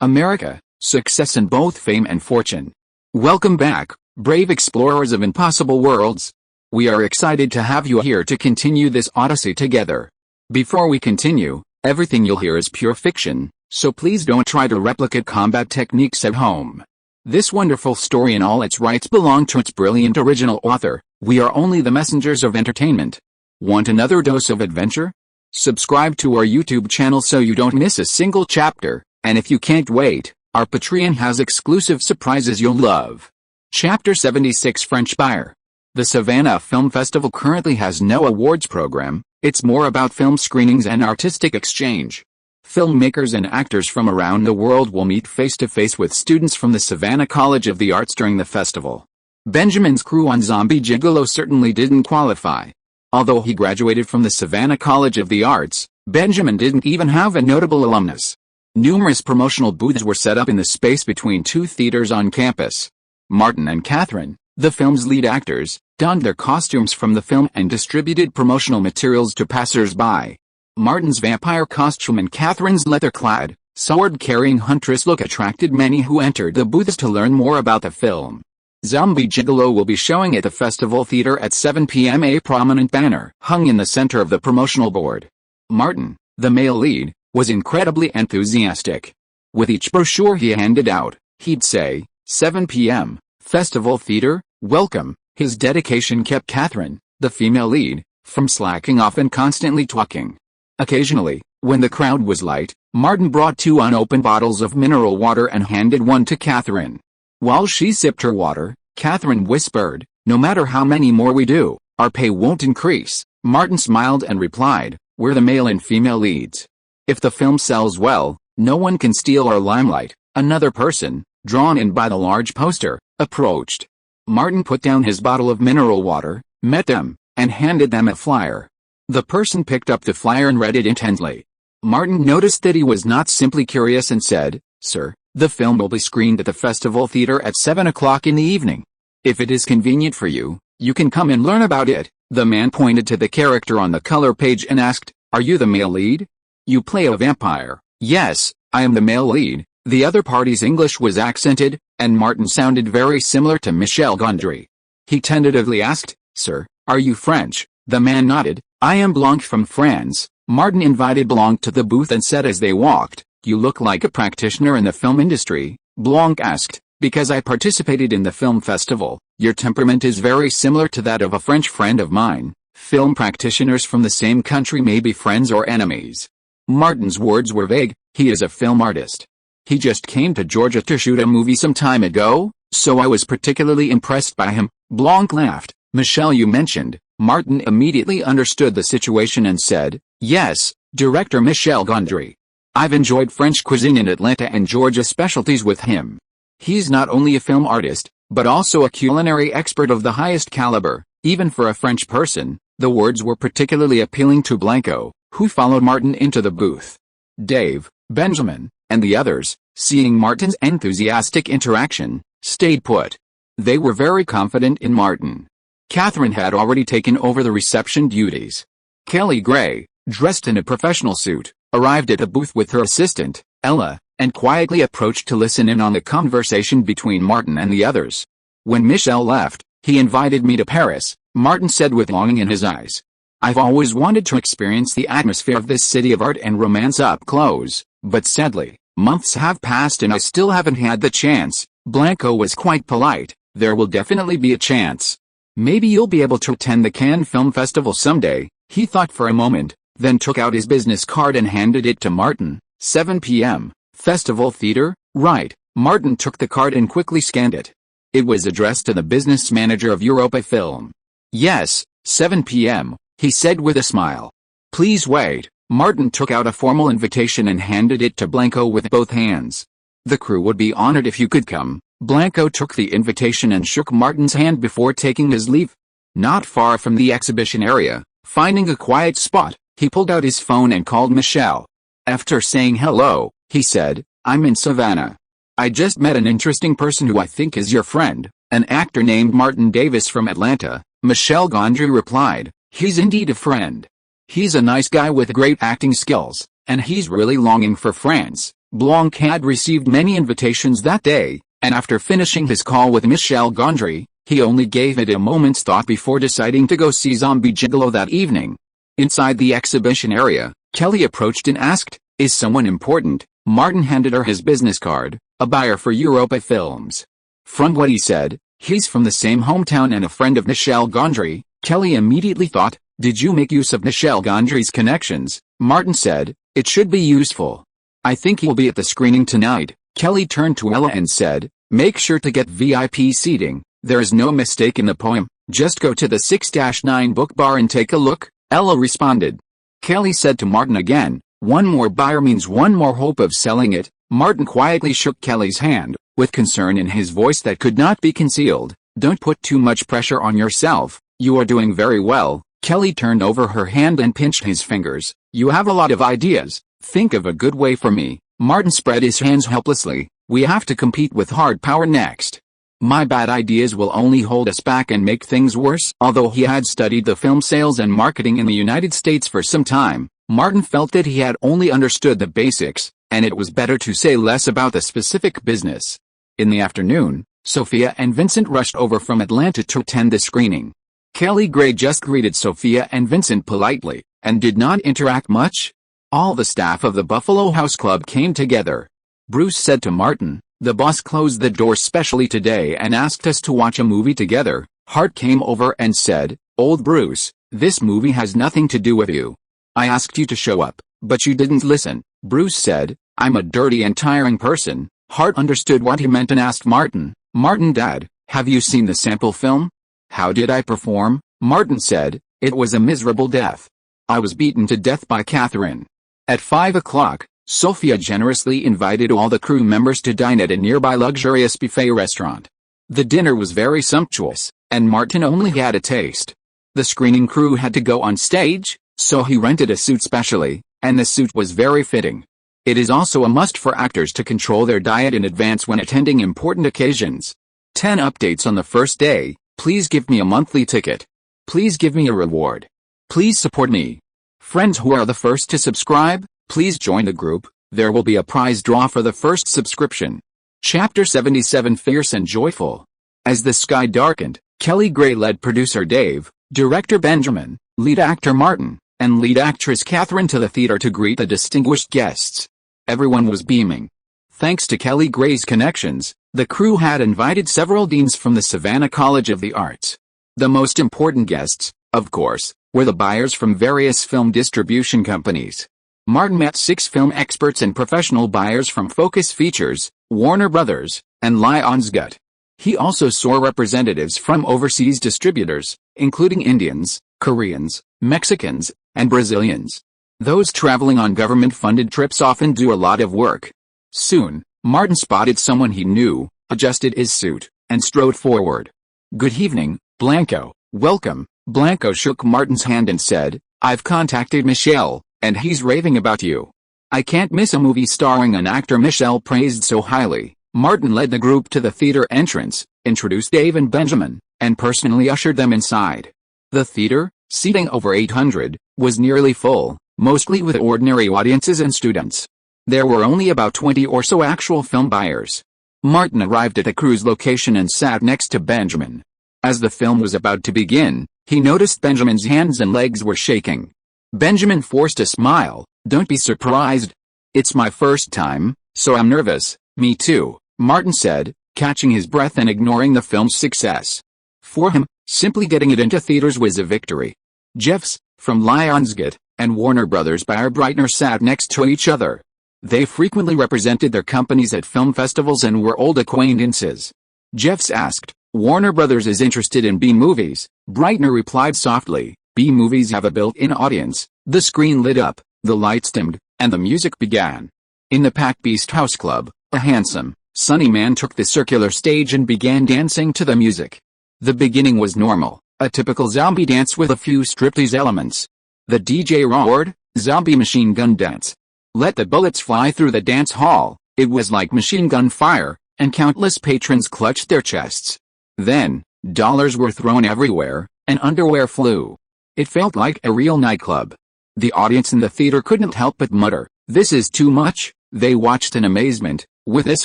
America, success in both fame and fortune. Welcome back, brave explorers of impossible worlds. We are excited to have you here to continue this odyssey together. Before we continue, everything you'll hear is pure fiction, so please don't try to replicate combat techniques at home. This wonderful story in all its rights belong to its brilliant original author. We are only the messengers of entertainment. Want another dose of adventure? Subscribe to our YouTube channel so you don't miss a single chapter, and if you can't wait, our Patreon has exclusive surprises you'll love. Chapter 76 French Buyer. The Savannah Film Festival currently has no awards program, it's more about film screenings and artistic exchange. Filmmakers and actors from around the world will meet face-to-face with students from the Savannah College of the Arts during the festival. Benjamin's crew on Zombie Gigolo certainly didn't qualify. Although he graduated from the Savannah College of the Arts, Benjamin didn't even have a notable alumnus. Numerous promotional booths were set up in the space between two theaters on campus. Martin and Catherine, the film's lead actors, donned their costumes from the film and distributed promotional materials to passers-by. Martin's vampire costume and Catherine's leather-clad, sword-carrying huntress look attracted many who entered the booths to learn more about the film. Zombie Gigolo will be showing at the Festival Theater at 7 p.m. A prominent banner hung in the center of the promotional board. Martin, the male lead, was incredibly enthusiastic. With each brochure he handed out, he'd say, 7 p.m., Festival Theater, welcome. His dedication kept Catherine, the female lead, from slacking off and constantly talking. Occasionally, when the crowd was light, Martin brought 2 unopened bottles of mineral water and handed one to Catherine. While she sipped her water, Catherine whispered, "No matter how many more we do, our pay won't increase." Martin smiled and replied, "We're the male and female leads. If the film sells well, no one can steal our limelight." Another person, drawn in by the large poster, approached. Martin put down his bottle of mineral water, met them, and handed them a flyer. The person picked up the flyer and read it intently. Martin noticed that he was not simply curious and said, "Sir, the film will be screened at the Festival Theater at 7 o'clock in the evening. If it is convenient for you, you can come and learn about it." The man pointed to the character on the color page and asked, "Are you the male lead?" "You play a vampire." "Yes, I am the male lead." The other party's English was accented, and Martin sounded very similar to Michel Gondry. He tentatively asked, "Sir, are you French?" The man nodded. "I am Blanc from France." Martin invited Blanc to the booth and said as they walked, "You look like a practitioner in the film industry." Blanc asked, "Because I participated in the film festival. Your temperament is very similar to that of a French friend of mine. Film practitioners from the same country may be friends or enemies." Martin's words were vague. He is a film artist. He just came to Georgia to shoot a movie some time ago, so I was particularly impressed by him. Blanc laughed. "Michel you mentioned." Martin immediately understood the situation and said, "Yes, director Michel Gondry. I've enjoyed French cuisine in Atlanta and Georgia specialties with him. He's not only a film artist, but also a culinary expert of the highest caliber, even for a French person." The words were particularly appealing to Blanco, who followed Martin into the booth. Dave, Benjamin, and the others, seeing Martin's enthusiastic interaction, stayed put. They were very confident in Martin. Catherine had already taken over the reception duties. Kelly Gray, dressed in a professional suit, arrived at the booth with her assistant, Ella, and quietly approached to listen in on the conversation between Martin and the others. "When Michel left, he invited me to Paris," Martin said with longing in his eyes. "I've always wanted to experience the atmosphere of this city of art and romance up close, but sadly, months have passed and I still haven't had the chance." Blanco was quite polite. "There will definitely be a chance. Maybe you'll be able to attend the Cannes Film Festival someday." He thought for a moment, then took out his business card and handed it to Martin. 7 p.m., Festival Theater, right. Martin took the card and quickly scanned it. It was addressed to the business manager of Europa Film. "Yes, 7 p.m., he said with a smile. "Please wait." Martin took out a formal invitation and handed it to Blanco with both hands. "The crew would be honored if you could come." Blanco took the invitation and shook Martin's hand before taking his leave. Not far from the exhibition area, finding a quiet spot, he pulled out his phone and called Michel. After saying hello, he said, "I'm in Savannah. I just met an interesting person who I think is your friend, an actor named Martin Davis from Atlanta." Michel Gondry replied, "He's indeed a friend. He's a nice guy with great acting skills, and he's really longing for France." Blanc had received many invitations that day, and after finishing his call with Michel Gondry, he only gave it a moment's thought before deciding to go see Zombie Gigolo that evening. Inside the exhibition area, Kelly approached and asked, "Is someone important?" Martin handed her his business card, "A buyer for Europa Films." From what he said, he's from the same hometown and a friend of Michel Gondry. Kelly immediately thought, "Did you make use of Michel Gondry's connections?" Martin said, "It should be useful. I think he'll be at the screening tonight." Kelly turned to Ella and said, "Make sure to get VIP seating. There is no mistake in the poem, just go to the 6-9 book bar and take a look." Ella responded. Kelly said to Martin again, "One more buyer means one more hope of selling it." Martin quietly shook Kelly's hand, with concern in his voice that could not be concealed. "Don't put too much pressure on yourself, you are doing very well." Kelly turned over her hand and pinched his fingers. "You have a lot of ideas, think of a good way for me." Martin spread his hands helplessly. "We have to compete with hard power next. My bad ideas will only hold us back and make things worse." Although he had studied the film sales and marketing in the United States for some time, Martin felt that he had only understood the basics, and it was better to say less about the specific business. In the afternoon, Sophia and Vincent rushed over from Atlanta to attend the screening. Kelly Gray just greeted Sophia and Vincent politely, and did not interact much. All the staff of the Buffalo House Club came together. Bruce said to Martin, "The boss closed the door specially today and asked us to watch a movie together." Hart came over and said, "Old Bruce, this movie has nothing to do with you. I asked you to show up, but you didn't listen." Bruce said, "I'm a dirty and tiring person." Hart understood what he meant and asked Martin, "Martin Dad, have you seen the sample film? How did I perform?" Martin said, "It was a miserable death. I was beaten to death by Catherine." At 5 o'clock, Sophia generously invited all the crew members to dine at a nearby luxurious buffet restaurant. The dinner was very sumptuous, and Martin only had a taste. The screening crew had to go on stage, so he rented a suit specially, and the suit was very fitting. It is also a must for actors to control their diet in advance when attending important occasions. 10 updates on the first day. Please give me a monthly ticket. Please give me a reward. Please support me. Friends who are the first to subscribe, please join the group. There will be a prize draw for the first subscription. Chapter 77 Fierce and Joyful. As the sky darkened, Kelly Gray led producer Dave, director Benjamin, lead actor Martin, and lead actress Catherine to the theater to greet the distinguished guests. Everyone was beaming. Thanks to Kelly Gray's connections, the crew had invited several deans from the Savannah College of the Arts. The most important guests, of course, were the buyers from various film distribution companies. Martin met 6 film experts and professional buyers from Focus Features, Warner Brothers, and Lionsgate. He also saw representatives from overseas distributors, including Indians, Koreans, Mexicans, and Brazilians. Those traveling on government-funded trips often do a lot of work. Soon, Martin spotted someone he knew, adjusted his suit, and strode forward. "Good evening, Blanco." "Welcome." Blanco shook Martin's hand and said, "I've contacted Michel, and he's raving about you. I can't miss a movie starring an actor Michel praised so highly." Martin led the group to the theater entrance, introduced Dave and Benjamin, and personally ushered them inside. The theater, seating over 800, was nearly full, mostly with ordinary audiences and students. There were only about 20 or so actual film buyers. Martin arrived at the crew's location and sat next to Benjamin. As the film was about to begin, he noticed Benjamin's hands and legs were shaking. Benjamin forced a smile. "Don't be surprised. It's my first time, so I'm nervous." "Me too," Martin said, catching his breath and ignoring the film's success. For him, simply getting it into theaters was a victory. Jeffs, from Lionsgate, and Warner Brothers buyer Breitner sat next to each other. They frequently represented their companies at film festivals and were old acquaintances. Jeffs asked, "Warner Brothers is interested in B-movies." Breitner replied softly, "B-movies have a built-in audience." The screen lit up, the lights dimmed, and the music began. In the Pack Beast House Club, a handsome, sunny man took the circular stage and began dancing to the music. The beginning was normal, a typical zombie dance with a few striptease elements. The DJ roared, "Zombie machine gun dance. Let the bullets fly through the dance hall." It was like machine gun fire, and countless patrons clutched their chests. Then, dollars were thrown everywhere, and underwear flew. It felt like a real nightclub. The audience in the theater couldn't help but mutter, "This is too much." They watched in amazement. With this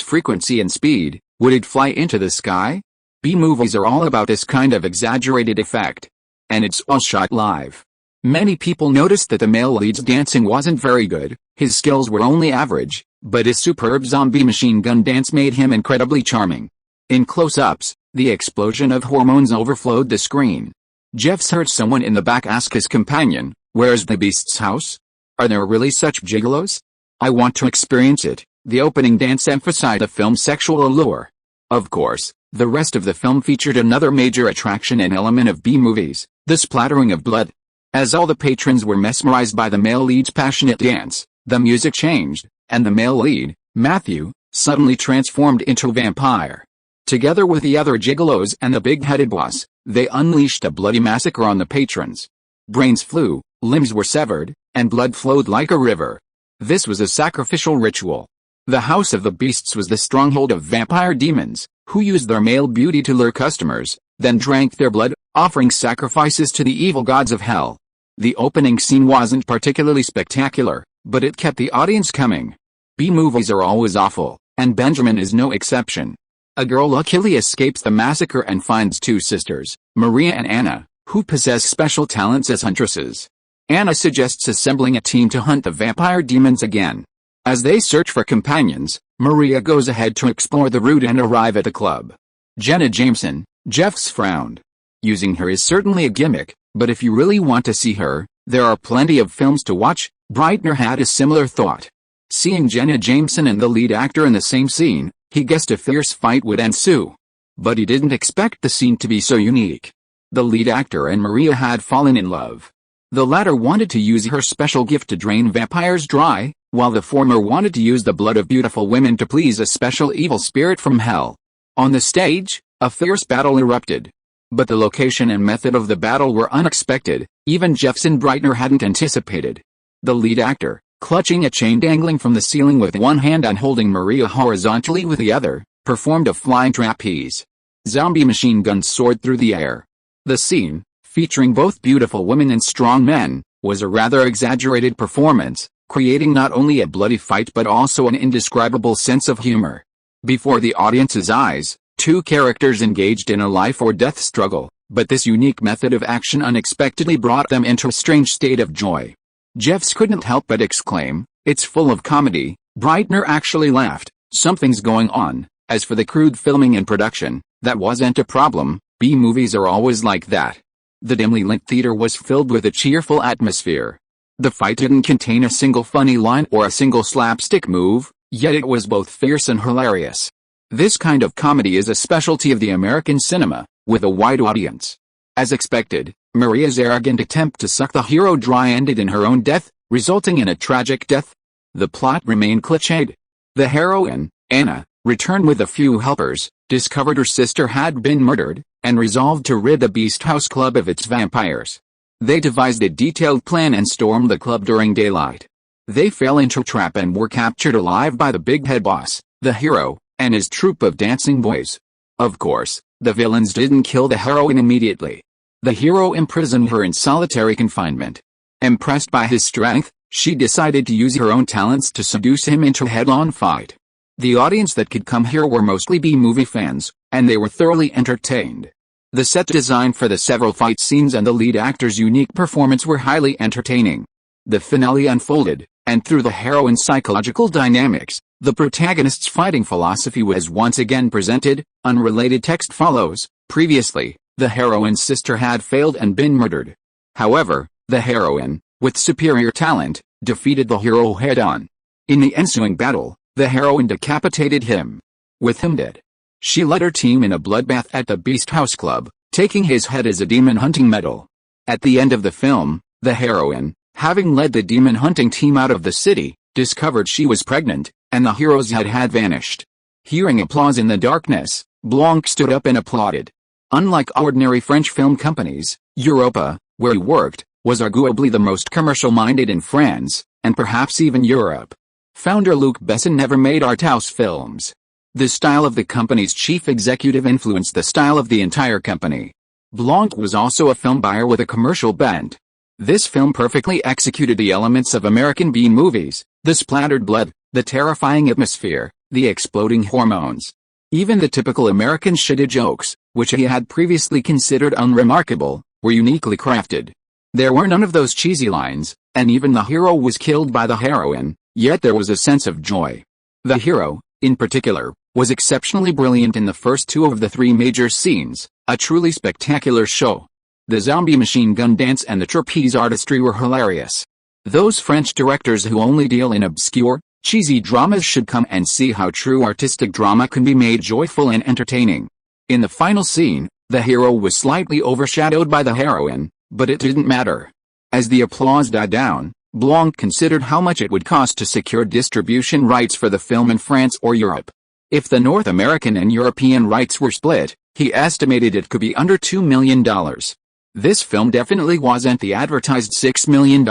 frequency and speed, would it fly into the sky? B-movies are all about this kind of exaggerated effect. And it's all shot live. Many people noticed that the male lead's dancing wasn't very good, his skills were only average, but his superb zombie machine gun dance made him incredibly charming. In close-ups, the explosion of hormones overflowed the screen. Jeffs heard someone in the back ask his companion, "Where's the Beast's house? Are there really such gigolos? I want to experience it." The opening dance emphasized the film's sexual allure. Of course, the rest of the film featured another major attraction and element of B-movies, the splattering of blood. As all the patrons were mesmerized by the male lead's passionate dance, the music changed, and the male lead, Matthew, suddenly transformed into a vampire. Together with the other gigolos and the big-headed boss, they unleashed a bloody massacre on the patrons. Brains flew, limbs were severed, and blood flowed like a river. This was a sacrificial ritual. The House of the Beasts was the stronghold of vampire demons, who used their male beauty to lure customers, then drank their blood, offering sacrifices to the evil gods of hell. The opening scene wasn't particularly spectacular, but it kept the audience coming. B-movies are always awful, and Benjamin is no exception. A girl luckily escapes the massacre and finds two sisters, Maria and Anna, who possess special talents as huntresses. Anna suggests assembling a team to hunt the vampire demons again. As they search for companions, Maria goes ahead to explore the route and arrive at the club. Jenna Jameson, Jeffs frowned. Using her is certainly a gimmick, but if you really want to see her, there are plenty of films to watch. Breitner had a similar thought. Seeing Jenna Jameson and the lead actor in the same scene, he guessed a fierce fight would ensue. But he didn't expect the scene to be so unique. The lead actor and Maria had fallen in love. The latter wanted to use her special gift to drain vampires dry, while the former wanted to use the blood of beautiful women to please a special evil spirit from hell. On the stage, a fierce battle erupted. But the location and method of the battle were unexpected, even Jeffs and Breitner hadn't anticipated. The lead actor, clutching a chain dangling from the ceiling with one hand and holding Maria horizontally with the other, performed a flying trapeze. Zombie machine guns soared through the air. The scene, featuring both beautiful women and strong men, was a rather exaggerated performance, creating not only a bloody fight but also an indescribable sense of humor. Before the audience's eyes, two characters engaged in a life-or-death struggle, but this unique method of action unexpectedly brought them into a strange state of joy. Jeffs couldn't help but exclaim, "It's full of comedy." Breitner actually laughed, "Something's going on." As for the crude filming and production, that wasn't a problem. B-movies are always like that. The dimly lit theater was filled with a cheerful atmosphere. The fight didn't contain a single funny line or a single slapstick move, yet it was both fierce and hilarious. This kind of comedy is a specialty of the American cinema, with a wide audience. As expected, Maria's arrogant attempt to suck the hero dry ended in her own death, resulting in a tragic death. The plot remained cliched. The heroine, Anna, returned with a few helpers, discovered her sister had been murdered, and resolved to rid the Beast House Club of its vampires. They devised a detailed plan and stormed the club during daylight. They fell into a trap and were captured alive by the big head boss, the hero, and his troupe of dancing boys. Of course, the villains didn't kill the heroine immediately. The hero imprisoned her in solitary confinement. Impressed by his strength, she decided to use her own talents to seduce him into a head-on fight. The audience that could come here were mostly B-movie fans, and they were thoroughly entertained. The set design for the several fight scenes and the lead actor's unique performance were highly entertaining. The finale unfolded, and through the heroine's psychological dynamics, the protagonist's fighting philosophy was once again presented. Unrelated text follows. Previously, the heroine's sister had failed and been murdered. However, the heroine, with superior talent, defeated the hero head-on. In the ensuing battle, the heroine decapitated him. With him dead, she led her team in a bloodbath at the Beast House Club, taking his head as a demon hunting medal. At the end of the film, the heroine, having led the demon hunting team out of the city, discovered she was pregnant, and the hero's head had vanished. Hearing applause in the darkness, Blanc stood up and applauded. Unlike ordinary French film companies, Europa, where he worked, was arguably the most commercial-minded in France, and perhaps even Europe. Founder Luc Besson never made art house films. The style of the company's chief executive influenced the style of the entire company. Blanc was also a film buyer with a commercial bent. This film perfectly executed the elements of American B-movies, the splattered blood, The terrifying atmosphere, the exploding hormones. Even the typical American shitty jokes, which he had previously considered unremarkable, were uniquely crafted. There were none of those cheesy lines, and even the hero was killed by the heroine, yet there was a sense of joy. The hero, in particular, was exceptionally brilliant in the first two of the three major scenes, a truly spectacular show. The zombie machine gun dance and the trapeze artistry were hilarious. Those French directors who only deal in obscure, cheesy dramas should come and see how true artistic drama can be made joyful and entertaining. In the final scene, the hero was slightly overshadowed by the heroine, but it didn't matter. As the applause died down, Blanc considered how much it would cost to secure distribution rights for the film in France or Europe. If the North American and European rights were split, he estimated it could be under $2 million. This film definitely wasn't the advertised $6 million,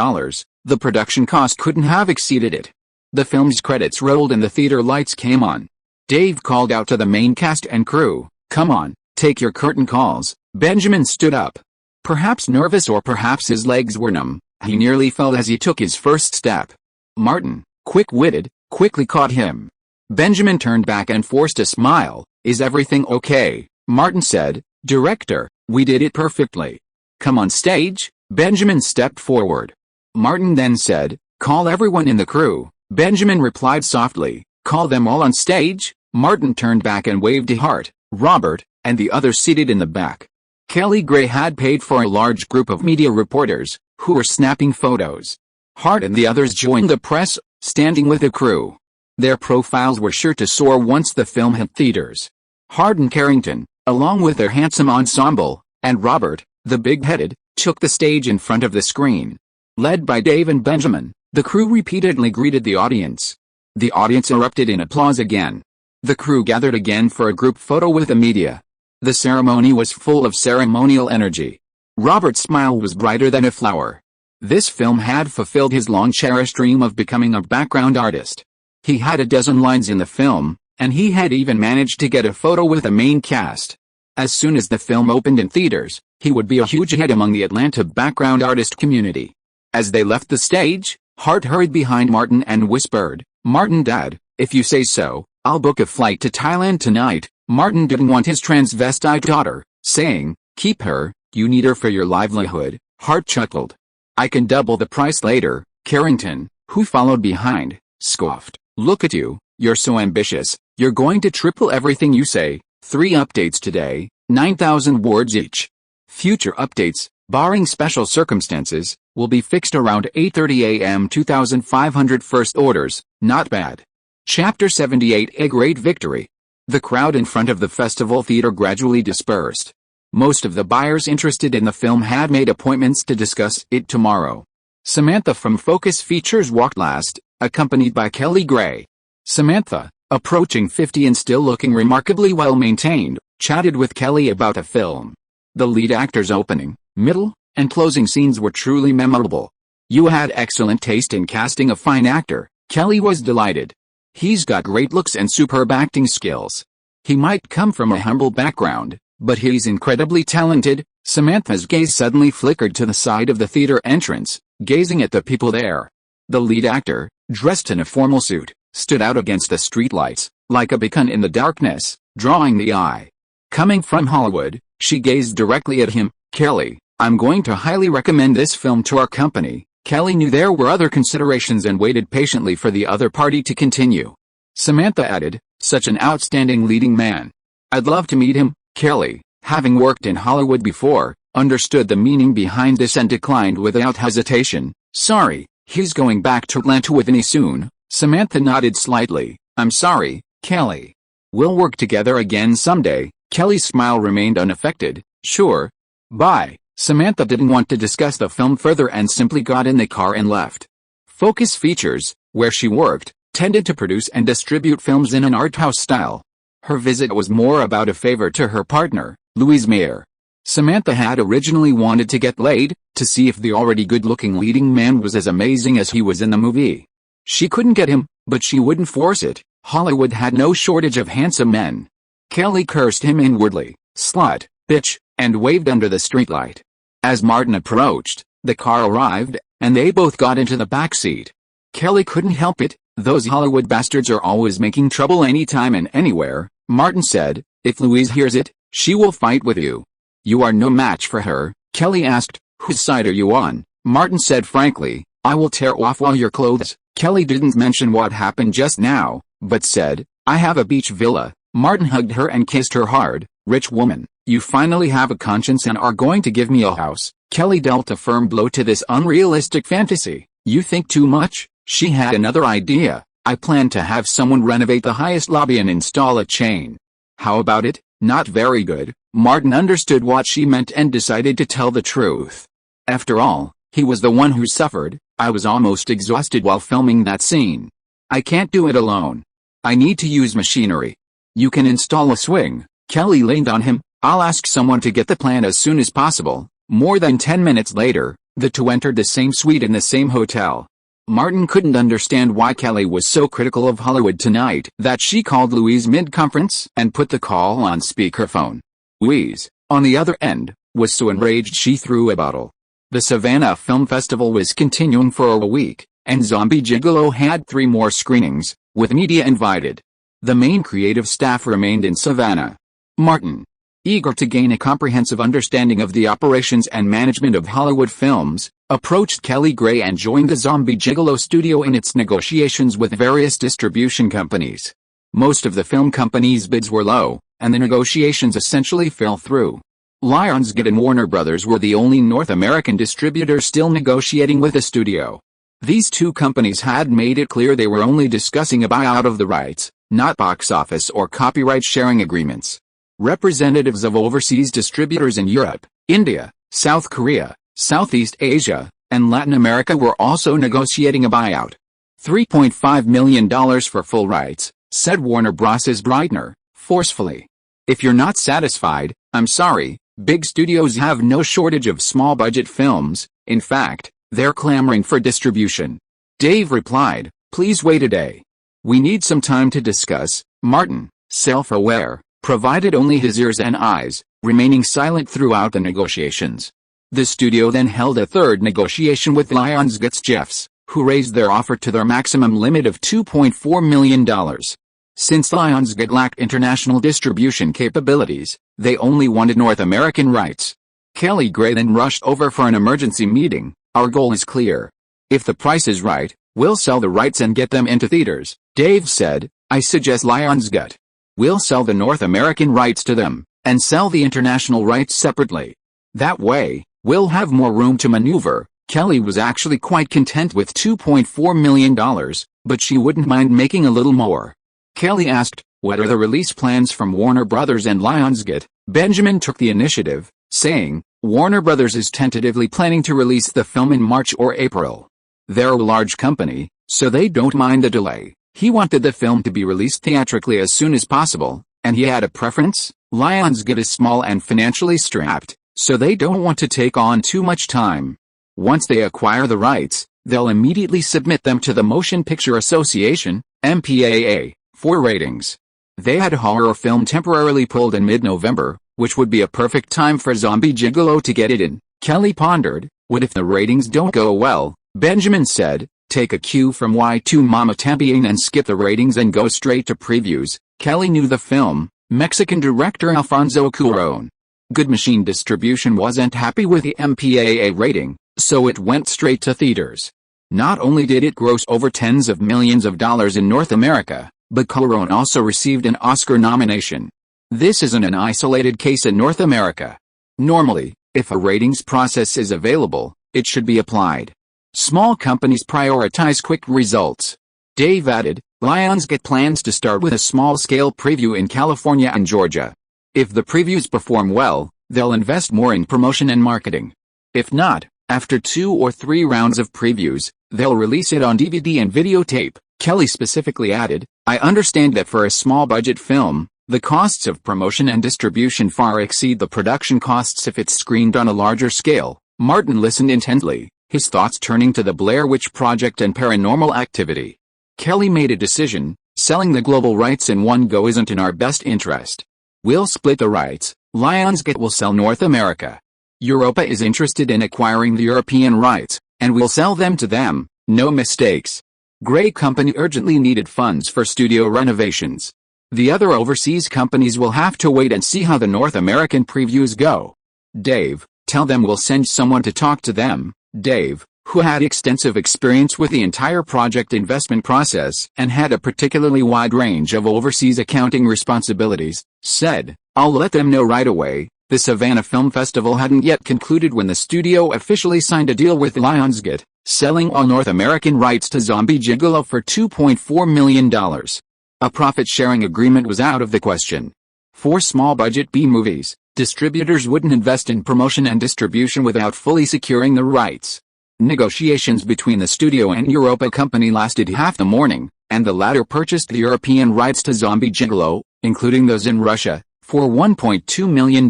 the production cost couldn't have exceeded it. The film's credits rolled and the theater lights came on. Dave called out to the main cast and crew, "Come on, take your curtain calls." Benjamin stood up. Perhaps nervous or perhaps his legs were numb, he nearly fell as he took his first step. Martin, quick-witted, quickly caught him. Benjamin turned back and forced a smile. "Is everything okay?" Martin said. "Director, we did it perfectly." "Come on stage." Benjamin stepped forward. Martin then said, "Call everyone in the crew." Benjamin replied softly, "Call them all on stage." Martin turned back and waved to Hart, Robert, and the others seated in the back. Kelly Gray had paid for a large group of media reporters, who were snapping photos. Hart and the others joined the press, standing with the crew. Their profiles were sure to soar once the film hit theaters. Hart and Carrington, along with their handsome ensemble, and Robert, the big-headed, took the stage in front of the screen. Led by Dave and Benjamin, the crew repeatedly greeted the audience. The audience erupted in applause again. The crew gathered again for a group photo with the media. The ceremony was full of ceremonial energy. Robert's smile was brighter than a flower. This film had fulfilled his long-cherished dream of becoming a background artist. He had a dozen lines in the film, and he had even managed to get a photo with the main cast. As soon as the film opened in theaters, he would be a huge hit among the Atlanta background artist community. As they left the stage, Hart hurried behind Martin and whispered, "Martin Dad, if you say so, I'll book a flight to Thailand tonight." Martin didn't want his transvestite daughter, saying, "Keep her, you need her for your livelihood." Hart chuckled. "I can double the price later." Carrington, who followed behind, scoffed, "Look at you, you're so ambitious, you're going to triple everything you say." 3 updates today, 9,000 words each. Future updates, barring special circumstances, will be fixed around 8:30 a.m. 2,500 first orders, not bad. Chapter 78. A Great Victory. The crowd in front of the festival theater gradually dispersed. Most of the buyers interested in the film had made appointments to discuss it tomorrow. Samantha from Focus Features walked last, accompanied by Kelly Gray. Samantha, approaching 50 and still looking remarkably well maintained, chatted with Kelly about the film. The lead actor's opening, middle, and closing scenes were truly memorable. "You had excellent taste in casting a fine actor," Kelly was delighted. "He's got great looks and superb acting skills. He might come from a humble background, but he's incredibly talented." Samantha's gaze suddenly flickered to the side of the theater entrance, gazing at the people there. The lead actor, dressed in a formal suit, stood out against the streetlights, like a beacon in the darkness, drawing the eye. Coming from Hollywood, she gazed directly at him. "Kelly, I'm going to highly recommend this film to our company." Kelly knew there were other considerations and waited patiently for the other party to continue. Samantha added, "Such an outstanding leading man. I'd love to meet him." Kelly, having worked in Hollywood before, understood the meaning behind this and declined without hesitation. "Sorry, he's going back to Atlanta with me soon." Samantha nodded slightly. "I'm sorry, Kelly. We'll work together again someday." Kelly's smile remained unaffected. "Sure. Bye." Samantha didn't want to discuss the film further and simply got in the car and left. Focus Features, where she worked, tended to produce and distribute films in an art house style. Her visit was more about a favor to her partner, Louise Mayer. Samantha had originally wanted to get laid, to see if the already good-looking leading man was as amazing as he was in the movie. She couldn't get him, but she wouldn't force it. Hollywood had no shortage of handsome men. Kelly cursed him inwardly, "Slut, bitch," and waved under the streetlight. As Martin approached, the car arrived, and they both got into the back seat. Kelly couldn't help it, "Those Hollywood bastards are always making trouble anytime and anywhere," Martin said. "If Louise hears it, she will fight with you." "You are no match for her," Kelly asked. "Whose side are you on?" Martin said frankly, "I will tear off all your clothes." Kelly didn't mention what happened just now, but said, "I have a beach villa." Martin hugged her and kissed her hard. "Rich woman, you finally have a conscience and are going to give me a house." Kelly dealt a firm blow to this unrealistic fantasy. "You think too much." She had another idea. "I plan to have someone renovate the highest lobby and install a chain." "How about it?" "Not very good." Martin understood what she meant and decided to tell the truth. After all, he was the one who suffered. "I was almost exhausted while filming that scene. I can't do it alone. I need to use machinery." "You can install a swing." Kelly leaned on him. "I'll ask someone to get the plan as soon as possible." More than 10 minutes later, the two entered the same suite in the same hotel. Martin couldn't understand why Kelly was so critical of Hollywood tonight that she called Louise mid-conference and put the call on speakerphone. Louise, on the other end, was so enraged she threw a bottle. The Savannah Film Festival was continuing for a week, and Zombie Gigolo had 3 more screenings, with media invited. The main creative staff remained in Savannah. Martin, eager to gain a comprehensive understanding of the operations and management of Hollywood films, approached Kelly Gray and joined the Zombie Gigolo studio in its negotiations with various distribution companies. Most of the film companies' bids were low, and the negotiations essentially fell through. Lionsgate and Warner Brothers were the only North American distributors still negotiating with the studio. These two companies had made it clear they were only discussing a buyout of the rights, not box office or copyright sharing agreements. Representatives of overseas distributors in Europe, India, South Korea, Southeast Asia, and Latin America were also negotiating a buyout. $3.5 million for full rights, said Warner Bros.' Breitner, forcefully. "If you're not satisfied, I'm sorry, big studios have no shortage of small-budget films. In fact, they're clamoring for distribution." Dave replied, "Please wait a day. We need some time to discuss." Martin, self-aware, provided only his ears and eyes, remaining silent throughout the negotiations. The studio then held a third negotiation with Lionsgate's Jeffs, who raised their offer to their maximum limit of $2.4 million. Since Lionsgate lacked international distribution capabilities, they only wanted North American rights. Kelly Gray then rushed over for an emergency meeting. "Our goal is clear. If the price is right, we'll sell the rights and get them into theaters." Dave said, "I suggest Lionsgate. We'll sell the North American rights to them, and sell the international rights separately. That way, we'll have more room to maneuver." Kelly was actually quite content with $2.4 million, but she wouldn't mind making a little more. Kelly asked, "What are the release plans from Warner Brothers and Lionsgate?" Benjamin took the initiative, saying, "Warner Brothers is tentatively planning to release the film in March or April. They're a large company, so they don't mind the delay." He wanted the film to be released theatrically as soon as possible, and he had a preference. Lionsgate is small and financially strapped, so they don't want to take on too much time. Once they acquire the rights, they'll immediately submit them to the Motion Picture Association, MPAA, for ratings. They had a horror film temporarily pulled in mid-November, which would be a perfect time for Zombie Gigolo to get it in. Kelly pondered, "What if the ratings don't go well?" Benjamin said, "Take a cue from Y2 Mama Tambien and skip the ratings and go straight to previews." Kelly knew the film. Mexican director Alfonso Cuarón. Good Machine Distribution wasn't happy with the MPAA rating, so it went straight to theaters. Not only did it gross over tens of millions of dollars in North America, but Cuarón also received an Oscar nomination. This isn't an isolated case in North America. Normally, if a ratings process is available, it should be applied. Small companies prioritize quick results. Dave added, Lionsgate plans to start with a small-scale preview in California and Georgia. If the previews perform well, they'll invest more in promotion and marketing. If not, after 2 or 3 rounds of previews, they'll release it on DVD and videotape. Kelly specifically added, "I understand that for a small-budget film, the costs of promotion and distribution far exceed the production costs if it's screened on a larger scale." Martin listened intently, his thoughts turning to the Blair Witch Project and Paranormal Activity. Kelly made a decision: selling the global rights in one go isn't in our best interest. We'll split the rights. Lionsgate will sell North America. Europa is interested in acquiring the European rights, and we'll sell them to them. No mistakes. Grey Company urgently needed funds for studio renovations. The other overseas companies will have to wait and see how the North American previews go. Dave, tell them we'll send someone to talk to them. Dave, who had extensive experience with the entire project investment process and had a particularly wide range of overseas accounting responsibilities, said, I'll let them know right away. The Savannah Film Festival hadn't yet concluded when the studio officially signed a deal with Lionsgate, selling all North American rights to Zombie Gigolo for $2.4 million. A profit-sharing agreement was out of the question. For small-budget B-movies, distributors wouldn't invest in promotion and distribution without fully securing the rights. Negotiations between the studio and Europa Company lasted half the morning, and the latter purchased the European rights to Zombie Gigolo, including those in Russia, for $1.2 million.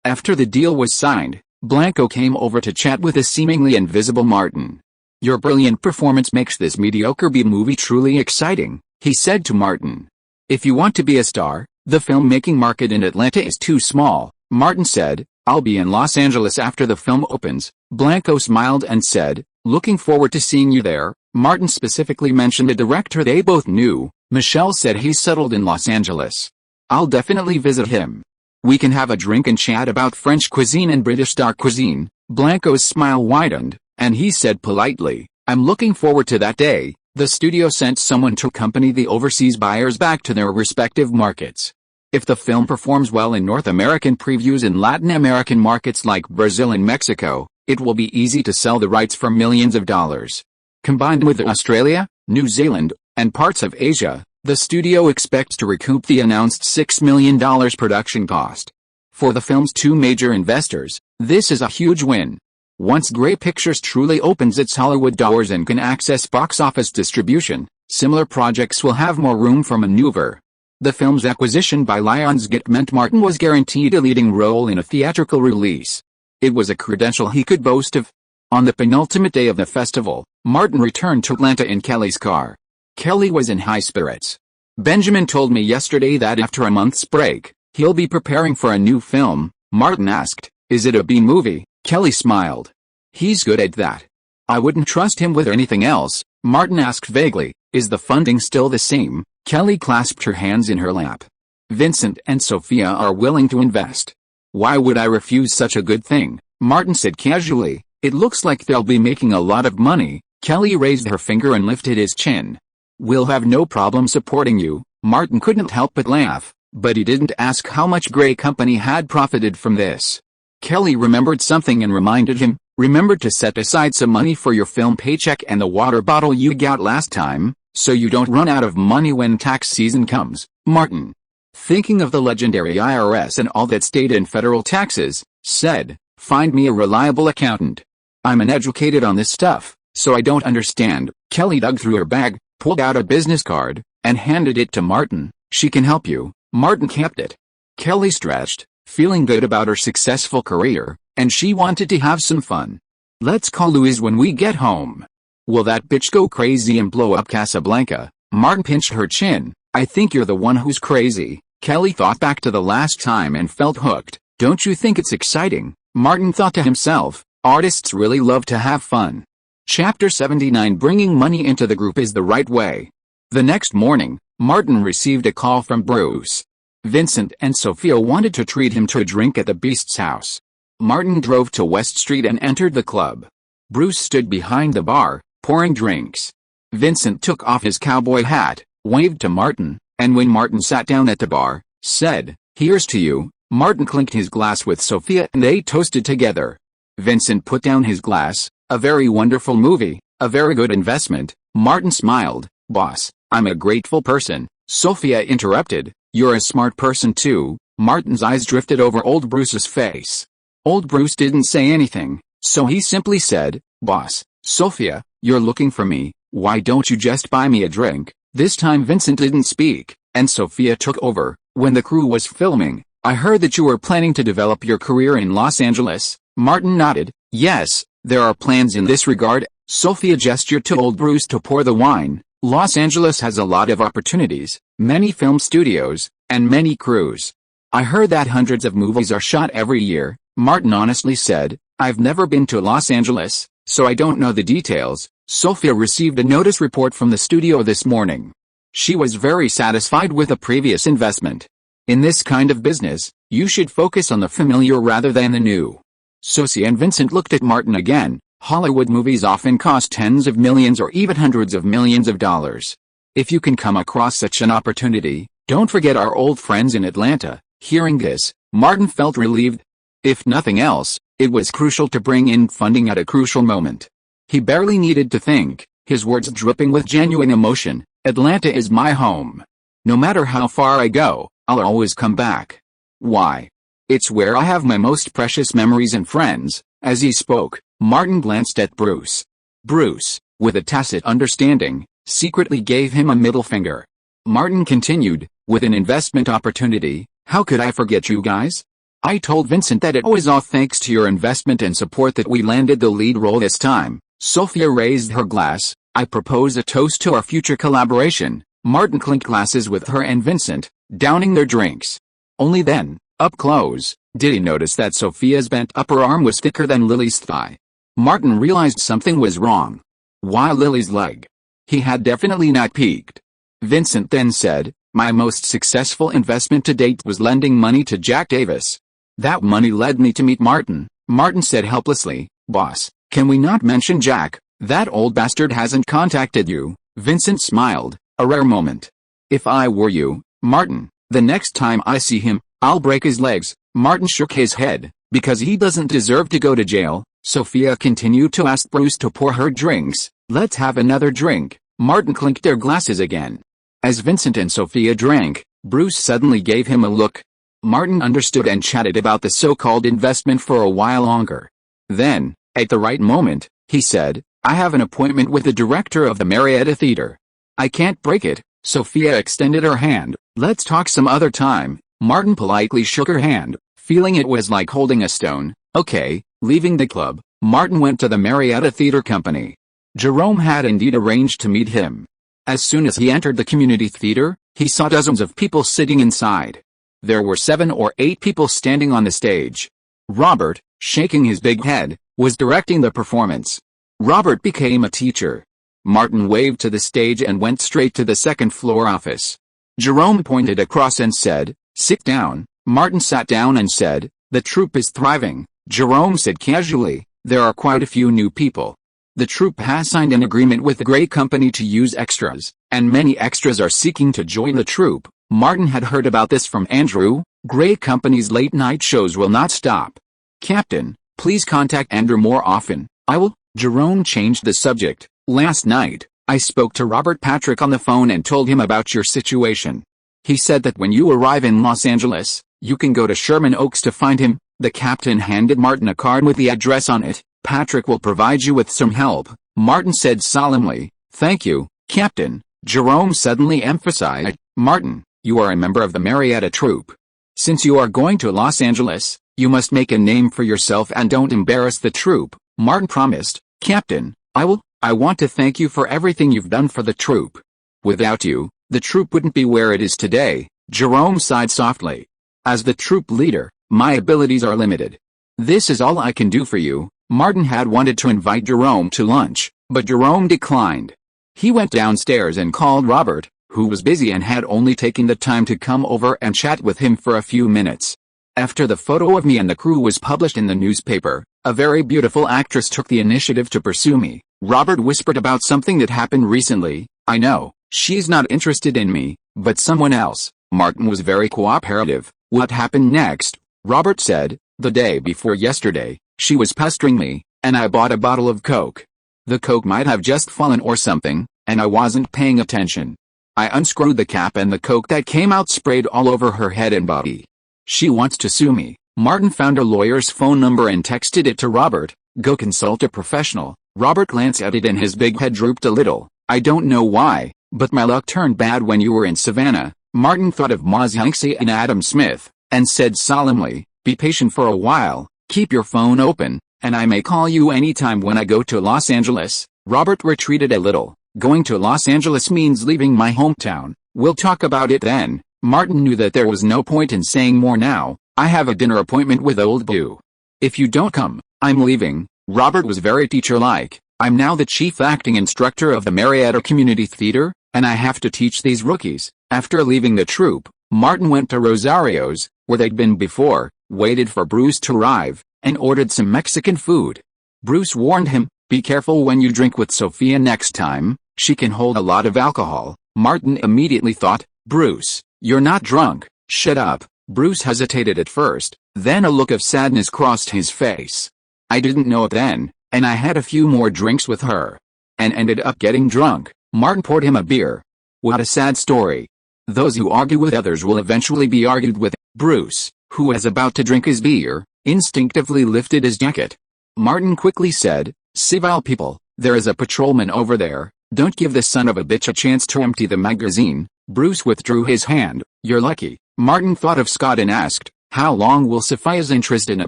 After the deal was signed, Blanco came over to chat with a seemingly invisible Martin. Your brilliant performance makes this mediocre B-movie truly exciting, he said to Martin. If you want to be a star, the filmmaking market in Atlanta is too small, Martin said. I'll be in Los Angeles after the film opens. Blanco smiled and said, looking forward to seeing you there. Martin specifically mentioned a director they both knew. Michelle said he's settled in Los Angeles. I'll definitely visit him. We can have a drink and chat about French cuisine and British dark cuisine. Blanco's smile widened, and he said politely, I'm looking forward to that day. The studio sent someone to accompany the overseas buyers back to their respective markets. If the film performs well in North American previews in Latin American markets like Brazil and Mexico, it will be easy to sell the rights for millions of dollars. Combined with Australia, New Zealand, and parts of Asia, the studio expects to recoup the announced $6 million production cost. For the film's two major investors, this is a huge win. Once Grey Pictures truly opens its Hollywood doors and can access box office distribution, similar projects will have more room for maneuver. The film's acquisition by Lionsgate meant Martin was guaranteed a leading role in a theatrical release. It was a credential he could boast of. On the penultimate day of the festival, Martin returned to Atlanta in Kelly's car. Kelly was in high spirits. Benjamin told me yesterday that after a month's break, he'll be preparing for a new film. Martin asked, is it a B-movie? Kelly smiled. He's good at that. I wouldn't trust him with anything else. Martin asked vaguely, is the funding still the same? Kelly clasped her hands in her lap. Vincent and Sophia are willing to invest. Why would I refuse such a good thing? Martin said casually. It looks like they'll be making a lot of money. Kelly raised her finger and lifted his chin. We'll have no problem supporting you. Martin couldn't help but laugh, but he didn't ask how much Grey Company had profited from this. Kelly remembered something and reminded him, remember to set aside some money for your film paycheck and the water bottle you got last time, so you don't run out of money when tax season comes. Martin, thinking of the legendary IRS and all that state and federal taxes, said, find me a reliable accountant. I'm uneducated on this stuff, so I don't understand. Kelly dug through her bag, pulled out a business card, and handed it to Martin. She can help you. Martin kept it. Kelly stretched, feeling good about her successful career, and she wanted to have some fun. Let's call Louise when we get home. Will that bitch go crazy and blow up Casablanca? Martin pinched her chin. I think you're the one who's crazy. Kelly thought back to the last time and felt hooked. Don't you think it's exciting? Martin thought to himself, artists really love to have fun. Chapter 79. Bringing money into the group is the right way. The next morning, Martin received a call from Bruce. Vincent and Sophia wanted to treat him to a drink at the Beast's house. Martin drove to West Street and entered the club. Bruce stood behind the bar, pouring drinks. Vincent took off his cowboy hat, waved to Martin, and when Martin sat down at the bar, said, here's to you. Martin clinked his glass with Sophia and they toasted together. Vincent put down his glass. A very wonderful movie, a very good investment. Martin smiled. Boss, I'm a grateful person. Sophia interrupted. You're a smart person too. Martin's eyes drifted over old Bruce's face. Old Bruce didn't say anything, so he simply said, Boss, Sophia, you're looking for me. Why don't you just buy me a drink? This time Vincent didn't speak, and Sophia took over. When the crew was filming, I heard that you were planning to develop your career in Los Angeles. Martin nodded. Yes, there are plans in this regard. Sophia gestured to old Bruce to pour the wine. Los Angeles has a lot of opportunities, many film studios, and many crews. I heard that hundreds of movies are shot every year. Martin honestly said, I've never been to Los Angeles, so I don't know the details. Sophia received a notice report from the studio this morning. She was very satisfied with a previous investment. In this kind of business, you should focus on the familiar rather than the new. Sophia and Vincent looked at Martin again. Hollywood movies often cost tens of millions or even hundreds of millions of dollars. If you can come across such an opportunity, don't forget our old friends in Atlanta. Hearing this, Martin felt relieved. If nothing else, it was crucial to bring in funding at a crucial moment. He barely needed to think, his words dripping with genuine emotion. Atlanta is my home. No matter how far I go, I'll always come back. Why? It's where I have my most precious memories and friends. As he spoke, Martin glanced at Bruce. Bruce, with a tacit understanding, secretly gave him a middle finger. Martin continued, with an investment opportunity, how could I forget you guys? I told Vincent that it was all thanks to your investment and support that we landed the lead role this time. Sophia raised her glass. I propose a toast to our future collaboration. Martin clinked glasses with her and Vincent, downing their drinks. Only then, up close, did he notice that Sophia's bent upper arm was thicker than Lily's thigh. Martin realized something was wrong. Why Lily's leg? He had definitely not peeked. Vincent then said, my most successful investment to date was lending money to Jack Davis. That money led me to meet Martin. Martin said helplessly, boss, can we not mention Jack? That old bastard hasn't contacted you. Vincent smiled, a rare moment. If I were you, Martin, the next time I see him, I'll break his legs. Martin shook his head, because he doesn't deserve to go to jail. Sophia continued to ask Bruce to pour her drinks. Let's have another drink. Martin clinked their glasses again. As Vincent and Sophia drank, Bruce suddenly gave him a look. Martin understood and chatted about the so-called investment for a while longer. Then, at the right moment, he said, I have an appointment with the director of the Marietta Theater. I can't break it. Sophia extended her hand. Let's talk some other time. Martin politely shook her hand, feeling it was like holding a stone. Okay. Leaving the club, Martin went to the Marietta Theater Company. Jerome had indeed arranged to meet him. As soon as he entered the community theater, he saw dozens of people sitting inside. There were 7 or 8 people standing on the stage. Robert, shaking his big head, was directing the performance. Robert became a teacher. Martin waved to the stage and went straight to the second-floor office. Jerome pointed across and said, sit down. Martin sat down and said, the troupe is thriving. Jerome said casually, there are quite a few new people. The troupe has signed an agreement with the Grey Company to use extras, and many extras are seeking to join the troupe. Martin had heard about this from Andrew. Grey Company's late-night shows will not stop. Captain, please contact Andrew more often. I will. Jerome changed the subject. Last night, I spoke to Robert Patrick on the phone and told him about your situation. He said that when you arrive in Los Angeles, you can go to Sherman Oaks to find him. The captain handed Martin a card with the address on it. Patrick will provide you with some help. Martin said solemnly, thank you, Captain. Jerome suddenly emphasized, Martin, you are a member of the Marietta troupe. Since you are going to Los Angeles, you must make a name for yourself and don't embarrass the troupe. Martin promised, Captain, I will. I want to thank you for everything you've done for the troupe. Without you, the troupe wouldn't be where it is today. Jerome sighed softly. As the troupe leader, my abilities are limited. This is all I can do for you. Martin had wanted to invite Jerome to lunch, but Jerome declined. He went downstairs and called Robert, who was busy and had only taken the time to come over and chat with him for a few minutes. After the photo of me and the crew was published in the newspaper, a very beautiful actress took the initiative to pursue me. Robert whispered about something that happened recently. I know, she's not interested in me, but someone else. Martin was very cooperative. What happened next? Robert said, the day before yesterday, she was pestering me, and I bought a bottle of Coke. The Coke might have just fallen or something, and I wasn't paying attention. I unscrewed the cap and the Coke that came out sprayed all over her head and body. She wants to sue me. Martin found a lawyer's phone number and texted it to Robert. Go consult a professional. Robert glanced at it and his big head drooped a little. I don't know why, but my luck turned bad when you were in Savannah. Martin thought of Moz Hanksy and Adam Smith, and said solemnly, be patient for a while, keep your phone open, and I may call you anytime when I go to Los Angeles. Robert retreated a little. Going to Los Angeles means leaving my hometown. We'll talk about it then. Martin knew that there was no point in saying more now. I have a dinner appointment with old Boo. If you don't come, I'm leaving. Robert was very teacher-like. I'm now the chief acting instructor of the Marietta Community Theater, and I have to teach these rookies." After leaving the troupe, Martin went to Rosario's, where they'd been before, waited for Bruce to arrive, and ordered some Mexican food. Bruce warned him, "Be careful when you drink with Sophia next time, she can hold a lot of alcohol." Martin immediately thought, "Bruce, you're not drunk, shut up." Bruce hesitated at first, then a look of sadness crossed his face. "I didn't know it then, and I had a few more drinks with her. And ended up getting drunk." Martin poured him a beer. "What a sad story. Those who argue with others will eventually be argued with." Bruce, who was about to drink his beer, instinctively lifted his jacket. Martin quickly said, "Civil people, there is a patrolman over there. Don't give the son of a bitch a chance to empty the magazine." Bruce withdrew his hand. "You're lucky." Martin thought of Scott and asked, "How long will Sophia's interest in a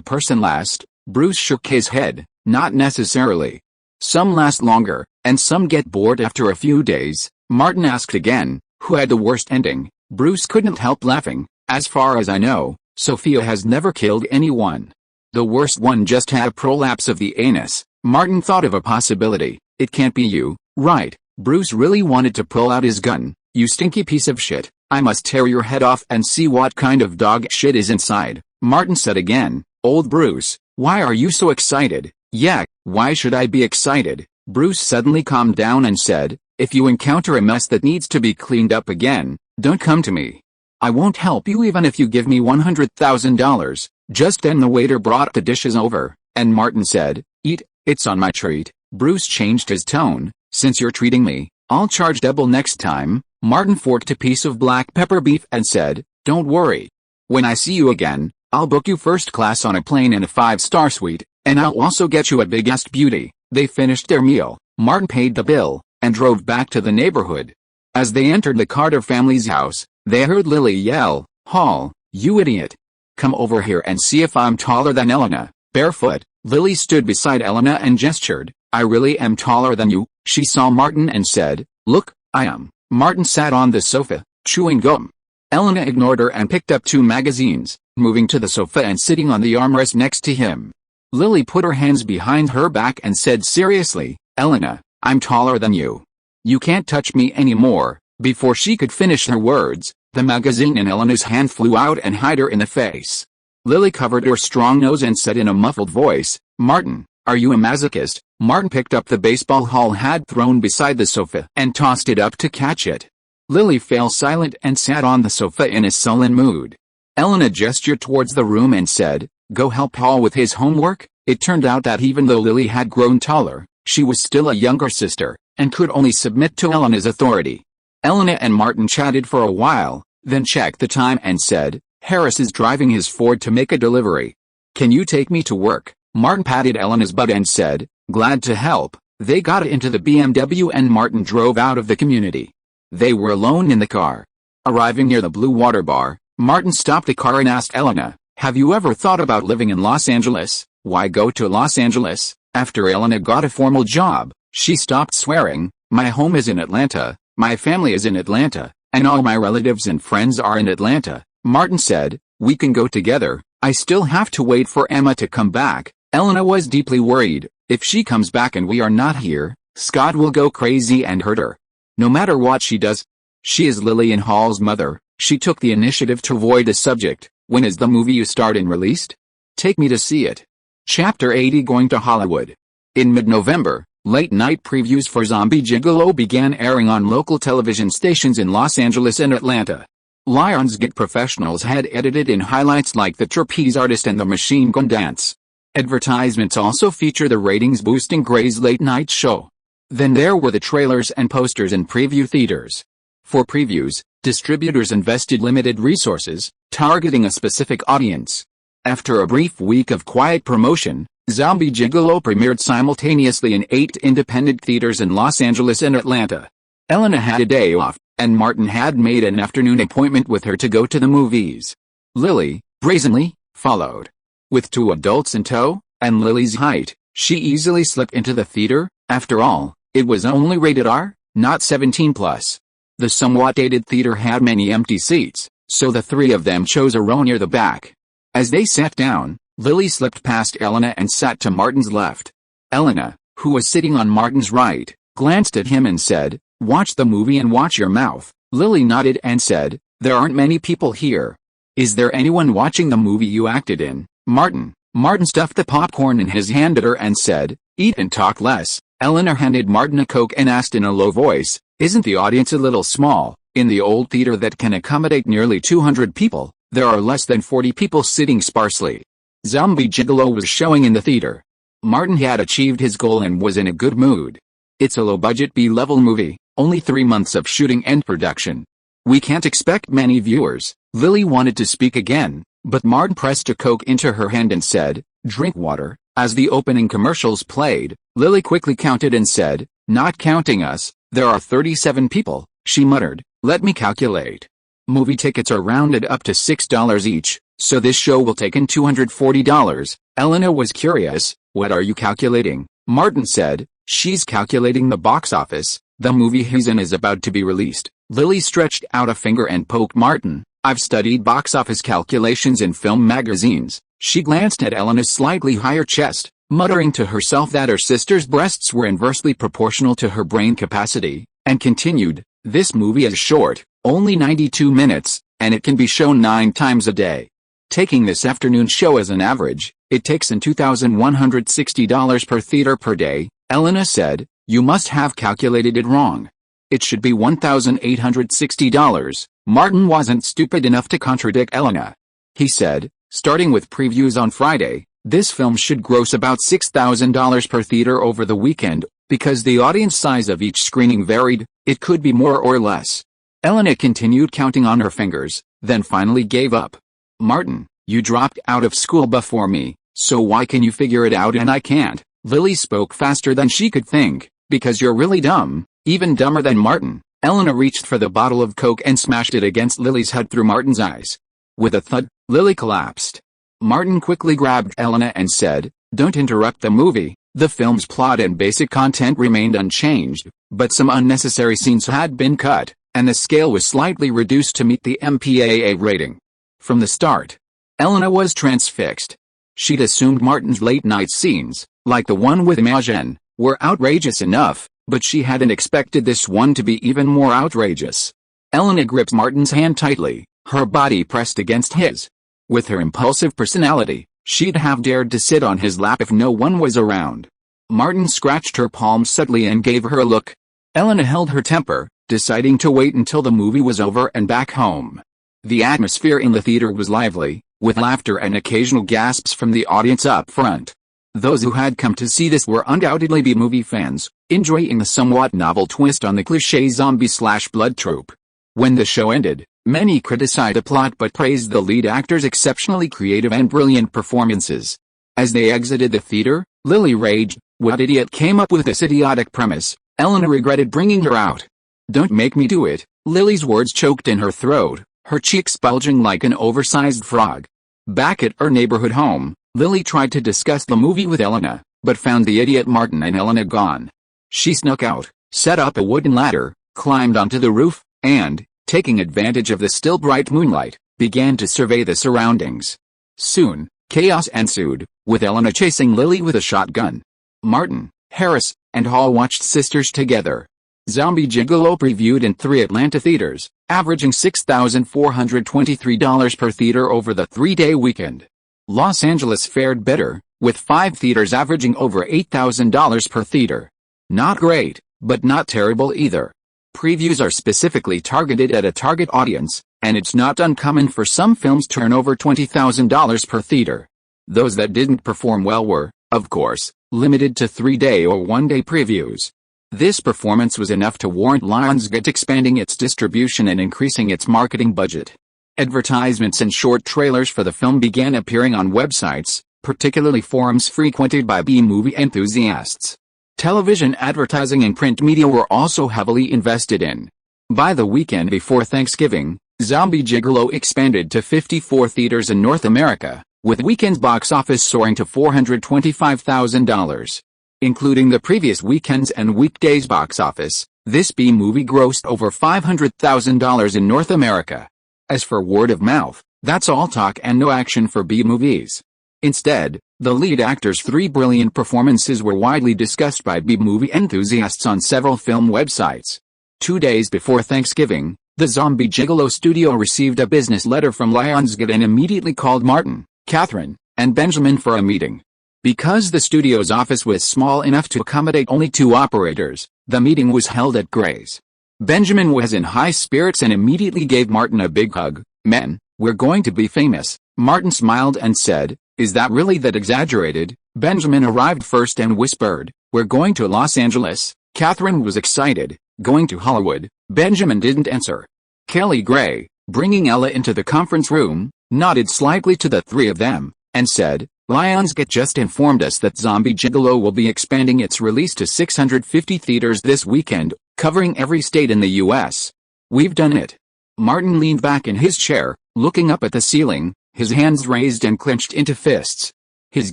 person last?" Bruce shook his head, "Not necessarily. Some last longer, and some get bored after a few days." Martin asked again, "Who had the worst ending?" Bruce couldn't help laughing. "As far as I know, Sophia has never killed anyone. The worst one just had a prolapse of the anus." Martin thought of a possibility. "It can't be you, right?" Bruce really wanted to pull out his gun. "You stinky piece of shit, I must tear your head off and see what kind of dog shit is inside." Martin said again, "Old Bruce, why are you so excited?" "Yeah, why should I be excited?" Bruce suddenly calmed down and said, "If you encounter a mess that needs to be cleaned up again, don't come to me. I won't help you even if you give me $100,000. Just then the waiter brought the dishes over, and Martin said, "Eat, it's on my treat." Bruce changed his tone, "Since you're treating me, I'll charge double next time." Martin forked a piece of black pepper beef and said, "Don't worry. When I see you again, I'll book you first class on a plane in a 5-star suite, and I'll also get you a big-ass beauty." They finished their meal, Martin paid the bill, and drove back to the neighborhood. As they entered the Carter family's house, they heard Lily yell, "Hall, you idiot. Come over here and see if I'm taller than Elena." Barefoot, Lily stood beside Elena and gestured, "I really am taller than you." She saw Martin and said, "Look, I am." Martin sat on the sofa, chewing gum. Elena ignored her and picked up 2 magazines, moving to the sofa and sitting on the armrest next to him. Lily put her hands behind her back and said seriously, "Elena, I'm taller than you. You can't touch me anymore." Before she could finish her words, the magazine in Elena's hand flew out and hit her in the face. Lily covered her strong nose and said in a muffled voice, "Martin, are you a masochist?" Martin picked up the baseball Hall had thrown beside the sofa and tossed it up to catch it. Lily fell silent and sat on the sofa in a sullen mood. Elena gestured towards the room and said, "Go help Paul with his homework." It turned out that even though Lily had grown taller, she was still a younger sister, and could only submit to Elena's authority. Elena and Martin chatted for a while, then checked the time and said, "Harris is driving his Ford to make a delivery. Can you take me to work?" Martin patted Elena's butt and said, "Glad to help." They got into the BMW and Martin drove out of the community. They were alone in the car. Arriving near the Blue Water Bar, Martin stopped the car and asked Elena, "Have you ever thought about living in Los Angeles?" "Why go to Los Angeles?" After Elena got a formal job, she stopped swearing, "My home is in Atlanta, my family is in Atlanta, and all my relatives and friends are in Atlanta." Martin said, "We can go together, I still have to wait for Emma to come back." Elena was deeply worried. If she comes back and we are not here, Scott will go crazy and hurt her. No matter what she does. She is Lily and Hall's mother. She took the initiative to avoid the subject. "When is the movie you starred in released? Take me to see it." Chapter 80 Going to Hollywood. In mid-November, late-night previews for Zombie Gigolo began airing on local television stations in Los Angeles and Atlanta. Lionsgate professionals had edited in highlights like the trapeze artist and the machine gun dance. Advertisements also feature the ratings-boosting Grey's late-night show. Then there were the trailers and posters in preview theaters. For previews, distributors invested limited resources, targeting a specific audience. After a brief week of quiet promotion, Zombie Gigolo premiered simultaneously in 8 independent theaters in Los Angeles and Atlanta. Elena had a day off, and Martin had made an afternoon appointment with her to go to the movies. Lily, brazenly, followed. With 2 adults in tow, and Lily's height, she easily slipped into the theater. After all, it was only rated R, not 17+. The somewhat dated theater had many empty seats, so the 3 of them chose a row near the back. As they sat down, Lily slipped past Elena and sat to Martin's left. "Elena, who was sitting on Martin's right, glanced at him and said, "Watch the movie and watch your mouth." Lily nodded and said, "There aren't many people here. Is there anyone watching the movie you acted in, Martin?" Martin stuffed the popcorn in his hand at her and said, "Eat and talk less." Eleanor handed Martin a Coke and asked in a low voice, "Isn't the audience a little small? In the old theater that can accommodate nearly 200 people, there are less than 40 people sitting sparsely." Zombie Gigolo was showing in the theater. Martin had achieved his goal and was in a good mood. It's a low-budget B-level movie, only 3 months of shooting and production. We can't expect many viewers. Lily wanted to speak again, but Martin pressed a Coke into her hand and said, "Drink water." As the opening commercials played, Lily quickly counted and said, "Not counting us, there are 37 people," she muttered. "Let me calculate. Movie tickets are rounded up to $6 each, so this show will take in $240. Eleanor was curious. "What are you calculating?" Martin said, "She's calculating the box office. The movie he's in is about to be released." Lily stretched out a finger and poked Martin. "I've studied box office calculations in film magazines." She glanced at Eleanor's slightly higher chest, muttering to herself that her sister's breasts were inversely proportional to her brain capacity, and continued, "This movie is short, only 92 minutes, and it can be shown 9 times a day. Taking this afternoon show as an average, it takes in $2,160 per theater per day." Eleanor said, "You must have calculated it wrong. It should be $1,860. Martin wasn't stupid enough to contradict Eleanor. He said, "Starting with previews on Friday, this film should gross about $6,000 per theater over the weekend, because the audience size of each screening varied. It could be more or less." Eleanor continued counting on her fingers, then finally gave up. "Martin, you dropped out of school before me, so why can you figure it out and I can't?" Lily spoke faster than she could think. "Because you're really dumb, even dumber than Martin." Eleanor reached for the bottle of Coke and smashed it against Lily's head through Martin's eyes. With a thud, Lily collapsed. Martin quickly grabbed Eleanor and said, "Don't interrupt the movie." The film's plot and basic content remained unchanged, but some unnecessary scenes had been cut, and the scale was slightly reduced to meet the MPAA rating. From the start, Eleanor was transfixed. She'd assumed Martin's late-night scenes, like the one with Imogen, were outrageous enough, but she hadn't expected this one to be even more outrageous. Eleanor gripped Martin's hand tightly, her body pressed against his. With her impulsive personality, she'd have dared to sit on his lap if no one was around. Martin scratched her palm subtly and gave her a look. Eleanor held her temper, deciding to wait until the movie was over and back home. The atmosphere in the theater was lively, with laughter and occasional gasps from the audience up front. Those who had come to see this were undoubtedly B-movie fans, enjoying the somewhat novel twist on the cliché zombie/blood trope. When the show ended, many criticized the plot but praised the lead actor's exceptionally creative and brilliant performances. As they exited the theater, Lily raged, "What idiot came up with this idiotic premise?" Eleanor regretted bringing her out. "Don't make me do it." Lily's words choked in her throat, her cheeks bulging like an oversized frog. Back at her neighborhood home, Lily tried to discuss the movie with Eleanor, but found the idiot Martin and Eleanor gone. She snuck out, set up a wooden ladder, climbed onto the roof, and, taking advantage of the still bright moonlight, began to survey the surroundings. Soon, chaos ensued, with Eleanor chasing Lily with a shotgun. Martin, Harris, and Hall watched Sisters together. Zombie Gigolo previewed in 3 Atlanta theaters, averaging $6,423 per theater over the 3-day weekend. Los Angeles fared better, with 5 theaters averaging over $8,000 per theater. Not great, but not terrible either. Previews are specifically targeted at a target audience, and it's not uncommon for some films to turn over $20,000 per theater. Those that didn't perform well were, of course, limited to 3-day or 1-day previews. This performance was enough to warrant Lionsgate expanding its distribution and increasing its marketing budget. Advertisements and short trailers for the film began appearing on websites, particularly forums frequented by B-movie enthusiasts. Television advertising and print media were also heavily invested in. By the weekend before Thanksgiving, Zombie Gigolo expanded to 54 theaters in North America, with weekend's box office soaring to $425,000. Including the previous weekend's and weekdays box office, this B-movie grossed over $500,000 in North America. As for word of mouth, that's all talk and no action for B-movies. Instead, the lead actor's 3 brilliant performances were widely discussed by B-movie enthusiasts on several film websites. 2 days before Thanksgiving, the Zombie Gigolo studio received a business letter from Lionsgate and immediately called Martin, Catherine, and Benjamin for a meeting. Because the studio's office was small enough to accommodate only 2 operators, the meeting was held at Gray's. Benjamin was in high spirits and immediately gave Martin a big hug. "Men, we're going to be famous." Martin smiled and said, "Is that really that exaggerated?" Benjamin arrived first and whispered, "We're going to Los Angeles." Catherine was excited. "Going to Hollywood?" Benjamin didn't answer. Kelly Gray, bringing Ella into the conference room, nodded slightly to the 3 of them, and said, "Lionsgate just informed us that Zombie Gigolo will be expanding its release to 650 theaters this weekend, covering every state in the U.S. We've done it." Martin leaned back in his chair, looking up at the ceiling, his hands raised and clenched into fists. His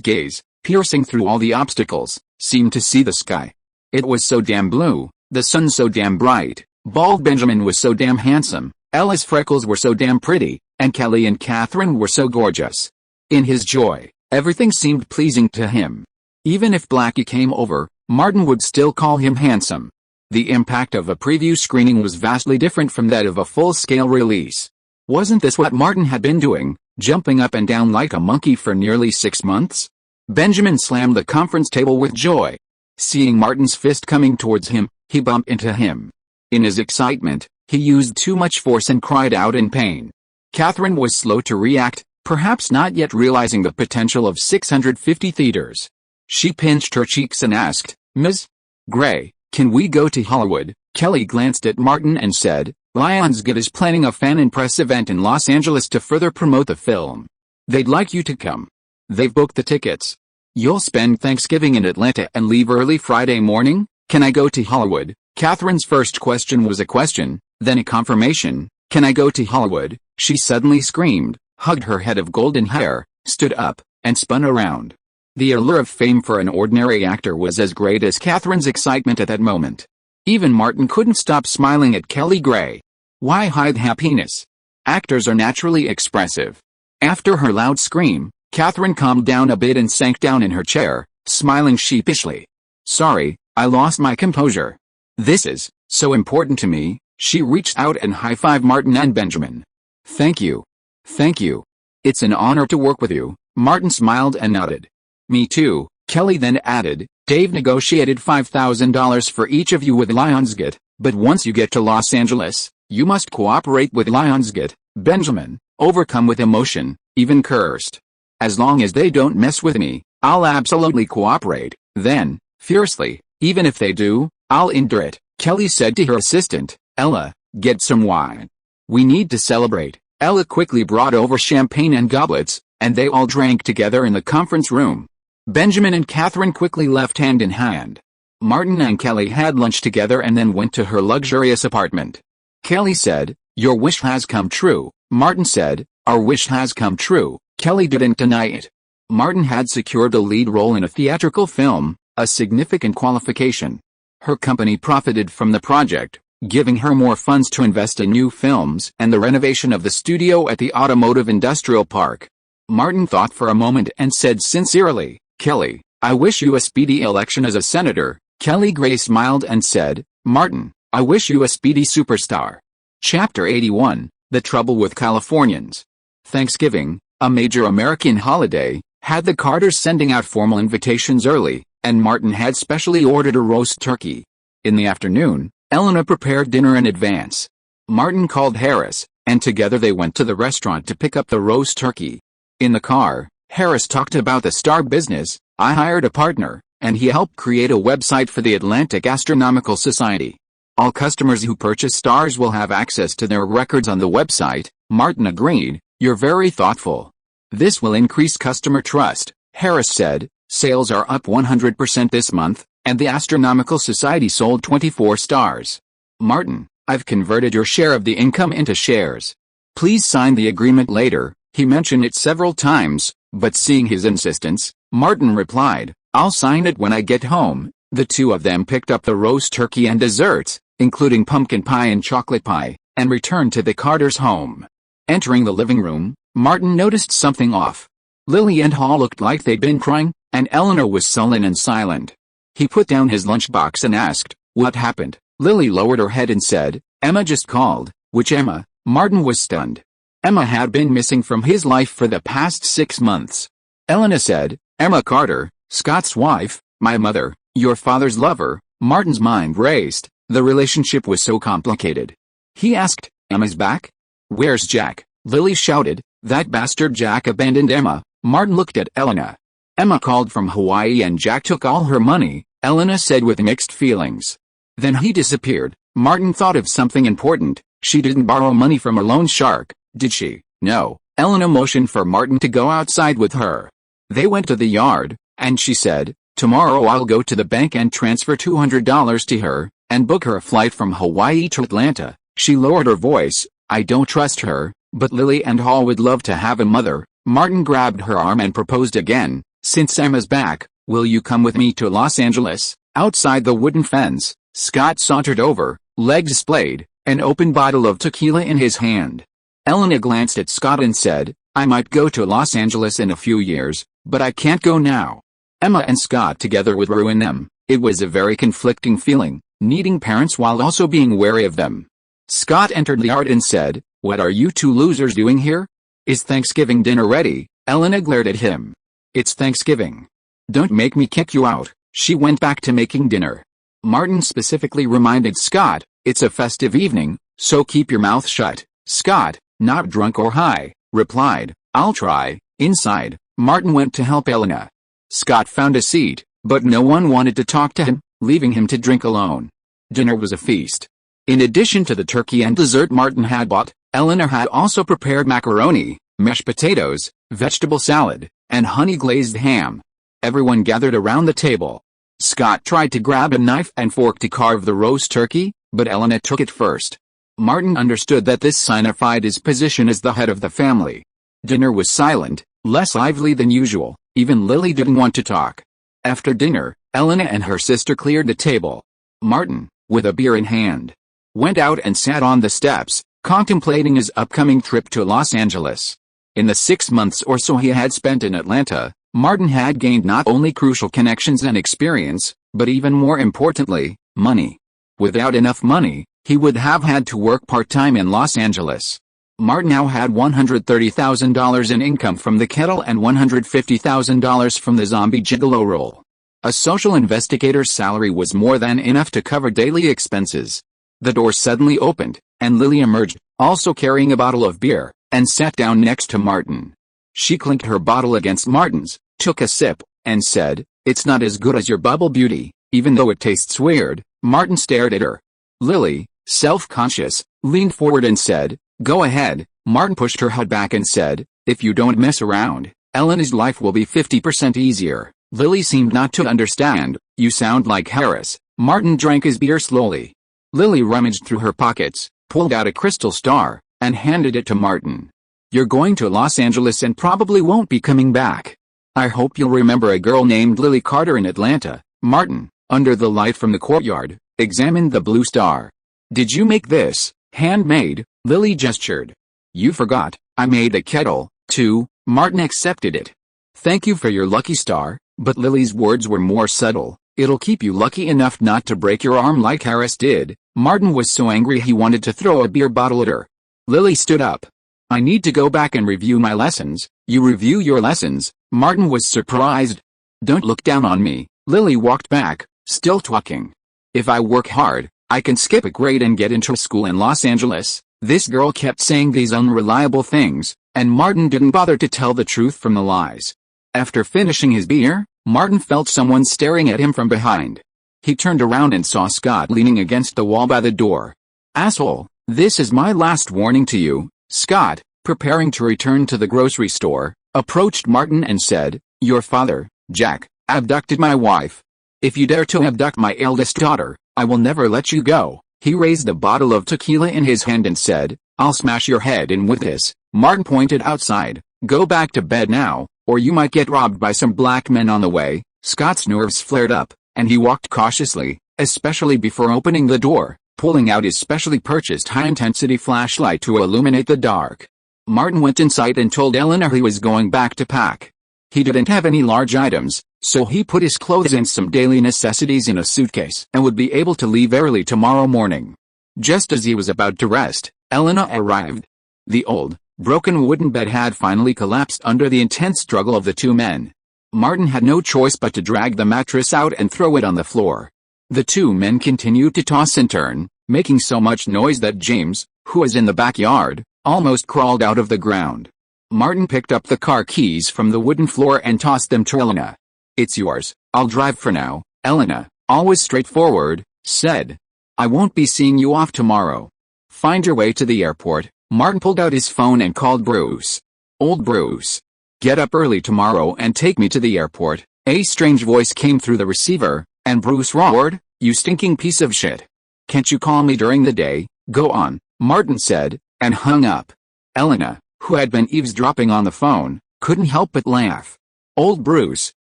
gaze, piercing through all the obstacles, seemed to see the sky. It was so damn blue, the sun so damn bright, bald Benjamin was so damn handsome, Ella's freckles were so damn pretty, and Kelly and Catherine were so gorgeous. In his joy, everything seemed pleasing to him. Even if Blackie came over, Martin would still call him handsome. The impact of a preview screening was vastly different from that of a full-scale release. Wasn't this what Martin had been doing, jumping up and down like a monkey for nearly 6 months? Benjamin slammed the conference table with joy. Seeing Martin's fist coming towards him, he bumped into him. In his excitement, he used too much force and cried out in pain. Catherine was slow to react, perhaps not yet realizing the potential of 650 theaters. She pinched her cheeks and asked, "Ms. Gray, can we go to Hollywood?" Kelly glanced at Martin and said, "Lionsgate is planning a fan and press event in Los Angeles to further promote the film. They'd like you to come. They've booked the tickets. You'll spend Thanksgiving in Atlanta and leave early Friday morning. Can I go to Hollywood?" Catherine's first question was a question, then a confirmation. "Can I go to Hollywood?" She suddenly screamed, hugged her head of golden hair, stood up, and spun around. The allure of fame for an ordinary actor was as great as Catherine's excitement at that moment. Even Martin couldn't stop smiling at Kelly Gray. Why hide happiness? Actors are naturally expressive. After her loud scream, Catherine calmed down a bit and sank down in her chair, smiling sheepishly. "Sorry, I lost my composure. This is so important to me." She reached out and high-fived Martin and Benjamin. "Thank you. Thank you. It's an honor to work with you." Martin smiled and nodded. "Me too," Kelly then added. "Dave negotiated $5,000 for each of you with Lionsgate, but once you get to Los Angeles, you must cooperate with Lionsgate." Benjamin, overcome with emotion, even cursed. "As long as they don't mess with me, I'll absolutely cooperate." Then, fiercely, "Even if they do, I'll endure it." Kelly said to her assistant, "Ella, get some wine. We need to celebrate." Ella quickly brought over champagne and goblets, and they all drank together in the conference room. Benjamin and Catherine quickly left hand in hand. Martin and Kelly had lunch together and then went to her luxurious apartment. Kelly said, "Your wish has come true." Martin said, "Our wish has come true." Kelly didn't deny it. Martin had secured a lead role in a theatrical film, a significant qualification. Her company profited from the project, giving her more funds to invest in new films and the renovation of the studio at the Automotive Industrial Park. Martin thought for a moment and said sincerely, "Kelly, I wish you a speedy election as a senator." Kelly Gray smiled and said, "Martin, I wish you a speedy superstar." Chapter 81, The Trouble with Californians. Thanksgiving, a major American holiday, had the Carters sending out formal invitations early, and Martin had specially ordered a roast turkey. In the afternoon, Elena prepared dinner in advance. Martin called Harris, and together they went to the restaurant to pick up the roast turkey. In the car, Harris talked about the star business. "I hired a partner, and he helped create a website for the Atlantic Astronomical Society. All customers who purchase stars will have access to their records on the website." Martin agreed. "You're very thoughtful. This will increase customer trust." Harris said, "Sales are up 100% this month, and the Astronomical Society sold 24 stars." "Martin, I've converted your share of the income into shares. Please sign the agreement later." He mentioned it several times, but seeing his insistence, Martin replied, "I'll sign it when I get home." The two of them picked up the roast turkey and desserts, including pumpkin pie and chocolate pie, and returned to the Carters' home. Entering the living room, Martin noticed something off. Lily and Hall looked like they'd been crying, and Eleanor was sullen and silent. He put down his lunchbox and asked, "What happened?" Lily lowered her head and said, "Emma just called." "Which Emma?" Martin was stunned. Emma had been missing from his life for the past 6 months. Eleanor said, "Emma Carter, Scott's wife, my mother, your father's lover." Martin's mind raced. The relationship was so complicated. He asked, "Emma's back?" "Where's Jack?" Lily shouted. "That bastard Jack abandoned Emma." Martin looked at Eleanor. "Emma called from Hawaii and Jack took all her money," Eleanor said with mixed feelings. "Then he disappeared." Martin thought of something important. "She didn't borrow money from a loan shark, did she?" "No." Eleanor motioned for Martin to go outside with her. They went to the yard, and she said, "Tomorrow I'll go to the bank and transfer $200 to her, and book her a flight from Hawaii to Atlanta." She lowered her voice. "I don't trust her, but Lily and Hall would love to have a mother." Martin grabbed her arm and proposed again. "Since Emma's back, will you come with me to Los Angeles?" Outside the wooden fence, Scott sauntered over, legs splayed, an open bottle of tequila in his hand. Eleanor glanced at Scott and said, "I might go to Los Angeles in a few years, but I can't go now." Emma and Scott together would ruin them. It was a very conflicting feeling, needing parents while also being wary of them. Scott entered the yard and said, "What are you two losers doing here? Is Thanksgiving dinner ready?" Eleanor glared at him. "It's Thanksgiving. Don't make me kick you out." She went back to making dinner. Martin specifically reminded Scott, "It's a festive evening, so keep your mouth shut." Scott, not drunk or high, replied, "I'll try." Inside, Martin went to help Eleanor. Scott found a seat, but no one wanted to talk to him, leaving him to drink alone. Dinner was a feast. In addition to the turkey and dessert Martin had bought, Eleanor had also prepared macaroni, mashed potatoes, vegetable salad, and honey-glazed ham. Everyone gathered around the table. Scott tried to grab a knife and fork to carve the roast turkey, but Eleanor took it first. Martin understood that this signified his position as the head of the family. Dinner was silent, less lively than usual. Even Lily didn't want to talk. After dinner, Eleanor and her sister cleared the table. Martin, with a beer in hand, went out and sat on the steps, contemplating his upcoming trip to Los Angeles. In the 6 months or so he had spent in Atlanta, Martin had gained not only crucial connections and experience, but even more importantly, money. Without enough money, he would have had to work part-time in Los Angeles. Martin now had $130,000 in income from the kettle and $150,000 from the zombie gigolo role. A social investigator's salary was more than enough to cover daily expenses. The door suddenly opened, and Lily emerged, also carrying a bottle of beer, and sat down next to Martin. She clinked her bottle against Martin's, took a sip, and said, "It's not as good as your Bubble Beauty, even though it tastes weird." Martin stared at her. Lily, self-conscious, leaned forward and said, "Go ahead." Martin pushed her head back and said, "If you don't mess around, Eleanor's life will be 50% easier." Lily seemed not to understand. "You sound like Harris." Martin drank his beer slowly. Lily rummaged through her pockets, pulled out a crystal star, and handed it to Martin. "You're going to Los Angeles and probably won't be coming back. I hope you'll remember a girl named Lily Carter in Atlanta." Martin, under the light from the courtyard, examined the blue star. "Did you make this?" "Handmade," Lily gestured. "You forgot, I made a kettle, too." Martin accepted it. "Thank you for your lucky star," but Lily's words were more subtle. "It'll keep you lucky enough not to break your arm like Harris did." Martin was so angry he wanted to throw a beer bottle at her. Lily stood up. "I need to go back and review my lessons." "You review your lessons?" Martin was surprised. "Don't look down on me." Lily walked back, still talking. "If I work hard, I can skip a grade and get into school in Los Angeles." This girl kept saying these unreliable things, and Martin didn't bother to tell the truth from the lies. After finishing his beer, Martin felt someone staring at him from behind. He turned around and saw Scott leaning against the wall by the door. "Asshole, this is my last warning to you." Scott, preparing to return to the grocery store, approached Martin and said, "Your father, Jack, abducted my wife. If you dare to abduct my eldest daughter, I will never let you go." He raised a bottle of tequila in his hand and said, "I'll smash your head in with this." Martin pointed outside. "Go back to bed now, or you might get robbed by some black men on the way." Scott's nerves flared up, and he walked cautiously, especially before opening the door, pulling out his specially purchased high-intensity flashlight to illuminate the dark. Martin went inside and told Eleanor he was going back to pack. He didn't have any large items, so he put his clothes and some daily necessities in a suitcase and would be able to leave early tomorrow morning. Just as he was about to rest, Elena arrived. The old, broken wooden bed had finally collapsed under the intense struggle of the two men. Martin had no choice but to drag the mattress out and throw it on the floor. The two men continued to toss and turn, making so much noise that James, who was in the backyard, almost crawled out of the ground. Martin picked up the car keys from the wooden floor and tossed them to Elena. "It's yours, I'll drive for now," Elena, always straightforward, said. "I won't be seeing you off tomorrow. Find your way to the airport." Martin pulled out his phone and called Bruce. "Old Bruce. Get up early tomorrow and take me to the airport." A strange voice came through the receiver, and Bruce roared, "You stinking piece of shit. Can't you call me during the day?" "Go on," Martin said, and hung up. Elena, who had been eavesdropping on the phone, couldn't help but laugh. "Old Bruce,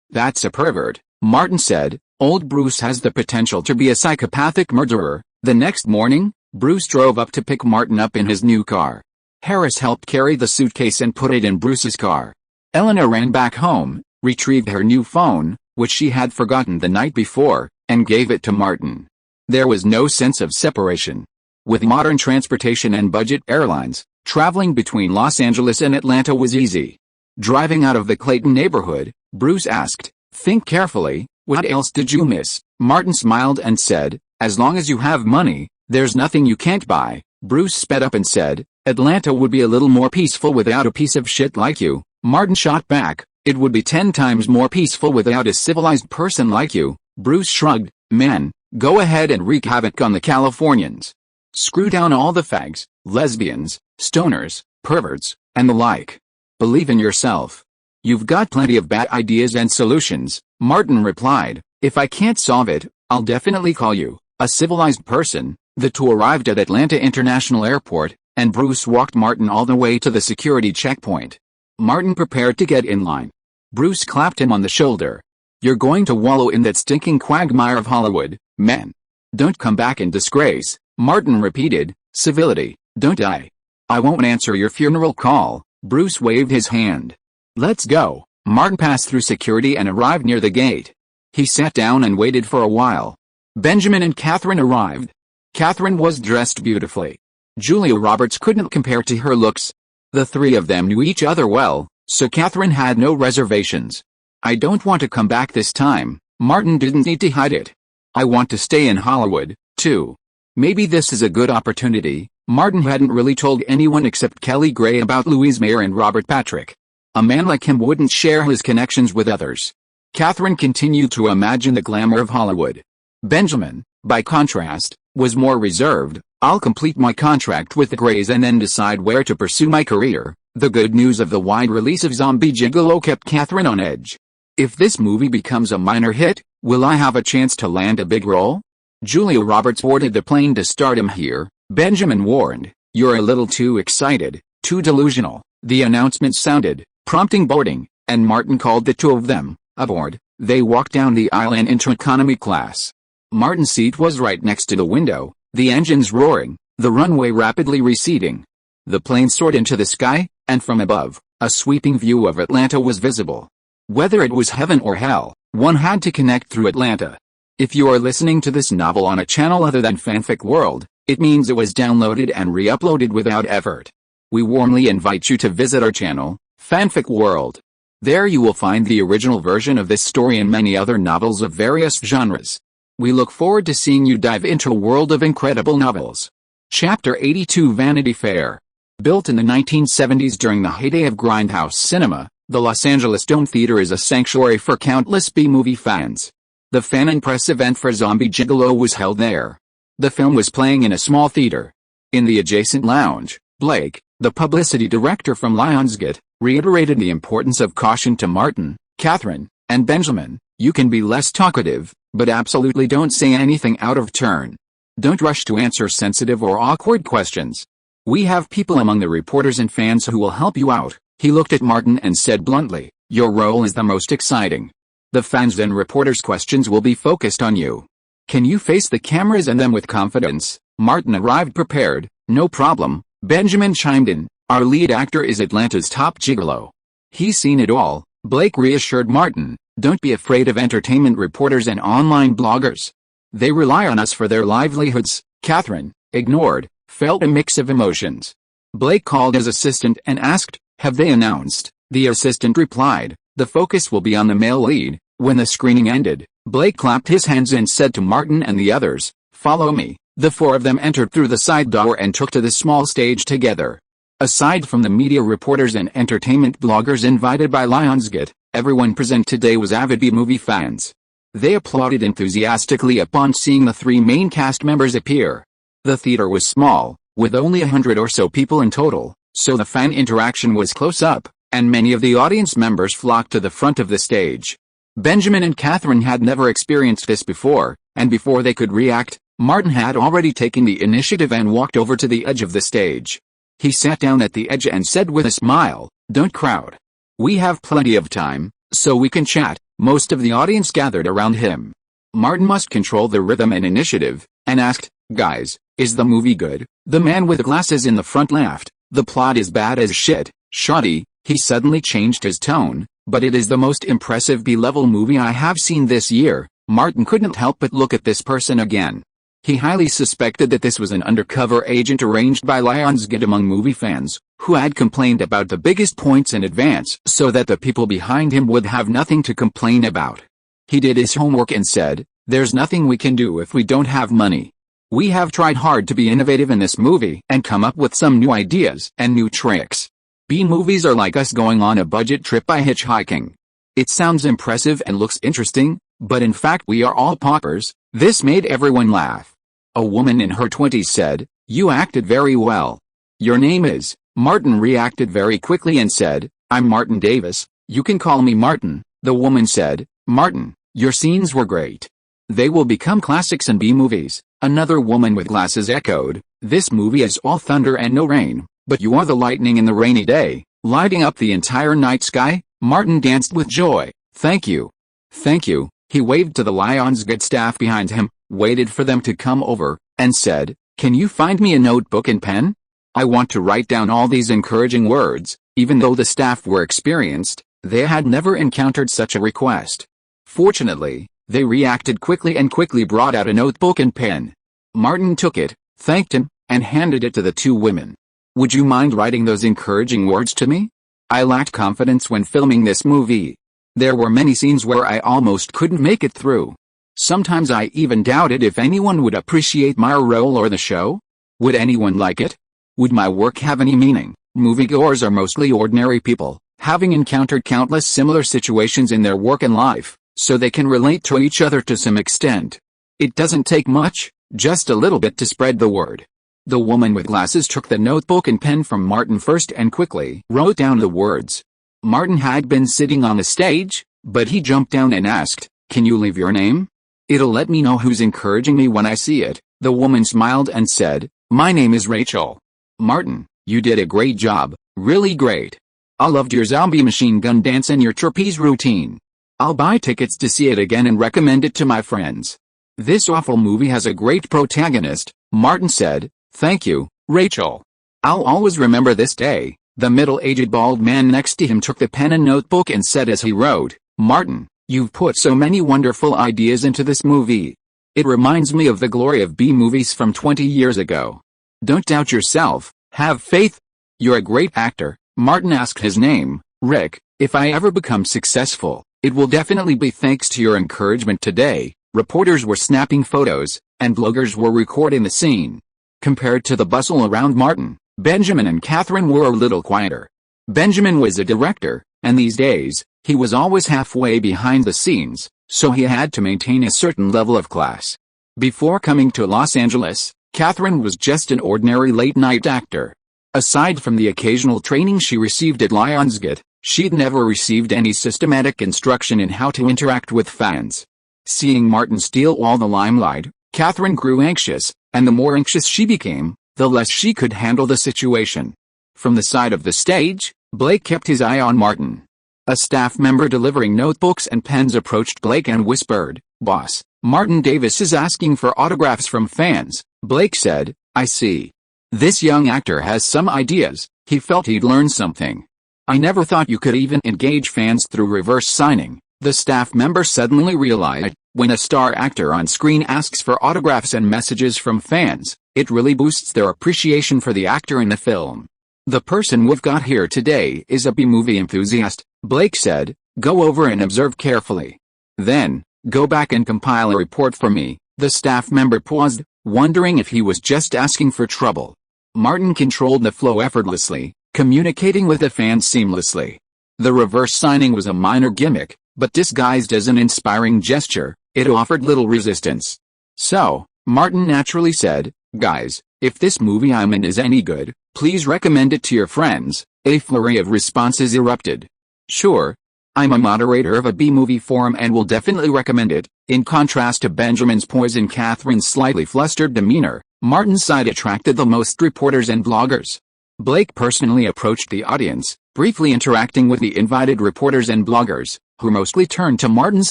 that's a pervert," Martin said. "Old Bruce has the potential to be a psychopathic murderer." The next morning, Bruce drove up to pick Martin up in his new car. Harris helped carry the suitcase and put it in Bruce's car. Elena ran back home, retrieved her new phone, which she had forgotten the night before, and gave it to Martin. There was no sense of separation. With modern transportation and budget airlines, traveling between Los Angeles and Atlanta was easy. Driving out of the Clayton neighborhood, Bruce asked, "Think carefully, what else did you miss?" Martin smiled and said, "As long as you have money, there's nothing you can't buy." Bruce sped up and said, "Atlanta would be a little more peaceful without a piece of shit like you." Martin shot back, "It would be 10 times more peaceful without a civilized person like you." Bruce shrugged, "Man, go ahead and wreak havoc on the Californians. Screw down all the fags, lesbians, stoners, perverts, and the like. Believe in yourself. You've got plenty of bad ideas and solutions." Martin replied, "If I can't solve it, I'll definitely call you a civilized person." The two arrived at Atlanta International Airport, and Bruce walked Martin all the way to the security checkpoint. Martin prepared to get in line. Bruce clapped him on the shoulder. "You're going to wallow in that stinking quagmire of Hollywood, man. Don't come back in disgrace." Martin repeated, "Civility, don't die. I won't answer your funeral call." Bruce waved his hand. "Let's go." Martin passed through security and arrived near the gate. He sat down and waited for a while. Benjamin and Catherine arrived. Catherine was dressed beautifully. Julia Roberts couldn't compare to her looks. The three of them knew each other well, so Catherine had no reservations. "I don't want to come back this time." Martin didn't need to hide it. "I want to stay in Hollywood, too. Maybe this is a good opportunity." Martin hadn't really told anyone except Kelly Gray about Louise Mayer and Robert Patrick. A man like him wouldn't share his connections with others. Catherine continued to imagine the glamour of Hollywood. Benjamin, by contrast, was more reserved. "I'll complete my contract with the Grays and then decide where to pursue my career." The good news of the wide release of Zombie Gigolo kept Catherine on edge. "If this movie becomes a minor hit, will I have a chance to land a big role?" Julia Roberts boarded the plane to stardom here. Benjamin warned, "You're a little too excited, too delusional." The announcement sounded, prompting boarding, and Martin called the two of them aboard. They walked down the aisle and into economy class. Martin's seat was right next to the window, the engines roaring, the runway rapidly receding. The plane soared into the sky, and from above, a sweeping view of Atlanta was visible. Whether it was heaven or hell, one had to connect through Atlanta. If you are listening to this novel on a channel other than Fanfic World, it means it was downloaded and re-uploaded without effort. We warmly invite you to visit our channel, Fanfic World. There you will find the original version of this story and many other novels of various genres. We look forward to seeing you dive into a world of incredible novels. Chapter 82 Vanity Fair. Built in the 1970s during the heyday of grindhouse cinema, the Los Angeles Dome Theater is a sanctuary for countless B-movie fans. The fan and press event for Zombie Gigolo was held there. The film was playing in a small theater. In the adjacent lounge, Blake, the publicity director from Lionsgate, reiterated the importance of caution to Martin, Catherine, and Benjamin. "You can be less talkative, but absolutely don't say anything out of turn. Don't rush to answer sensitive or awkward questions. We have people among the reporters and fans who will help you out." He looked at Martin and said bluntly, "Your role is the most exciting. The fans and reporters' questions will be focused on you. Can you face the cameras and them with confidence?" Martin arrived prepared. "No problem," Benjamin chimed in. "Our lead actor is Atlanta's top gigolo. He's seen it all, Blake reassured Martin, "Don't be afraid of entertainment reporters and online bloggers. They rely on us for their livelihoods." Catherine, ignored, felt a mix of emotions. Blake called his assistant and asked, "Have they announced?" The assistant replied, "The focus will be on the male lead." When the screening ended, Blake clapped his hands and said to Martin and the others, "Follow me." The four of them entered through the side door and took to the small stage together. Aside from the media reporters and entertainment bloggers invited by Lionsgate, everyone present today was avid B-movie fans. They applauded enthusiastically upon seeing the three main cast members appear. The theater was small, with only 100 or so people in total, so the fan interaction was close up, and many of the audience members flocked to the front of the stage. Benjamin and Catherine had never experienced this before, and before they could react, Martin had already taken the initiative and walked over to the edge of the stage. He sat down at the edge and said with a smile, "Don't crowd. We have plenty of time, so we can chat." Most of the audience gathered around him. Martin must control the rhythm and initiative, and asked, "Guys, is the movie good?" The man with glasses in the front laughed, "The plot is bad as shit, shoddy." He suddenly changed his tone, "But it is the most impressive B-level movie I have seen this year." Martin couldn't help but look at this person again. He highly suspected that this was an undercover agent arranged by Lionsgate among movie fans, who had complained about the biggest points in advance so that the people behind him would have nothing to complain about. He did his homework and said, "There's nothing we can do if we don't have money. We have tried hard to be innovative in this movie and come up with some new ideas and new tricks. B-movies are like us going on a budget trip by hitchhiking. It sounds impressive and looks interesting, but in fact we are all paupers." This made everyone laugh. A woman in her 20s said, "You acted very well. Your name is?" Martin reacted very quickly and said, "I'm Martin Davis, you can call me Martin." The woman said, "Martin, your scenes were great. They will become classics in B-movies." Another woman with glasses echoed, "This movie is all thunder and no rain, but you are the lightning in the rainy day, lighting up the entire night sky." Martin danced with joy. "Thank you. Thank you." He waved to the Lionsgate staff behind him, waited for them to come over, and said, "Can you find me a notebook and pen? I want to write down all these encouraging words." Even though the staff were experienced, they had never encountered such a request. Fortunately, they reacted quickly and quickly brought out a notebook and pen. Martin took it, thanked him, and handed it to the two women. "Would you mind writing those encouraging words to me? I lacked confidence when filming this movie. There were many scenes where I almost couldn't make it through. Sometimes I even doubted if anyone would appreciate my role or the show. Would anyone like it? Would my work have any meaning?" Moviegoers are mostly ordinary people, having encountered countless similar situations in their work and life, so they can relate to each other to some extent. It doesn't take much, just a little bit to spread the word. The woman with glasses took the notebook and pen from Martin first and quickly wrote down the words. Martin had been sitting on the stage, but he jumped down and asked, "Can you leave your name? It'll let me know who's encouraging me when I see it." The woman smiled and said, "My name is Rachel." "Martin, you did a great job, really great. I loved your zombie machine gun dance and your trapeze routine. I'll buy tickets to see it again and recommend it to my friends. This awful movie has a great protagonist." Martin said, "Thank you, Rachel. I'll always remember this day." The middle-aged bald man next to him took the pen and notebook and said as he wrote, "Martin, you've put so many wonderful ideas into this movie. It reminds me of the glory of B-movies from 20 years ago. Don't doubt yourself, have faith. You're a great actor." Martin asked his name, Rick. "If I ever become successful, it will definitely be thanks to your encouragement today." Reporters were snapping photos, and bloggers were recording the scene. Compared to the bustle around Martin, Benjamin and Catherine were a little quieter. Benjamin was a director, and these days, he was always halfway behind the scenes, so he had to maintain a certain level of class. Before coming to Los Angeles, Catherine was just an ordinary late-night actor. Aside from the occasional training she received at Lionsgate, she'd never received any systematic instruction in how to interact with fans. Seeing Martin steal all the limelight, Catherine grew anxious, and the more anxious she became, the less she could handle the situation. From the side of the stage, Blake kept his eye on Martin. A staff member delivering notebooks and pens approached Blake and whispered, "Boss, Martin Davis is asking for autographs from fans." Blake said, "I see. This young actor has some ideas." He felt he'd learned something. I never thought you could even engage fans through reverse signing, the staff member suddenly realized. When a star actor on screen asks for autographs and messages from fans, it really boosts their appreciation for the actor in the film. The person we've got here today is a B-movie enthusiast, Blake said. Go over and observe carefully. Then, go back and compile a report for me. The staff member paused, wondering if he was just asking for trouble. Martin controlled the flow effortlessly, communicating with the fans seamlessly. The reverse signing was a minor gimmick, but disguised as an inspiring gesture, it offered little resistance. So, Martin naturally said, "Guys, if this movie I'm in is any good, please recommend it to your friends." A flurry of responses erupted. "Sure. I'm a moderator of a B-movie forum and will definitely recommend it." In contrast to Benjamin's poise and Catherine's slightly flustered demeanor, Martin's side attracted the most reporters and bloggers. Blake personally approached the audience, briefly interacting with the invited reporters and bloggers, who mostly turned to Martin's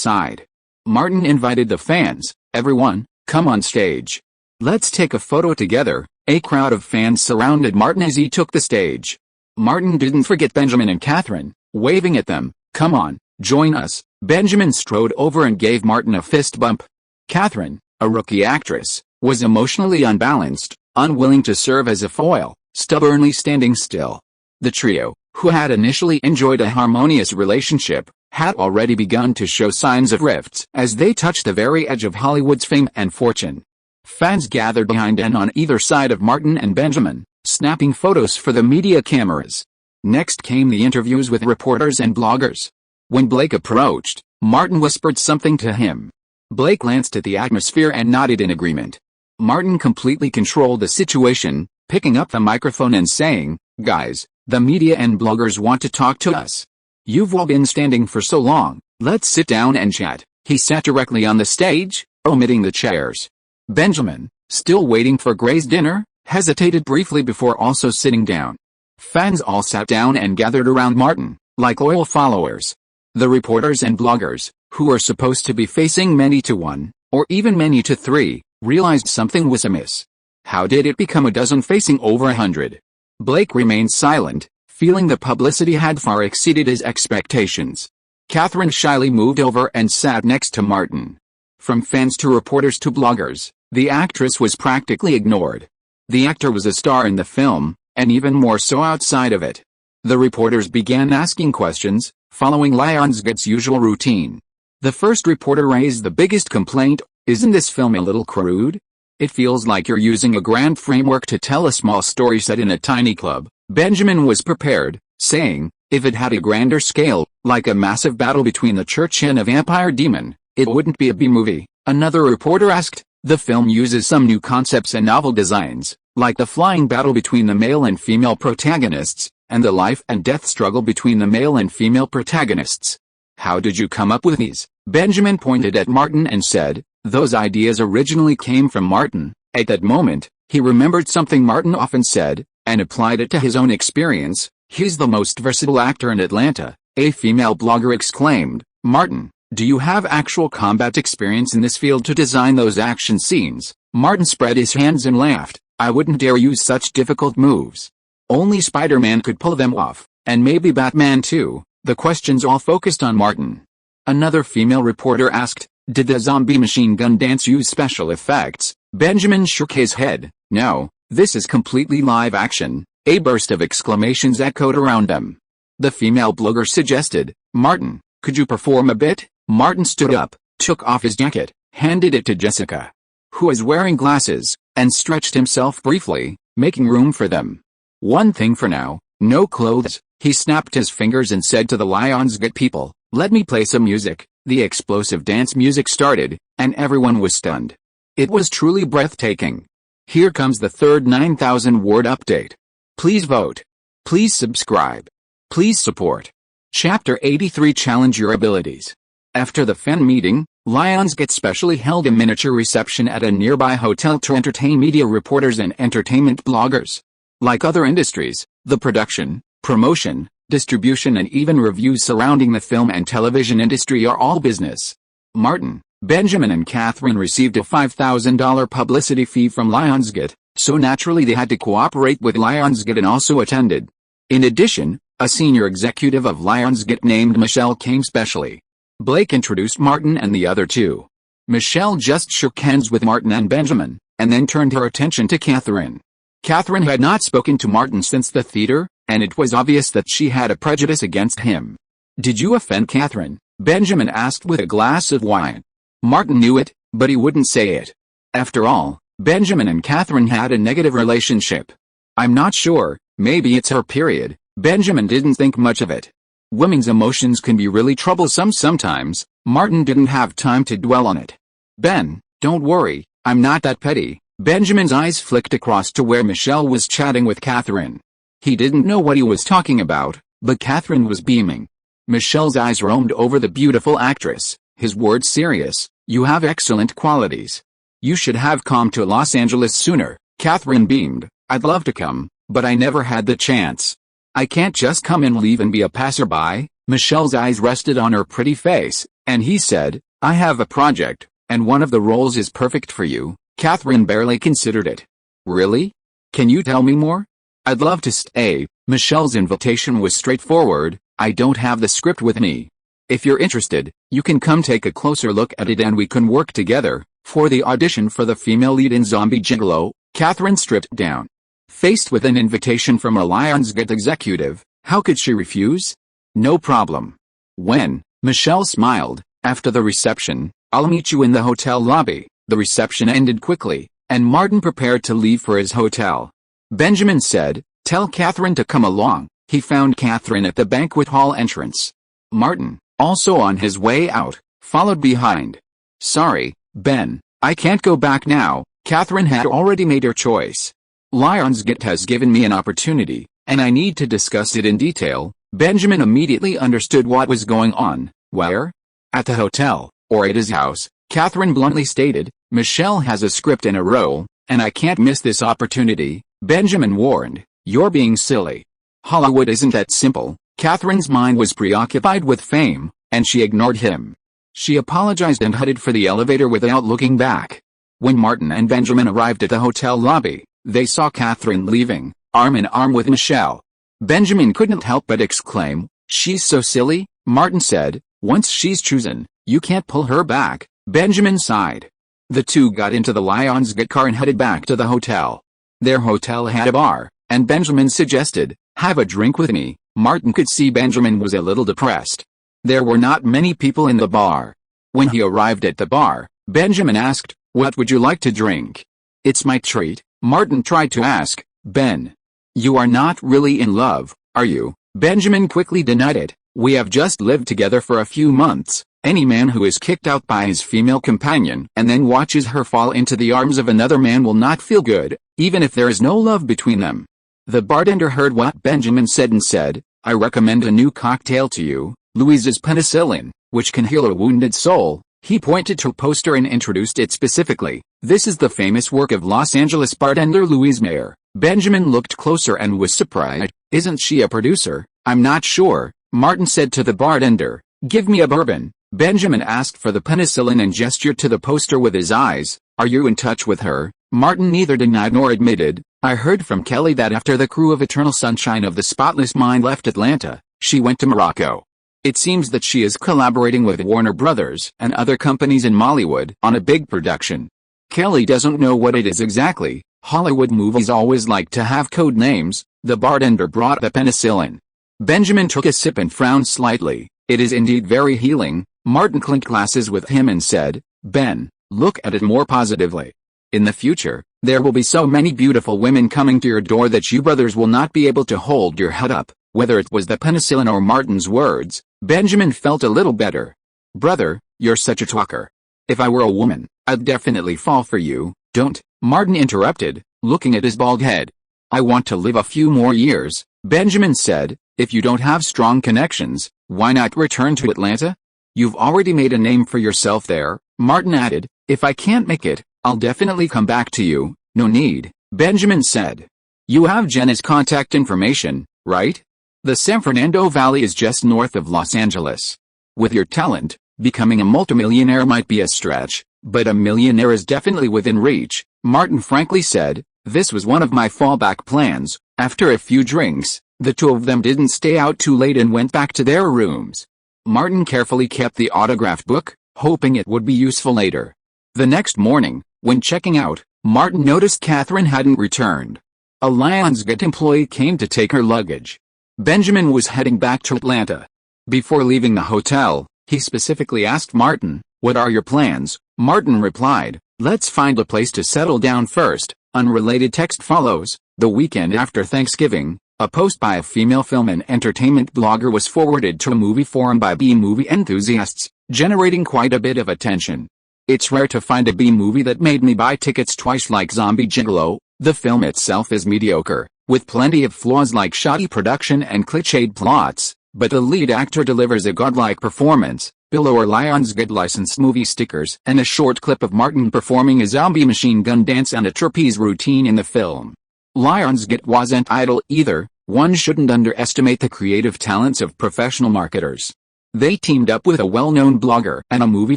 side. Martin invited the fans, "Everyone, come on stage. Let's take a photo together." A crowd of fans surrounded Martin as he took the stage. Martin didn't forget Benjamin and Catherine, waving at them. "Come on, join us." Benjamin strode over and gave Martin a fist bump. Catherine, a rookie actress, was emotionally unbalanced, unwilling to serve as a foil, stubbornly standing still. The trio, who had initially enjoyed a harmonious relationship, had already begun to show signs of rifts as they touched the very edge of Hollywood's fame and fortune. Fans gathered behind and on either side of Martin and Benjamin, snapping photos for the media cameras. Next came the interviews with reporters and bloggers. When Blake approached, Martin whispered something to him. Blake glanced at the atmosphere and nodded in agreement. Martin completely controlled the situation, picking up the microphone and saying, "Guys, the media and bloggers want to talk to us. You've all been standing for so long, let's sit down and chat." He sat directly on the stage, omitting the chairs. Benjamin, still waiting for Gray's dinner, hesitated briefly before also sitting down. Fans all sat down and gathered around Martin, like loyal followers. The reporters and bloggers, who were supposed to be facing many to one, or even many to three, realized something was amiss. How did it become a dozen facing over 100? Blake remained silent, feeling the publicity had far exceeded his expectations. Catherine shyly moved over and sat next to Martin. From fans to reporters to bloggers, the actress was practically ignored. The actor was a star in the film, and even more so outside of it. The reporters began asking questions, following Lionsgate's usual routine. The first reporter raised the biggest complaint: "Isn't this film a little crude? It feels like you're using a grand framework to tell a small story set in a tiny club." Benjamin was prepared, saying, "If it had a grander scale, like a massive battle between the church and a vampire demon, it wouldn't be a B-movie." Another reporter asked, "The film uses some new concepts and novel designs, like the flying battle between the male and female protagonists, and the life and death struggle between the male and female protagonists. How did you come up with these?" Benjamin pointed at Martin and said, "Those ideas originally came from Martin." At that moment, he remembered something Martin often said, and applied it to his own experience. "He's the most versatile actor in Atlanta," a female blogger exclaimed. "Martin, do you have actual combat experience in this field to design those action scenes?" Martin spread his hands and laughed. "I wouldn't dare use such difficult moves. Only Spider-Man could pull them off, and maybe Batman too." The questions all focused on Martin. Another female reporter asked, "Did the zombie machine gun dance use special effects?" Benjamin shook his head. "No, this is completely live action." A burst of exclamations echoed around them. The female blogger suggested, "Martin, could you perform a bit?" Martin stood up, took off his jacket, handed it to Jessica, who was wearing glasses, and stretched himself briefly, making room for them. "One thing for now, no clothes." He snapped his fingers and said to the Lionsgate people, "Let me play some music." The explosive dance music started, and everyone was stunned. It was truly breathtaking. Here comes the third 9,000-word update. Please vote. Please subscribe. Please support. Chapter 83: Challenge Your Abilities. After the fan meeting, Lionsgate specially held a miniature reception at a nearby hotel to entertain media reporters and entertainment bloggers. Like other industries, the production, promotion, distribution and even reviews surrounding the film and television industry are all business. Martin, Benjamin and Catherine received a $5,000 publicity fee from Lionsgate, so naturally they had to cooperate with Lionsgate and also attended. In addition, A senior executive of Lionsgate named Michelle came specially. Blake introduced Martin and the other two. Michelle just shook hands with Martin and Benjamin, and then turned her attention to Catherine. Catherine had not spoken to Martin since the theater, and it was obvious that she had a prejudice against him. "Did you offend Catherine?" Benjamin asked with a glass of wine. Martin knew it, but he wouldn't say it. After all, Benjamin and Catherine had a negative relationship. "I'm not sure, maybe it's her period." Benjamin didn't think much of it. Women's emotions can be really troublesome sometimes. Martin didn't have time to dwell on it. "Ben, don't worry, I'm not that petty." Benjamin's eyes flicked across to where Michelle was chatting with Catherine. He didn't know what he was talking about, but Catherine was beaming. Michelle's eyes roamed over the beautiful actress, his words serious. "You have excellent qualities. You should have come to Los Angeles sooner." Catherine beamed. "I'd love to come, but I never had the chance. I can't just come and leave and be a passerby." Michelle's eyes rested on her pretty face, and he said, "I have a project, and one of the roles is perfect for you." Catherine barely considered it. "Really? Can you tell me more?" "I'd love to stay." Michelle's invitation was straightforward. "I don't have the script with me. If you're interested, you can come take a closer look at it and we can work together." For the audition for the female lead in Zombie Gigolo, Catherine stripped down. Faced with an invitation from a Lionsgate executive, how could she refuse? "No problem." "When?" Michelle smiled. "After the reception, I'll meet you in the hotel lobby." The reception ended quickly, and Martin prepared to leave for his hotel. Benjamin said, "Tell Catherine to come along." He found Catherine at the banquet hall entrance. Martin, also on his way out, followed behind. "Sorry, Ben, I can't go back now." Catherine had already made her choice. "Lionsgate has given me an opportunity, and I need to discuss it in detail." Benjamin immediately understood what was going on. "Where?" "At the hotel, or at his house," Catherine bluntly stated. "Michelle has a script and a role, and I can't miss this opportunity." Benjamin warned, "You're being silly. Hollywood isn't that simple." Catherine's mind was preoccupied with fame, and she ignored him. She apologized and headed for the elevator without looking back. When Martin and Benjamin arrived at the hotel lobby, they saw Catherine leaving, arm in arm with Michelle. Benjamin couldn't help but exclaim, "She's so silly." Martin said, "Once she's chosen, you can't pull her back." Benjamin sighed. The two got into the Lionsgate car and headed back to the hotel. Their hotel had a bar, and Benjamin suggested, "Have a drink with me." Martin could see Benjamin was a little depressed. There were not many people in the bar. When he arrived at the bar, Benjamin asked, "What would you like to drink?" "It's my treat." Martin tried to ask, "Ben, you are not really in love, are you?" Benjamin quickly denied it. "We have just lived together for a few months." Any man who is kicked out by his female companion and then watches her fall into the arms of another man will not feel good, even if there is no love between them. The bartender heard what Benjamin said and said, "I recommend a new cocktail to you, Louise's penicillin, which can heal a wounded soul." He pointed to a poster and introduced it specifically. "This is the famous work of Los Angeles bartender Louise Mayer." Benjamin looked closer and was surprised. "Isn't she a producer?" "I'm not sure," Martin said to the bartender. "Give me a bourbon." Benjamin asked for the penicillin and gestured to the poster with his eyes. "Are you in touch with her?" Martin neither denied nor admitted. "I heard from Kelly that after the crew of Eternal Sunshine of the Spotless Mind left Atlanta, she went to Morocco. It seems that she is collaborating with Warner Brothers and other companies in Mollywood on a big production. Kelly doesn't know what it is exactly. Hollywood movies always like to have code names." The bartender brought the penicillin. Benjamin took a sip and frowned slightly. "It is indeed very healing." Martin clinked glasses with him and said, "Ben, look at it more positively. In the future, there will be so many beautiful women coming to your door that you brothers will not be able to hold your head up." Whether it was the penicillin or Martin's words, Benjamin felt a little better. "Brother, you're such a talker. If I were a woman, I'd definitely fall for you." "Don't," Martin interrupted, looking at his bald head. "I want to live a few more years," Benjamin said. "If you don't have strong connections, why not return to Atlanta? You've already made a name for yourself there." Martin added, "If I can't make it, I'll definitely come back to you." "No need," Benjamin said. "You have Jenna's contact information, right? The San Fernando Valley is just north of Los Angeles. With your talent, becoming a multimillionaire might be a stretch, but a millionaire is definitely within reach." Martin frankly said, "This was one of my fallback plans." After a few drinks, The two of them didn't stay out too late and went back to their rooms. Martin carefully kept the autograph book, hoping it would be useful later. The next morning, when checking out, Martin noticed Catherine hadn't returned. A Lionsgate employee came to take her luggage. Benjamin was heading back to Atlanta. Before leaving the hotel, he specifically asked Martin, "What are your plans?" Martin replied, "Let's find a place to settle down first." Unrelated text follows. The weekend after Thanksgiving, a post by a female film and entertainment blogger was forwarded to a movie forum by B-movie enthusiasts, generating quite a bit of attention. It's rare to find a B-movie that made me buy tickets twice like Zombie Gigolo. The film itself is mediocre, with plenty of flaws like shoddy production and cliched plots, but the lead actor delivers a godlike performance. Below are Lionsgate licensed movie stickers and a short clip of Martin performing a zombie machine gun dance and a trapeze routine in the film. Lionsgate wasn't idle either. One shouldn't underestimate the creative talents of professional marketers. They teamed up with a well-known blogger and a movie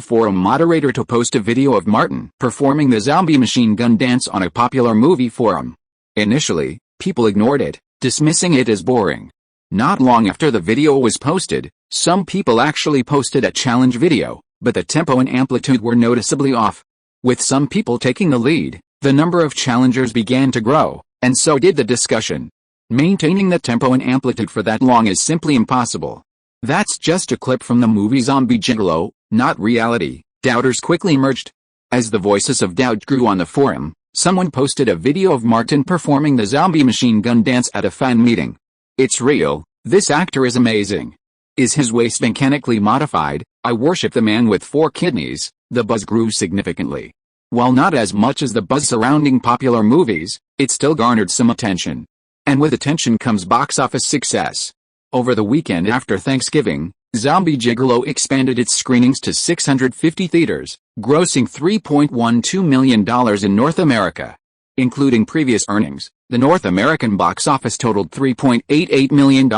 forum moderator to post a video of Martin performing the zombie machine gun dance on a popular movie forum. Initially, people ignored it, dismissing it as boring. Not long after the video was posted, some people actually posted a challenge video, but the tempo and amplitude were noticeably off. With some people taking the lead, the number of challengers began to grow, and so did the discussion. Maintaining the tempo and amplitude for that long is simply impossible. That's just a clip from the movie Zombie Gigolo, not reality, doubters quickly emerged. As the voices of doubt grew on the forum, someone posted a video of Martin performing the zombie machine gun dance at a fan meeting. "It's real, this actor is amazing. Is his waist mechanically modified? I worship the man with 4 kidneys." The buzz grew significantly. While not as much as the buzz surrounding popular movies, it still garnered some attention. And with attention comes box office success. Over the weekend after Thanksgiving, Zombie Gigolo expanded its screenings to 650 theaters, grossing $3.12 million in North America. Including previous earnings, the North American box office totaled $3.88 million,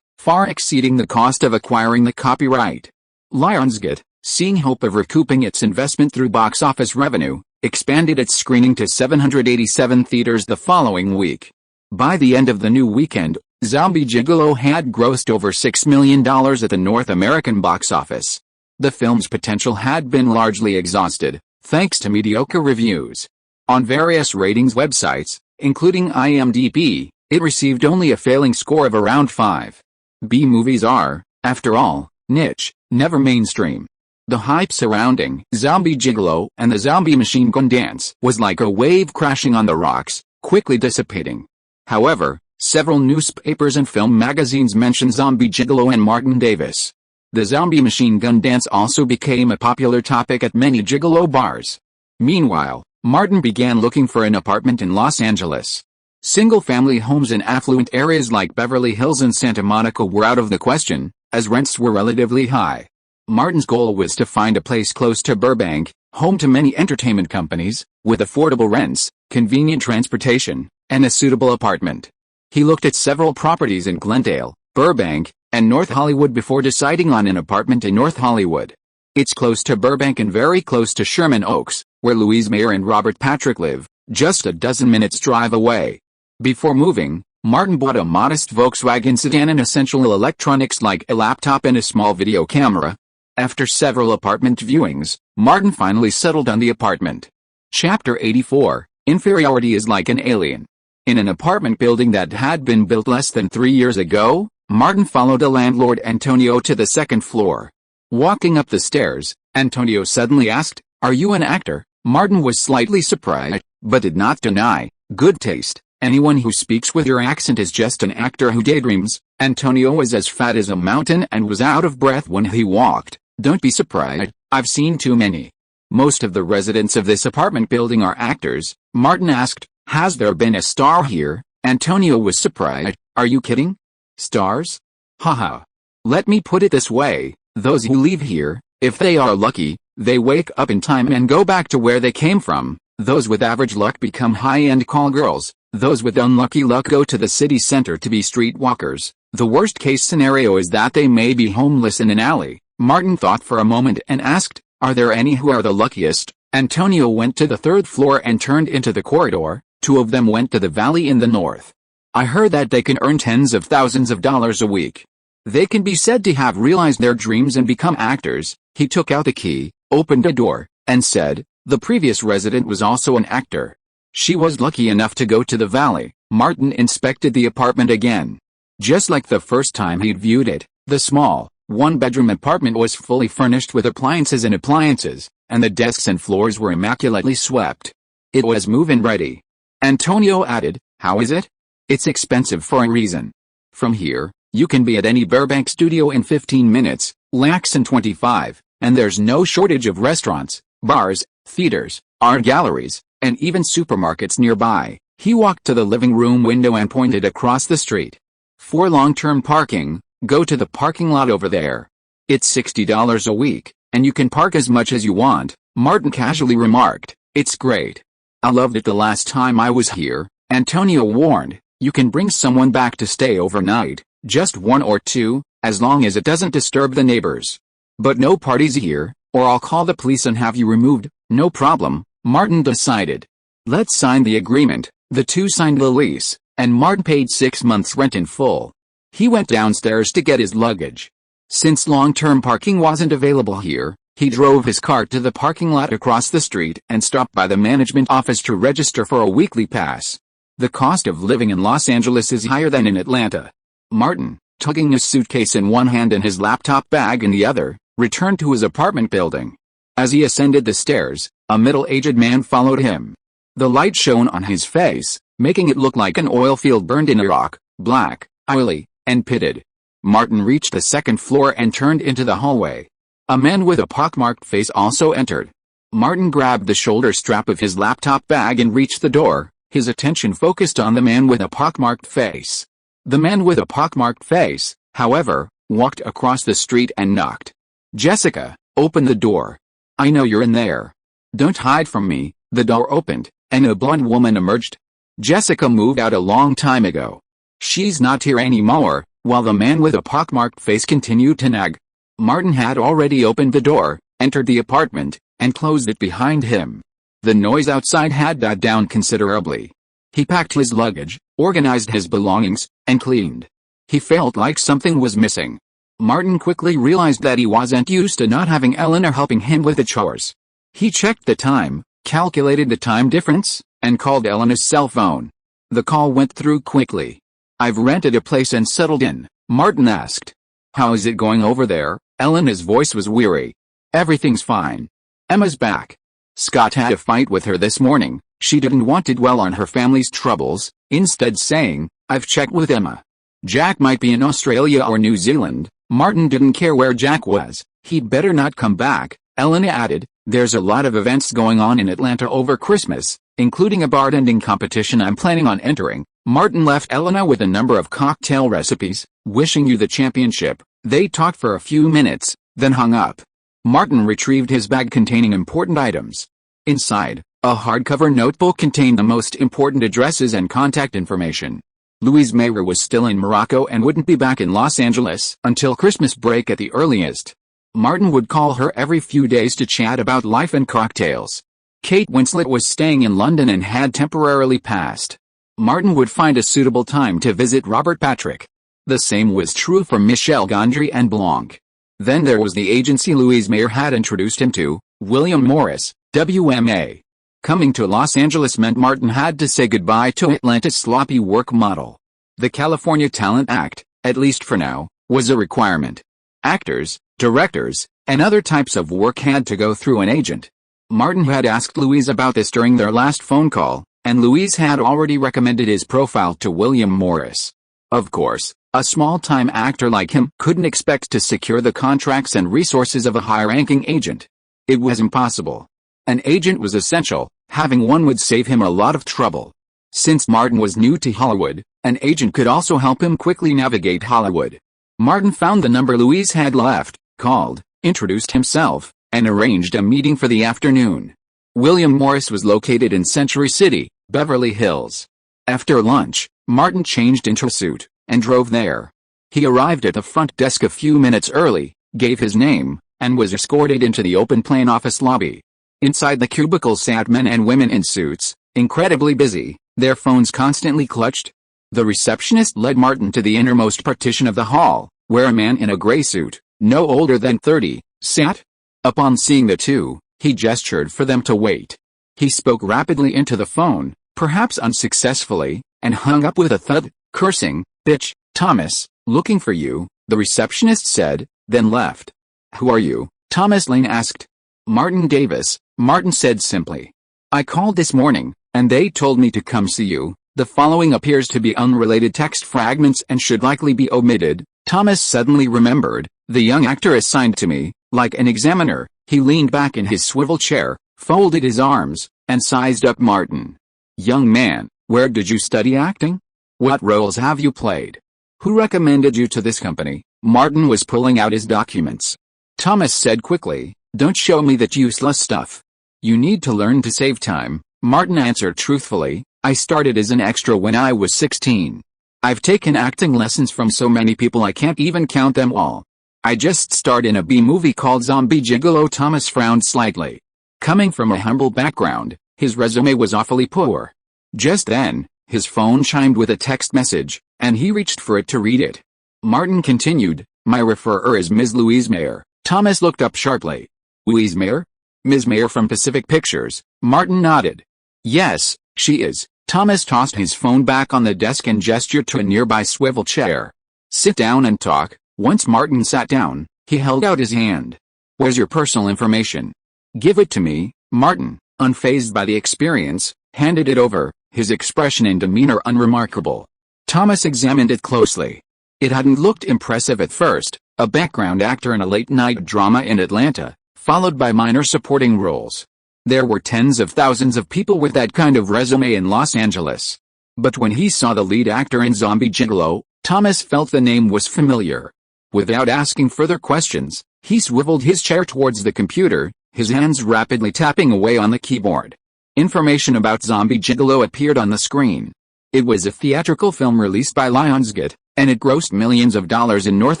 far exceeding the cost of acquiring the copyright. Lionsgate, seeing hope of recouping its investment through box office revenue, expanded its screening to 787 theaters the following week. By the end of the new weekend, Zombie Gigolo had grossed over $6 million at the North American box office. The film's potential had been largely exhausted, thanks to mediocre reviews. On various ratings websites, including IMDb, it received only a failing score of around 5. B-movies are, after all, niche, never mainstream. The hype surrounding Zombie Gigolo and the zombie machine gun dance was like a wave crashing on the rocks, quickly dissipating. However, several newspapers and film magazines mention Zombie Gigolo and Martin Davis. The zombie machine gun dance also became a popular topic at many gigolo bars. Meanwhile, Martin began looking for an apartment in Los Angeles. Single-family homes in affluent areas like Beverly Hills and Santa Monica were out of the question, as rents were relatively high. Martin's goal was to find a place close to Burbank, home to many entertainment companies, with affordable rents, convenient transportation, and a suitable apartment. He looked at several properties in Glendale, Burbank, and North Hollywood before deciding on an apartment in North Hollywood. It's close to Burbank and very close to Sherman Oaks, where Louise Mayer and Robert Patrick live, just a dozen minutes drive away. Before moving, Martin bought a modest Volkswagen sedan and essential electronics like a laptop and a small video camera. After several apartment viewings, Martin finally settled on the apartment. Chapter 84, Inferiority is like an alien. In an apartment building that had been built less than 3 years ago, Martin followed a landlord Antonio to the second floor. Walking up the stairs, Antonio suddenly asked, "Are you an actor?" Martin was slightly surprised, but did not deny. "Good taste. Anyone who speaks with your accent is just an actor who daydreams." Antonio was as fat as a mountain and was out of breath when he walked. "Don't be surprised, I've seen too many." "Most of the residents of this apartment building are actors," Martin asked. "Has there been a star here?" Antonio was surprised. "Are you kidding? Stars? Haha. Let me put it this way, those who leave here, if they are lucky, they wake up in time and go back to where they came from. Those with average luck become high-end call girls. Those with unlucky luck go to the city center to be streetwalkers. The worst-case scenario is that they may be homeless in an alley." Martin thought for a moment and asked, "Are there any who are the luckiest?" Antonio went to the third floor and turned into the corridor. 2 of them went to the valley in the north. I heard that they can earn tens of thousands of dollars a week. They can be said to have realized their dreams and become actors." He took out the key, opened a door, and said, "The previous resident was also an actor. She was lucky enough to go to the valley." Martin inspected the apartment again. Just like the first time he'd viewed it, the small, one-bedroom apartment was fully furnished with appliances, and the desks and floors were immaculately swept. It was move-in ready. Antonio added, "How is it? It's expensive for a reason. From here, you can be at any Burbank studio in 15 minutes, lax in 25, and there's no shortage of restaurants, bars, theaters, art galleries, and even supermarkets nearby." He walked to the living room window and pointed across the street. "For long-term parking, go to the parking lot over there. It's $60 a week, and you can park as much as you want," Martin casually remarked. "It's great. I loved it the last time I was here," Antonio warned. "You can bring someone back to stay overnight, just one or two, as long as it doesn't disturb the neighbors. But no parties here, or I'll call the police and have you removed." "No problem," Martin decided. "Let's sign the agreement." The two signed the lease, and Martin paid 6 months' rent in full. He went downstairs to get his luggage. Since long-term parking wasn't available here, he drove his car to the parking lot across the street and stopped by the management office to register for a weekly pass. The cost of living in Los Angeles is higher than in Atlanta. Martin, tugging his suitcase in one hand and his laptop bag in the other, returned to his apartment building. As he ascended the stairs, a middle-aged man followed him. The light shone on his face, making it look like an oil field burned in Iraq, black, oily, and pitted. Martin reached the second floor and turned into the hallway. A man with a pockmarked face also entered. Martin grabbed the shoulder strap of his laptop bag and reached the door, his attention focused on the man with a pockmarked face. The man with a pockmarked face, however, walked across the street and knocked. "Jessica, open the door. I know you're in there. Don't hide from me." The door opened, and a blonde woman emerged. "Jessica moved out a long time ago. She's not here anymore," while the man with a pockmarked face continued to nag. Martin had already opened the door, entered the apartment, and closed it behind him. The noise outside had died down considerably. He packed his luggage, organized his belongings, and cleaned. He felt like something was missing. Martin quickly realized that he wasn't used to not having Eleanor helping him with the chores. He checked the time, calculated the time difference, and called Eleanor's cell phone. The call went through quickly. "I've rented a place and settled in," Martin asked. "How is it going over there?" Eleanor's voice was weary. "Everything's fine. Emma's back. Scott had a fight with her this morning." She didn't want to dwell on her family's troubles, instead saying, "I've checked with Emma. Jack might be in Australia or New Zealand." Martin didn't care where Jack was. "He'd better not come back," Eleanor added. "There's a lot of events going on in Atlanta over Christmas, including a bartending competition I'm planning on entering." Martin left Eleanor with a number of cocktail recipes, "Wishing you the championship." They talked for a few minutes, then hung up. Martin retrieved his bag containing important items. Inside, a hardcover notebook contained the most important addresses and contact information. Louise Mayer was still in Morocco and wouldn't be back in Los Angeles until Christmas break at the earliest. Martin would call her every few days to chat about life and cocktails. Kate Winslet was staying in London and had temporarily passed. Martin would find a suitable time to visit Robert Patrick. The same was true for Michel Gondry and Blanc. Then there was the agency Louise Mayer had introduced him to, William Morris, WMA. Coming to Los Angeles meant Martin had to say goodbye to Atlanta's sloppy work model. The California Talent Act, at least for now, was a requirement. Actors, directors, and other types of work had to go through an agent. Martin had asked Louise about this during their last phone call, and Louise had already recommended his profile to William Morris. Of course, a small-time actor like him couldn't expect to secure the contracts and resources of a high-ranking agent. It was impossible. An agent was essential, having one would save him a lot of trouble. Since Martin was new to Hollywood, an agent could also help him quickly navigate Hollywood. Martin found the number Louise had left, called, introduced himself, and arranged a meeting for the afternoon. William Morris was located in Century City, Beverly Hills. After lunch, Martin changed into a suit, and drove there. He arrived at the front desk a few minutes early, gave his name, and was escorted into the open-plan office lobby. Inside the cubicle sat men and women in suits, incredibly busy, their phones constantly clutched. The receptionist led Martin to the innermost partition of the hall, where a man in a gray suit, no older than 30, sat. Upon seeing the two, he gestured for them to wait. He spoke rapidly into the phone, perhaps unsuccessfully, and hung up with a thud, cursing, "Bitch, Thomas, looking for you," the receptionist said, then left. "Who are you?" Thomas Lane asked. "Martin Davis," Martin said simply. "I called this morning, and they told me to come see you." The following appears to be unrelated text fragments and should likely be omitted. Thomas suddenly remembered, the young actor assigned to me, like an examiner. He leaned back in his swivel chair, folded his arms, and sized up Martin. "Young man, where did you study acting? What roles have you played? Who recommended you to this company?" Martin was pulling out his documents. Thomas said quickly, "Don't show me that useless stuff. You need to learn to save time," Martin answered truthfully. "I started as an extra when I was 16. I've taken acting lessons from so many people I can't even count them all. I just starred in a B-movie called Zombie Gigolo." Thomas frowned slightly. Coming from a humble background, his resume was awfully poor. Just then, his phone chimed with a text message, and he reached for it to read it. Martin continued, "My referrer is Ms. Louise Mayer." Thomas looked up sharply. "Louise Mayer? Ms. Mayer from Pacific Pictures?" Martin nodded. "Yes, she is." Thomas tossed his phone back on the desk and gestured to a nearby swivel chair. "Sit down and talk." Once Martin sat down, he held out his hand. "Where's your personal information?" "Give it to me." Martin, unfazed by the experience, handed it over, his expression and demeanor unremarkable. Thomas examined it closely. It hadn't looked impressive at first, a background actor in a late-night drama in Atlanta, followed by minor supporting roles. There were tens of thousands of people with that kind of resume in Los Angeles. But when he saw the lead actor in Zombie Gigolo, Thomas felt the name was familiar. Without asking further questions, he swiveled his chair towards the computer, his hands rapidly tapping away on the keyboard. Information about Zombie Gigolo appeared on the screen. It was a theatrical film released by Lionsgate, and it grossed millions of dollars in North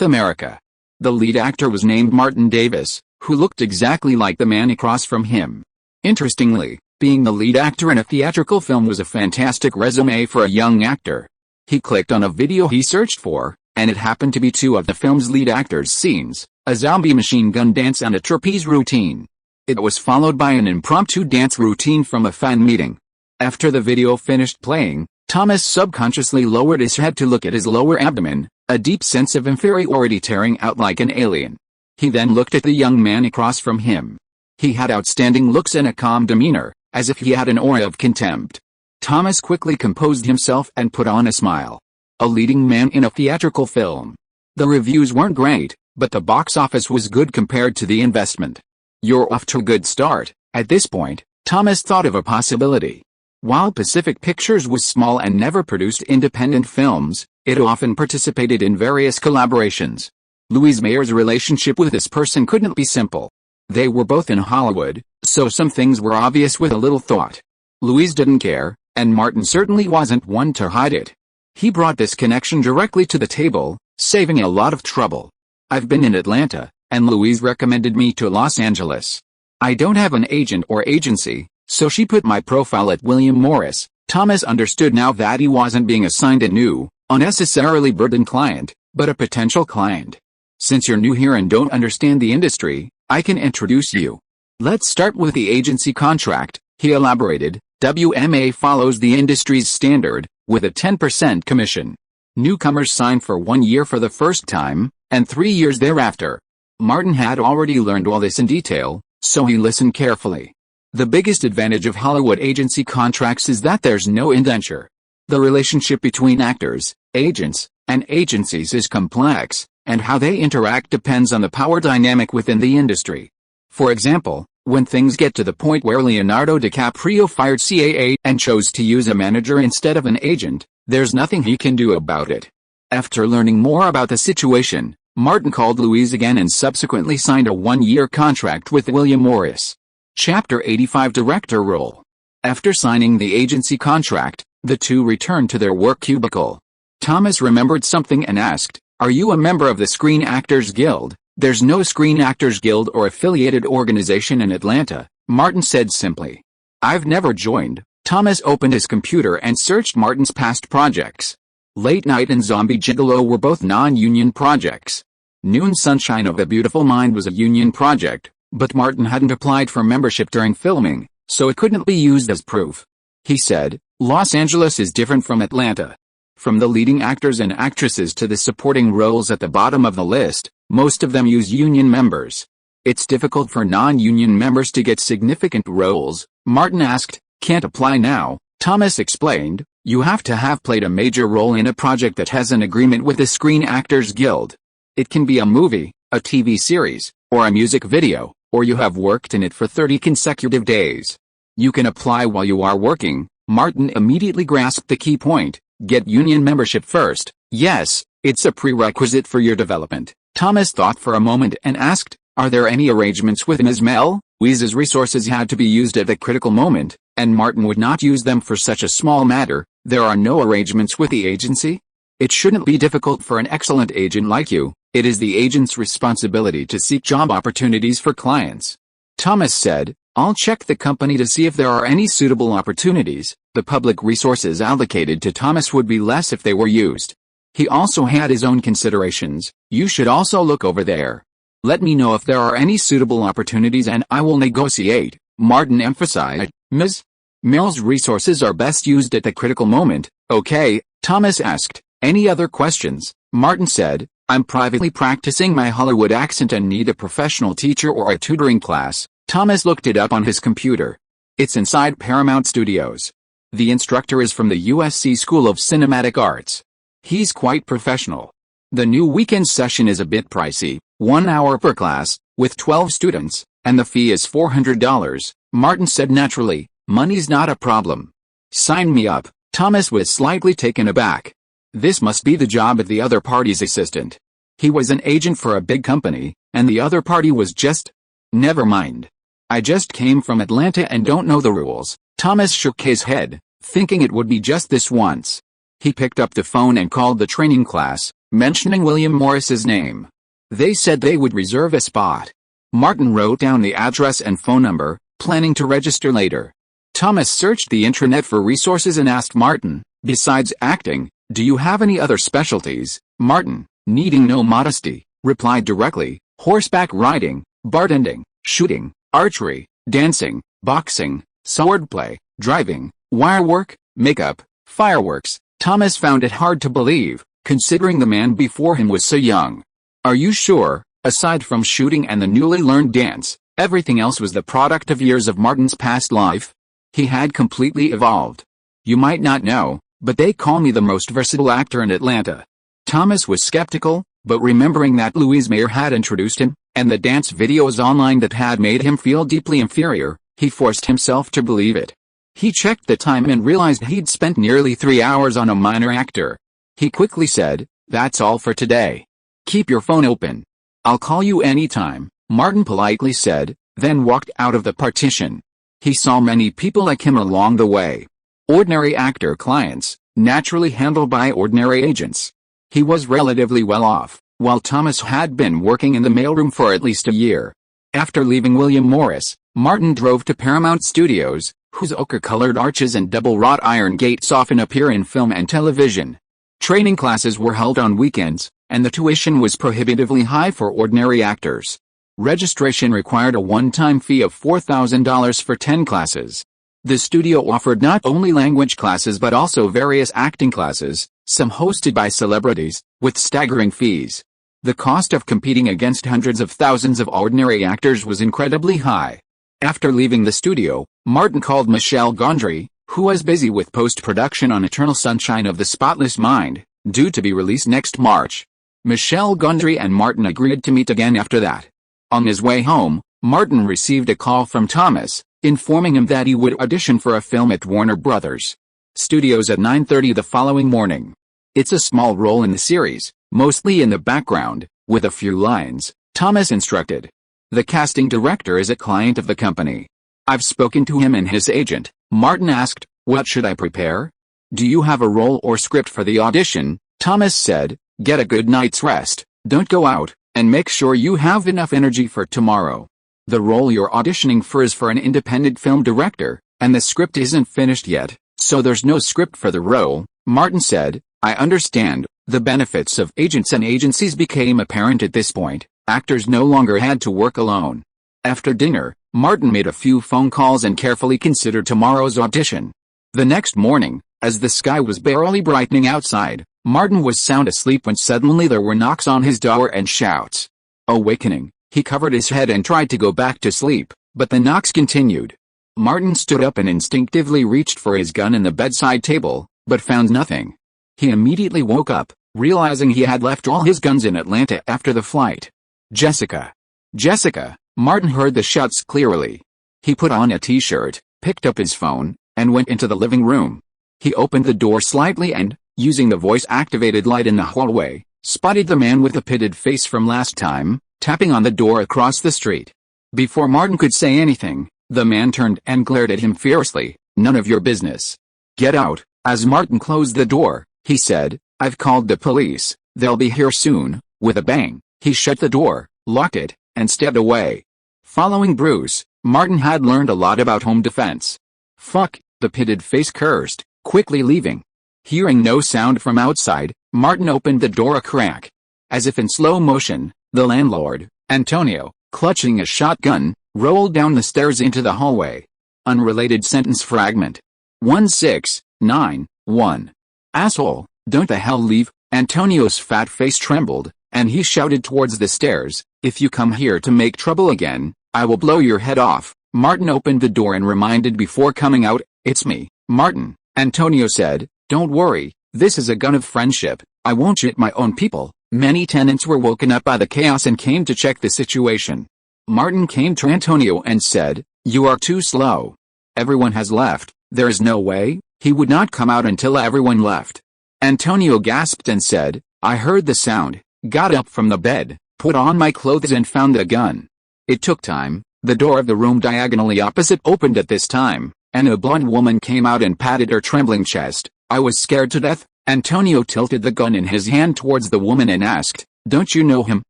America. The lead actor was named Martin Davis, who looked exactly like the man across from him. Interestingly, being the lead actor in a theatrical film was a fantastic resume for a young actor. He clicked on a video he searched for, and it happened to be two of the film's lead actors' scenes, a zombie machine gun dance and a trapeze routine. It was followed by an impromptu dance routine from a fan meeting. After the video finished playing, Thomas subconsciously lowered his head to look at his lower abdomen, a deep sense of inferiority tearing out like an alien. He then looked at the young man across from him. He had outstanding looks and a calm demeanor, as if he had an aura of contempt. Thomas quickly composed himself and put on a smile. A leading man in a theatrical film. The reviews weren't great, but the box office was good compared to the investment. "You're off to a good start." At this point, Thomas thought of a possibility. While Pacific Pictures was small and never produced independent films, it often participated in various collaborations. Louise Mayer's relationship with this person couldn't be simple. They were both in Hollywood, so some things were obvious with a little thought. Louise didn't care, and Martin certainly wasn't one to hide it. He brought this connection directly to the table, saving a lot of trouble. "I've been in Atlanta, and Louise recommended me to Los Angeles. I don't have an agent or agency, so she put my profile at William Morris." Thomas understood now that he wasn't being assigned a new, unnecessarily burdened client, but a potential client. "Since you're new here and don't understand the industry, I can introduce you. Let's start with the agency contract," he elaborated. "WMA follows the industry's standard, with a 10% commission. Newcomers sign for 1 year for the first time, and 3 years thereafter." Martin had already learned all this in detail, so he listened carefully. The biggest advantage of Hollywood agency contracts is that there's no indenture. The relationship between actors, agents, and agencies is complex, and how they interact depends on the power dynamic within the industry. For example, when things get to the point where Leonardo DiCaprio fired CAA and chose to use a manager instead of an agent, there's nothing he can do about it. After learning more about the situation, Martin called Louise again and subsequently signed a 1-year contract with William Morris. Chapter 85 Director Role. After signing the agency contract, the two returned to their work cubicle. Thomas remembered something and asked, "Are you a member of the Screen Actors Guild?" "There's no Screen Actors Guild or affiliated organization in Atlanta," Martin said simply. "I've never joined." Thomas opened his computer and searched Martin's past projects. Late Night and Zombie Gigolo were both non-union projects. Noon Sunshine of a Beautiful Mind was a union project, but Martin hadn't applied for membership during filming, so it couldn't be used as proof. He said, Los Angeles is different from Atlanta. From the leading actors and actresses to the supporting roles at the bottom of the list, most of them use union members. It's difficult for non-union members to get significant roles, Martin asked. Can't apply now, Thomas explained. You have to have played a major role in a project that has an agreement with the Screen Actors Guild. It can be a movie, a TV series, or a music video, or you have worked in it for 30 consecutive days. You can apply while you are working. Martin immediately grasped the key point. Get union membership first. Yes, it's a prerequisite for your development. Thomas thought for a moment and asked, are there any arrangements with Ms. Mel? Weeze's resources had to be used at a critical moment, and Martin would not use them for such a small matter. There are no arrangements with the agency? It shouldn't be difficult for an excellent agent like you. It is the agent's responsibility to seek job opportunities for clients. Thomas said, I'll check the company to see if there are any suitable opportunities. The public resources allocated to Thomas would be less if they were used. He also had his own considerations. You should also look over there. Let me know if there are any suitable opportunities and I will negotiate, Martin emphasized. Ms. Mel's resources are best used at the critical moment. Okay, Thomas asked. Any other questions? Martin said, I'm privately practicing my Hollywood accent and need a professional teacher or a tutoring class. Thomas looked it up on his computer. It's inside Paramount Studios. The instructor is from the USC School of Cinematic Arts. He's quite professional. The new weekend session is a bit pricey, 1 hour per class, with 12 students, and the fee is $400, Martin said naturally. Money's not a problem. Sign me up. Thomas was slightly taken aback. This must be the job of the other party's assistant. He was an agent for a big company, and the other party was just... Never mind. I just came from Atlanta and don't know the rules. Thomas shook his head, thinking it would be just this once. He picked up the phone and called the training class, mentioning William Morris's name. They said they would reserve a spot. Martin wrote down the address and phone number, planning to register later. Thomas searched the intranet for resources and asked Martin, besides acting, do you have any other specialties? Martin, needing no modesty, replied directly, horseback riding, bartending, shooting, archery, dancing, boxing, swordplay, driving, wirework, makeup, fireworks. Thomas found it hard to believe, considering the man before him was so young. Are you sure? Aside from shooting and the newly learned dance, everything else was the product of years of Martin's past life? He had completely evolved. You might not know, but they call me the most versatile actor in Atlanta. Thomas was skeptical, but remembering that Louise Mayer had introduced him, and the dance videos online that had made him feel deeply inferior, he forced himself to believe it. He checked the time and realized he'd spent nearly 3 hours on a minor actor. He quickly said, that's all for today. Keep your phone open. I'll call you anytime, Martin politely said, then walked out of the partition. He saw many people like him along the way. Ordinary actor clients, naturally handled by ordinary agents. He was relatively well off, while Thomas had been working in the mailroom for at least a year. After leaving William Morris, Martin drove to Paramount Studios, whose ochre-colored arches and double wrought iron gates often appear in film and television. Training classes were held on weekends, and the tuition was prohibitively high for ordinary actors. Registration required a one-time fee of $4,000 for 10 classes. The studio offered not only language classes but also various acting classes, some hosted by celebrities, with staggering fees. The cost of competing against hundreds of thousands of ordinary actors was incredibly high. After leaving the studio, Martin called Michelle Gondry, who was busy with post-production on Eternal Sunshine of the Spotless Mind, due to be released next March. Michelle Gondry and Martin agreed to meet again after that. On his way home, Martin received a call from Thomas, informing him that he would audition for a film at Warner Brothers Studios at 9:30 the following morning. It's a small role in the series, mostly in the background, with a few lines, Thomas instructed. The casting director is a client of the company. I've spoken to him and his agent. Martin asked, what should I prepare? Do you have a role or script for the audition? Thomas said, get a good night's rest, don't go out, and make sure you have enough energy for tomorrow. The role you're auditioning for is for an independent film director, and the script isn't finished yet, so there's no script for the role, Martin said. I understand. The benefits of agents and agencies became apparent at this point. Actors no longer had to work alone. After dinner, Martin made a few phone calls and carefully considered tomorrow's audition. The next morning, as the sky was barely brightening outside, Martin was sound asleep when suddenly there were knocks on his door and shouts. Awakening, he covered his head and tried to go back to sleep, but the knocks continued. Martin stood up and instinctively reached for his gun in the bedside table, but found nothing. He immediately woke up, realizing he had left all his guns in Atlanta after the flight. Jessica. Jessica. Martin heard the shouts clearly. He put on a t-shirt, picked up his phone, and went into the living room. He opened the door slightly and, using the voice-activated light in the hallway, spotted the man with the pitted face from last time, tapping on the door across the street. Before Martin could say anything, the man turned and glared at him fiercely. None of your business. Get out. As Martin closed the door, he said, I've called the police, they'll be here soon. With a bang, he shut the door, locked it, and stepped away. Following Bruce, Martin had learned a lot about home defense. Fuck, the pitted face cursed, quickly leaving. Hearing no sound from outside, Martin opened the door a crack. As if in slow motion, the landlord, Antonio, clutching a shotgun, rolled down the stairs into the hallway. Unrelated sentence fragment. 1691. Asshole, don't the hell leave. Antonio's fat face trembled, and he shouted towards the stairs, if you come here to make trouble again, I will blow your head off. Martin opened the door and reminded before coming out, it's me, Martin. Antonio said, don't worry, this is a gun of friendship, I won't shoot my own people. Many tenants were woken up by the chaos and came to check the situation. Martin came to Antonio and said, you are too slow. Everyone has left, there is no way, he would not come out until everyone left. Antonio gasped and said, I heard the sound, got up from the bed, put on my clothes and found the gun. It took time. The door of the room diagonally opposite opened at this time, and a blonde woman came out and patted her trembling chest. I was scared to death. Antonio tilted the gun in his hand towards the woman and asked, don't you know him?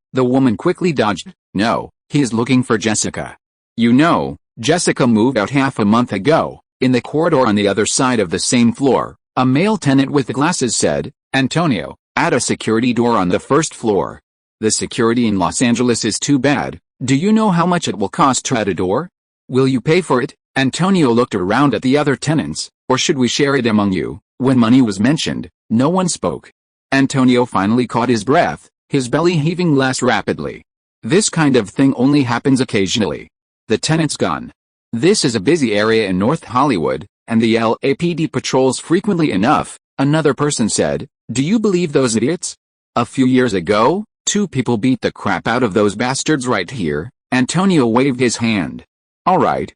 The woman quickly dodged. No, he is looking for Jessica. You know, Jessica moved out half a month ago. In the corridor on the other side of the same floor, a male tenant with glasses said, Antonio, at a security door on the first floor. The security in Los Angeles is too bad. Do you know how much it will cost to add a door? Will you pay for it? Antonio looked around at the other tenants, or should we share it among you? When money was mentioned, no one spoke. Antonio finally caught his breath, his belly heaving less rapidly. This kind of thing only happens occasionally. The tenant's gone. This is a busy area in North Hollywood, and the LAPD patrols frequently enough, another person said. Do you believe those idiots? A few years ago, 2 people beat the crap out of those bastards right here. Antonio waved his hand. Alright,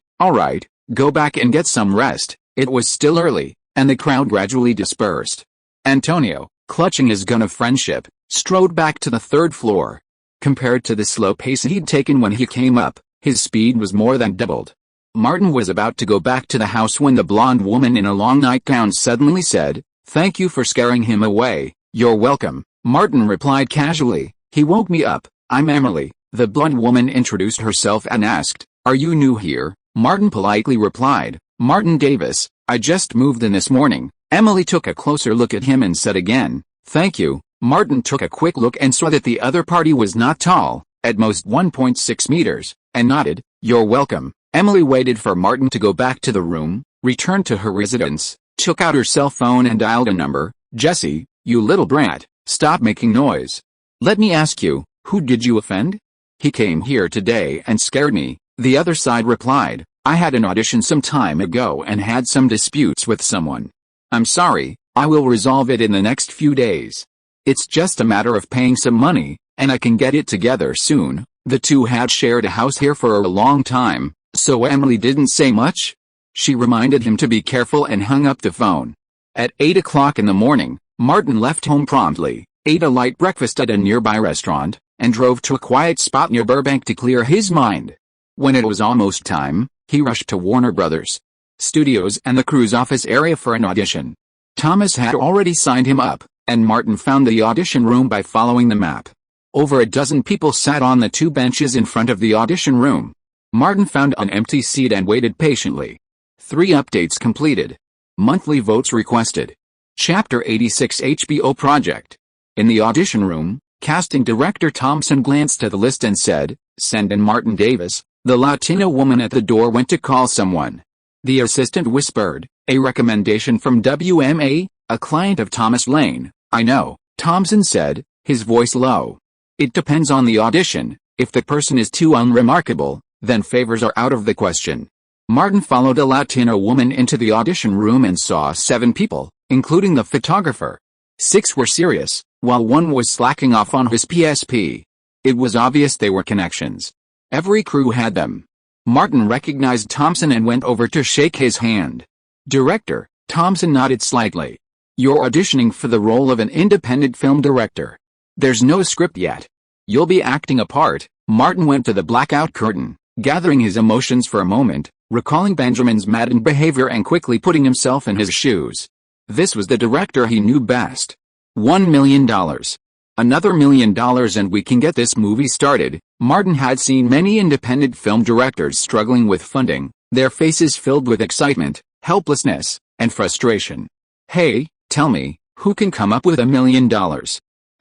go back and get some rest. It was still early, and the crowd gradually dispersed. Antonio, clutching his gun of friendship, strode back to the 3rd floor. Compared to the slow pace he'd taken when he came up, his speed was more than doubled. Martin was about to go back to the house when the blonde woman in a long nightgown suddenly said, thank you for scaring him away. You're welcome, Martin replied casually. He woke me up. I'm Emily. The blonde woman introduced herself and asked, are you new here? Martin politely replied, Martin Davis. I just moved in this morning. Emily took a closer look at him and said again, thank you. Martin took a quick look and saw that the other party was not tall, at most 1.6 meters, and nodded, you're welcome. Emily waited for Martin to go back to the room, returned to her residence, took out her cell phone and dialed a number. Jesse, you little brat, stop making noise. Let me ask you, who did you offend? He came here today and scared me, the other side replied. I had an audition some time ago and had some disputes with someone. I'm sorry, I will resolve it in the next few days. It's just a matter of paying some money, and I can get it together soon. The two had shared a house here for a long time, so Emily didn't say much. She reminded him to be careful and hung up the phone. At 8 o'clock in the morning, Martin left home promptly, ate a light breakfast at a nearby restaurant, and drove to a quiet spot near Burbank to clear his mind. When it was almost time, he rushed to Warner Brothers Studios and the crew's office area for an audition. Thomas had already signed him up, and Martin found the audition room by following the map. Over a dozen people sat on the 2 benches in front of the audition room. Martin found an empty seat and waited patiently. 3 updates completed. Monthly votes requested. Chapter 86 HBO Project. In the audition room, casting director Thompson glanced at the list and said, "Send in Martin Davis." The Latino woman at the door went to call someone. The assistant whispered, "A recommendation from WMA, a client of Thomas Lane." "I know," Thompson said, his voice low. "It depends on the audition. If the person is too unremarkable, then favors are out of the question." Martin followed a Latino woman into the audition room and saw 7 people, including the photographer. 6 were serious, while 1 was slacking off on his PSP. It was obvious they were connections. Every crew had them. Martin recognized Thompson and went over to shake his hand. "Director," Thompson nodded slightly. "You're auditioning for the role of an independent film director. There's no script yet. You'll be acting a part." Martin went to the blackout curtain, gathering his emotions for a moment, recalling Benjamin's maddened behavior and quickly putting himself in his shoes. This was the director he knew best. $1 million. Another $1 million and we can get this movie started. Martin had seen many independent film directors struggling with funding, their faces filled with excitement, helplessness, and frustration. "Hey, tell me, who can come up with $1 million?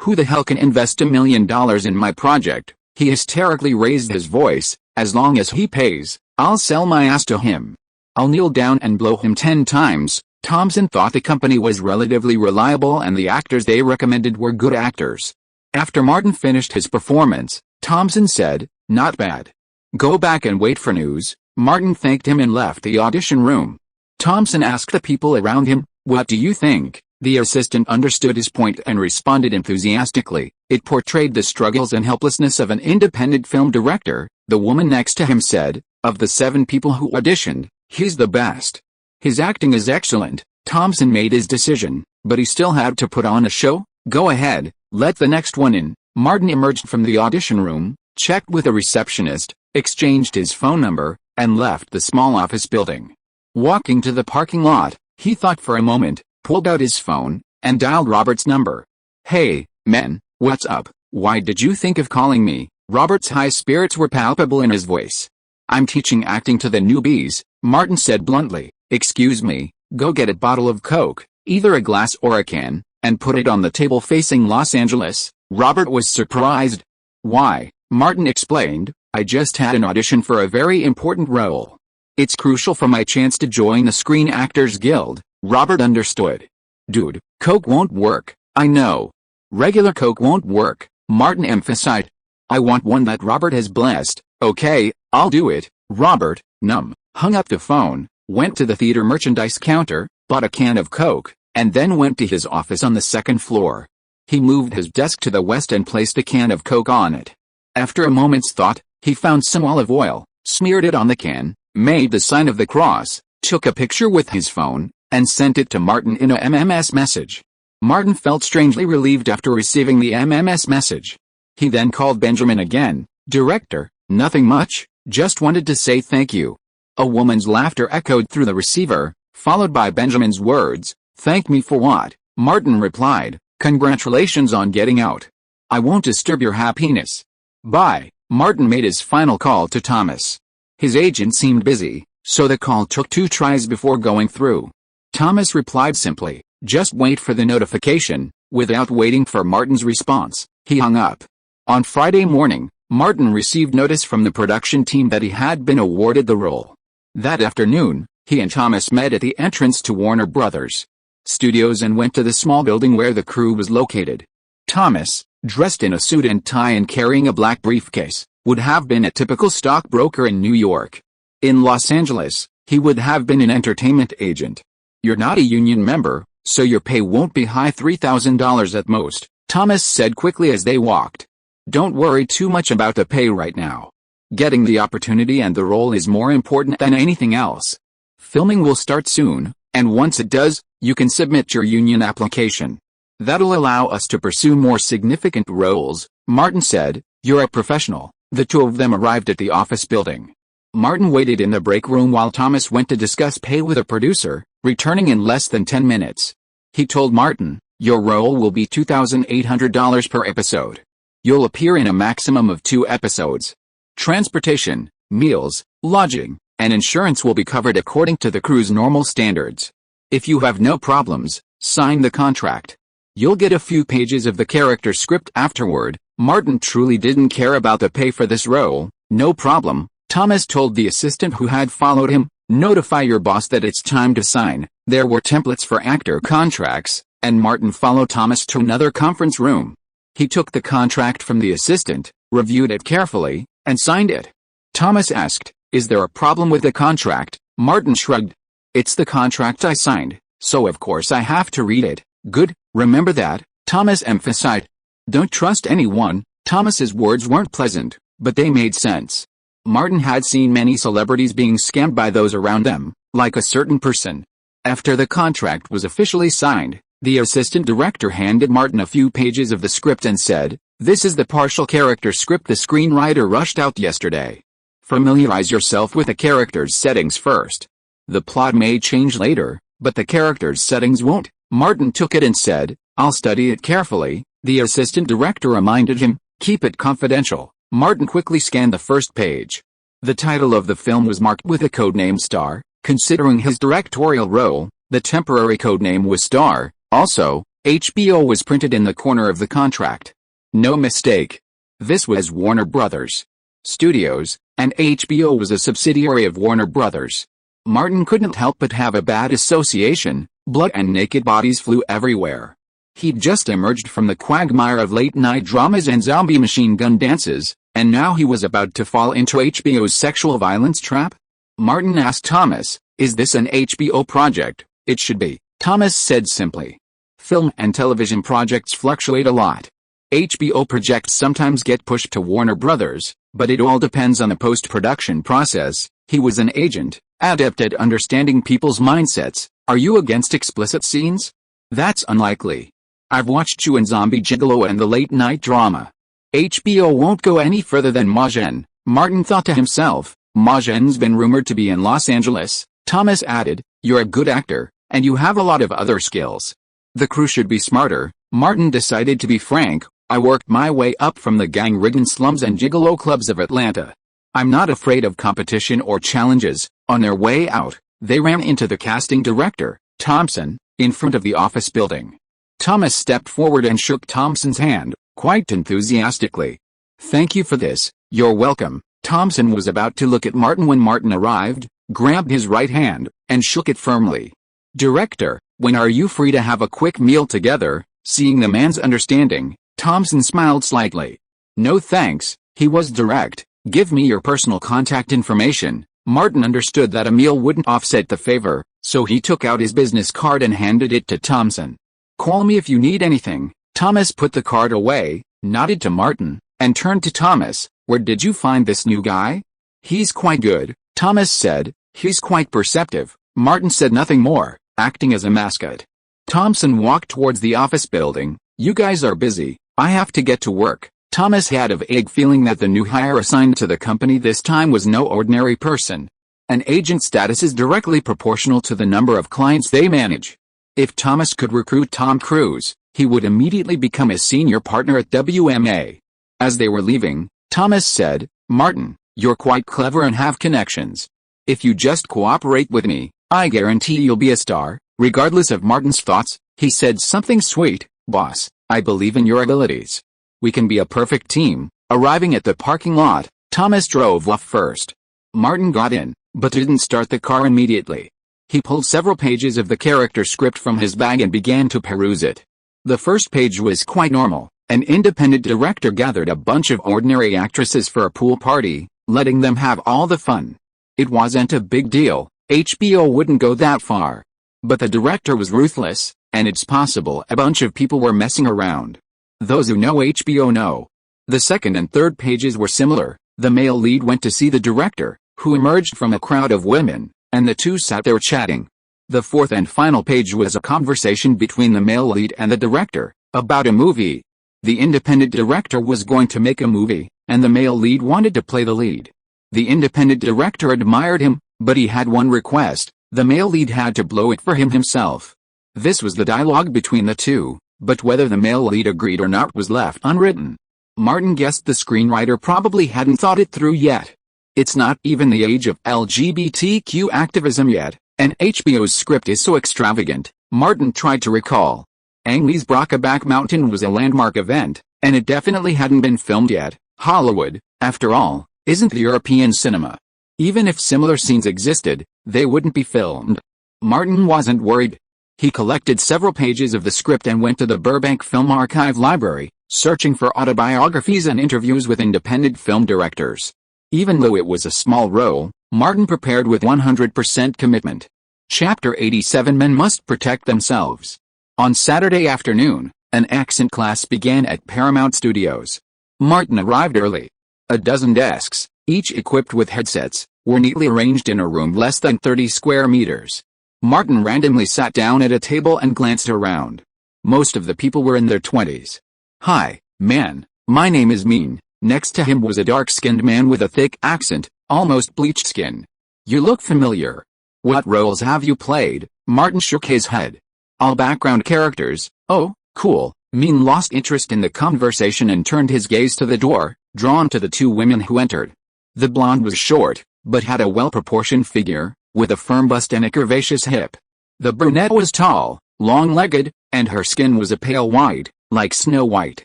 Who the hell can invest $1 million in my project?" He hysterically raised his voice. "As long as he pays, I'll sell my ass to him. I'll kneel down and blow him 10 times. Thompson thought the company was relatively reliable and the actors they recommended were good actors. After Martin finished his performance, Thompson said, "Not bad. Go back and wait for news." Martin thanked him and left the audition room. Thompson asked the people around him, "What do you think?" The assistant understood his point and responded enthusiastically. It portrayed the struggles and helplessness of an independent film director. The woman next to him said, "Of the 7 people who auditioned, he's the best. His acting is excellent." Thompson made his decision, but he still had to put on a show. "Go ahead, let the next one in." Martin emerged from the audition room, checked with a receptionist, exchanged his phone number, and left the small office building. Walking to the parking lot, he thought for a moment, pulled out his phone, and dialed Robert's number. "Hey, man, what's up? Why did you think of calling me?" Robert's high spirits were palpable in his voice. "I'm teaching acting to the newbies," Martin said bluntly. "Excuse me, go get a bottle of Coke, either a glass or a can, and put it on the table facing Los Angeles." Robert was surprised. "Why?" Martin explained, "I just had an audition for a very important role. It's crucial for my chance to join the Screen Actors Guild." Robert understood. "Dude, Coke won't work." "I know. Regular Coke won't work," Martin emphasized. "I want one that Robert has blessed." "Okay, I'll do it." Robert, numb, hung up the phone, went to the theater merchandise counter, bought a can of Coke, and then went to his office on the 2nd floor. He moved his desk to the west and placed a can of Coke on it. After a moment's thought, he found some olive oil, smeared it on the can, made the sign of the cross, took a picture with his phone, and sent it to Martin in a MMS message. Martin felt strangely relieved after receiving the MMS message. He then called Benjamin again. "Director, nothing much, just wanted to say thank you." A woman's laughter echoed through the receiver, followed by Benjamin's words, "Thank me for what?" Martin replied, "Congratulations on getting out. I won't disturb your happiness. Bye." Martin made his final call to Thomas. His agent seemed busy, so the call took 2 tries before going through. Thomas replied simply, "Just wait for the notification." Without waiting for Martin's response, he hung up. On Friday morning, Martin received notice from the production team that he had been awarded the role. That afternoon, he and Thomas met at the entrance to Warner Brothers Studios and went to the small building where the crew was located. Thomas, dressed in a suit and tie and carrying a black briefcase, would have been a typical stockbroker in New York. In Los Angeles, he would have been an entertainment agent. "You're not a union member, so your pay won't be high, $3,000 at most," Thomas said quickly as they walked. "Don't worry too much about the pay right now. Getting the opportunity and the role is more important than anything else. Filming will start soon, and once it does, you can submit your union application. That'll allow us to pursue more significant roles," Martin said. "You're a professional." The 2 of them arrived at the office building. Martin waited in the break room while Thomas went to discuss pay with a producer, returning in less than 10 minutes. He told Martin, "Your role will be $2,800 per episode. You'll appear in a maximum of 2 episodes. Transportation, meals, lodging, and insurance will be covered according to the crew's normal standards. If you have no problems, Sign the contract. You'll get a few pages of the character script afterward. Martin truly didn't care about the pay for this role. No problem, Thomas told the assistant who had followed him. Notify your boss that it's time to sign. There were templates for actor contracts, and Martin followed Thomas to another conference room. He took the contract from the assistant, reviewed it carefully, and signed it. Thomas asked, "Is there a problem with the contract?" Martin shrugged. "It's the contract I signed, so of course I have to read it." "Good, remember that," Thomas emphasized. "Don't trust anyone." Thomas's words weren't pleasant, but they made sense. Martin had seen many celebrities being scammed by those around them, like a certain person. After the contract was officially signed, the assistant director handed Martin a few pages of the script and said, "This is the partial character script the screenwriter rushed out yesterday. Familiarize yourself with the character's settings first. The plot may change later, but the character's settings won't." Martin took it and said, "I'll study it carefully." The assistant director reminded him, "Keep it confidential." Martin quickly scanned the first page. The title of the film was marked with a codename Star. Considering his directorial role, the temporary codename was Star. Also, HBO was printed in the corner of the contract. No mistake. This was Warner Brothers Studios, and HBO was a subsidiary of Warner Brothers. Martin couldn't help but have a bad association. Blood and naked bodies flew everywhere. He'd just emerged from the quagmire of late-night dramas and zombie machine gun dances, and now he was about to fall into HBO's sexual violence trap? Martin asked Thomas, "Is this an HBO project?" "It should be," Thomas said simply. Film and television projects fluctuate a lot. HBO projects sometimes get pushed to Warner Brothers, but it all depends on the post-production process. He was an agent, adept at understanding people's mindsets. "Are you against explicit scenes?" "That's unlikely. I've watched you in Zombie Gigolo and the late-night drama." HBO won't go any further than Mahjong, Martin thought to himself. "Mahjong's been rumored to be in Los Angeles." Thomas added, "You're a good actor, and you have a lot of other skills. The crew should be smarter." Martin decided to be frank. "I worked my way up from the gang-ridden slums and gigolo clubs of Atlanta. I'm not afraid of competition or challenges." On their way out, they ran into the casting director, Thompson, in front of the office building. Thomas stepped forward and shook Thompson's hand, quite enthusiastically. "Thank you for this." "You're welcome." Thompson was about to look at Martin when Martin arrived, grabbed his right hand, and shook it firmly. "Director, when are you free to have a quick meal together?" Seeing the man's understanding, Thompson smiled slightly. "No thanks," he was direct. "Give me your personal contact information." Martin understood that a meal wouldn't offset the favor, so he took out his business card and handed it to Thompson. "Call me if you need anything." Thomas put the card away, nodded to Martin, and turned to Thomas. "Where did you find this new guy?" "He's quite good," Thomas said. "He's quite perceptive." Martin said nothing more, acting as a mascot. Thompson walked towards the office building. "You guys are busy. I have to get to work." Thomas had a vague feeling that the new hire assigned to the company this time was no ordinary person. An agent's status is directly proportional to the number of clients they manage. If Thomas could recruit Tom Cruise, he would immediately become a senior partner at WMA. As they were leaving, Thomas said, "Martin, you're quite clever and have connections. If you just cooperate with me, I guarantee you'll be a star." Regardless of Martin's thoughts, he said something sweet. "Boss, I believe in your abilities. We can be a perfect team." Arriving at the parking lot, Thomas drove off first. Martin got in, but didn't start the car immediately. He pulled several pages of the character script from his bag and began to peruse it. The first page was quite normal. An independent director gathered a bunch of ordinary actresses for a pool party, letting them have all the fun. It wasn't a big deal. HBO wouldn't go that far. But the director was ruthless, and it's possible a bunch of people were messing around. Those who know HBO know. The second and third pages were similar. The male lead went to see the director, who emerged from a crowd of women, and the two sat there chatting. The fourth and final page was a conversation between the male lead and the director, about a movie. The independent director was going to make a movie, and the male lead wanted to play the lead. The independent director admired him, but he had one request: the male lead had to blow it for him himself. This was the dialogue between the two, but whether the male lead agreed or not was left unwritten. Martin guessed the screenwriter probably hadn't thought it through yet. It's not even the age of LGBTQ activism yet, and HBO's script is so extravagant. Martin tried to recall. Ang Lee's Brokeback Mountain was a landmark event, and it definitely hadn't been filmed yet. Hollywood, after all, isn't European cinema. Even if similar scenes existed, they wouldn't be filmed. Martin wasn't worried. He collected several pages of the script and went to the Burbank Film Archive library, searching for autobiographies and interviews with independent film directors. Even though it was a small role, Martin prepared with 100% commitment. Chapter 87: Men Must Protect Themselves. On Saturday afternoon, an accent class began at Paramount Studios. Martin arrived early. A dozen desks, each equipped with headsets, were neatly arranged in a room less than 30 square meters. Martin randomly sat down at a table and glanced around. Most of the people were in their 20s. "Hi, man, my name is Mean." Next to him was a dark-skinned man with a thick accent, almost bleached skin. "You look familiar. What roles have you played?" Martin shook his head. "All background characters." "Oh, cool." Mean lost interest in the conversation and turned his gaze to the door, drawn to the two women who entered. The blonde was short, but had a well-proportioned figure, with a firm bust and a curvaceous hip. The brunette was tall, long-legged, and her skin was a pale white, like Snow White.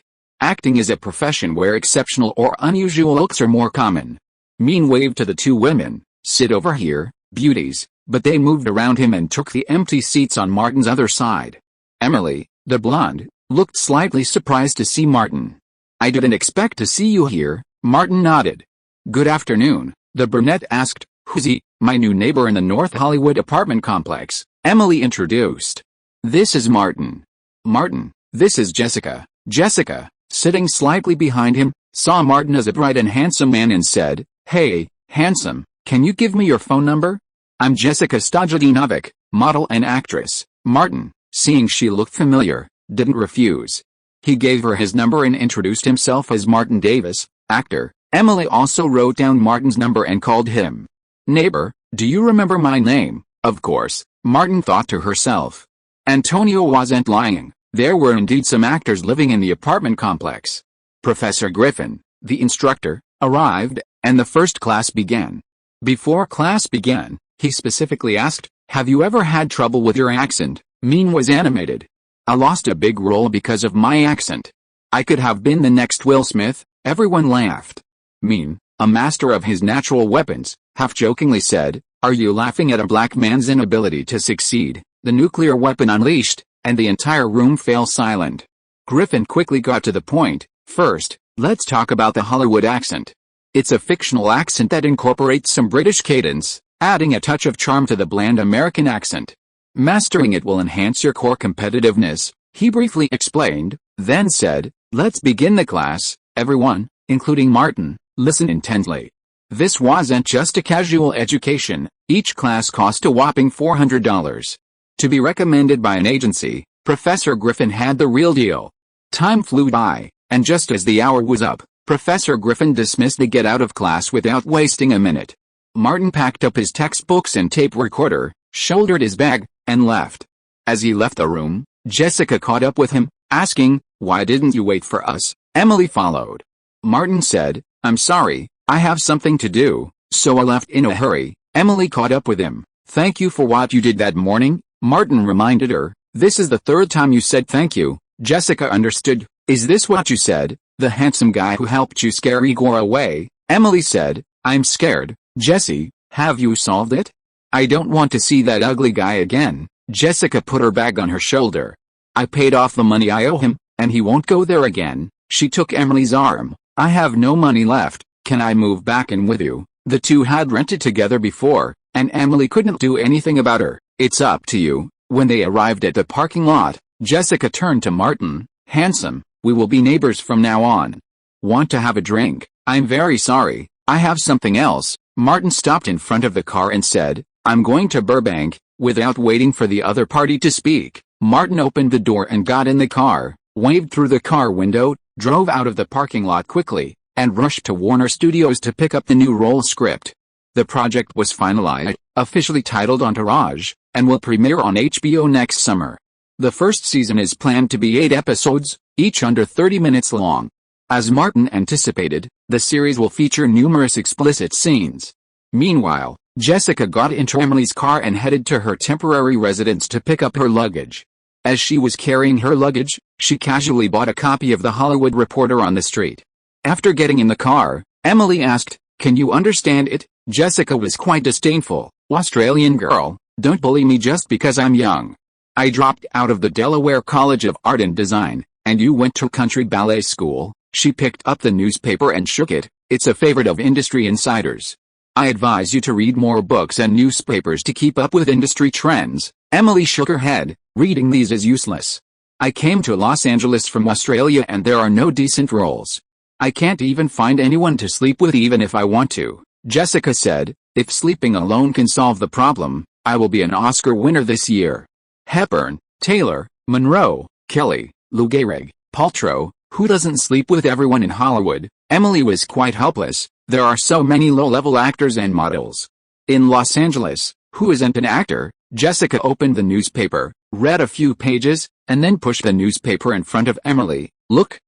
Acting is a profession where exceptional or unusual looks are more common. Mean waved to the two women. "Sit over here, beauties," but they moved around him and took the empty seats on Martin's other side. Emily, the blonde, looked slightly surprised to see Martin. "I didn't expect to see you here." Martin nodded. "Good afternoon," the brunette asked. "Who's he?" "My new neighbor in the North Hollywood apartment complex," Emily introduced. "This is Martin." "Martin, this is Jessica." Jessica, sitting slightly behind him, saw Martin as a bright and handsome man and said, "Hey, handsome, can you give me your phone number? I'm Jessica Stojadinovic, model and actress." Martin, seeing she looked familiar, didn't refuse. He gave her his number and introduced himself as Martin Davis, actor. Emily also wrote down Martin's number and called him. "Neighbor, do you remember my name?" "Of course," Martin thought to herself. Antonio wasn't lying. There were indeed some actors living in the apartment complex. Professor Griffin, the instructor, arrived, and the first class began. Before class began, he specifically asked, "Have you ever had trouble with your accent?" Mean was animated. "I lost a big role because of my accent. I could have been the next Will Smith." Everyone laughed. Mean, a master of his natural weapons, half-jokingly said, "Are you laughing at a black man's inability to succeed?" The nuclear weapon unleashed, and the entire room fell silent. Griffin quickly got to the point. "First, let's talk about the Hollywood accent. It's a fictional accent that incorporates some British cadence, adding a touch of charm to the bland American accent. Mastering it will enhance your core competitiveness," he briefly explained, then said, "Let's begin the class. Everyone, including Martin, listen intently. This wasn't just a casual education. Each class cost a whopping $400. To be recommended by an agency, Professor Griffin had the real deal." Time flew by, and just as the hour was up, Professor Griffin dismissed the get out of class without wasting a minute. Martin packed up his textbooks and tape recorder, shouldered his bag, and left. As he left the room, Jessica caught up with him, asking, "Why didn't you wait for us?" Emily followed. Martin said, "I'm sorry, I have something to do, so I left in a hurry." Emily caught up with him. "Thank you for what you did that morning," Martin reminded her. "This is the third time you said thank you." Jessica understood. "Is this what you said? The handsome guy who helped you scare Igor away?" Emily said, "I'm scared." "Jessie, have you solved it?" "I don't want to see that ugly guy again." Jessica put her bag on her shoulder. "I paid off the money I owe him, and he won't go there again." She took Emily's arm. "I have no money left. Can I move back in with you?" The two had rented together before, and Emily couldn't do anything about her. "It's up to you." When they arrived at the parking lot, Jessica turned to Martin. "Handsome, we will be neighbors from now on. Want to have a drink?" "I'm very sorry, I have something else." Martin stopped in front of the car and said, "I'm going to Burbank." Without waiting for the other party to speak, Martin opened the door and got in the car, waved through the car window, drove out of the parking lot quickly, and rushed to Warner Studios to pick up the new role script. The project was finalized, officially titled Entourage, and will premiere on HBO next summer. The first season is planned to be 8 episodes, each under 30 minutes long. As Martin anticipated, the series will feature numerous explicit scenes. Meanwhile, Jessica got into Emily's car and headed to her temporary residence to pick up her luggage. As she was carrying her luggage, she casually bought a copy of The Hollywood Reporter on the street. After getting in the car, Emily asked, "Can you understand it?" Jessica was quite disdainful. "Australian girl, don't bully me just because I'm young. I dropped out of the Delaware College of Art and Design, and you went to country ballet school." She picked up the newspaper and shook it. "It's a favorite of industry insiders. I advise you to read more books and newspapers to keep up with industry trends." Emily shook her head. "Reading these is useless. I came to Los Angeles from Australia and there are no decent roles. I can't even find anyone to sleep with even if I want to." Jessica said, "If sleeping alone can solve the problem, I will be an Oscar winner this year." Hepburn, Taylor, Monroe, Kelly, Lou Gehrig, Paltrow, who doesn't sleep with everyone in Hollywood? Emily was quite helpless. There are so many low-level actors and models. In Los Angeles, who isn't an actor? Jessica opened the newspaper, read a few pages, and then pushed the newspaper in front of Emily. Look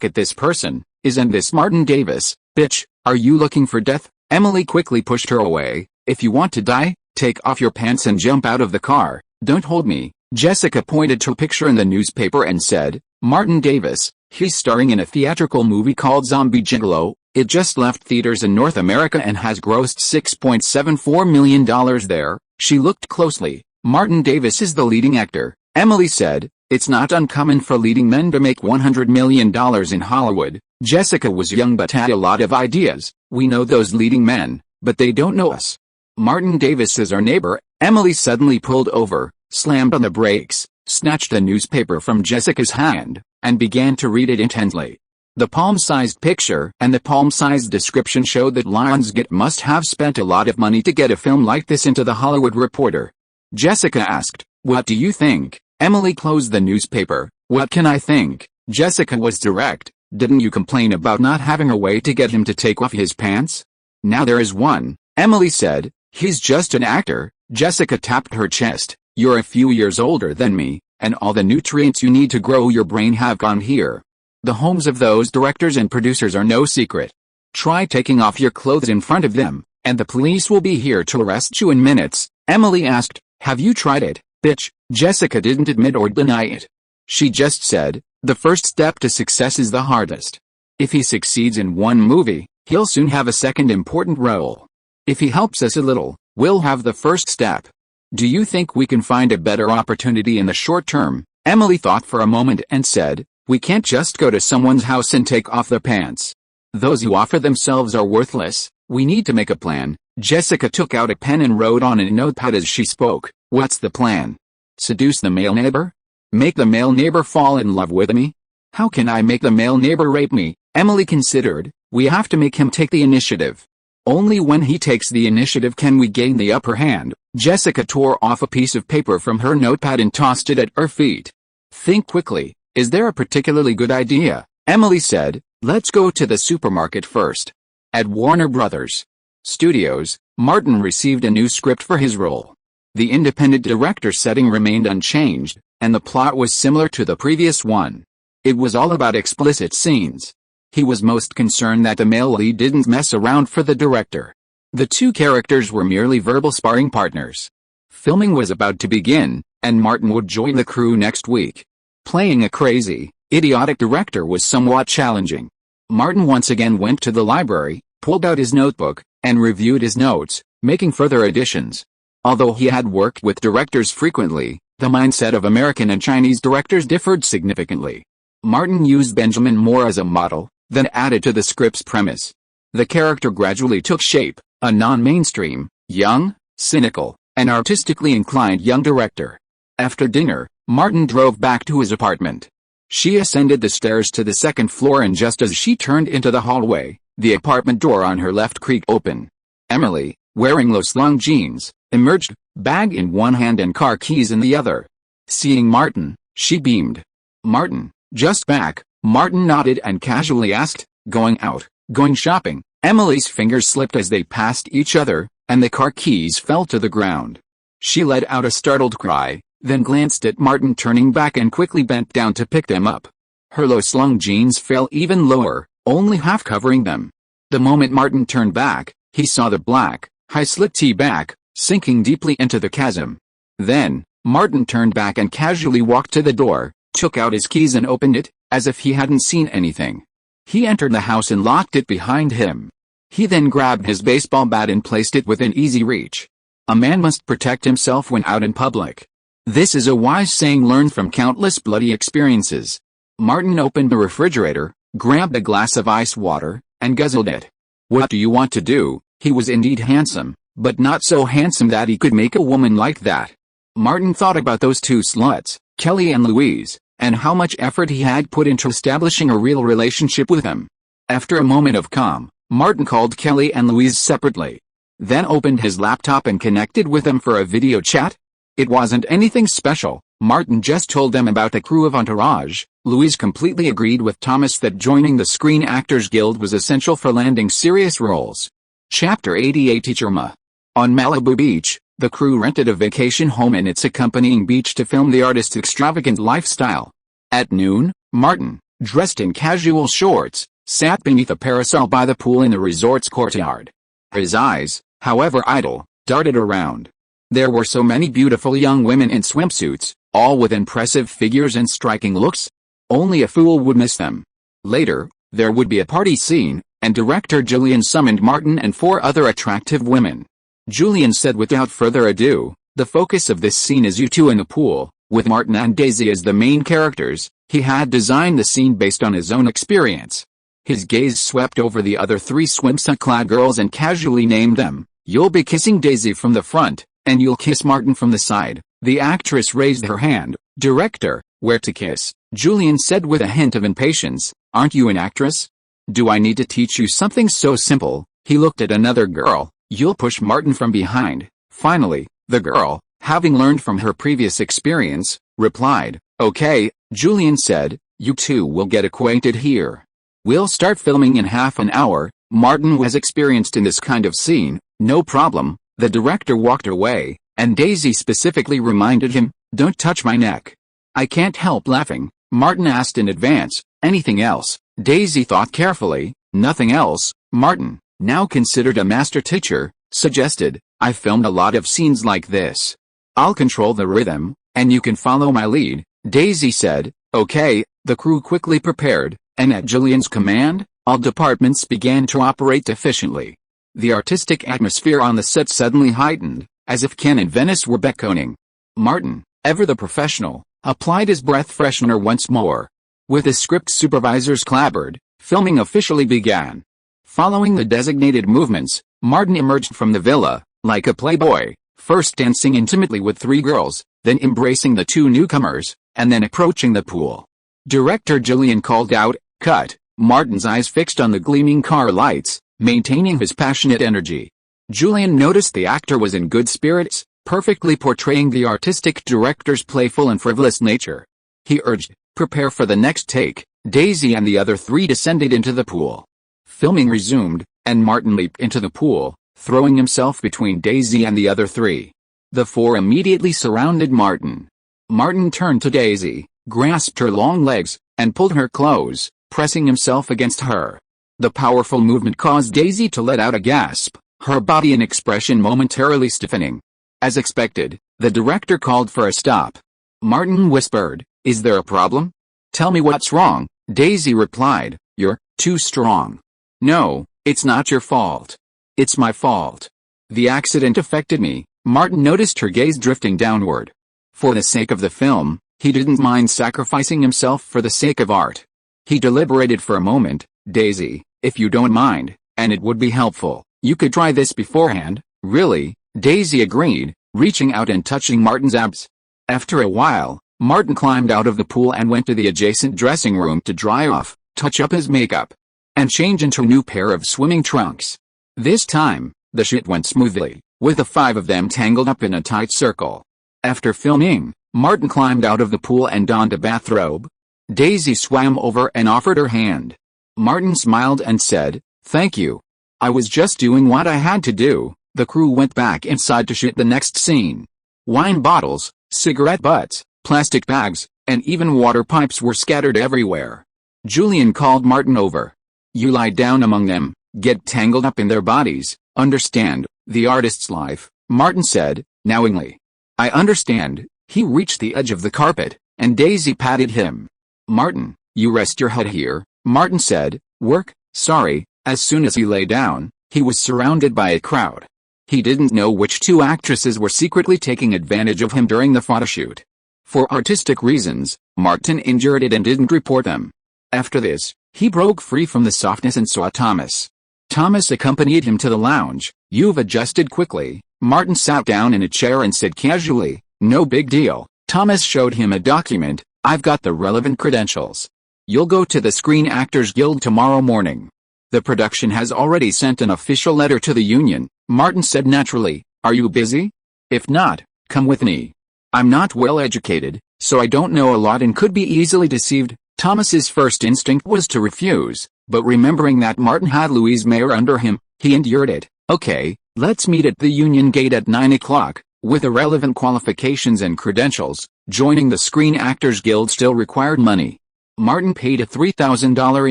at this person. Isn't this Martin Davis? Bitch, are you looking for death?" Emily quickly pushed her away. "If you want to die, take off your pants and jump out of the car. Don't hold me." Jessica pointed to a picture in the newspaper and said, "Martin Davis, he's starring in a theatrical movie called Zombie Gigolo. It just left theaters in North America and has grossed $6.74 million there." She looked closely. "Martin Davis is the leading actor," Emily said. "It's not uncommon for leading men to make $100 million in Hollywood." Jessica was young but had a lot of ideas. "We know those leading men, but they don't know us. Martin Davis is our neighbor." Emily suddenly pulled over, slammed on the brakes, snatched the newspaper from Jessica's hand, and began to read it intently. The palm-sized picture and the palm-sized description showed that Lionsgate must have spent a lot of money to get a film like this into The Hollywood Reporter. Jessica asked, "What do you think?" Emily closed the newspaper. "What can I think?" Jessica was direct. "Didn't you complain about not having a way to get him to take off his pants? Now there is one," Emily said. "He's just an actor." Jessica tapped her chest. "You're a few years older than me, and all the nutrients you need to grow your brain have gone here. The homes of those directors and producers are no secret. Try taking off your clothes in front of them, and the police will be here to arrest you in minutes." Emily asked, "Have you tried it, bitch?" Jessica didn't admit or deny it. She just said, "The first step to success is the hardest. If he succeeds in one movie, he'll soon have a second important role. If he helps us a little, we'll have the first step. Do you think we can find a better opportunity in the short term?" Emily thought for a moment and said, "We can't just go to someone's house and take off their pants. Those who offer themselves are worthless. We need to make a plan." Jessica took out a pen and wrote on a notepad as she spoke. "What's the plan? Seduce the male neighbor? Make the male neighbor fall in love with me? How can I make the male neighbor rape me?" Emily considered. "We have to make him take the initiative. Only when he takes the initiative can we gain the upper hand." Jessica tore off a piece of paper from her notepad and tossed it at her feet. "Think quickly. Is there a particularly good idea?" Emily said. "Let's go to the supermarket first." At Warner Brothers Studios, Martin received a new script for his role. The independent director setting remained unchanged, and the plot was similar to the previous one. It was all about explicit scenes. He was most concerned that the male lead didn't mess around for the director. The two characters were merely verbal sparring partners. Filming was about to begin, and Martin would join the crew next week. Playing a crazy, idiotic director was somewhat challenging. Martin once again went to the library, pulled out his notebook, and reviewed his notes, making further additions. Although he had worked with directors frequently, the mindset of American and Chinese directors differed significantly. Martin used Benjamin Moore as a model, then added to the script's premise. The character gradually took shape, a non-mainstream, young, cynical, and artistically inclined young director. After dinner, Martin drove back to his apartment. She ascended the stairs to the second floor, and just as she turned into the hallway, the apartment door on her left creaked open. Emily, wearing low-slung jeans, emerged, bag in one hand and car keys in the other. Seeing Martin, she beamed. "Martin, just back." Martin nodded and casually asked, "Going out, going shopping?" Emily's fingers slipped as they passed each other, and the car keys fell to the ground. She let out a startled cry, then glanced at Martin turning back and quickly bent down to pick them up. Her low-slung jeans fell even lower, only half covering them. The moment Martin turned back, he saw the black, I slipped tea back, sinking deeply into the chasm. Then, Martin turned back and casually walked to the door, took out his keys and opened it, as if he hadn't seen anything. He entered the house and locked it behind him. He then grabbed his baseball bat and placed it within easy reach. A man must protect himself when out in public. This is a wise saying learned from countless bloody experiences. Martin opened the refrigerator, grabbed a glass of ice water, and guzzled it. What do you want to do? He was indeed handsome, but not so handsome that he could make a woman like that. Martin thought about those two sluts, Kelly and Louise, and how much effort he had put into establishing a real relationship with them. After a moment of calm, Martin called Kelly and Louise separately. Then opened his laptop and connected with them for a video chat. It wasn't anything special. Martin just told them about the crew of Entourage. Louise completely agreed with Thomas that joining the Screen Actors Guild was essential for landing serious roles. Chapter 88 Teacherma. On Malibu Beach, the crew rented a vacation home and its accompanying beach to film the artist's extravagant lifestyle. At noon, Martin, dressed in casual shorts, sat beneath a parasol by the pool in the resort's courtyard. His eyes, however idle, darted around. There were so many beautiful young women in swimsuits, all with impressive figures and striking looks. Only a fool would miss them. Later, there would be a party scene, and director Julian summoned Martin and 4 other attractive women. Julian said without further ado, "The focus of this scene is you two in the pool, with Martin and Daisy as the main characters." He had designed the scene based on his own experience. His gaze swept over the other 3 swimsuit-clad girls and casually named them. "You'll be kissing Daisy from the front, and you'll kiss Martin from the side." The actress raised her hand. "Director, where to kiss?" Julian said with a hint of impatience. "Aren't you an actress? Do I need to teach you something so simple?" He looked at another girl. "You'll push Martin from behind." Finally, the girl, having learned from her previous experience, replied. "Okay," Julian said, "you two will get acquainted here. We'll start filming in half an hour." Martin was experienced in this kind of scene. "No problem." The director walked away, and Daisy specifically reminded him, "Don't touch my neck." "I can't help laughing," Martin asked in advance. "Anything else?" Daisy thought carefully. "Nothing else." Martin, now considered a master teacher, suggested, "I filmed a lot of scenes like this. I'll control the rhythm, and you can follow my lead." Daisy said, "Okay." The crew quickly prepared, and at Julian's command, all departments began to operate efficiently. The artistic atmosphere on the set suddenly heightened, as if Ken and Venice were beckoning. Martin, ever the professional, applied his breath freshener once more. With the script supervisors clabbered, filming officially began. Following the designated movements, Martin emerged from the villa, like a playboy, first dancing intimately with 3 girls, then embracing the 2 newcomers, and then approaching the pool. Director Julian called out, "Cut." Martin's eyes fixed on the gleaming car lights, maintaining his passionate energy. Julian noticed the actor was in good spirits, perfectly portraying the artistic director's playful and frivolous nature. He urged, "Prepare for the next take." Daisy and the other 3 descended into the pool. Filming resumed, and Martin leaped into the pool, throwing himself between Daisy and the other 3. The 4 immediately surrounded Martin. Martin turned to Daisy, grasped her long legs, and pulled her close, pressing himself against her. The powerful movement caused Daisy to let out a gasp, her body and expression momentarily stiffening. As expected, the director called for a stop. Martin whispered, "Is there a problem? Tell me what's wrong." Daisy replied, "You're too strong." "No, it's not your fault. It's my fault. The accident affected me." Martin noticed her gaze drifting downward. For the sake of the film, he didn't mind sacrificing himself for the sake of art. He deliberated for a moment. "Daisy, if you don't mind, and it would be helpful, you could try this beforehand." "Really?" Daisy agreed, reaching out and touching Martin's abs. After a while, Martin climbed out of the pool and went to the adjacent dressing room to dry off, touch up his makeup, and change into a new pair of swimming trunks. This time, the shoot went smoothly, with the 5 of them tangled up in a tight circle. After filming, Martin climbed out of the pool and donned a bathrobe. Daisy swam over and offered her hand. Martin smiled and said, "Thank you. I was just doing what I had to do." The crew went back inside to shoot the next scene. Wine bottles, cigarette butts, plastic bags, and even water pipes were scattered everywhere. Julian called Martin over. "You lie down among them, get tangled up in their bodies, understand?" The artist's life, Martin said, knowingly. I understand. He reached the edge of the carpet, and Daisy patted him. Martin, you rest your head here, Martin said. Work? Sorry. As soon as he lay down, he was surrounded by a crowd. He didn't know which two actresses were secretly taking advantage of him during the photoshoot. For artistic reasons, Martin endured it and didn't report them. After this, he broke free from the softness and saw Thomas. Thomas accompanied him to the lounge. You've adjusted quickly. Martin sat down in a chair and said casually, no big deal. Thomas showed him a document. I've got the relevant credentials. You'll go to the Screen Actors Guild tomorrow morning. The production has already sent an official letter to the union, Martin said naturally. Are you busy? If not, come with me. I'm not well educated, so I don't know a lot and could be easily deceived. Thomas's first instinct was to refuse, but remembering that Martin had Louise Mayer under him, he endured it. Okay, let's meet at the Union Gate at 9 o'clock. With irrelevant qualifications and credentials, joining the Screen Actors Guild still required money. Martin paid a $3,000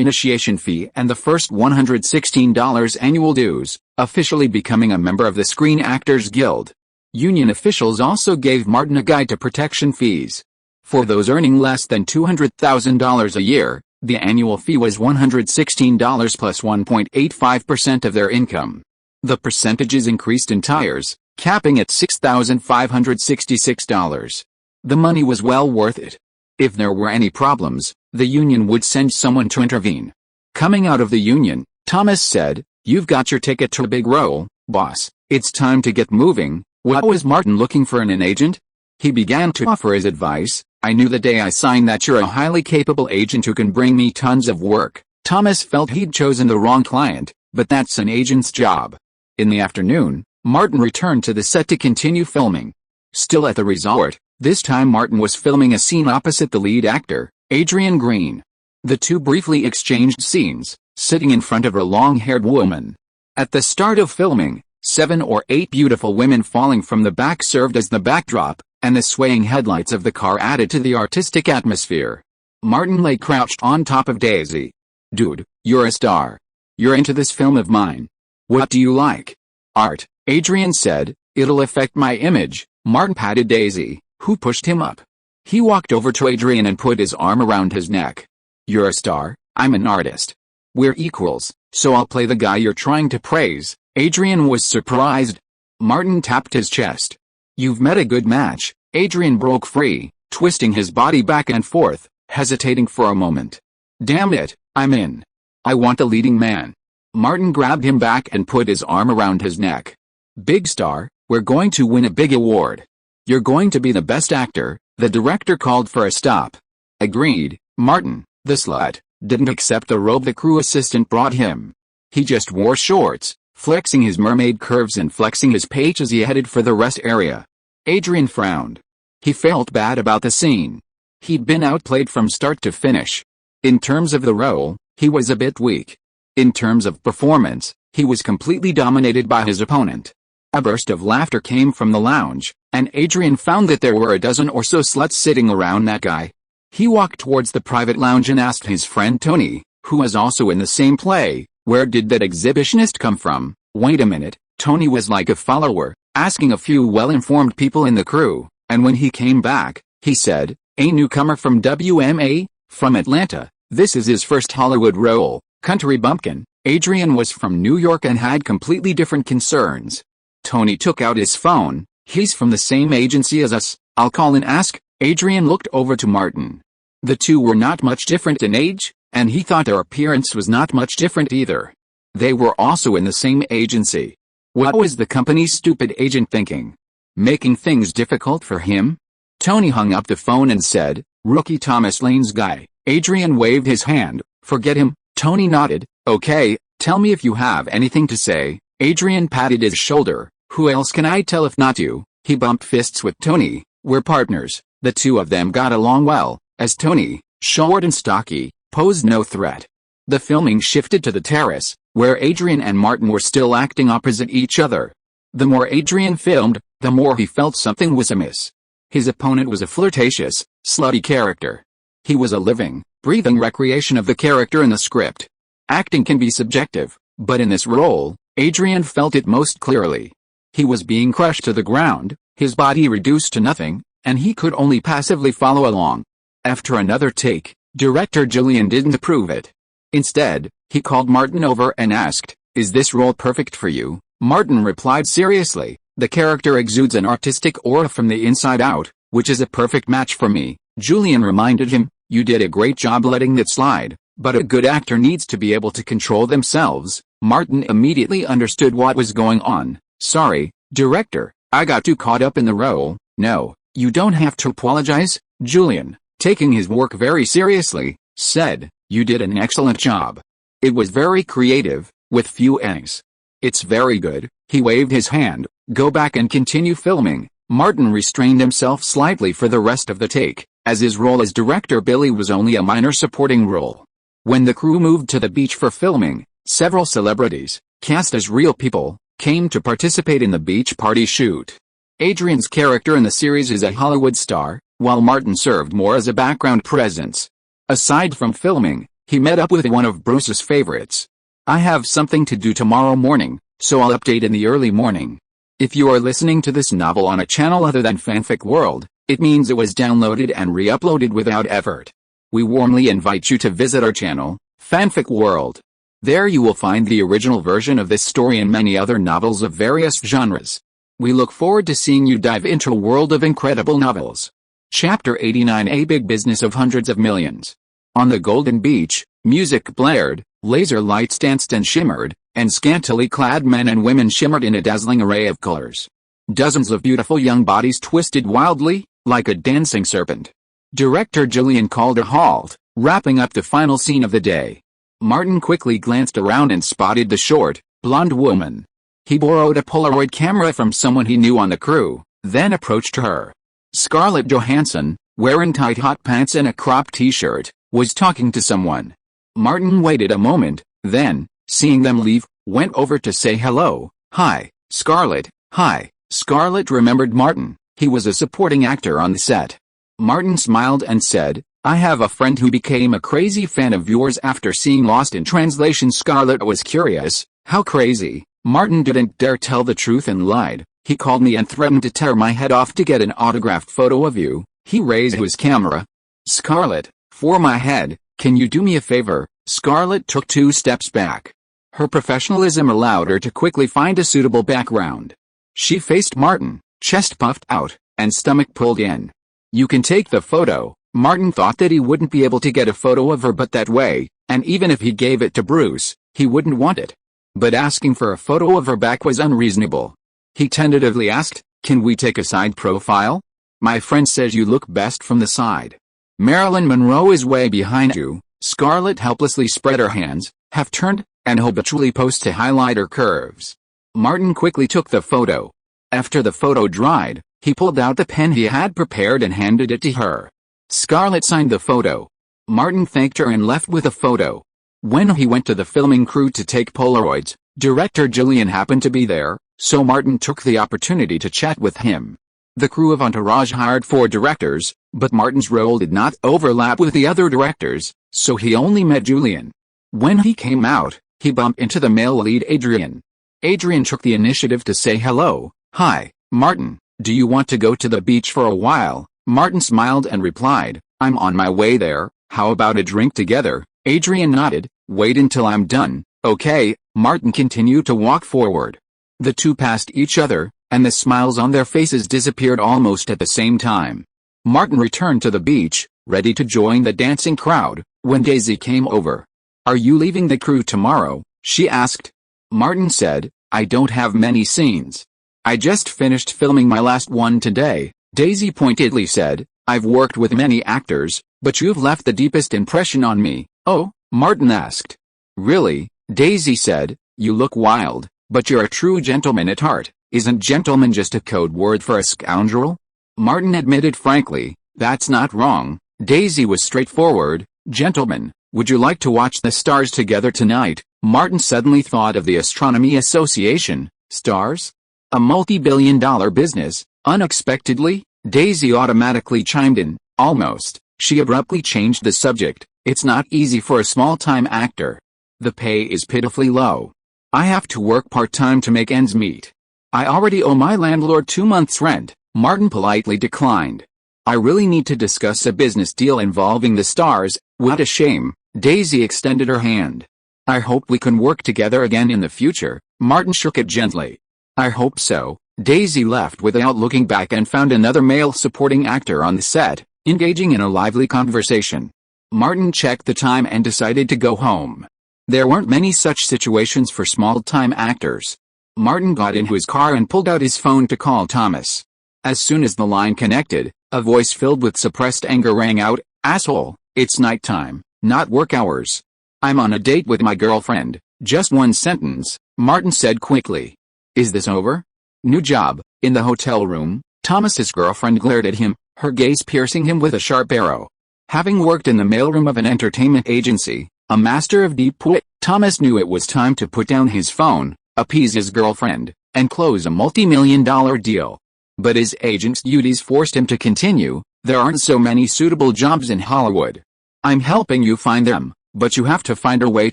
initiation fee and the first $116 annual dues, officially becoming a member of the Screen Actors Guild. Union officials also gave Martin a guide to protection fees. For those earning less than $200,000 a year, the annual fee was $116 plus 1.85% of their income. The percentages increased in tiers, capping at $6,566. The money was well worth it. If there were any problems, the union would send someone to intervene. Coming out of the union, Thomas said, You've got your ticket to a big role, boss. It's time to get moving. What was Martin looking for in an agent? He began to offer his advice. I knew the day I signed that you're a highly capable agent who can bring me tons of work. Thomas felt he'd chosen the wrong client, but that's an agent's job. In the afternoon, Martin returned to the set to continue filming. Still at the resort, this time Martin was filming a scene opposite the lead actor, Adrian Green. The two briefly exchanged scenes, sitting in front of a long-haired woman. At the start of filming, 7 or 8 beautiful women falling from the back served as the backdrop, and the swaying headlights of the car added to the artistic atmosphere. Martin lay crouched on top of Daisy. Dude, you're a star. You're into this film of mine. What do you like? Art, Adrian said. It'll affect my image. Martin patted Daisy, who pushed him up. He walked over to Adrian and put his arm around his neck. You're a star, I'm an artist. We're equals, so I'll play the guy you're trying to praise. Adrian was surprised. Martin tapped his chest. You've met a good match. Adrian broke free, twisting his body back and forth, hesitating for a moment. Damn it, I'm in. I want a leading man. Martin grabbed him back and put his arm around his neck. Big star, we're going to win a big award. You're going to be the best actor. The director called for a stop. Agreed. Martin, the slut, didn't accept the robe the crew assistant brought him. He just wore shorts, flexing his mermaid curves and flexing his page as he headed for the rest area. Adrian frowned. He felt bad about the scene. He'd been outplayed from start to finish. In terms of the role, he was a bit weak. In terms of performance, he was completely dominated by his opponent. A burst of laughter came from the lounge, and Adrian found that there were a dozen or so sluts sitting around that guy. He walked towards the private lounge and asked his friend Tony, who was also in the same play, where did that exhibitionist come from? Wait a minute, Tony was like a follower, asking a few well-informed people in the crew, and when he came back, he said, a newcomer from WMA, from Atlanta, this is his first Hollywood role, country bumpkin. Adrian was from New York and had completely different concerns. Tony took out his phone. He's from the same agency as us, I'll call and ask. Adrian looked over to Martin. The two were not much different in age, and he thought their appearance was not much different either. They were also in the same agency. What was the company's stupid agent thinking? Making things difficult for him? Tony hung up the phone and said, Rookie Thomas Lane's guy. Adrian waved his hand. Forget him. Tony nodded. Okay, tell me if you have anything to say. Adrian patted his shoulder. Who else can I tell if not you? He bumped fists with Tony. We're partners. The two of them got along well, as Tony, short and stocky, posed no threat. The filming shifted to the terrace, where Adrian and Martin were still acting opposite each other. The more Adrian filmed, the more he felt something was amiss. His opponent was a flirtatious, slutty character. He was a living, breathing recreation of the character in the script. Acting can be subjective, but in this role, Adrian felt it most clearly. He was being crushed to the ground, his body reduced to nothing, and he could only passively follow along. After another take, director Julian didn't approve it. Instead, he called Martin over and asked, "Is this role perfect for you?" Martin replied seriously, "The character exudes an artistic aura from the inside out, which is a perfect match for me." Julian reminded him, "You did a great job letting it slide, but a good actor needs to be able to control themselves." Martin immediately understood what was going on. "Sorry, director, I got too caught up in the role." "No, you don't have to apologize," Julian, taking his work very seriously, said. "You did an excellent job. It was very creative, with few eggs. It's very good." He waved his hand. "Go back and continue filming." Martin restrained himself slightly for the rest of the take, as his role as director Billy was only a minor supporting role. When the crew moved to the beach for filming, several celebrities, cast as real people, came to participate in the beach party shoot. Adrian's character in the series is a Hollywood star, while Martin served more as a background presence. Aside from filming, he met up with one of Bruce's favorites. "I have something to do tomorrow morning, so I'll update in the early morning." If you are listening to this novel on a channel other than Fanfic World, it means it was downloaded and re-uploaded without effort. We warmly invite you to visit our channel, Fanfic World. There you will find the original version of this story and many other novels of various genres. We look forward to seeing you dive into a world of incredible novels. Chapter 89: A Big Business of Hundreds of Millions. On the golden beach, music blared, laser lights danced and shimmered, and scantily clad men and women shimmered in a dazzling array of colors. Dozens of beautiful young bodies twisted wildly, like a dancing serpent. Director Julian called a halt, wrapping up the final scene of the day. Martin quickly glanced around and spotted the short, blonde woman. He borrowed a Polaroid camera from someone he knew on the crew, then approached her. Scarlett Johansson, wearing tight hot pants and a cropped t-shirt, was talking to someone. Martin waited a moment, then, seeing them leave, went over to say hello. "Hi, Scarlett." "Hi." Scarlett remembered Martin. He was a supporting actor on the set. Martin smiled and said, "I have a friend who became a crazy fan of yours after seeing Lost in Translation." Scarlett was curious. "How crazy?" Martin didn't dare tell the truth and lied. "He called me and threatened to tear my head off to get an autographed photo of you." He raised his camera. "Scarlett, for my head, can you do me a favor?" Scarlett took 2 steps back. Her professionalism allowed her to quickly find a suitable background. She faced Martin, chest puffed out, and stomach pulled in. "You can take the photo." Martin thought that he wouldn't be able to get a photo of her but that way, and even if he gave it to Bruce, he wouldn't want it. But asking for a photo of her back was unreasonable. He tentatively asked, "Can we take a side profile? My friend says you look best from the side. Marilyn Monroe is way behind you." Scarlett helplessly spread her hands, half-turned, and habitually posed to highlight her curves. Martin quickly took the photo. After the photo dried, he pulled out the pen he had prepared and handed it to her. Scarlett signed the photo. Martin thanked her and left with a photo. When he went to the filming crew to take Polaroids, director Julian happened to be there, so Martin took the opportunity to chat with him. The crew of Entourage hired 4 directors, but Martin's role did not overlap with the other directors, so he only met Julian. When he came out, he bumped into the male lead Adrian. Adrian took the initiative to say hello. "Hi, Martin, do you want to go to the beach for a while?" Martin smiled and replied, "I'm on my way there, how about a drink together?" Adrian nodded. "Wait until I'm done." "Okay." Martin continued to walk forward. The two passed each other, and the smiles on their faces disappeared almost at the same time. Martin returned to the beach, ready to join the dancing crowd, when Daisy came over. "Are you leaving the crew tomorrow?" she asked. Martin said, "I don't have many scenes. I just finished filming my last one today." Daisy pointedly said, "I've worked with many actors, but you've left the deepest impression on me." "Oh?" Martin asked. "Really?" Daisy said, "You look wild, but you're a true gentleman at heart." "Isn't gentleman just a code word for a scoundrel?" Martin admitted frankly, "That's not wrong." Daisy was straightforward. "Gentlemen, would you like to watch the stars together tonight?" Martin suddenly thought of the Astronomy Association. Stars? A multi-billion-dollar business. Unexpectedly, Daisy automatically chimed in. "Almost." She abruptly changed the subject. "It's not easy for a small-time actor. The pay is pitifully low. I have to work part-time to make ends meet." I already owe my landlord 2 months' rent, Martin politely declined. I really need to discuss a business deal involving the stars. What a shame. Daisy extended her hand. I hope we can work together again in the future. Martin shook it gently. I hope so. Daisy left without looking back and found another male supporting actor on the set, engaging in a lively conversation. Martin checked the time and decided to go home. There weren't many such situations for small-time actors. Martin got into his car and pulled out his phone to call Thomas. As soon as the line connected, a voice filled with suppressed anger rang out, "Asshole, it's nighttime, not work hours. I'm on a date with my girlfriend." Just one sentence, Martin said quickly. "Is this over?" "New job, in the hotel room." Thomas's girlfriend glared at him, her gaze piercing him with a sharp arrow. Having worked in the mailroom of an entertainment agency, a master of deep wit, Thomas knew it was time to put down his phone, appease his girlfriend, and close a multi-million-dollar deal. But his agent's duties forced him to continue. "There aren't so many suitable jobs in Hollywood. I'm helping you find them, but you have to find a way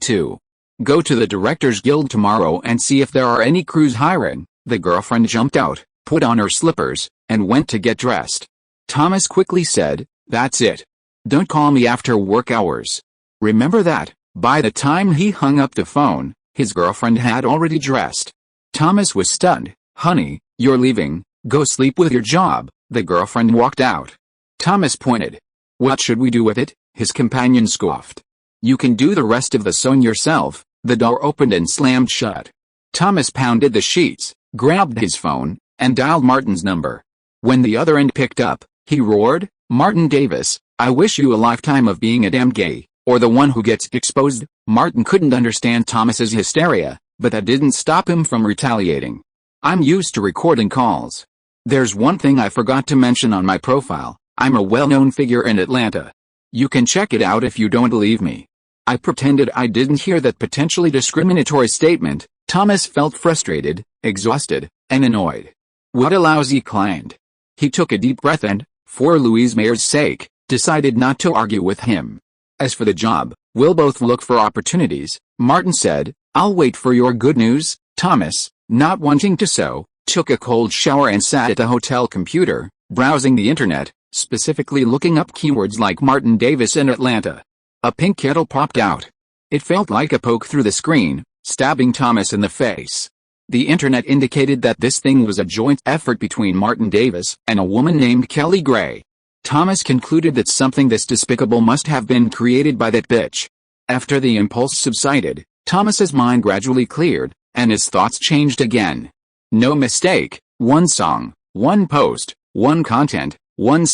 to. Go to the Directors Guild tomorrow and see if there are any crews hiring." The girlfriend jumped out, put on her slippers, and went to get dressed. Thomas quickly said, "That's it. Don't call me after work hours. Remember that." By the time he hung up the phone, his girlfriend had already dressed. Thomas was stunned. "Honey, you're leaving. Go sleep with your job." The girlfriend walked out. Thomas pointed. "What should we do with it?" his companion scoffed. "You can do the rest of the sewing yourself." The door opened and slammed shut. Thomas pounded the sheets, grabbed his phone, and dialed Martin's number. When the other end picked up, he roared, "Martin Davis, I wish you a lifetime of being a damn gay, or the one who gets exposed." Martin couldn't understand Thomas's hysteria, but that didn't stop him from retaliating. "I'm used to recording calls. There's one thing I forgot to mention on my profile. I'm a well-known figure in Atlanta. You can check it out if you don't believe me." I pretended I didn't hear that potentially discriminatory statement. Thomas felt frustrated, exhausted, and annoyed. What a lousy client. He took a deep breath and, for Louise Mayer's sake, decided not to argue with him. "As for the job, we'll both look for opportunities," Martin said. "I'll wait for your good news." Thomas, not wanting to sew, took a cold shower and sat at the hotel computer, browsing the internet, specifically looking up keywords like Martin Davis in Atlanta. A pink kettle popped out. It felt like a poke through the screen, stabbing Thomas in the face. The internet indicated that this thing was a joint effort between Martin Davis and a woman named Kelly Gray. Thomas concluded that something this despicable must have been created by that bitch. After the impulse subsided, Thomas's mind gradually cleared, and his thoughts changed again. No mistake, one song, one post, one content, one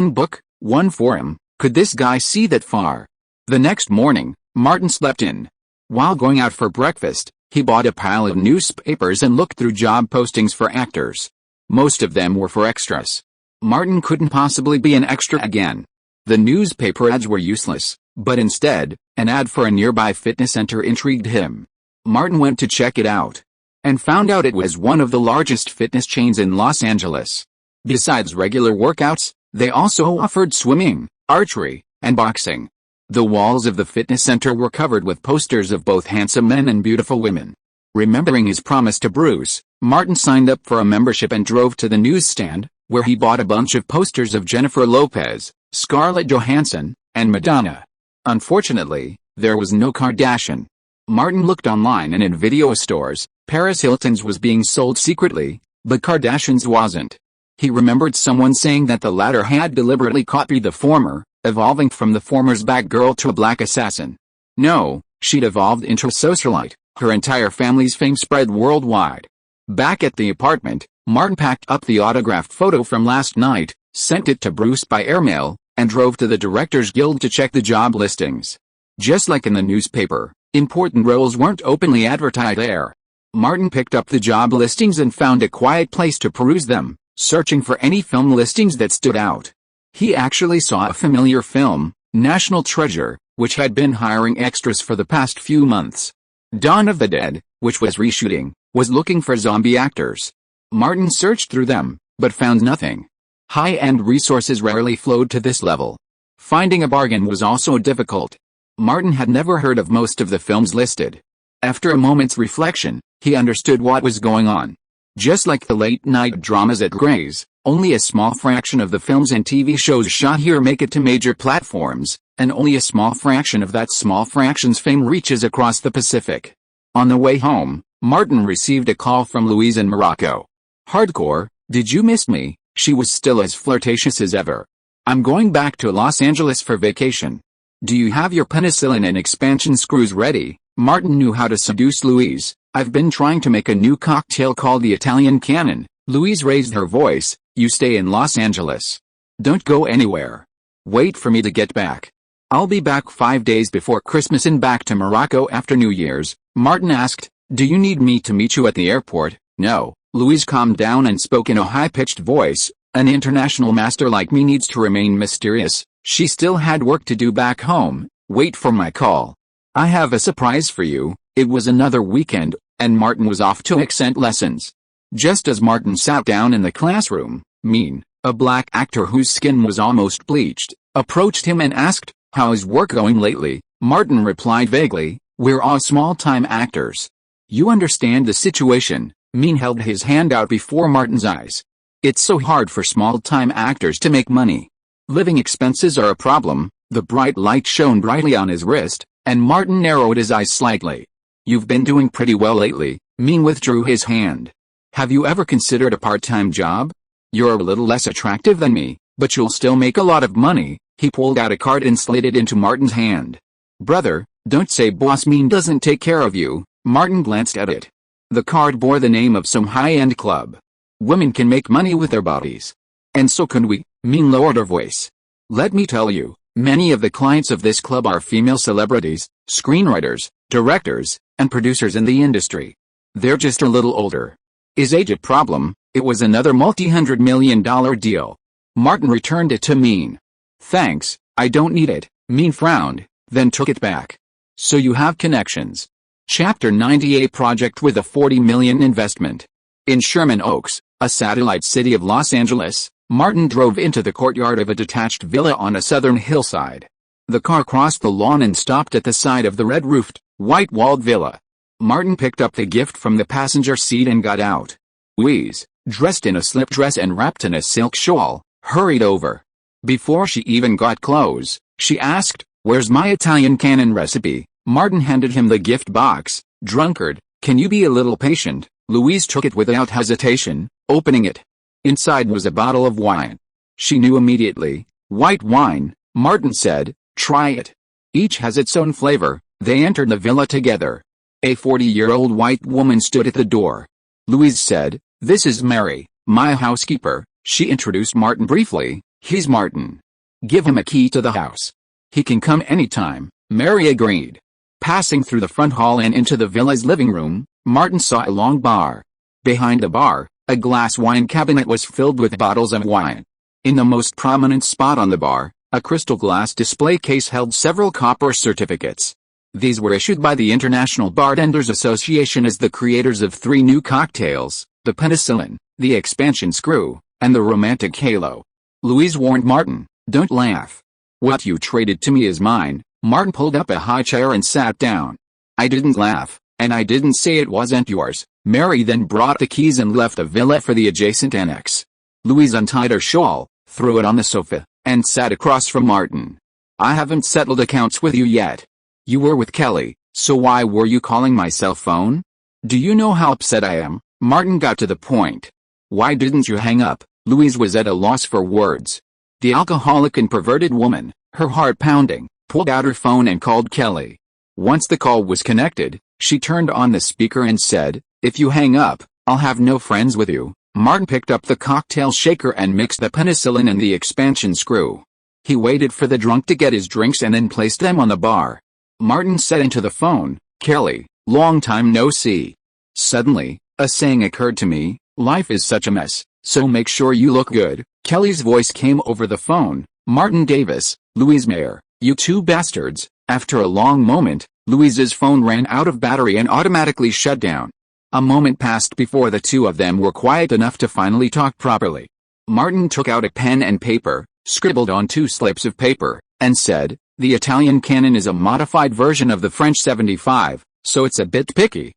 book, one forum. Could this guy see that far? The next morning, Martin slept in. While going out for breakfast, he bought a pile of newspapers and looked through job postings for actors. Most of them were for extras. Martin couldn't possibly be an extra again. The newspaper ads were useless, but instead, an ad for a nearby fitness center intrigued him. Martin went to check it out, and found out it was one of the largest fitness chains in Los Angeles. Besides regular workouts, they also offered swimming, archery, and boxing. The walls of the fitness center were covered with posters of both handsome men and beautiful women. Remembering his promise to Bruce, Martin signed up for a membership and drove to the newsstand, where he bought a bunch of posters of Jennifer Lopez, Scarlett Johansson, and Madonna. Unfortunately, there was no Kardashian. Martin looked online and in video stores. Paris Hilton's was being sold secretly, but Kardashian's wasn't. He remembered someone saying that the latter had deliberately copied the former, evolving from the former's Batgirl to a black assassin. No, she'd evolved into a socialite. Her entire family's fame spread worldwide. Back at the apartment, Martin packed up the autographed photo from last night, sent it to Bruce by airmail, and drove to the Directors Guild to check the job listings. Just like in the newspaper, important roles weren't openly advertised there. Martin picked up the job listings and found a quiet place to peruse them, searching for any film listings that stood out. He actually saw a familiar film, National Treasure, which had been hiring extras for the past few months. Dawn of the Dead, which was reshooting, was looking for zombie actors. Martin searched through them, but found nothing. High-end resources rarely flowed to this level. Finding a bargain was also difficult. Martin had never heard of most of the films listed. After a moment's reflection, he understood what was going on. Just like the late-night dramas at Gray's, only a small fraction of the films and TV shows shot here make it to major platforms, and only a small fraction of that small fraction's fame reaches across the Pacific. On the way home, Martin received a call from Louise in Morocco. "Hardcore, did you miss me?" She was still as flirtatious as ever. "I'm going back to Los Angeles for vacation. Do you have your penicillin and expansion screws ready?" Martin knew how to seduce Louise. "I've been trying to make a new cocktail called the Italian Cannon." Louise raised her voice. "You stay in Los Angeles. Don't go anywhere. Wait for me to get back. I'll be back 5 days before Christmas and back to Morocco after New Year's." Martin asked, "Do you need me to meet you at the airport?" "No." Louise calmed down and spoke in a high-pitched voice. "An international master like me needs to remain mysterious." She still had work to do back home. "Wait for my call. I have a surprise for you." It was another weekend, and Martin was off to accent lessons. Just as Martin sat down in the classroom, Mean, a black actor whose skin was almost bleached, approached him and asked, "How's work going lately?" Martin replied vaguely, "We're all small-time actors. You understand the situation." Mean held his hand out before Martin's eyes. "It's so hard for small-time actors to make money. Living expenses are a problem." The bright light shone brightly on his wrist, and Martin narrowed his eyes slightly. "You've been doing pretty well lately." Mean withdrew his hand. "Have you ever considered a part-time job? You're a little less attractive than me, but you'll still make a lot of money." He pulled out a card and slid it into Martin's hand. "Brother, don't say boss Mean doesn't take care of you." Martin glanced at it. The card bore the name of some high-end club. "Women can make money with their bodies. And so can we." Mean lowered her voice. "Let me tell you, many of the clients of this club are female celebrities, screenwriters, directors, and producers in the industry. They're just a little older. Is age a problem?" It was another multi-hundred-million-dollar deal. Martin returned it to Mean. "Thanks, I don't need it." Mean frowned, then took it back. "So you have connections." Chapter 98 project with a $40 million investment. In Sherman Oaks, a satellite city of Los Angeles, Martin drove into the courtyard of a detached villa on a southern hillside. The car crossed the lawn and stopped at the side of the red-roofed, white-walled villa. Martin picked up the gift from the passenger seat and got out. Louise, dressed in a slip dress and wrapped in a silk shawl, hurried over. Before she even got close, she asked, "Where's my Italian Cannon recipe?" Martin handed him the gift box. "Drunkard, can you be a little patient?" Louise took it without hesitation, opening it. Inside was a bottle of wine. She knew immediately. "White wine," Martin said. "Try it. Each has its own flavor." They entered the villa together. A 40-year-old white woman stood at the door. Louise said, "This is Mary, my housekeeper." She introduced Martin briefly. "He's Martin. Give him a key to the house. He can come anytime." Mary agreed. Passing through the front hall and into the villa's living room, Martin saw a long bar. Behind the bar, a glass wine cabinet was filled with bottles of wine. In the most prominent spot on the bar, a crystal glass display case held several copper certificates. These were issued by the International Bartenders Association as the creators of 3 new cocktails, the penicillin, the expansion screw, and the romantic halo. Louise warned Martin, "Don't laugh. What you traded to me is mine." Martin pulled up a high chair and sat down. "I didn't laugh, and I didn't say it wasn't yours." Mary then brought the keys and left the villa for the adjacent annex. Louise untied her shawl, threw it on the sofa, and sat across from Martin. "I haven't settled accounts with you yet. You were with Kelly, so why were you calling my cell phone? Do you know how upset I am?" Martin got to the point. "Why didn't you hang up?" Louise was at a loss for words. The alcoholic and perverted woman, her heart pounding, pulled out her phone and called Kelly. Once the call was connected, she turned on the speaker and said, "If you hang up, I'll have no friends with you." Martin picked up the cocktail shaker and mixed the penicillin and the expansion screw. He waited for the drunk to get his drinks and then placed them on the bar. Martin said into the phone, "Kelly, long time no see. Suddenly, a saying occurred to me, life is such a mess, so make sure you look good." Kelly's voice came over the phone. "Martin Davis, Louise Mayer, you two bastards." After a long moment, Louise's phone ran out of battery and automatically shut down. A moment passed before the two of them were quiet enough to finally talk properly. Martin took out a pen and paper, scribbled on 2 slips of paper, and said, "The Italian Cannon is a modified version of the French 75, so it's a bit picky."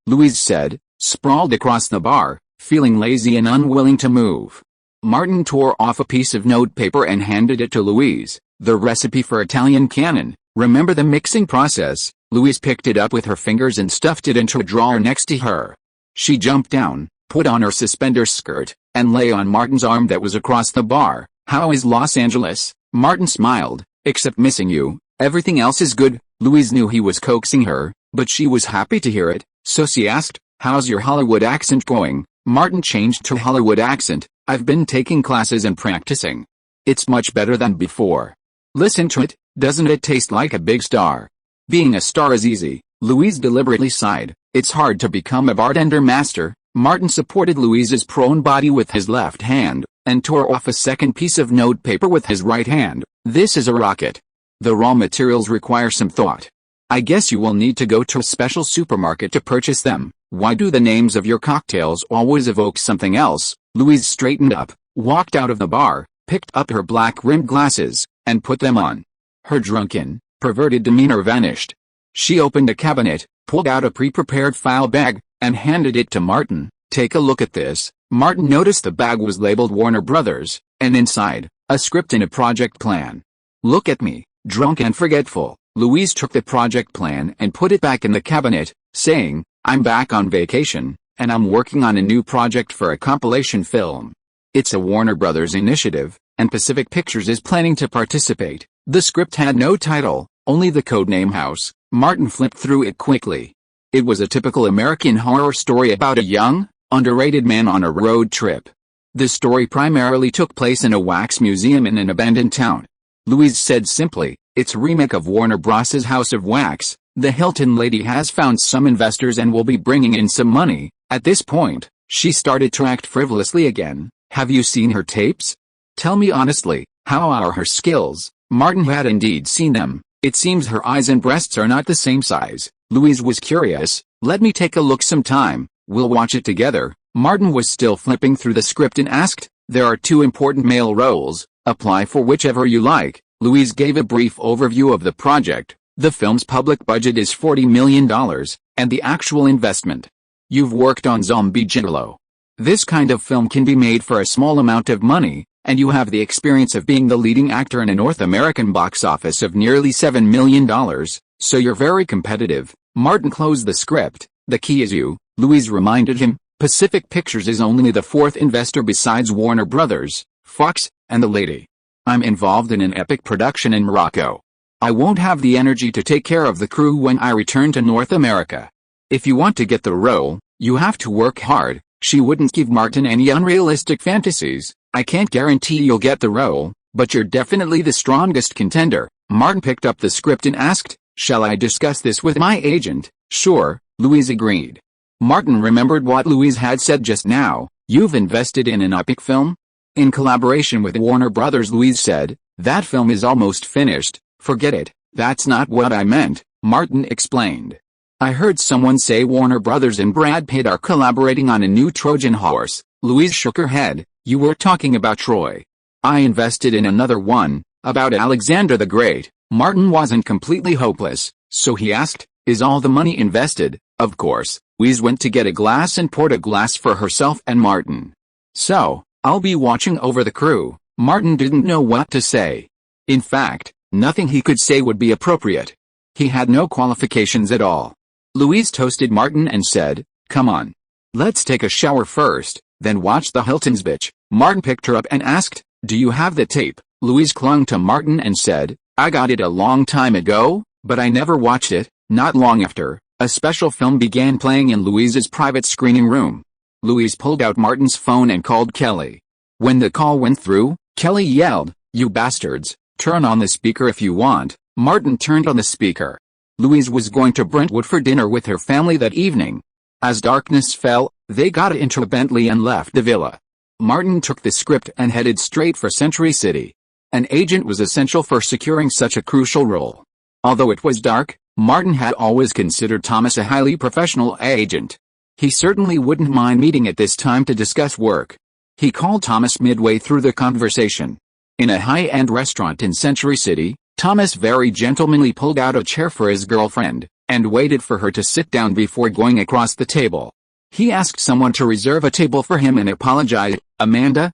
Louise said, sprawled across the bar, feeling lazy and unwilling to move. Martin tore off a piece of notepaper and handed it to Louise. The recipe for Italian cannon. Remember the mixing process? Louise picked it up with her fingers and stuffed it into a drawer next to her. She jumped down, put on her suspender skirt, and lay on Martin's arm that was across the bar. How is Los Angeles? Martin smiled. Except missing you. Everything else is good. Louise knew he was coaxing her, but she was happy to hear it, so she asked, how's your Hollywood accent going? Martin changed to Hollywood accent. I've been taking classes and practicing. It's much better than before. Listen to it, doesn't it taste like a big star? Being a star is easy, Louise deliberately sighed. It's hard to become a bartender master. Martin supported Louise's prone body with his left hand, and tore off a second piece of notepaper with his right hand. This is a rocket. The raw materials require some thought. I guess you will need to go to a special supermarket to purchase them. Why do the names of your cocktails always evoke something else? Louise straightened up, walked out of the bar, picked up her black-rimmed glasses, and put them on. Her drunken, perverted demeanor vanished. She opened a cabinet, pulled out a pre-prepared file bag, and handed it to Martin. Take a look at this. Martin noticed the bag was labeled Warner Brothers, and inside, a script and a project plan. Look at me, drunk and forgetful. Louise took the project plan and put it back in the cabinet, saying, I'm back on vacation, and I'm working on a new project for a compilation film. It's a Warner Brothers initiative, and Pacific Pictures is planning to participate. The script had no title, only the codename House. Martin flipped through it quickly. It was a typical American horror story about a young, underrated man on a road trip. The story primarily took place in a wax museum in an abandoned town. Louise said simply, it's a remake of Warner Bros.' House of Wax. The Hilton lady has found some investors and will be bringing in some money. At this point, she started to act frivolously again. Have you seen her tapes? Tell me honestly, how are her skills? Martin had indeed seen them. It seems her eyes and breasts are not the same size. Louise was curious. Let me take a look sometime. We'll watch it together. Martin was still flipping through the script and asked, there are 2 important male roles. Apply for whichever you like. Louise gave a brief overview of the project. The film's public budget is $40 million, and the actual investment. You've worked on Zombie Gigolo. This kind of film can be made for a small amount of money, and you have the experience of being the leading actor in a North American box office of nearly $7 million, so you're very competitive. Martin closed the script. The key is you, Louise reminded him. Pacific Pictures is only the 4th investor besides Warner Brothers, Fox, and the lady. I'm involved in an epic production in Morocco. I won't have the energy to take care of the crew when I return to North America. If you want to get the role, you have to work hard. She wouldn't give Martin any unrealistic fantasies. I can't guarantee you'll get the role, but you're definitely the strongest contender. Martin picked up the script and asked, shall I discuss this with my agent? Sure, Louise agreed. Martin remembered what Louise had said just now. You've invested in an epic film? In collaboration with Warner Brothers, Louise said. That film is almost finished. Forget it. That's not what I meant, Martin explained. I heard someone say Warner Brothers and Brad Pitt are collaborating on a new Trojan horse. Louise shook her head. You were talking about Troy. I invested in another one, about Alexander the Great. Martin wasn't completely hopeless, so he asked, is all the money invested? Of course. Louise went to get a glass and poured a glass for herself and Martin. So, I'll be watching over the crew. Martin didn't know what to say. In fact, nothing he could say would be appropriate. He had no qualifications at all. Louise toasted Martin and said, come on. Let's take a shower first, then watch the Hiltons bitch. Martin picked her up and asked, do you have the tape? Louise clung to Martin and said, I got it a long time ago, but I never watched it. Not long after, a special film began playing in Louise's private screening room. Louise pulled out Martin's phone and called Kelly. When the call went through, Kelly yelled, you bastards, turn on the speaker if you want. Martin turned on the speaker. Louise was going to Brentwood for dinner with her family that evening. As darkness fell, they got into a Bentley and left the villa. Martin took the script and headed straight for Century City. An agent was essential for securing such a crucial role. Although it was dark, Martin had always considered Thomas a highly professional agent. He certainly wouldn't mind meeting at this time to discuss work. He called Thomas midway through the conversation. In a high-end restaurant in Century City, Thomas very gentlemanly pulled out a chair for his girlfriend, and waited for her to sit down before going across the table. He asked someone to reserve a table for him and apologized. Amanda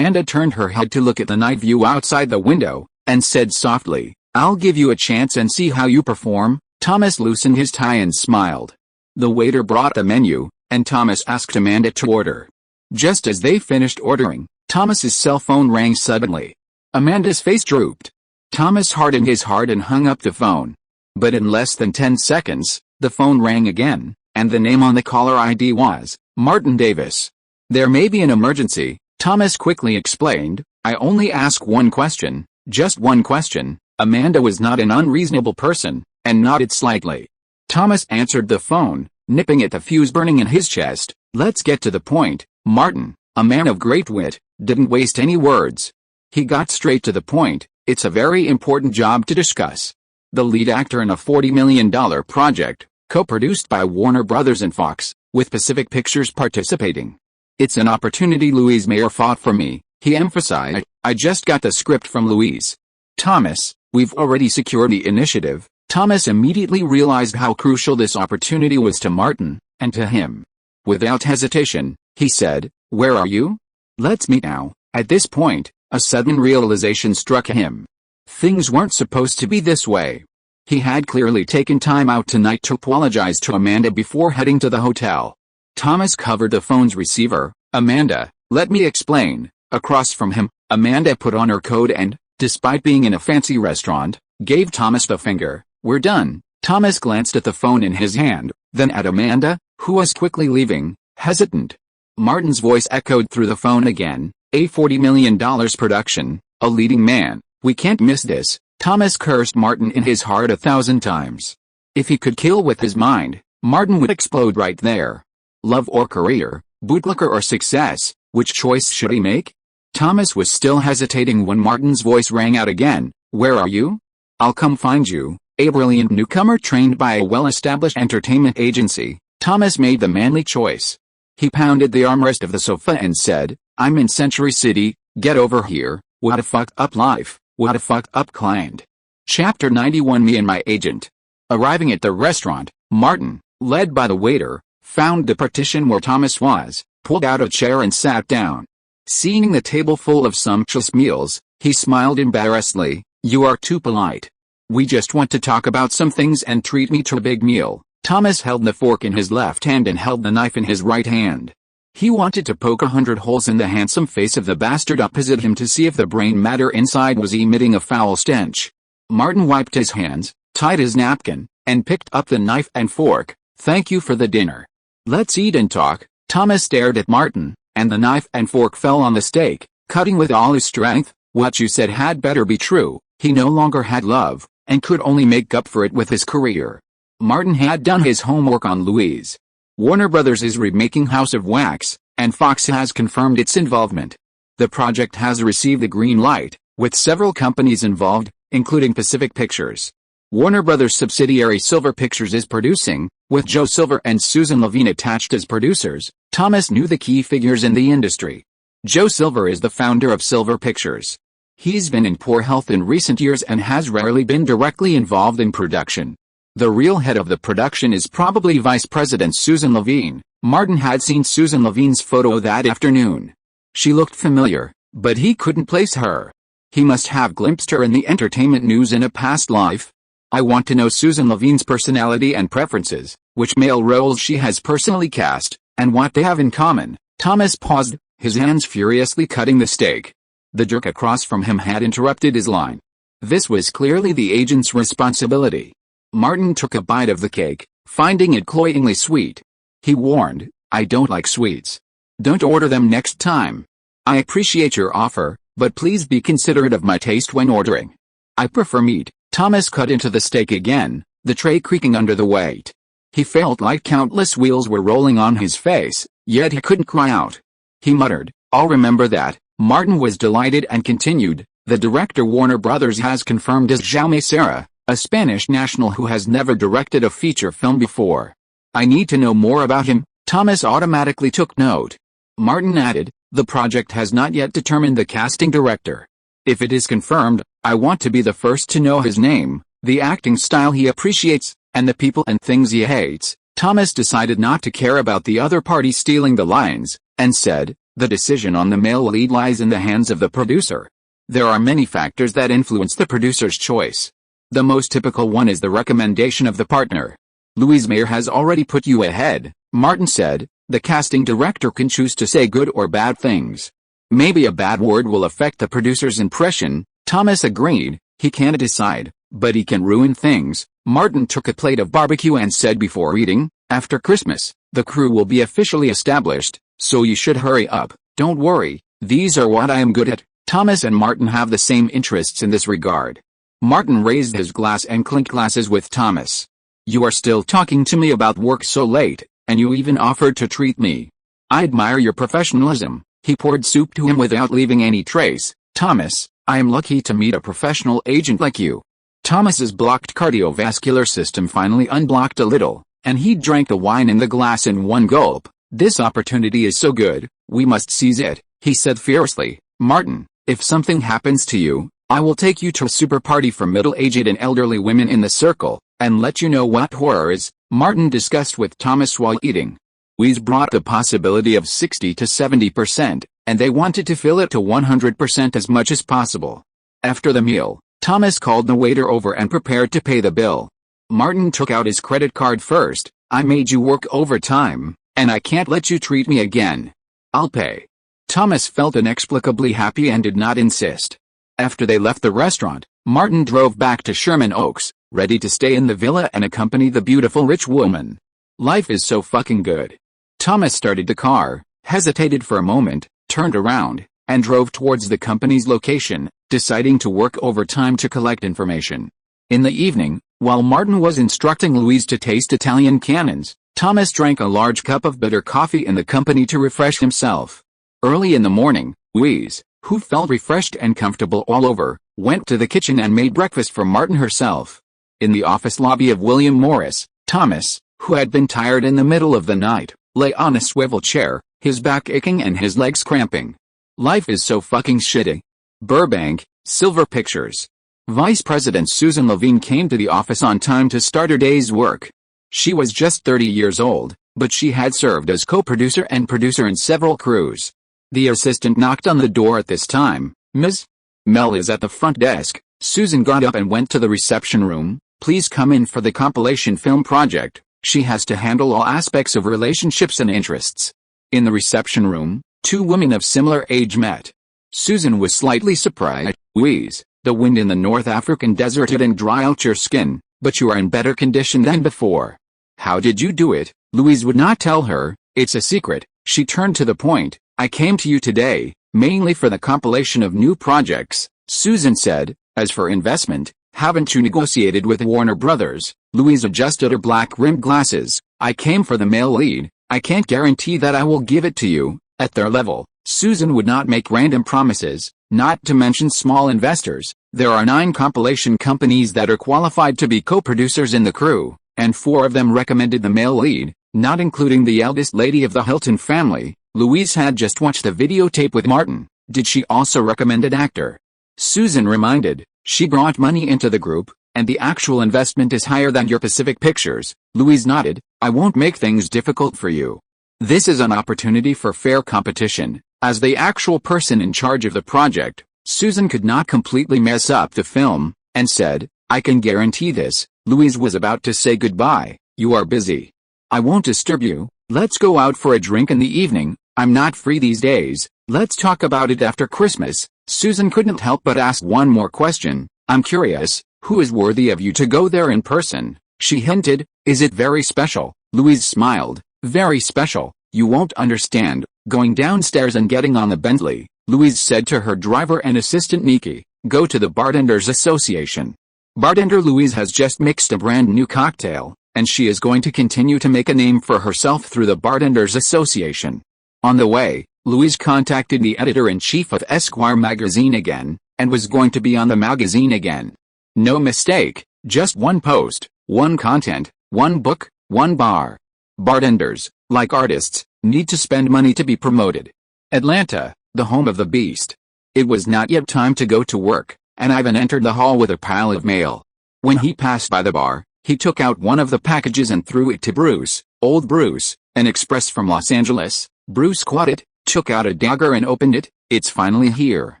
turned her head to look at the night view outside the window, and said softly, "I'll give you a chance and see how you perform." Thomas loosened his tie and smiled. The waiter brought the menu, and Thomas asked Amanda to order. Just as they finished ordering, Thomas's cell phone rang suddenly. Amanda's face drooped. Thomas hardened his heart and hung up the phone. But in less than 10 seconds, the phone rang again, and the name on the caller ID was Martin Davis. "There may be an emergency," Thomas quickly explained. "I only ask one question, just one question." Amanda was not an unreasonable person, and nodded slightly. Thomas answered the phone, nipping at the fuse burning in his chest. "Let's get to the point." Martin, a man of great wit, didn't waste any words. He got straight to the point. "It's a very important job to discuss. The lead actor in a $40 million project, co-produced by Warner Brothers and Fox, with Pacific Pictures participating. It's an opportunity Louise Mayer fought for me," he emphasized. "I just got the script from Louise." "Thomas, we've already secured the initiative." Thomas immediately realized how crucial this opportunity was to Martin, and to him. Without hesitation, he said, "Where are you? Let's meet now." At this point, a sudden realization struck him. Things weren't supposed to be this way. He had clearly taken time out tonight to apologize to Amanda before heading to the hotel. Thomas covered the phone's receiver. "Amanda, let me explain." Across from him, Amanda put on her coat and, despite being in a fancy restaurant, gave Thomas the finger. "We're done." Thomas glanced at the phone in his hand, then at Amanda, who was quickly leaving, hesitant. Martin's voice echoed through the phone again. "A $40 million production, a leading man. We can't miss this." Thomas cursed Martin in his heart 1,000 times. If he could kill with his mind, Martin would explode right there. Love or career, bootlicker or success, which choice should he make? Thomas was still hesitating when Martin's voice rang out again. "Where are you?" "I'll come find you." A brilliant newcomer trained by a well-established entertainment agency, Thomas made the manly choice. He pounded the armrest of the sofa and said, "I'm in Century City, get over here." What a fucked up life, what a fucked up client. Chapter 91. Me and my agent. Arriving at the restaurant, Martin, led by the waiter, found the partition where Thomas was, pulled out a chair and sat down. Seeing the table full of sumptuous meals, he smiled embarrassedly. "You are too polite. We just want to talk about some things and treat me to a big meal." Thomas held the fork in his left hand and held the knife in his right hand. He wanted to poke 100 holes in the handsome face of the bastard opposite him to see if the brain matter inside was emitting a foul stench. Martin wiped his hands, tied his napkin, and picked up the knife and fork. "Thank you for the dinner. Let's eat and talk." Thomas stared at Martin, and the knife and fork fell on the steak, cutting with all his strength. What you said had better be true. He no longer had love, and could only make up for it with his career. Martin had done his homework on Louise. Warner Brothers is remaking House of Wax, and Fox has confirmed its involvement. The project has received the green light, with several companies involved, including Pacific Pictures. Warner Brothers subsidiary Silver Pictures is producing, with Joe Silver and Susan Levine attached as producers. Thomas knew the key figures in the industry. Joe Silver is the founder of Silver Pictures. He's been in poor health in recent years and has rarely been directly involved in production. The real head of the production is probably Vice President Susan Levine. Martin had seen Susan Levine's photo that afternoon. She looked familiar, but he couldn't place her. He must have glimpsed her in the entertainment news in a past life. "I want to know Susan Levine's personality and preferences, which male roles she has personally cast, and what they have in common." Thomas paused, his hands furiously cutting the steak. The jerk across from him had interrupted his line. This was clearly the agent's responsibility. Martin took a bite of the cake, finding it cloyingly sweet. He warned, "I don't like sweets. Don't order them next time. I appreciate your offer, but please be considerate of my taste when ordering. I prefer meat." Thomas cut into the steak again, the tray creaking under the weight. He felt like countless wheels were rolling on his face, yet he couldn't cry out. He muttered, "I'll remember that." Martin was delighted and continued, "The director Warner Brothers has confirmed is Jaume Serra, a Spanish national who has never directed a feature film before. I need to know more about him." Thomas automatically took note. Martin added, "The project has not yet determined the casting director. If it is confirmed, I want to be the first to know his name, the acting style he appreciates, and the people and things he hates." Thomas decided not to care about the other party stealing the lines, and said, "The decision on the male lead lies in the hands of the producer. There are many factors that influence the producer's choice. The most typical one is the recommendation of the partner. Louise Mayer has already put you ahead," Martin said. "The casting director can choose to say good or bad things. Maybe a bad word will affect the producer's impression." Thomas agreed. "He can't decide, but he can ruin things." Martin took a plate of barbecue and said before eating, "After Christmas, the crew will be officially established, so you should hurry up. Don't worry, these are what I am good at." Thomas and Martin have the same interests in this regard. Martin raised his glass and clinked glasses with Thomas. "You are still talking to me about work so late, and you even offered to treat me. I admire your professionalism." He poured soup to him without leaving any trace. "Thomas, I am lucky to meet a professional agent like you." Thomas's blocked cardiovascular system finally unblocked a little, and he drank the wine in the glass in one gulp. "This opportunity is so good, we must seize it," he said fiercely. "Martin, if something happens to you, I will take you to a super party for middle-aged and elderly women in the circle, and let you know what horror is," Martin discussed with Thomas while eating. Louise brought the possibility of 60 to 70%, and they wanted to fill it to 100% as much as possible. After the meal, Thomas called the waiter over and prepared to pay the bill. Martin took out his credit card first. "I made you work overtime, and I can't let you treat me again. I'll pay." Thomas felt inexplicably happy and did not insist. After they left the restaurant, Martin drove back to Sherman Oaks, ready to stay in the villa and accompany the beautiful rich woman. Life is so fucking good. Thomas started the car, hesitated for a moment, turned around, and drove towards the company's location, deciding to work overtime to collect information. In the evening, while Martin was instructing Louise to taste Italian cannons, Thomas drank a large cup of bitter coffee in the company to refresh himself. Early in the morning, Louise, who felt refreshed and comfortable all over, went to the kitchen and made breakfast for Martin herself. In the office lobby of William Morris, Thomas, who had been tired in the middle of the night, lay on a swivel chair, his back aching and his legs cramping. Life is so fucking shitty. Burbank, Silver Pictures. Vice President Susan Levine came to the office on time to start her day's work. She was just 30 years old, but she had served as co-producer and producer in several crews. The assistant knocked on the door at this time. "Ms. Mel is at the front desk." Susan got up and went to the reception room. "Please come in for the compilation film project. She has to handle all aspects of relationships and interests." In the reception room, two women of similar age met. Susan was slightly surprised. "Louise, the wind in the North African desert and dry out your skin, but you are in better condition than before. How did you do it?" Louise would not tell her. "It's a secret." She turned to the point. "I came to you today, mainly for the compilation of new projects," Susan said. "As for investment, haven't you negotiated with Warner Brothers?" Louise adjusted her black-rimmed glasses. "I came for the male lead. I can't guarantee that I will give it to you, at their level." Susan would not make random promises, not to mention small investors. "There are 9 compilation companies that are qualified to be co-producers in the crew, and 4 of them recommended the male lead, not including the eldest lady of the Hilton family." Louise had just watched the videotape with Martin. "Did she also recommend an actor?" Susan reminded. "She brought money into the group, and the actual investment is higher than your Pacific Pictures." Louise nodded. "I won't make things difficult for you. This is an opportunity for fair competition." As the actual person in charge of the project, Susan could not completely mess up the film, and said, "I can guarantee this." Louise was about to say goodbye. "You are busy. I won't disturb you. Let's go out for a drink in the evening." "I'm not free these days. Let's talk about it after Christmas." Susan couldn't help but ask one more question. "I'm curious, who is worthy of you to go there in person?" she hinted. "Is it very special?" Louise smiled. "Very special. You won't understand." Going downstairs and getting on the Bentley, Louise said to her driver and assistant Nikki, "Go to the Bartenders Association. Bartender Louise has just mixed a brand new cocktail, and she is going to continue to make a name for herself through the Bartenders Association." On the way, Louise contacted the editor-in-chief of Esquire magazine again, and was going to be on the magazine again. No mistake, just one post, one content, one book, one bar. Bartenders, like artists, need to spend money to be promoted. Atlanta, the home of the beast. It was not yet time to go to work, and Ivan entered the hall with a pile of mail. When he passed by the bar, he took out one of the packages and threw it to Bruce. Old Bruce, an express from Los Angeles. Bruce squatted, took out a dagger and opened it. It's finally here.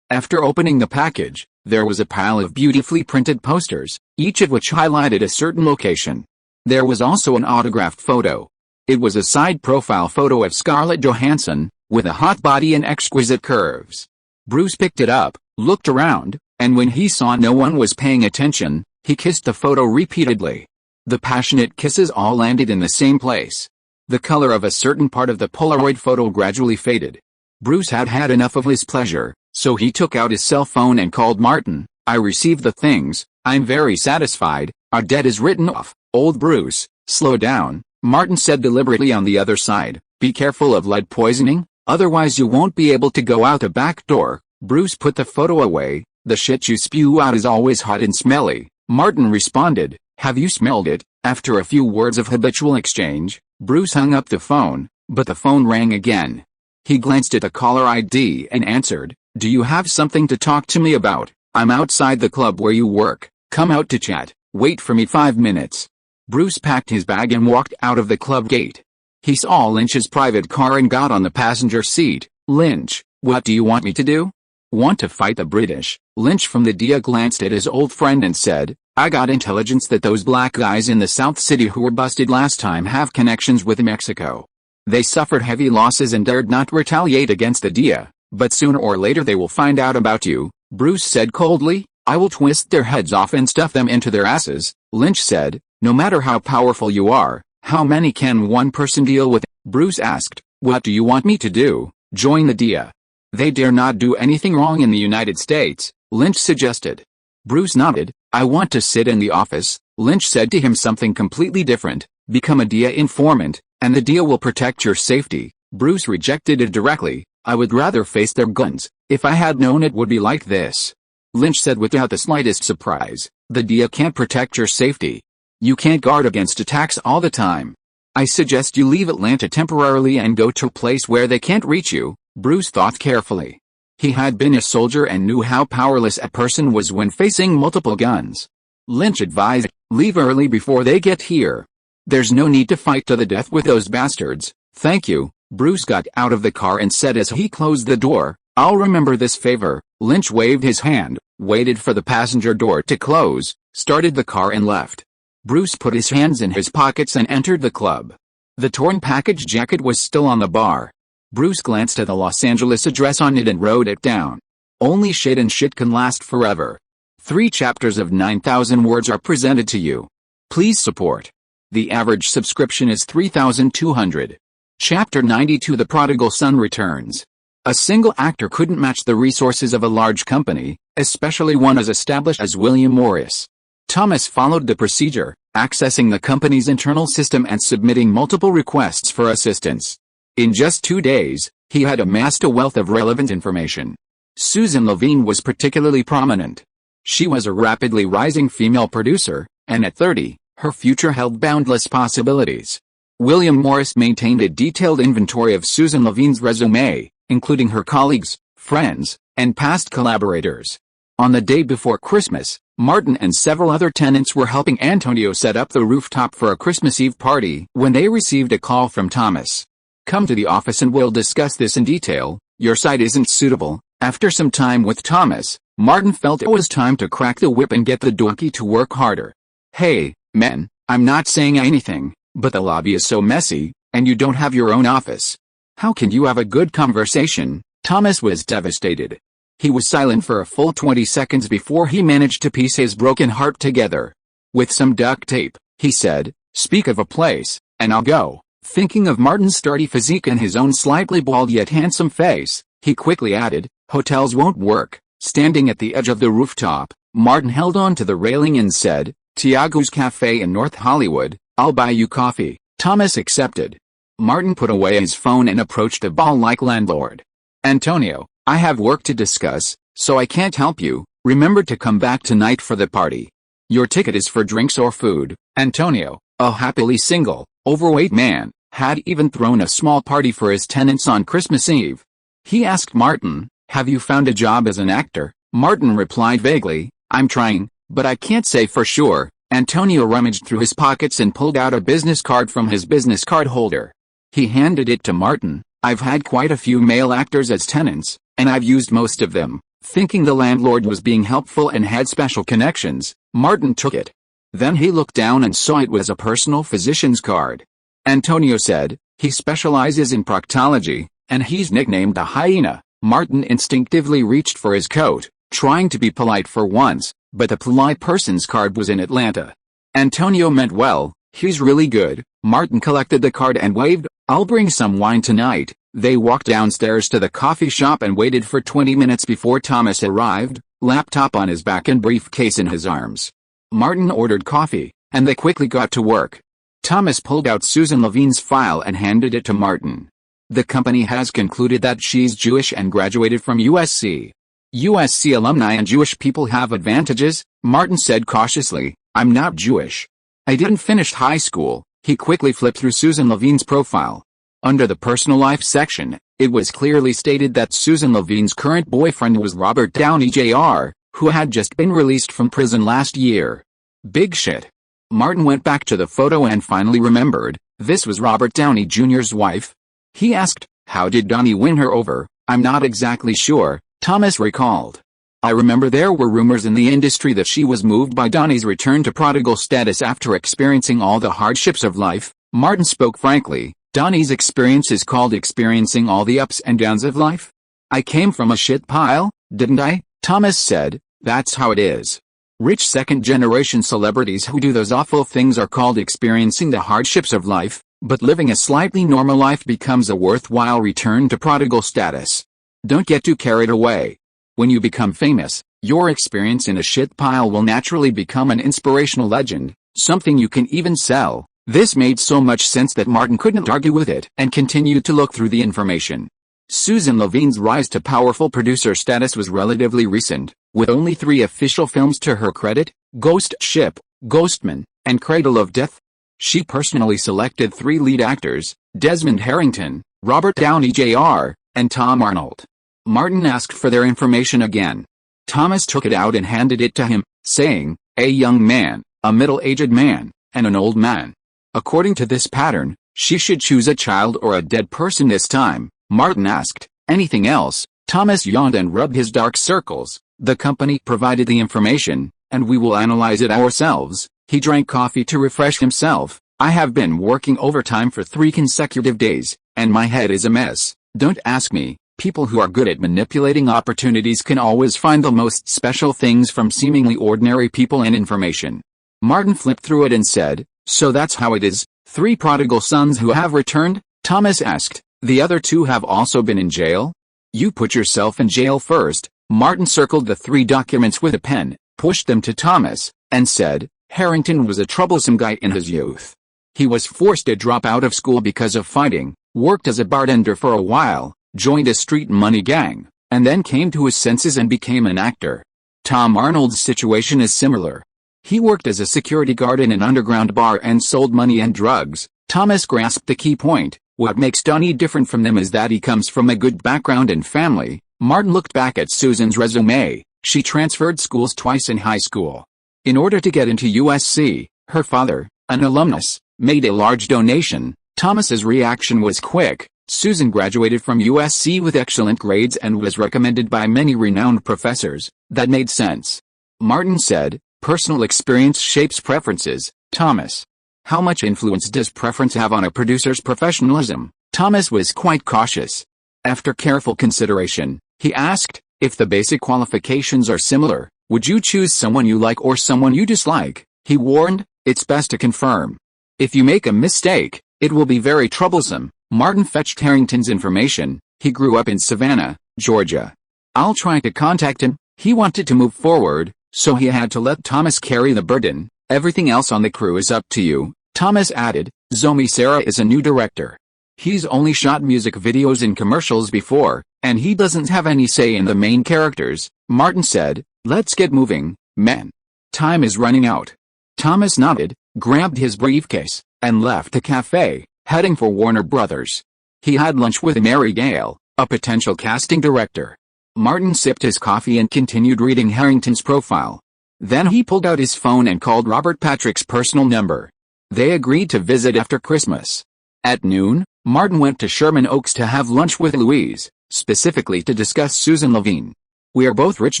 After opening the package, there was a pile of beautifully printed posters, each of which highlighted a certain location. There was also an autographed photo. It was a side profile photo of Scarlett Johansson, with a hot body and exquisite curves. Bruce picked it up, looked around, and when he saw no one was paying attention, he kissed the photo repeatedly. The passionate kisses all landed in the same place. The color of a certain part of the Polaroid photo gradually faded. Bruce had had enough of his pleasure, so he took out his cell phone and called Martin. I received the things, I'm very satisfied, our debt is written off. Old Bruce, slow down, Martin said deliberately on the other side. Be careful of lead poisoning, otherwise you won't be able to go out the back door. Bruce put the photo away. The shit you spew out is always hot and smelly. Martin responded, have you smelled it? After a few words of habitual exchange, Bruce hung up the phone, but the phone rang again. He glanced at the caller ID and answered, do you have something to talk to me about? I'm outside the club where you work. Come out to chat. Wait for me 5 minutes. Bruce packed his bag and walked out of the club gate. He saw Lynch's private car and got on the passenger seat. Lynch, what do you want me to do? Want to fight the British? Lynch from the DIA glanced at his old friend and said, I got intelligence that those black guys in the South City who were busted last time have connections with Mexico. They suffered heavy losses and dared not retaliate against the DIA, but sooner or later they will find out about you, Bruce said coldly. I will twist their heads off and stuff them into their asses. Lynch said, no matter how powerful you are, how many can one person deal with? Bruce asked, what do you want me to do? Join the DIA. They dare not do anything wrong in the United States, Lynch suggested. Bruce nodded. I want to sit in the office. Lynch said to him something completely different. Become a DIA informant, and the DIA will protect your safety. Bruce rejected it directly. I would rather face their guns. If I had known it would be like this. Lynch said without the slightest surprise. The DIA can't protect your safety. You can't guard against attacks all the time. I suggest you leave Atlanta temporarily and go to a place where they can't reach you. Bruce thought carefully. He had been a soldier and knew how powerless a person was when facing multiple guns. Lynch advised, leave early before they get here. There's no need to fight to the death with those bastards. Thank you. Bruce got out of the car and said as he closed the door, I'll remember this favor. Lynch waved his hand, waited for the passenger door to close, started the car and left. Bruce put his hands in his pockets and entered the club. The torn package jacket was still on the bar. Bruce glanced at the Los Angeles address on it and wrote it down. Only shit and shit can last forever. 3 chapters of 9,000 words are presented to you. Please support. The average subscription is 3,200. Chapter 92 The Prodigal Son Returns. A single actor couldn't match the resources of a large company, especially one as established as William Morris. Thomas followed the procedure, accessing the company's internal system and submitting multiple requests for assistance. In just 2 days, he had amassed a wealth of relevant information. Susan Levine was particularly prominent. She was a rapidly rising female producer, and at 30, her future held boundless possibilities. William Morris maintained a detailed inventory of Susan Levine's resume, including her colleagues, friends, and past collaborators. On the day before Christmas, Martin and several other tenants were helping Antonio set up the rooftop for a Christmas Eve party when they received a call from Thomas. Come to the office and we'll discuss this in detail. Your site isn't suitable. After some time with Thomas, Martin felt it was time to crack the whip and get the donkey to work harder. Hey, men, I'm not saying anything, but the lobby is so messy, and you don't have your own office. How can you have a good conversation? Thomas was devastated. He was silent for a full 20 seconds before he managed to piece his broken heart together. With some duct tape, he said, speak of a place, and I'll go. Thinking of Martin's sturdy physique and his own slightly bald yet handsome face, he quickly added, hotels won't work. Standing at the edge of the rooftop, Martin held on to the railing and said, Tiago's Cafe in North Hollywood, I'll buy you coffee. Thomas accepted. Martin put away his phone and approached a ball-like landlord. Antonio, I have work to discuss, so I can't help you. Remember to come back tonight for the party. Your ticket is for drinks or food. Antonio, a happily single, overweight man, had even thrown a small party for his tenants on Christmas Eve. He asked Martin, have you found a job as an actor? Martin replied vaguely, I'm trying, but I can't say for sure. Antonio rummaged through his pockets and pulled out a business card from his business card holder. He handed it to Martin. "I've had quite a few male actors as tenants, and I've used most of them." Thinking the landlord was being helpful and had special connections, Martin took it. Then he looked down and saw it was a personal physician's card. Antonio said, "He specializes in proctology, and he's nicknamed the hyena." Martin instinctively reached for his coat, trying to be polite for once, but the polite person's card was in Atlanta. Antonio meant well. "He's really good." Martin collected the card and waved. "I'll bring some wine tonight." They walked downstairs to the coffee shop and waited for 20 minutes before Thomas arrived, laptop on his back and briefcase in his arms. Martin ordered coffee, and they quickly got to work. Thomas pulled out Susan Levine's file and handed it to Martin. "The company has concluded that she's Jewish and graduated from USC. USC alumni and Jewish people have advantages," Martin said cautiously. "I'm not Jewish. I didn't finish high school." He quickly flipped through Susan Levine's profile. Under the personal life section, it was clearly stated that Susan Levine's current boyfriend was Robert Downey Jr., who had just been released from prison last year. Big shit. Martin went back to the photo and finally remembered, this was Robert Downey Jr.'s wife. He asked, "How did Downey win her over?" "I'm not exactly sure," Thomas recalled. "I remember there were rumors in the industry that she was moved by Downey's return to prodigal status after experiencing all the hardships of life." Martin spoke frankly. "Downey's experience is called experiencing all the ups and downs of life." "I came from a shit pile, didn't I?" Thomas said. "That's how it is. Rich second-generation celebrities who do those awful things are called experiencing the hardships of life, but living a slightly normal life becomes a worthwhile return to prodigal status. Don't get too carried away. When you become famous, your experience in a shit pile will naturally become an inspirational legend, something you can even sell." This made so much sense that Martin couldn't argue with it and continued to look through the information. Susan Levine's rise to powerful producer status was relatively recent, with only 3 official films to her credit: Ghost Ship, Ghostman, and Cradle of Death. She personally selected 3 lead actors, Desmond Harrington, Robert Downey Jr., and Tom Arnold. Martin asked for their information again. Thomas took it out and handed it to him, saying, "A young man, a middle-aged man, and an old man. According to this pattern, she should choose a child or a dead person this time." Martin asked, "Anything else?" Thomas yawned and rubbed his dark circles. "The company provided the information, and we will analyze it ourselves." He drank coffee to refresh himself. "I have been working overtime for 3 consecutive days, and my head is a mess. Don't ask me. People who are good at manipulating opportunities can always find the most special things from seemingly ordinary people and information." Martin flipped through it and said, "So that's how it is? 3 prodigal sons who have returned?" Thomas asked. "The other 2 have also been in jail?" "You put yourself in jail first." Martin circled the 3 documents with a pen, pushed them to Thomas, and said, "Harrington was a troublesome guy in his youth. He was forced to drop out of school because of fighting, worked as a bartender for a while, joined a street money gang, and then came to his senses and became an actor. Tom Arnold's situation is similar. He worked as a security guard in an underground bar and sold money and drugs." Thomas grasped the key point. "What makes Downey different from them is that he comes from a good background and family." Martin looked back at Susan's resume. She transferred schools twice in high school. In order to get into USC, her father, an alumnus, made a large donation. Thomas's reaction was quick. Susan graduated from USC with excellent grades and was recommended by many renowned professors. That made sense. Martin said, "Personal experience shapes preferences." Thomas. "How much influence does preference have on a producer's professionalism?" Thomas was quite cautious. After careful consideration, he asked, "If the basic qualifications are similar, would you choose someone you like or someone you dislike?" He warned, "It's best to confirm. If you make a mistake, it will be very troublesome." Martin fetched Harrington's information. He grew up in Savannah, Georgia. "I'll try to contact him." He wanted to move forward, so he had to let Thomas carry the burden. "Everything else on the crew is up to you," Thomas added. "Zomi Sarah is a new director. He's only shot music videos and commercials before, and he doesn't have any say in the main characters." Martin said, "Let's get moving, men. Time is running out." Thomas nodded, grabbed his briefcase, and left the cafe, heading for Warner Brothers. He had lunch with Mary Gale, a potential casting director. Martin sipped his coffee and continued reading Harrington's profile. Then he pulled out his phone and called Robert Patrick's personal number. They agreed to visit after Christmas. At noon, Martin went to Sherman Oaks to have lunch with Louise, specifically to discuss Susan Levine. "We are both rich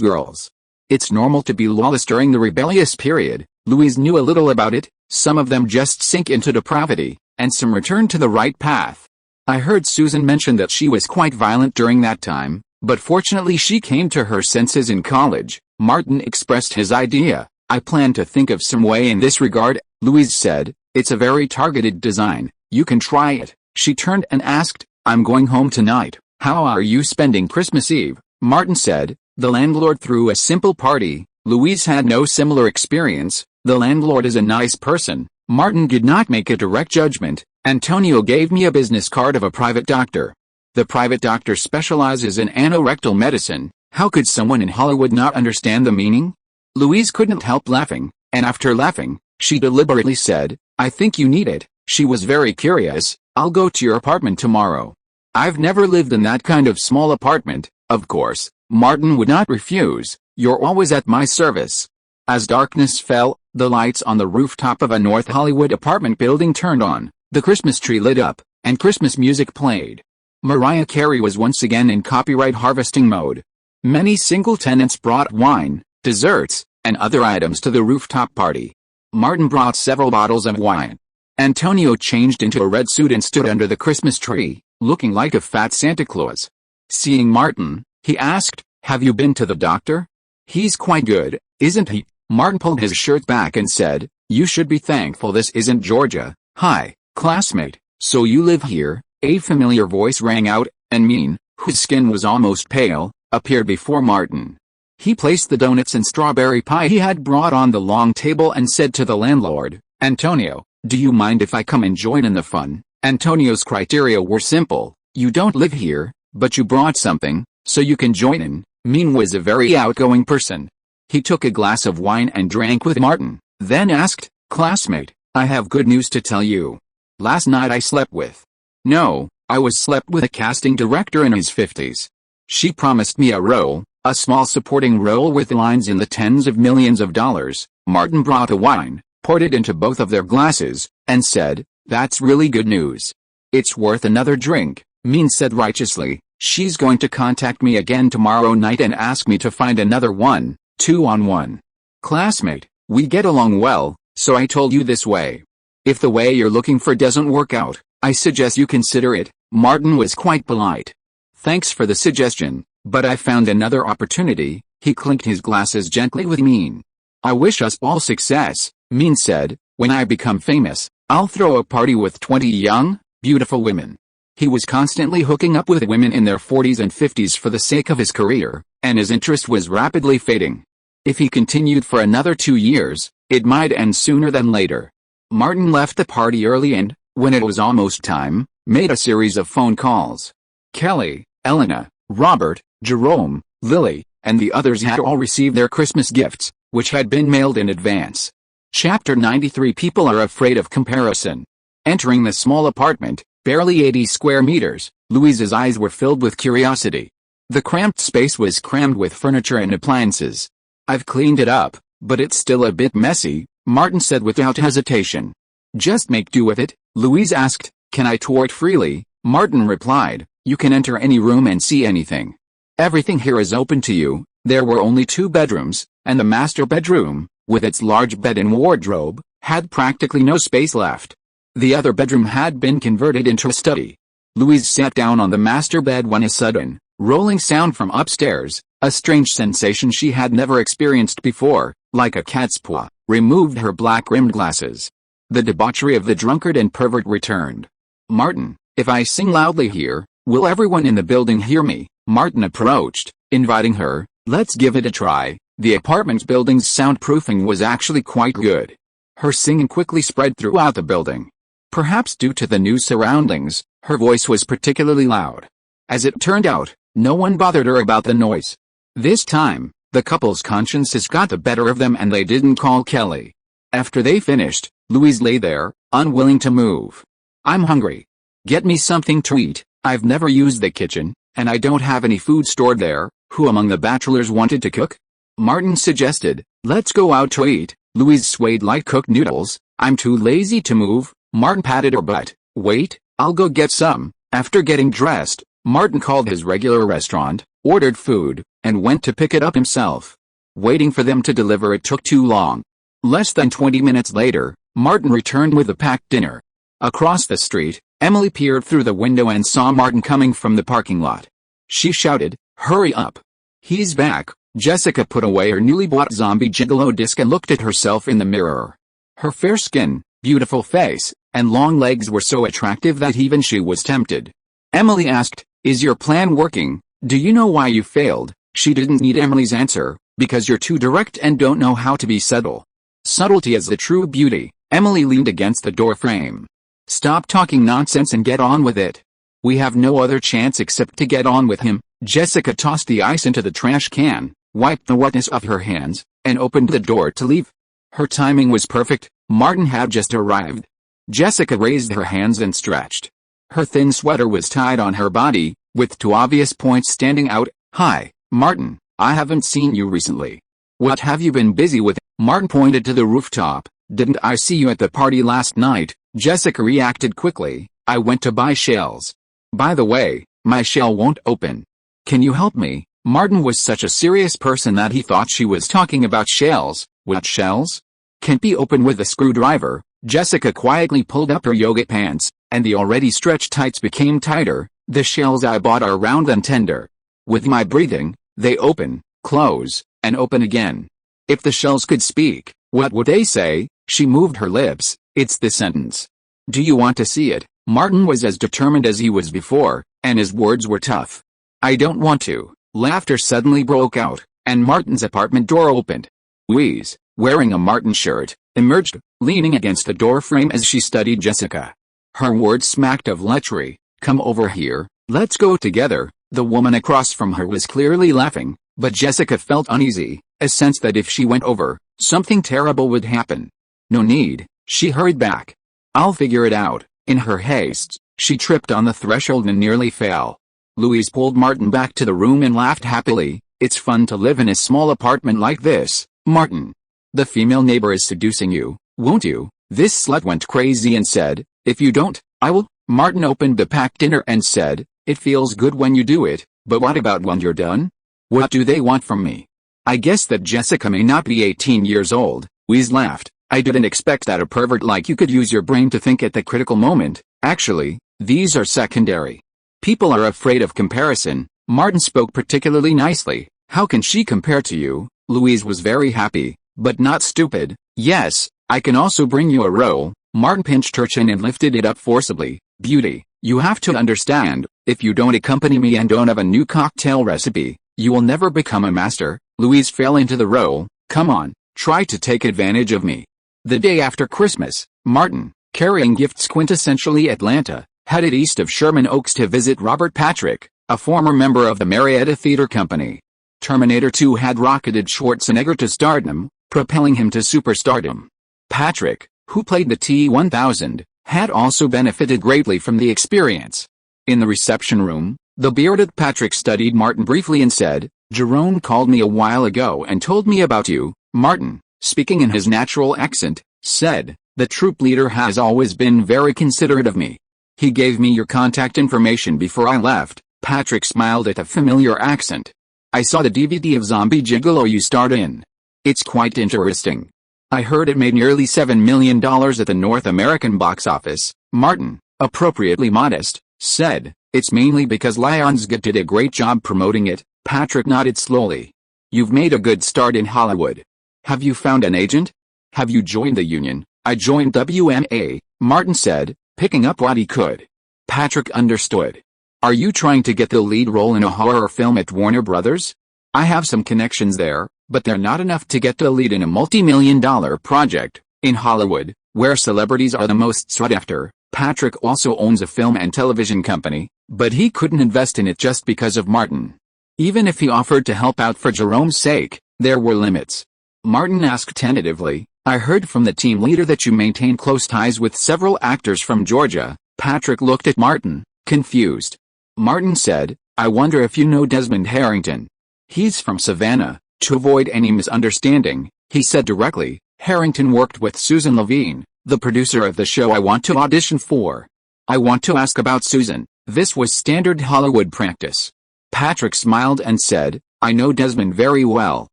girls. It's normal to be lawless during the rebellious period." Louise knew a little about it. Some of them just sink into depravity, and some return to the right path. "I heard Susan mention that she was quite violent during that time, but fortunately she came to her senses in college." Martin expressed his idea. "I plan to think of some way in this regard," Louise said. "It's a very targeted design. You can try it." She turned and asked, "I'm going home tonight. How are you spending Christmas Eve?" Martin said, "The landlord threw a simple party." Louise had no similar experience. "The landlord is a nice person." Martin did not make a direct judgment. "Antonio gave me a business card of a private doctor. The private doctor specializes in anorectal medicine." How could someone in Hollywood not understand the meaning? Louise couldn't help laughing, and after laughing, she deliberately said, "I think you need it." She was very curious. "I'll go to your apartment tomorrow." "I've never lived in that kind of small apartment." Of course, Martin would not refuse. "You're always at my service." As darkness fell, the lights on the rooftop of a North Hollywood apartment building turned on, the Christmas tree lit up, and Christmas music played. Mariah Carey was once again in copyright harvesting mode. Many single tenants brought wine, desserts, and other items to the rooftop party. Martin brought several bottles of wine. Antonio changed into a red suit and stood under the Christmas tree, looking like a fat Santa Claus. Seeing Martin, he asked, "Have you been to the doctor?" "He's quite good, isn't he?" Martin pulled his shirt back and said, "You should be thankful this isn't Georgia." "Hi, classmate, so you live here?" A familiar voice rang out, and Mean, whose skin was almost pale, appeared before Martin. He placed the donuts and strawberry pie he had brought on the long table and said to the landlord, "Antonio, do you mind if I come and join in the fun?" Antonio's criteria were simple. "You don't live here, but you brought something, so you can join in." Mean was a very outgoing person. He took a glass of wine and drank with Martin, then asked, "Classmate, I have good news to tell you. Last night I slept with." "No, I was slept with a casting director in his 50s. She promised me a role, a small supporting role with lines in the tens of millions of dollars." Martin brought the wine, poured it into both of their glasses, and said, "That's really good news. It's worth another drink." Mean said righteously, "She's going to contact me again tomorrow night and ask me to find another one, 2-on-1. Classmate, we get along well, so I told you this way. If the way you're looking for doesn't work out, I suggest you consider it." Martin was quite polite. "Thanks for the suggestion, but I found another opportunity." He clinked his glasses gently with Mean. "I wish us all success," Mean said. "When I become famous, I'll throw a party with 20 young, beautiful women." He was constantly hooking up with women in their 40s and 50s for the sake of his career, and his interest was rapidly fading. If he continued for another 2 years, it might end sooner than later. Martin left the party early and, when it was almost time, made a series of phone calls. Kelly, Elena, Robert, Jerome, Lily, and the others had all received their Christmas gifts, which had been mailed in advance. Chapter 93. People are afraid of comparison. Entering the small apartment, barely 80 square meters, Louise's eyes were filled with curiosity. The cramped space was crammed with furniture and appliances. "I've cleaned it up, but it's still a bit messy," Martin said without hesitation. "Just make do with it." Louise asked, "Can I tour it freely?" Martin replied, "You can enter any room and see anything. Everything here is open to you." There were only 2 bedrooms, and the master bedroom, with its large bed and wardrobe, had practically no space left. The other bedroom had been converted into a study. Louise sat down on the master bed when a sudden, rolling sound from upstairs, a strange sensation she had never experienced before, like a cat's paw, removed her black-rimmed glasses. The debauchery of the drunkard and pervert returned. "Martin, if I sing loudly here, will everyone in the building hear me?" Martin approached, inviting her. "Let's give it a try." The apartment building's soundproofing was actually quite good. Her singing quickly spread throughout the building. Perhaps due to the new surroundings, her voice was particularly loud. As it turned out, no one bothered her about the noise. This time, the couple's consciences got the better of them and they didn't call Kelly. After they finished, Louise lay there, unwilling to move. "I'm hungry. Get me something to eat." "I've never used the kitchen, and I don't have any food stored there." Who among the bachelors wanted to cook? Martin suggested, "Let's go out to eat." Louise swayed like cooked noodles. "I'm too lazy to move." Martin patted her butt. "Wait, I'll go get some." After getting dressed, Martin called his regular restaurant, ordered food, and went to pick it up himself. Waiting for them to deliver it took too long. Less than 20 minutes later, Martin returned with a packed dinner. Across the street, Emily peered through the window and saw Martin coming from the parking lot. She shouted, "Hurry up. He's back." Jessica put away her newly bought zombie gigolo disc and looked at herself in the mirror. Her fair skin, beautiful face, and long legs were so attractive that even she was tempted. Emily asked, "Is your plan working? Do you know why you failed?" She didn't need Emily's answer, because you're too direct and don't know how to be subtle. Subtlety is the true beauty. Emily leaned against the door frame. "Stop talking nonsense and get on with it. We have no other chance except to get on with him." Jessica tossed the ice into the trash can, wiped the wetness off her hands, and opened the door to leave. Her timing was perfect. Martin had just arrived. Jessica raised her hands and stretched. Her thin sweater was tied on her body, with two obvious points standing out. "Hi, Martin, I haven't seen you recently. What have you been busy with?" Martin pointed to the rooftop. "Didn't I see you at the party last night?" Jessica reacted quickly. "I went to buy shells. By the way, my shell won't open. Can you help me?" Martin was such a serious person that he thought she was talking about shells. "What shells?" "Can't be opened with a screwdriver." Jessica quietly pulled up her yoga pants, and the already stretched tights became tighter. "The shells I bought are round and tender. With my breathing, they open, close, and open again. If the shells could speak, what would they say?" She moved her lips. "It's the sentence. Do you want to see it?" Martin was as determined as he was before, and his words were tough. "I don't want to." Laughter suddenly broke out, and Martin's apartment door opened. Louise, wearing a Martin shirt, emerged, leaning against the door frame as she studied Jessica. Her words smacked of lechery. "Come over here, let's go together." The woman across from her was clearly laughing, but Jessica felt uneasy, a sense that if she went over, something terrible would happen. "No need," she hurried back. "I'll figure it out." In her haste, she tripped on the threshold and nearly fell. Louise pulled Martin back to the room and laughed happily. "It's fun to live in a small apartment like this, Martin. The female neighbor is seducing you, won't you?" This slut went crazy and said, "If you don't, I will." Martin opened the packed dinner and said, "It feels good when you do it, but what about when you're done? What do they want from me?" "I guess that Jessica may not be 18 years old." Louise laughed. "I didn't expect that a pervert like you could use your brain to think at the critical moment. Actually, these are secondary. People are afraid of comparison." Martin spoke particularly nicely. "How can she compare to you?" Louise was very happy, but not stupid. "Yes, I can also bring you a roll." Martin pinched her chin and lifted it up forcibly. "Beauty, you have to understand, if you don't accompany me and don't have a new cocktail recipe, you will never become a master." Louise fell into the roll. "Come on, try to take advantage of me." The day after Christmas, Martin, carrying gifts quintessentially Atlanta, headed east of Sherman Oaks to visit Robert Patrick, a former member of the Marietta Theater Company. Terminator 2 had rocketed Schwarzenegger to stardom, propelling him to superstardom. Patrick, who played the T-1000, had also benefited greatly from the experience. In the reception room, the bearded Patrick studied Martin briefly and said, "Jerome called me a while ago and told me about you." Martin, speaking in his natural accent, said, "The troop leader has always been very considerate of me. He gave me your contact information before I left." Patrick smiled at the familiar accent. "I saw the DVD of Zombie Gigolo you starred in. It's quite interesting. I heard it made nearly $7 million at the North American box office." Martin, appropriately modest, said, "It's mainly because Lionsgate did a great job promoting it." Patrick nodded slowly. "You've made a good start in Hollywood. Have you found an agent? Have you joined the union?" "I joined WMA," Martin said, picking up what he could. Patrick understood. "Are you trying to get the lead role in a horror film at Warner Brothers?" "I have some connections there, but they're not enough to get the lead in a multi-million-dollar project. In Hollywood, where celebrities are the most sought after, Patrick also owns a film and television company, but he couldn't invest in it just because of Martin. Even if he offered to help out for Jerome's sake, there were limits." Martin asked tentatively, "I heard from the team leader that you maintain close ties with several actors from Georgia." Patrick looked at Martin, confused. Martin said, "I wonder if you know Desmond Harrington. He's from Savannah." To avoid any misunderstanding, he said directly, Harrington worked with Susan Levine, the producer of the show I want to audition for. I want to ask about Susan. This was standard Hollywood practice. Patrick smiled and said, I know Desmond very well.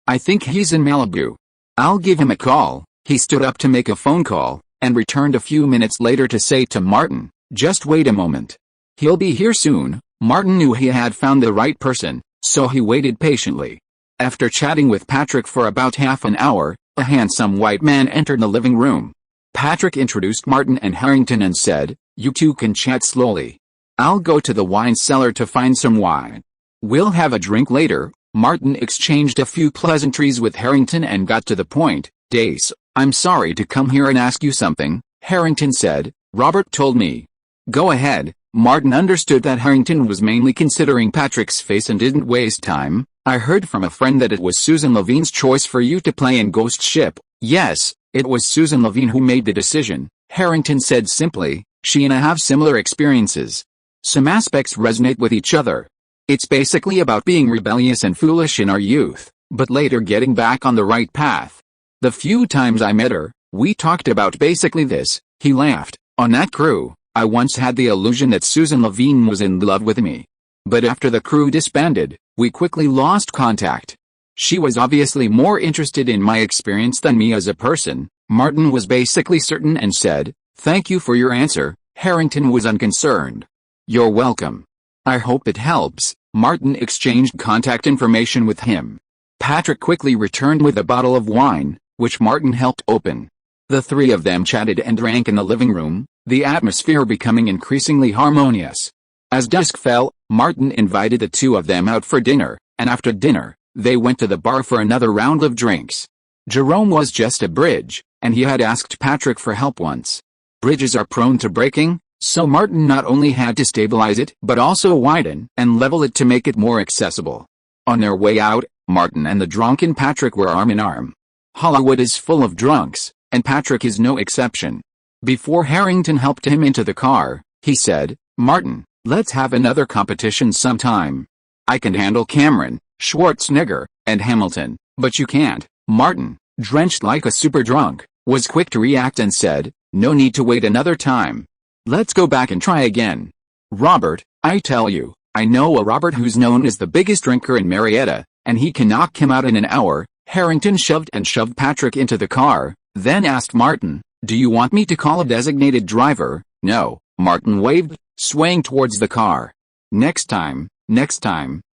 I think he's in Malibu. I'll give him a call. He stood up to make a phone call, and returned a few minutes later to say to Martin, just wait a moment. He'll be here soon. Martin knew he had found the right person, so he waited patiently. After chatting with Patrick for about half an hour, a handsome white man entered the living room. Patrick introduced Martin and Harrington and said, you two can chat slowly. I'll go to the wine cellar to find some wine. We'll have a drink later. Martin exchanged a few pleasantries with Harrington and got to the point. Dace, I'm sorry to come here and ask you something, Harrington said. Robert told me. Go ahead. Martin understood that Harrington was mainly considering Patrick's face and didn't waste time. I heard from a friend that it was Susan Levine's choice for you to play in Ghost Ship. Yes, it was Susan Levine who made the decision, Harrington said simply. She and I have similar experiences. Some aspects resonate with each other. It's basically about being rebellious and foolish in our youth, but later getting back on the right path. The few times I met her, we talked about basically this. He laughed. On that crew, I once had the illusion that Susan Levine was in love with me. But after the crew disbanded, we quickly lost contact. She was obviously more interested in my experience than me as a person. Martin was basically certain and said, thank you for your answer. Harrington was unconcerned. You're welcome. I hope it helps. Martin exchanged contact information with him. Patrick quickly returned with a bottle of wine, which Martin helped open. The three of them chatted and drank in the living room, the atmosphere becoming increasingly harmonious. As dusk fell, Martin invited the two of them out for dinner, and after dinner, they went to the bar for another round of drinks. Jerome was just a bridge, and he had asked Patrick for help once. Bridges are prone to breaking, so Martin not only had to stabilize it but also widen and level it to make it more accessible. On their way out, Martin and the drunken Patrick were arm in arm. Hollywood is full of drunks, and Patrick is no exception. Before Harrington helped him into the car, he said, Martin, let's have another competition sometime. I can handle Cameron, Schwarzenegger, and Hamilton, but you can't. Martin, drenched like a super drunk, was quick to react and said, no need to wait another time. Let's go back and try again. Robert, I tell you, I know a Robert who's known as the biggest drinker in Marietta, and he can knock him out in an hour. Harrington shoved Patrick into the car, then asked Martin, do you want me to call a designated driver? No, Martin waved, swaying towards the car. Next time,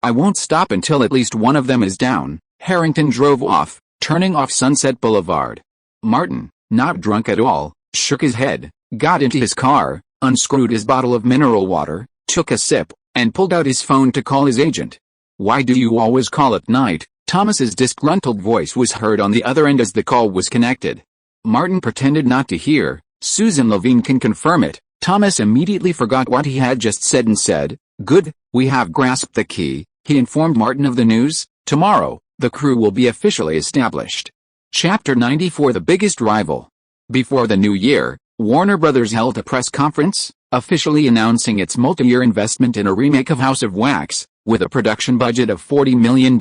I won't stop until at least one of them is down. Harrington drove off, turning off Sunset Boulevard. Martin, not drunk at all, shook his head, got into his car, unscrewed his bottle of mineral water, took a sip, and pulled out his phone to call his agent. Why do you always call at night? Thomas's disgruntled voice was heard on the other end as the call was connected. Martin pretended not to hear. Susan Levine can confirm it. Thomas immediately forgot what he had just said and said, good, we have grasped the key. He informed Martin of the news. Tomorrow, the crew will be officially established. Chapter 94 The Biggest Rival. Before the new year, Warner Brothers held a press conference, officially announcing its multi-year investment in a remake of House of Wax, with a production budget of $40 million.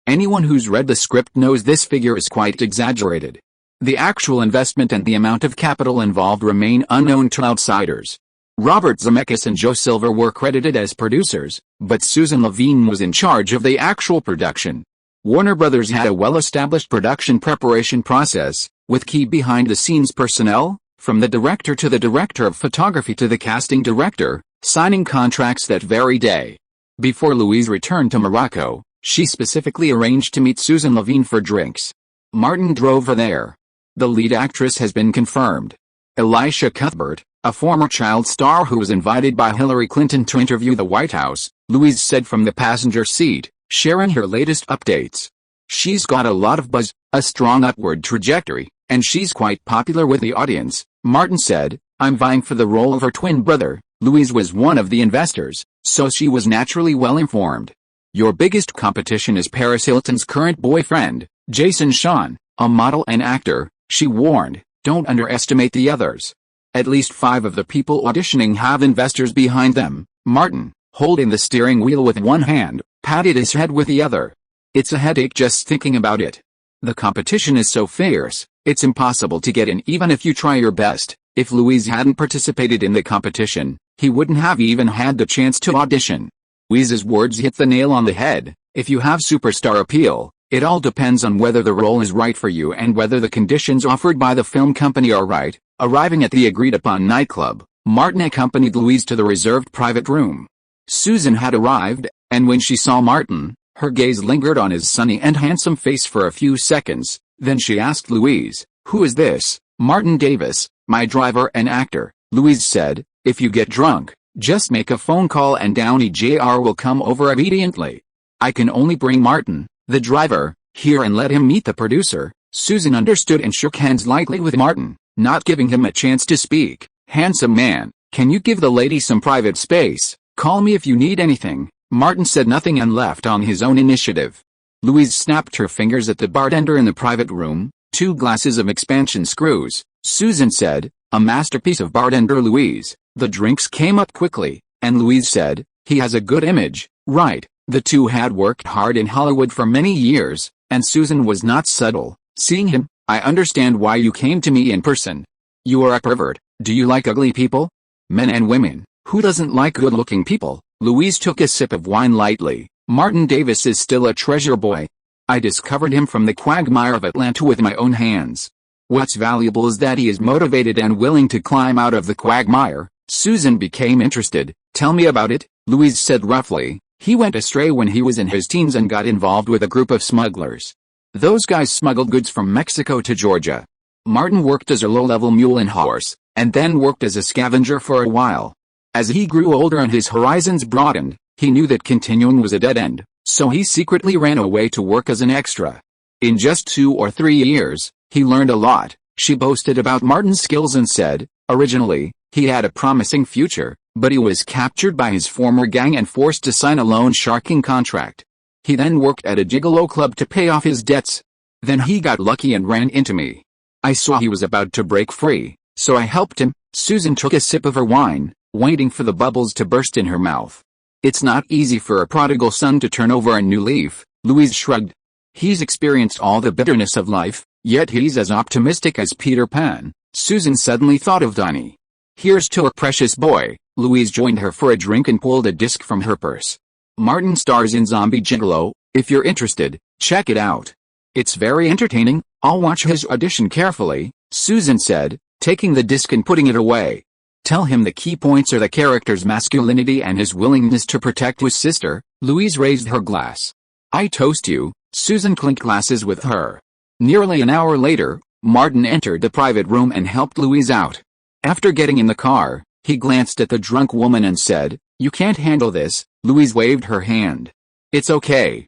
Anyone who's read the script knows this figure is quite exaggerated. The actual investment and the amount of capital involved remain unknown to outsiders. Robert Zemeckis and Joe Silver were credited as producers, but Susan Levine was in charge of the actual production. Warner Brothers had a well-established production preparation process, with key behind-the-scenes personnel, from the director to the director of photography to the casting director, signing contracts that very day. Before Louise returned to Morocco, she specifically arranged to meet Susan Levine for drinks. Martin drove her there. The lead actress has been confirmed. Elisha Cuthbert, a former child star who was invited by Hillary Clinton to interview the White House, Louise said from the passenger seat, sharing her latest updates. She's got a lot of buzz, a strong upward trajectory, and she's quite popular with the audience, Martin said. I'm vying for the role of her twin brother. Louise was one of the investors, so she was naturally well informed. Your biggest competition is Paris Hilton's current boyfriend, Jason Shawn, a model and actor, she warned. Don't underestimate the others. At least 5 of the people auditioning have investors behind them. Martin, holding the steering wheel with one hand, patted his head with the other. It's a headache just thinking about it. The competition is so fierce, it's impossible to get in even if you try your best. If Louise hadn't participated in the competition, he wouldn't have even had the chance to audition. Louise's words hit the nail on the head. If you have superstar appeal, it all depends on whether the role is right for you and whether the conditions offered by the film company are right. Arriving at the agreed-upon nightclub, Martin accompanied Louise to the reserved private room. Susan had arrived, and when she saw Martin, her gaze lingered on his sunny and handsome face for a few seconds. Then she asked Louise, "Who is this?" "Martin Davis, my driver and actor," Louise said. "If you get drunk, just make a phone call and Downey Jr. will come over obediently. I can only bring Martin, the driver, here and let him meet the producer." Susan understood and shook hands lightly with Martin, not giving him a chance to speak. "Handsome man, can you give the lady some private space? Call me if you need anything." Martin said nothing and left on his own initiative. Louise snapped her fingers at the bartender in the private room. "2 glasses of expansion screws," Susan said. A masterpiece of bartender Louise. The drinks came up quickly, and Louise said, "He has a good image, right?" The two had worked hard in Hollywood for many years, and Susan was not subtle. "Seeing him, I understand why you came to me in person. You are a pervert. Do you like ugly people?" "Men and women. Who doesn't like good-looking people?" Louise took a sip of wine lightly. "Martin Davis is still a treasure boy. I discovered him from the quagmire of Atlanta with my own hands. What's valuable is that he is motivated and willing to climb out of the quagmire." Susan became interested. "Tell me about it," Louise said roughly. "He went astray when he was in his teens and got involved with a group of smugglers. Those guys smuggled goods from Mexico to Georgia. Martin worked as a low-level mule and horse, and then worked as a scavenger for a while. As he grew older and his horizons broadened, he knew that continuing was a dead end, so he secretly ran away to work as an extra. In just 2 or 3 years, he learned a lot." She boasted about Martin's skills and said, "Originally, he had a promising future, but he was captured by his former gang and forced to sign a loan sharking contract. He then worked at a gigolo club to pay off his debts. Then he got lucky and ran into me. I saw he was about to break free, so I helped him." Susan took a sip of her wine, waiting for the bubbles to burst in her mouth. "It's not easy for a prodigal son to turn over a new leaf," Louise shrugged. "He's experienced all the bitterness of life, yet he's as optimistic as Peter Pan." Susan suddenly thought of Donnie. "Here's to a precious boy." Louise joined her for a drink and pulled a disc from her purse. "Martin stars in Zombie Gigolo. If you're interested, check it out. It's very entertaining." "I'll watch his audition carefully," Susan said, taking the disc and putting it away. "Tell him the key points are the character's masculinity and his willingness to protect his sister." Louise raised her glass. "I toast you." Susan clinked glasses with her. Nearly an hour later, Martin entered the private room and helped Louise out. After getting in the car, he glanced at the drunk woman and said, "You can't handle this." Louise waved her hand. It's okay.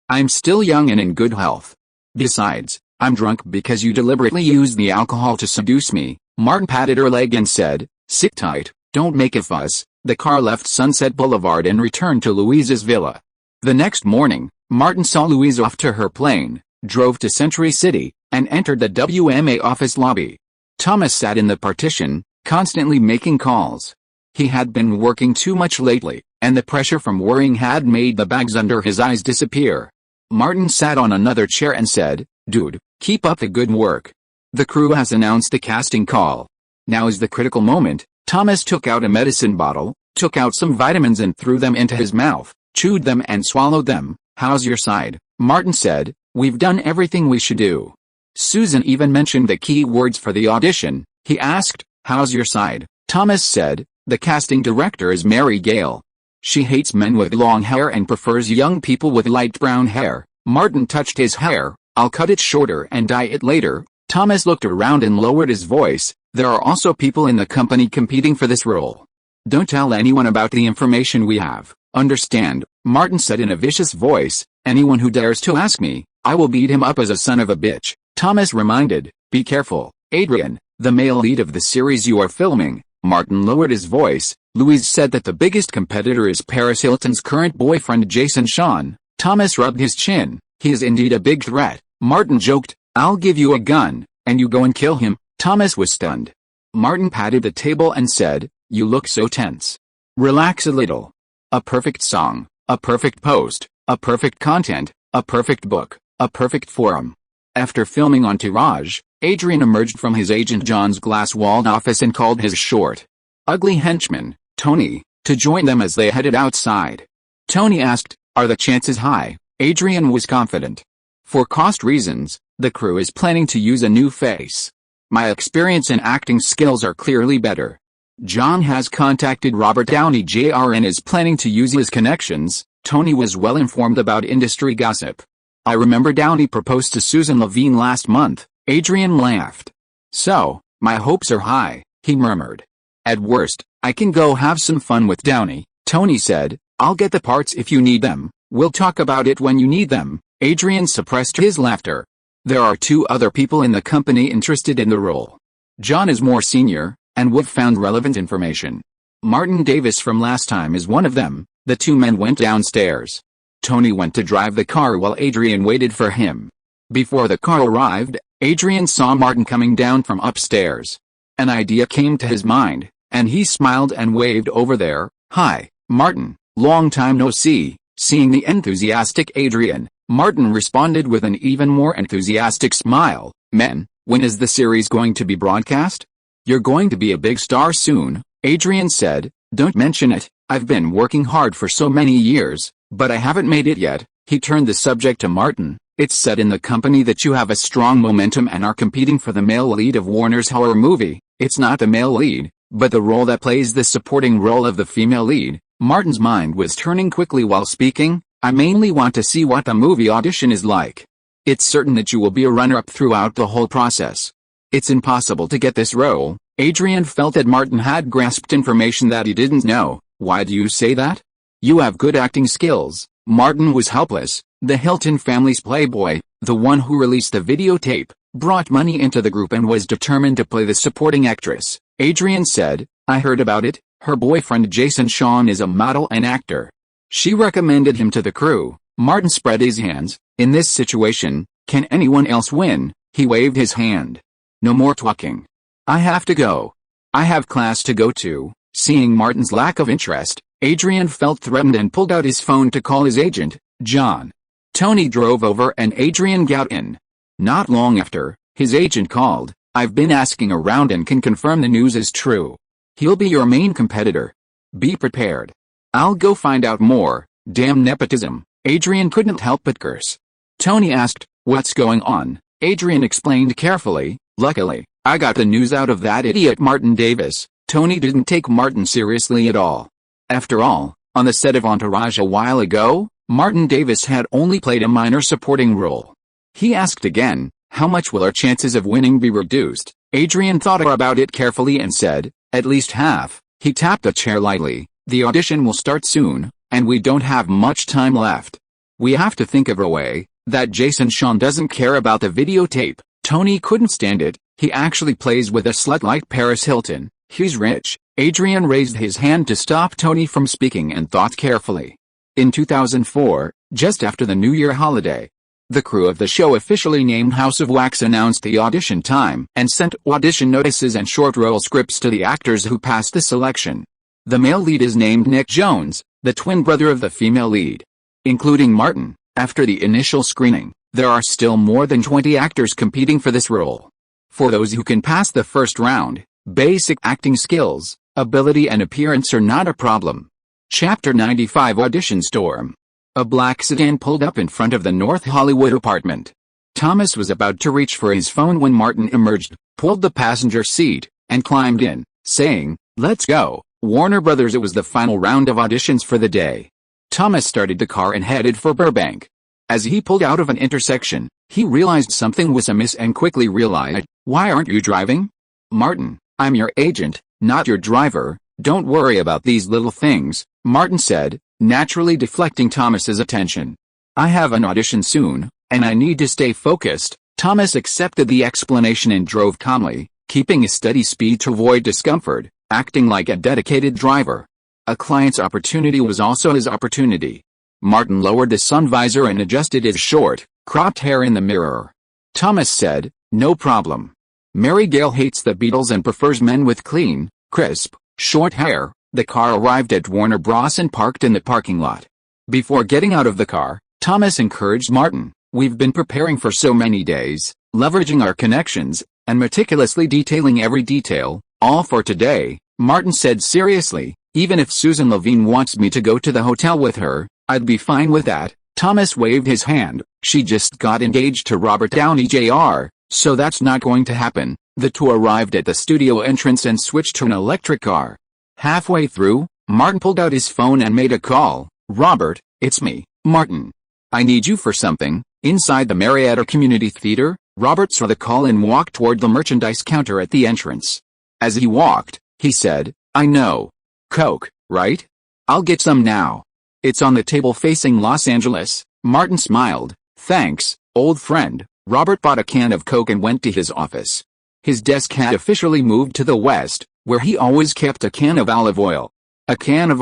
I'm still young and in good health. Besides, I'm drunk because you deliberately used the alcohol to seduce me." Martin patted her leg and said, "Sit tight, don't make a fuss." The car left Sunset Boulevard and returned to Louise's villa. The next morning, Martin saw Louise off to her plane, drove to Century City, and entered the WMA office lobby. Thomas sat in the partition, constantly making calls. He had been working too much lately, and the pressure from worrying had made the bags under his eyes disappear. Martin sat on another chair and said, "Dude, keep up the good work. The crew has announced a casting call. Now is the critical moment." Thomas took out a medicine bottle, took out some vitamins and threw them into his mouth, chewed them and swallowed them. "How's your side?" Martin said. "We've done everything we should do." Susan even mentioned the key words for the audition. He asked, "How's your side?" Thomas said, "The casting director is Mary Gale. She hates men with long hair and prefers young people with light brown hair." Martin touched his hair. "I'll cut it shorter and dye it later." Thomas looked around and lowered his voice. "There are also people in the company competing for this role. Don't tell anyone about the information we have, understand?" Martin said in a vicious voice, "Anyone who dares to ask me, I will beat him up as a son of a bitch." Thomas reminded, "Be careful, Adrian, the male lead of the series you are filming." Martin lowered his voice. "Louise said that the biggest competitor is Paris Hilton's current boyfriend Jason Shawn." Thomas rubbed his chin. "He is indeed a big threat." Martin joked, "I'll give you a gun, and you go and kill him." Thomas was stunned. Martin patted the table and said, "You look so tense. Relax a little. A perfect song, a perfect post." A perfect content, a perfect book, a perfect forum. After filming Entourage, Adrian emerged from his agent John's glass-walled office and called his short, ugly henchman, Tony, to join them as they headed outside. Tony asked, "Are the chances high?" Adrian was confident. "For cost reasons, the crew is planning to use a new face. My experience and acting skills are clearly better. John has contacted Robert Downey Jr. and is planning to use his connections." Tony was well informed about industry gossip. "I remember Downey proposed to Susan Levine last month." Adrian laughed. "So, my hopes are high," he murmured. "At worst, I can go have some fun with Downey," Tony said. "I'll get the parts if you need them. We'll talk about it when you need them." Adrian suppressed his laughter. There are two other people in the company interested in the role. John is more senior, and would found relevant information. Martin Davis from last time is one of them. The two men went downstairs. Tony went to drive the car while Adrian waited for him. Before the car arrived, Adrian saw Martin coming down from upstairs. An idea came to his mind, and he smiled and waved over there. "Hi, Martin, long time no see." Seeing the enthusiastic Adrian, Martin responded with an even more enthusiastic smile. "Men, when is the series going to be broadcast?" "You're going to be a big star soon," Adrian said. "Don't mention it. I've been working hard for so many years, but I haven't made it yet." He turned the subject to Martin. "It's said in the company that you have a strong momentum and are competing for the male lead of Warner's horror movie. It's not the male lead, but the role that plays the supporting role of the female lead." Martin's mind was turning quickly while speaking. "I mainly want to see what the movie audition is like. It's certain that you will be a runner-up throughout the whole process. It's impossible to get this role." Adrian felt that Martin had grasped information that he didn't know. "Why do you say that?" "You have good acting skills." Martin was helpless. The Hilton family's playboy, the one who released the videotape, brought money into the group and was determined to play the supporting actress. Adrian said, "I heard about it. Her boyfriend Jason Shawn is a model and actor. She recommended him to the crew." Martin spread his hands. "In this situation, can anyone else win?" He waved his hand. "No more talking. I have to go. I have class to go to." Seeing Martin's lack of interest, Adrian felt threatened and pulled out his phone to call his agent, John. Tony drove over and Adrian got in. Not long after, his agent called. "I've been asking around and can confirm the news is true. He'll be your main competitor. Be prepared." "I'll go find out more." Damn nepotism. Adrian couldn't help but curse. Tony asked, "What's going on?" Adrian explained carefully, "Luckily, I got the news out of that idiot Martin Davis." Tony didn't take Martin seriously at all. After all, on the set of Entourage a while ago, Martin Davis had only played a minor supporting role. He asked again, "How much will our chances of winning be reduced?" Adrian thought about it carefully and said, "At least half." He tapped the chair lightly. "The audition will start soon, and we don't have much time left. We have to think of a way that Jason Shawn doesn't care about the videotape." Tony couldn't stand it. "He actually plays with a slut like Paris Hilton. He's rich." Adrian raised his hand to stop Tony from speaking and thought carefully. In 2004, just after the New Year holiday, the crew of the show officially named House of Wax announced the audition time and sent audition notices and short role scripts to the actors who passed the selection. The male lead is named Nick Jones, the twin brother of the female lead. Including Martin, after the initial screening, there are still more than 20 actors competing for this role. For those who can pass the first round, basic acting skills, ability and appearance are not a problem. Chapter 95 Audition Storm. A black sedan pulled up in front of the North Hollywood apartment. Thomas was about to reach for his phone when Martin emerged, pulled the passenger seat, and climbed in, saying, "Let's go, Warner Brothers." It was the final round of auditions for the day. Thomas started the car and headed for Burbank. As he pulled out of an intersection, he realized something was amiss and quickly realized, "Why aren't you driving?" "Martin, I'm your agent, not your driver. Don't worry about these little things," Martin said, naturally deflecting Thomas's attention. "I have an audition soon, and I need to stay focused." Thomas accepted the explanation and drove calmly, keeping a steady speed to avoid discomfort, acting like a dedicated driver. A client's opportunity was also his opportunity. Martin lowered the sun visor and adjusted his short, cropped hair in the mirror. Thomas said, "No problem. Mary Gale hates the Beatles and prefers men with clean, crisp, short hair." The car arrived at Warner Bros. And parked in the parking lot. Before getting out of the car, Thomas encouraged Martin. We've been preparing for so many days, leveraging our connections, and meticulously detailing every detail, all for today. Martin said seriously, even if Susan Levine wants me to go to the hotel with her, I'd be fine with that. Thomas waved his hand. She just got engaged to Robert Downey Jr., so that's not going to happen. The two arrived at the studio entrance and switched to an electric car. Halfway through, Martin pulled out his phone and made a call. Robert, it's me, Martin. I need you for something. Inside the Marietta Community Theater, Robert saw the call and walked toward the merchandise counter at the entrance. As he walked, he said, I know. Coke, right? I'll get some now. It's on the table facing Los Angeles. Martin smiled. Thanks, old friend. Robert bought a can of Coke and went to his office. His desk had officially moved to the west, where he always kept a can of olive oil. A can of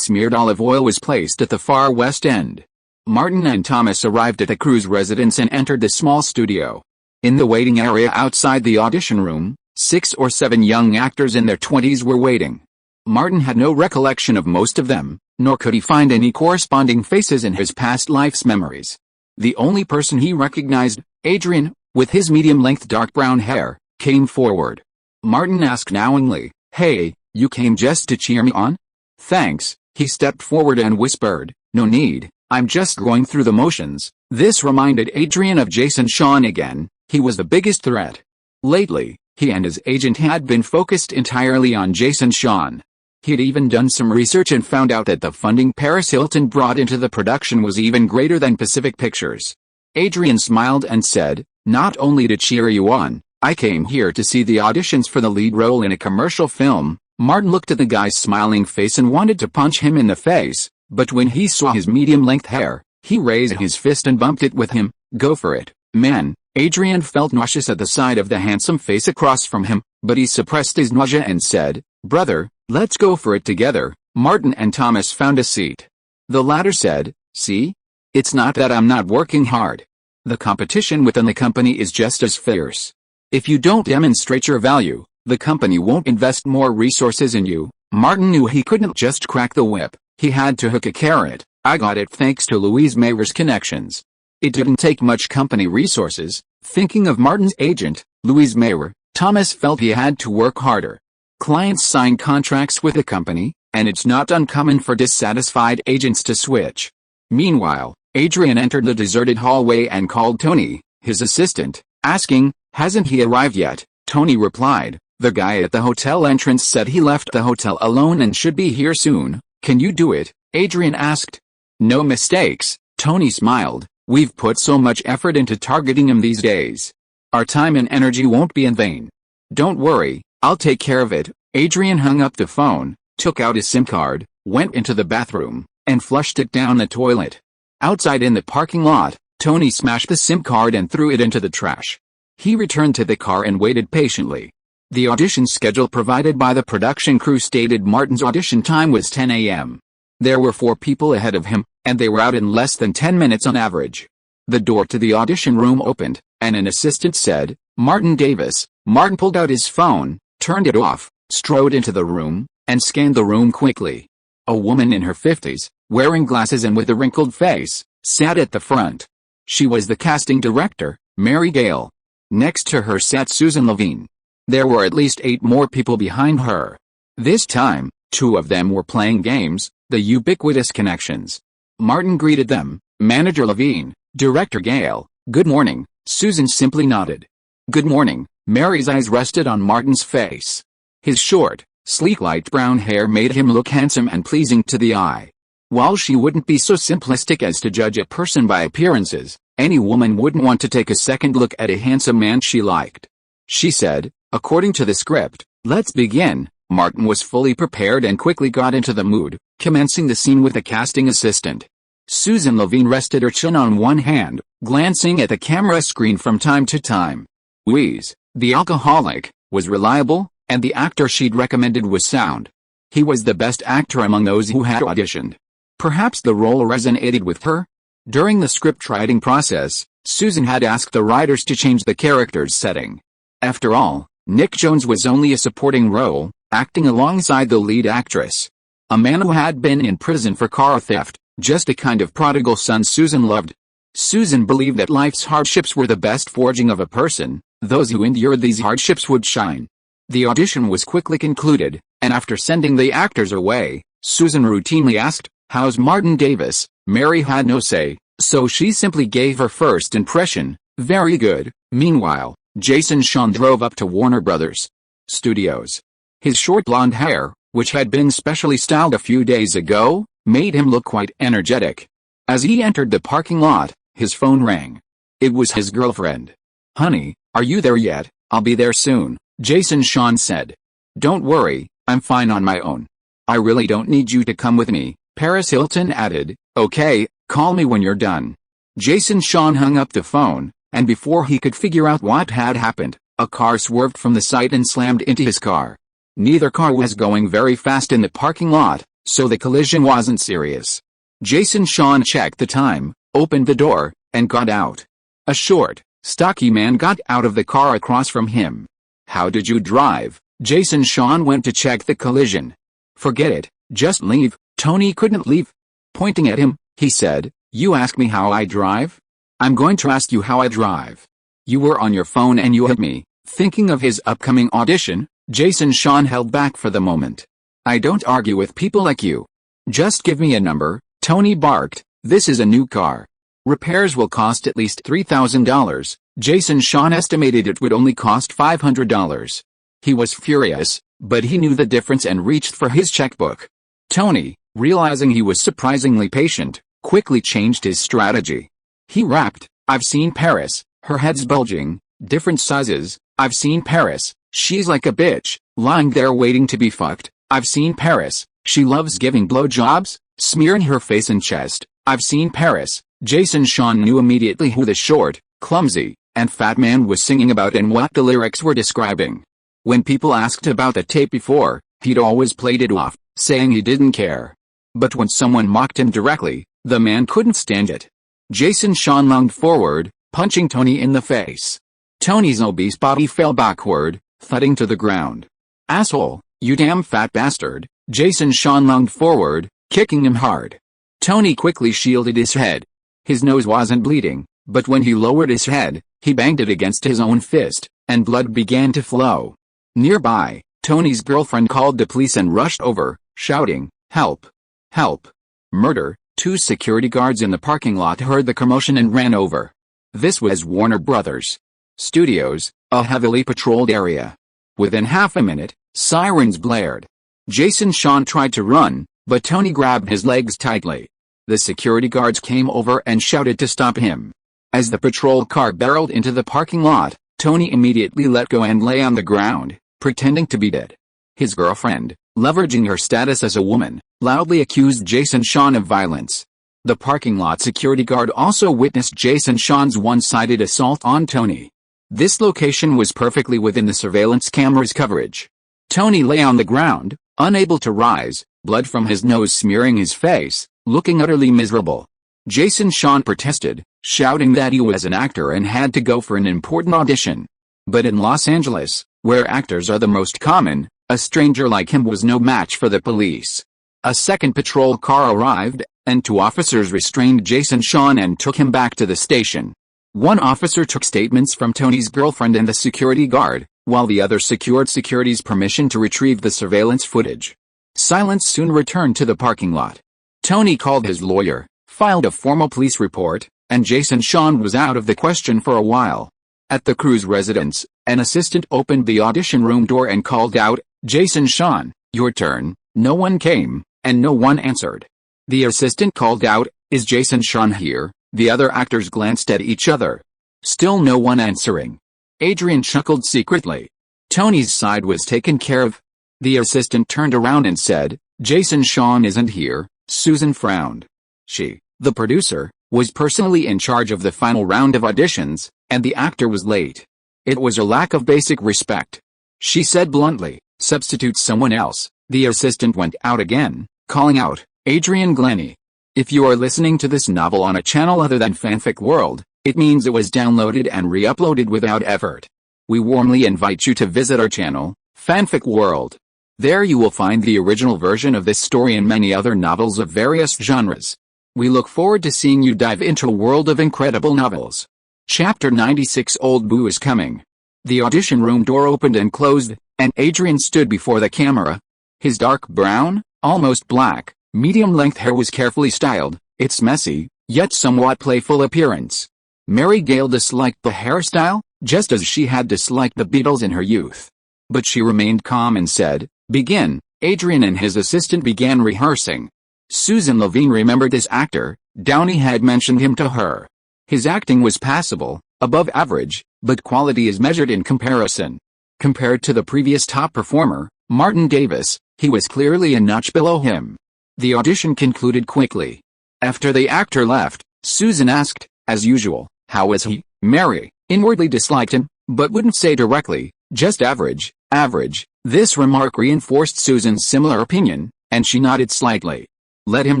smeared olive oil was placed at the far west end. Martin and Thomas arrived at the crew's residence and entered the small studio. In the waiting area outside the audition room, 6 or 7 young actors in their 20s were waiting. Martin had no recollection of most of them, nor could he find any corresponding faces in his past life's memories. The only person he recognized, Adrian, with his medium-length dark brown hair, came forward. Martin asked knowingly, Hey, you came just to cheer me on? Thanks. He stepped forward and whispered, No need, I'm just going through the motions. This reminded Adrian of Jason Shawn again. He was the biggest threat. Lately, he and his agent had been focused entirely on Jason Shawn. He'd even done some research and found out that the funding Paris Hilton brought into the production was even greater than Pacific Pictures. Adrian smiled and said, Not only to cheer you on, I came here to see the auditions for the lead role in a commercial film. Martin looked at the guy's smiling face and wanted to punch him in the face, but when he saw his medium-length hair, he raised his fist and bumped it with him. Go for it, man. Adrian felt nauseous at the sight of the handsome face across from him, but he suppressed his nausea and said, Brother, let's go for it together. Martin and Thomas found a seat. The latter said, See? It's not that I'm not working hard. The competition within the company is just as fierce. If you don't demonstrate your value, the company won't invest more resources in you. Martin knew he couldn't just crack the whip. He had to hook a carrot. I got it thanks to Louise Mayer's connections. It didn't take much company resources. Thinking of Martin's agent, Louise Mayer, Thomas felt he had to work harder. Clients sign contracts with the company, and it's not uncommon for dissatisfied agents to switch. Meanwhile, Adrian entered the deserted hallway and called Tony, his assistant, asking, Hasn't he arrived yet? Tony replied, The guy at the hotel entrance said he left the hotel alone and should be here soon. Can you do it? Adrian asked. No mistakes, Tony smiled. We've put so much effort into targeting him these days. Our time and energy won't be in vain. Don't worry, I'll take care of it. Adrian hung up the phone, took out his SIM card, went into the bathroom, and flushed it down the toilet. Outside in the parking lot, Tony smashed the SIM card and threw it into the trash. He returned to the car and waited patiently. The audition schedule provided by the production crew stated Martin's audition time was 10 a.m. There were 4 people ahead of him, and they were out in less than 10 minutes on average. The door to the audition room opened, and an assistant said, Martin Davis. Martin pulled out his phone, turned it off, strode into the room, and scanned the room quickly. A woman in her 50s, wearing glasses and with a wrinkled face, sat at the front. She was the casting director, Mary Gale. Next to her sat Susan Levine. There were at least 8 more people behind her. This time, 2 of them were playing games, the ubiquitous connections. Martin greeted them, Manager Levine, Director Gale. Good morning. Susan simply nodded. Good morning. Mary's eyes rested on Martin's face. His short, sleek light brown hair made him look handsome and pleasing to the eye. While she wouldn't be so simplistic as to judge a person by appearances, any woman wouldn't want to take a second look at a handsome man she liked. She said, according to the script, let's begin. Martin was fully prepared and quickly got into the mood, commencing the scene with the casting assistant. Susan Levine rested her chin on one hand, glancing at the camera screen from time to time. Louise, the alcoholic, was reliable, and the actor she'd recommended was sound. He was the best actor among those who had auditioned. Perhaps the role resonated with her? During the script writing process, Susan had asked the writers to change the character's setting. After all, Nick Jones was only a supporting role, acting alongside the lead actress. A man who had been in prison for car theft, just the kind of prodigal son Susan loved. Susan believed that life's hardships were the best forging of a person. Those who endured these hardships would shine. The audition was quickly concluded, and after sending the actors away, Susan routinely asked, "How's Martin Davis?" Mary had no say, so she simply gave her first impression, "Very good." Meanwhile, Jason Shawn drove up to Warner Brothers Studios. His short blonde hair, which had been specially styled a few days ago, made him look quite energetic. As he entered the parking lot, his phone rang. It was his girlfriend. "Honey, are you there yet?" "I'll be there soon," Jason Shawn said. "Don't worry, I'm fine on my own. I really don't need you to come with me," Paris Hilton added. "Okay, call me when you're done." Jason Shawn hung up the phone, and before he could figure out what had happened, a car swerved from the side and slammed into his car. Neither car was going very fast in the parking lot, so the collision wasn't serious. Jason Shawn checked the time, opened the door, and got out. A short, stocky man got out of the car across from him. "How did you drive?" Jason Shawn went to check the collision. "Forget it, just leave." Tony couldn't leave. Pointing at him, he said, "You ask me how I drive? I'm going to ask you how I drive. You were on your phone and you hit me." Thinking of his upcoming audition, Jason Shawn held back for the moment. "I don't argue with people like you. Just give me a number," Tony barked. "This is a new car. Repairs will cost at least $3,000. Jason Shawn estimated it would only cost $500. He was furious, but he knew the difference and reached for his checkbook. Tony, realizing he was surprisingly patient, quickly changed his strategy. He rapped, "I've seen Paris, her head's bulging, different sizes. I've seen Paris, she's like a bitch, lying there waiting to be fucked. I've seen Paris, she loves giving blowjobs, smearing her face and chest. I've seen Paris." Jason Shawn knew immediately who the short, clumsy, and fat man was singing about and what the lyrics were describing. When people asked about the tape before, he'd always played it off, saying he didn't care. But when someone mocked him directly, the man couldn't stand it. Jason Shawn lunged forward, punching Tony in the face. Tony's obese body fell backward, thudding to the ground. "Asshole, you damn fat bastard." Jason Shawn lunged forward, kicking him hard. Tony quickly shielded his head. His nose wasn't bleeding, but when he lowered his head, he banged it against his own fist, and blood began to flow. Nearby, Tony's girlfriend called the police and rushed over, shouting, "Help! Help! Murder!" 2 security guards in the parking lot heard the commotion and ran over. This was Warner Brothers Studios, a heavily patrolled area. Within half a minute, sirens blared. Jason Shawn tried to run, but Tony grabbed his legs tightly. The security guards came over and shouted to stop him. As the patrol car barreled into the parking lot, Tony immediately let go and lay on the ground, pretending to be dead. His girlfriend, leveraging her status as a woman, loudly accused Jason Shawn of violence. The parking lot security guard also witnessed Jason Shawn's one-sided assault on Tony. This location was perfectly within the surveillance camera's coverage. Tony lay on the ground, unable to rise, blood from his nose smearing his face, looking utterly miserable. Jason Shawn protested, shouting that he was an actor and had to go for an important audition. But in Los Angeles, where actors are the most common, a stranger like him was no match for the police. A second patrol car arrived, and 2 officers restrained Jason Shawn and took him back to the station. One officer took statements from Tony's girlfriend and the security guard, while the other secured security's permission to retrieve the surveillance footage. Silence soon returned to the parking lot. Tony called his lawyer, filed a formal police report, and Jason Shawn was out of the question for a while. At the crew's residence, an assistant opened the audition room door and called out, "Jason Shawn, your turn." No one came, and no one answered. The assistant called out, "Is Jason Shawn here?" The other actors glanced at each other. Still no one answering. Adrian chuckled secretly. Tony's side was taken care of. The assistant turned around and said, "Jason Shawn isn't here." Susan frowned. She, the producer, was personally in charge of the final round of auditions, and the actor was late. It was a lack of basic respect. She said bluntly, "Substitute someone else." The assistant went out again, calling out, "Adrian Glennie. If you are listening to this novel on a channel other than Fanfic World, it means it was downloaded and re-uploaded without effort. We warmly invite you to visit our channel, Fanfic World. There you will find the original version of this story and many other novels of various genres. We look forward to seeing you dive into a world of incredible novels. Chapter 96 Old Boo is coming. The audition room door opened and closed, and Adrian stood before the camera. His dark brown, almost black, medium-length hair was carefully styled, its messy, yet somewhat playful appearance. Mary Gale disliked the hairstyle, just as she had disliked the Beatles in her youth. But she remained calm and said, "Begin." Adrian and his assistant began rehearsing. Susan Levine remembered this actor. Downey had mentioned him to her. His acting was passable, above average, but quality is measured in comparison. Compared to the previous top performer, Martin Davis, he was clearly a notch below him. The audition concluded quickly. After the actor left, Susan asked, as usual, "How was he?" Mary inwardly disliked him, but wouldn't say directly, just average, average. This remark reinforced Susan's similar opinion, and she nodded slightly. Let him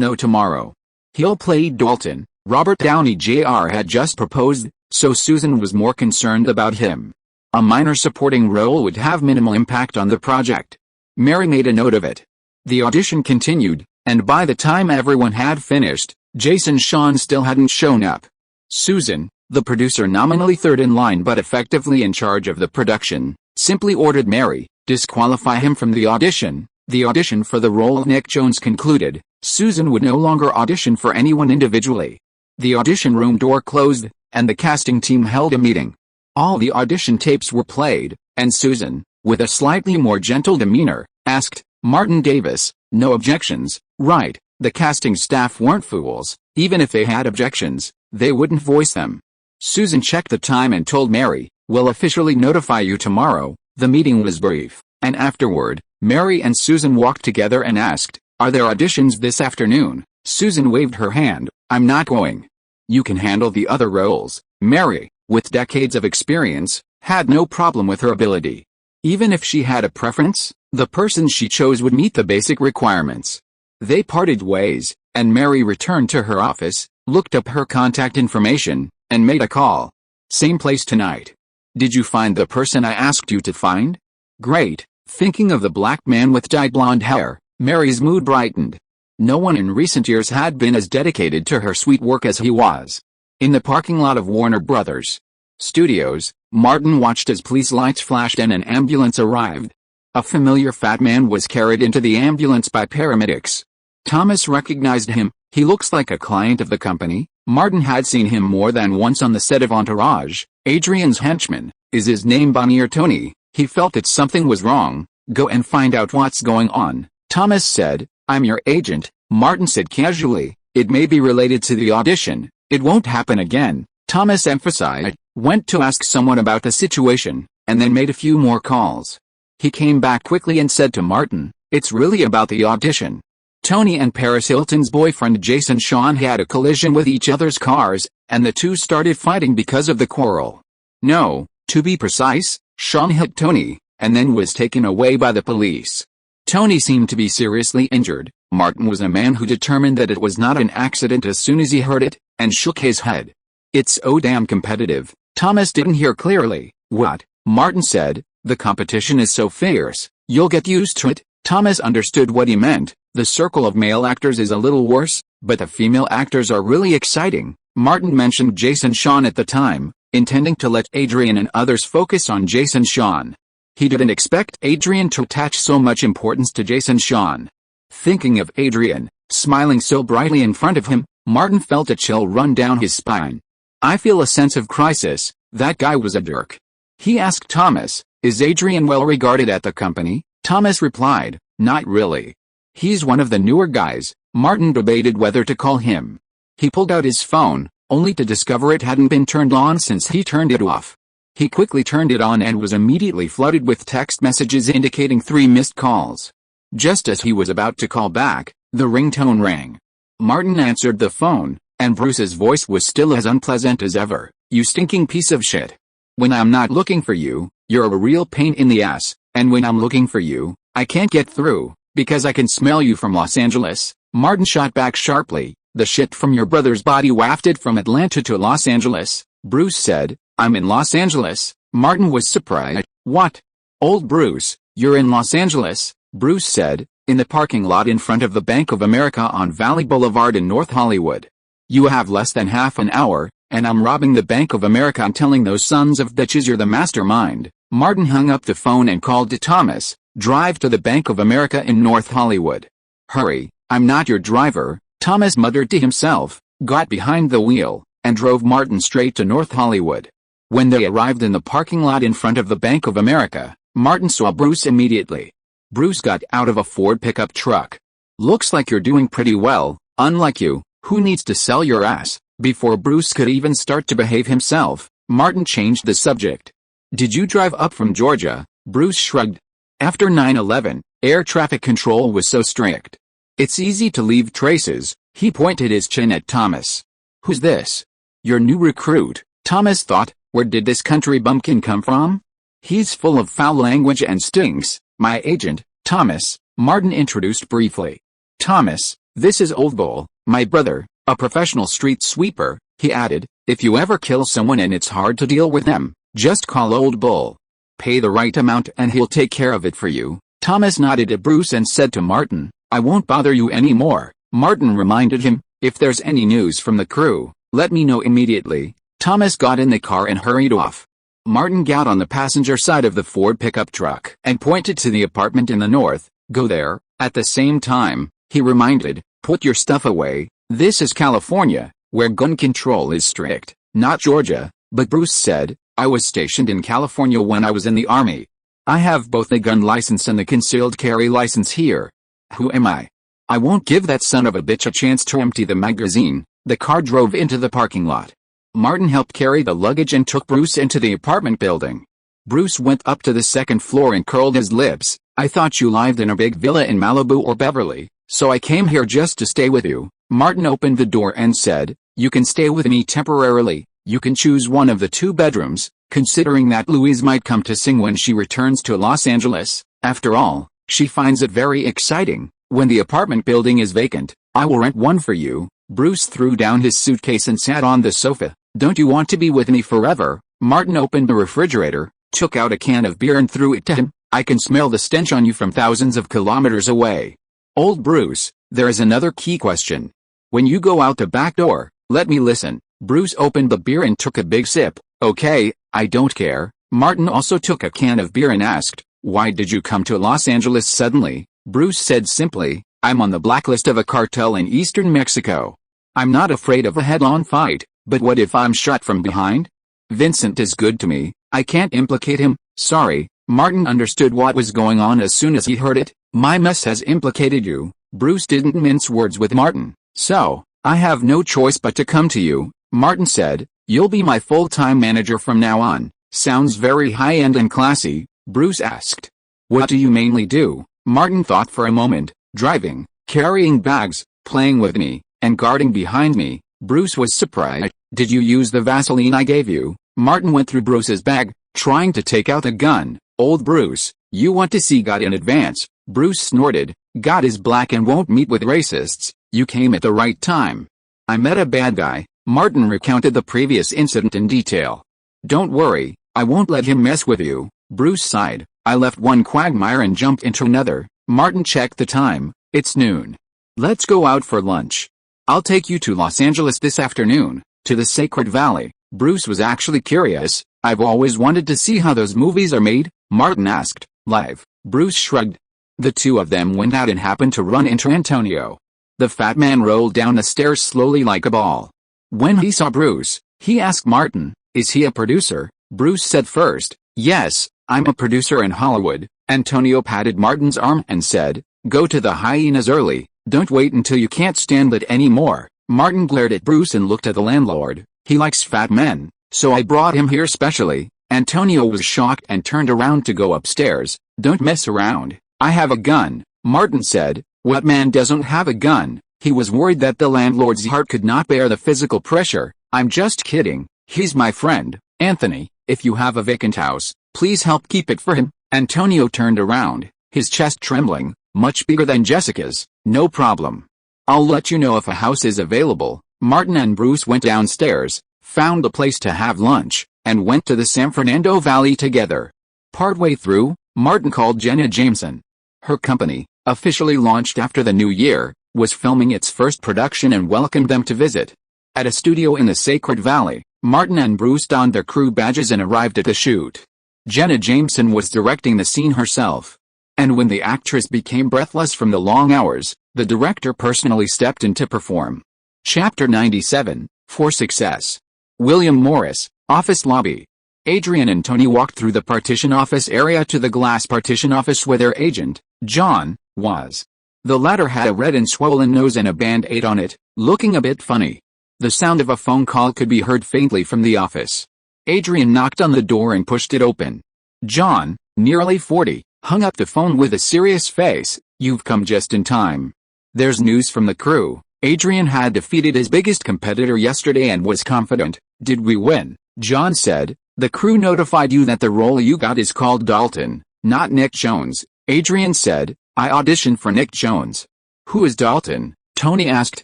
know tomorrow. He'll play Dalton. Robert Downey Jr. had just proposed, so Susan was more concerned about him. A minor supporting role would have minimal impact on the project. Mary made a note of it. The audition continued, and by the time everyone had finished, Jason Shawn still hadn't shown up. Susan, the producer nominally third in line but effectively in charge of the production, simply ordered Mary, disqualify him from the audition. The audition for the role of Nick Jones concluded. Susan would no longer audition for anyone individually. The audition room door closed, and the casting team held a meeting. All the audition tapes were played, and Susan, with a slightly more gentle demeanor, asked, "Martin Davis, no objections, right?" The casting staff weren't fools. Even if they had objections, they wouldn't voice them. Susan checked the time and told Mary, "We'll officially notify you tomorrow." The meeting was brief, and afterward, Mary and Susan walked together and asked, "Are there auditions this afternoon?" Susan waved her hand, "I'm not going." "You can handle the other roles." Mary, with decades of experience, had no problem with her ability. Even if she had a preference, the person she chose would meet the basic requirements. They parted ways, and Mary returned to her office, looked up her contact information, and made a call. "Same place tonight. Did you find the person I asked you to find?" "Great." Thinking of the black man with dyed blonde hair, Mary's mood brightened. No one in recent years had been as dedicated to her sweet work as he was. In the parking lot of Warner Brothers Studios, Martin watched as police lights flashed and an ambulance arrived. A familiar fat man was carried into the ambulance by paramedics. Thomas recognized him. "He looks like a client of the company." Martin had seen him more than once on the set of Entourage. Adrian's henchman. "Is his name Bonnie or Tony?" He felt that something was wrong. "Go and find out what's going on," Thomas said. "I'm your agent," Martin said casually. "It may be related to the audition. It won't happen again," Thomas emphasized. Went to ask someone about the situation, and then made a few more calls. He came back quickly and said to Martin, "It's really about the audition." Tony and Paris Hilton's boyfriend Jason Shawn had a collision with each other's cars, and the two started fighting because of the quarrel. No, to be precise, Shawn hit Tony, and then was taken away by the police. Tony seemed to be seriously injured. Martin was a man who determined that it was not an accident as soon as he heard it, and shook his head. "It's so damn competitive." Thomas didn't hear clearly. "What?" Martin said. "The competition is so fierce, you'll get used to it." Thomas understood what he meant. The circle of male actors is a little worse, but the female actors are really exciting. Martin mentioned Jason Shawn at the time, intending to let Adrian and others focus on Jason Shawn. He didn't expect Adrian to attach so much importance to Jason Shawn. Thinking of Adrian, smiling so brightly in front of him, Martin felt a chill run down his spine. "I feel a sense of crisis. That guy was a jerk." He asked Thomas, "Is Adrian well regarded at the company?" Thomas replied, "Not really. He's one of the newer guys." Martin debated whether to call him. He pulled out his phone, only to discover it hadn't been turned on since he turned it off. He quickly turned it on and was immediately flooded with text messages indicating 3 missed calls. Just as he was about to call back, the ringtone rang. Martin answered the phone, and Bruce's voice was still as unpleasant as ever. "You stinking piece of shit. When I'm not looking for you, you're a real pain in the ass, and when I'm looking for you, I can't get through, because I can smell you from Los Angeles." Martin shot back sharply, "The shit from your brother's body wafted from Atlanta to Los Angeles." Bruce said, "I'm in Los Angeles." Martin was surprised. "What? Old Bruce, you're in Los Angeles?" Bruce said, in the parking lot in front of the Bank of America on Valley Boulevard in North Hollywood. You have less than half an hour, and I'm robbing the Bank of America and telling those sons of bitches you're the mastermind." Martin hung up the phone and called to Thomas. "Drive to the Bank of America in North Hollywood." "Hurry, I'm not your driver," Thomas muttered to himself, got behind the wheel, and drove Martin straight to North Hollywood. When they arrived in the parking lot in front of the Bank of America, Martin saw Bruce immediately. Bruce got out of a Ford pickup truck. "Looks like you're doing pretty well, unlike you, who needs to sell your ass." Before Bruce could even start to behave himself, Martin changed the subject. "Did you drive up from Georgia?" Bruce shrugged. After 9/11, air traffic control was so strict. "It's easy to leave traces." He pointed his chin at Thomas. "Who's this?" "Your new recruit," Thomas thought. Where did this country bumpkin come from? "He's full of foul language and stinks." "My agent, Thomas," Martin introduced briefly. "Thomas, this is Old Bull, my brother, a professional street sweeper," he added. "If you ever kill someone and it's hard to deal with them, just call Old Bull. Pay the right amount and he'll take care of it for you." Thomas nodded at Bruce and said to Martin, "I won't bother you anymore." Martin reminded him, "If there's any news from the crew, let me know immediately." Thomas got in the car and hurried off. Martin got on the passenger side of the Ford pickup truck and pointed to the apartment in the north. "Go there." At the same time, he reminded, "Put your stuff away. This is California, where gun control is strict, not Georgia." But Bruce said, "I was stationed in California when I was in the Army. I have both a gun license and the concealed carry license here. Who am I? I won't give that son of a bitch a chance to empty the magazine." The car drove into the parking lot. Martin helped carry the luggage and took Bruce into the apartment building. Bruce went up to the second floor and curled his lips. "I thought you lived in a big villa in Malibu or Beverly, so I came here just to stay with you." Martin opened the door and said, "You can stay with me temporarily. You can choose one of the 2 bedrooms, considering that Louise might come to sing when she returns to Los Angeles. After all, she finds it very exciting. When the apartment building is vacant, I will rent one for you." Bruce threw down his suitcase and sat on the sofa. "Don't you want to be with me forever?" Martin opened the refrigerator, took out a can of beer and threw it to him. "I can smell the stench on you from thousands of kilometers away." "Old Bruce, there is another key question. When you go out the back door, let me listen." Bruce opened the beer and took a big sip. "Okay, I don't care." Martin also took a can of beer and asked, "Why did you come to Los Angeles suddenly?" Bruce said simply, "I'm on the blacklist of a cartel in eastern Mexico. I'm not afraid of a head-on fight, but what if I'm shot from behind? Vincent is good to me. I can't implicate him." "Sorry." Martin understood what was going on as soon as he heard it. "My mess has implicated you." Bruce didn't mince words with Martin. "So, I have no choice but to come to you," Martin said. "You'll be my full-time manager from now on." "Sounds very high-end and classy," Bruce asked. "What do you mainly do?" Martin thought for a moment. "Driving, carrying bags, playing with me, and guarding behind me." Bruce was surprised. "Did you use the Vaseline I gave you?" Martin went through Bruce's bag, trying to take out a gun. "Old Bruce, you want to see God in advance?" Bruce snorted. "God is black and won't meet with racists. You came at the right time." "I met a bad guy." Martin recounted the previous incident in detail. "Don't worry, I won't let him mess with you." Bruce sighed. "I left one quagmire and jumped into another." Martin checked the time. "It's noon. Let's go out for lunch. I'll take you to Los Angeles this afternoon, to the Sacred Valley." Bruce was actually curious. "I've always wanted to see how those movies are made," Martin asked. "Live?" Bruce shrugged. The two of them went out and happened to run into Antonio. The fat man rolled down the stairs slowly like a ball. When he saw Bruce, he asked Martin, "Is he a producer?" Bruce said first, "Yes, I'm a producer in Hollywood." Antonio patted Martin's arm and said, "Go to the hyenas early. Don't wait until you can't stand it anymore." Martin glared at Bruce and looked at the landlord. "He likes fat men, so I brought him here specially." Antonio was shocked and turned around to go upstairs. "Don't mess around. I have a gun," Martin said. What man doesn't have a gun? He was worried that the landlord's heart could not bear the physical pressure. "I'm just kidding. He's my friend, Anthony. If you have a vacant house, please help keep it for him." Antonio turned around, his chest trembling. "Much bigger than Jessica's." "No problem. I'll let you know if a house is available." Martin and Bruce went downstairs, found a place to have lunch, and went to the San Fernando Valley together. Partway through, Martin called Jenna Jameson. Her company, officially launched after the new year, was filming its first production and welcomed them to visit. At a studio in the Sacred Valley, Martin and Bruce donned their crew badges and arrived at the shoot. Jenna Jameson was directing the scene herself. And when the actress became breathless from the long hours, the director personally stepped in to perform. Chapter 97, For Success. William Morris, Office Lobby. Adrian and Tony walked through the partition office area to the glass partition office where their agent, John, was. The latter had a red and swollen nose and a band-aid on it, looking a bit funny. The sound of a phone call could be heard faintly from the office. Adrian knocked on the door and pushed it open. John, nearly 40, hung up the phone with a serious face. "You've come just in time. There's news from the crew." Adrian had defeated his biggest competitor yesterday and was confident. "Did we win?" John said. "The crew notified you that the role you got is called Dalton, not Nick Jones." Adrian said, "I auditioned for Nick Jones." "Who is Dalton?" Tony asked.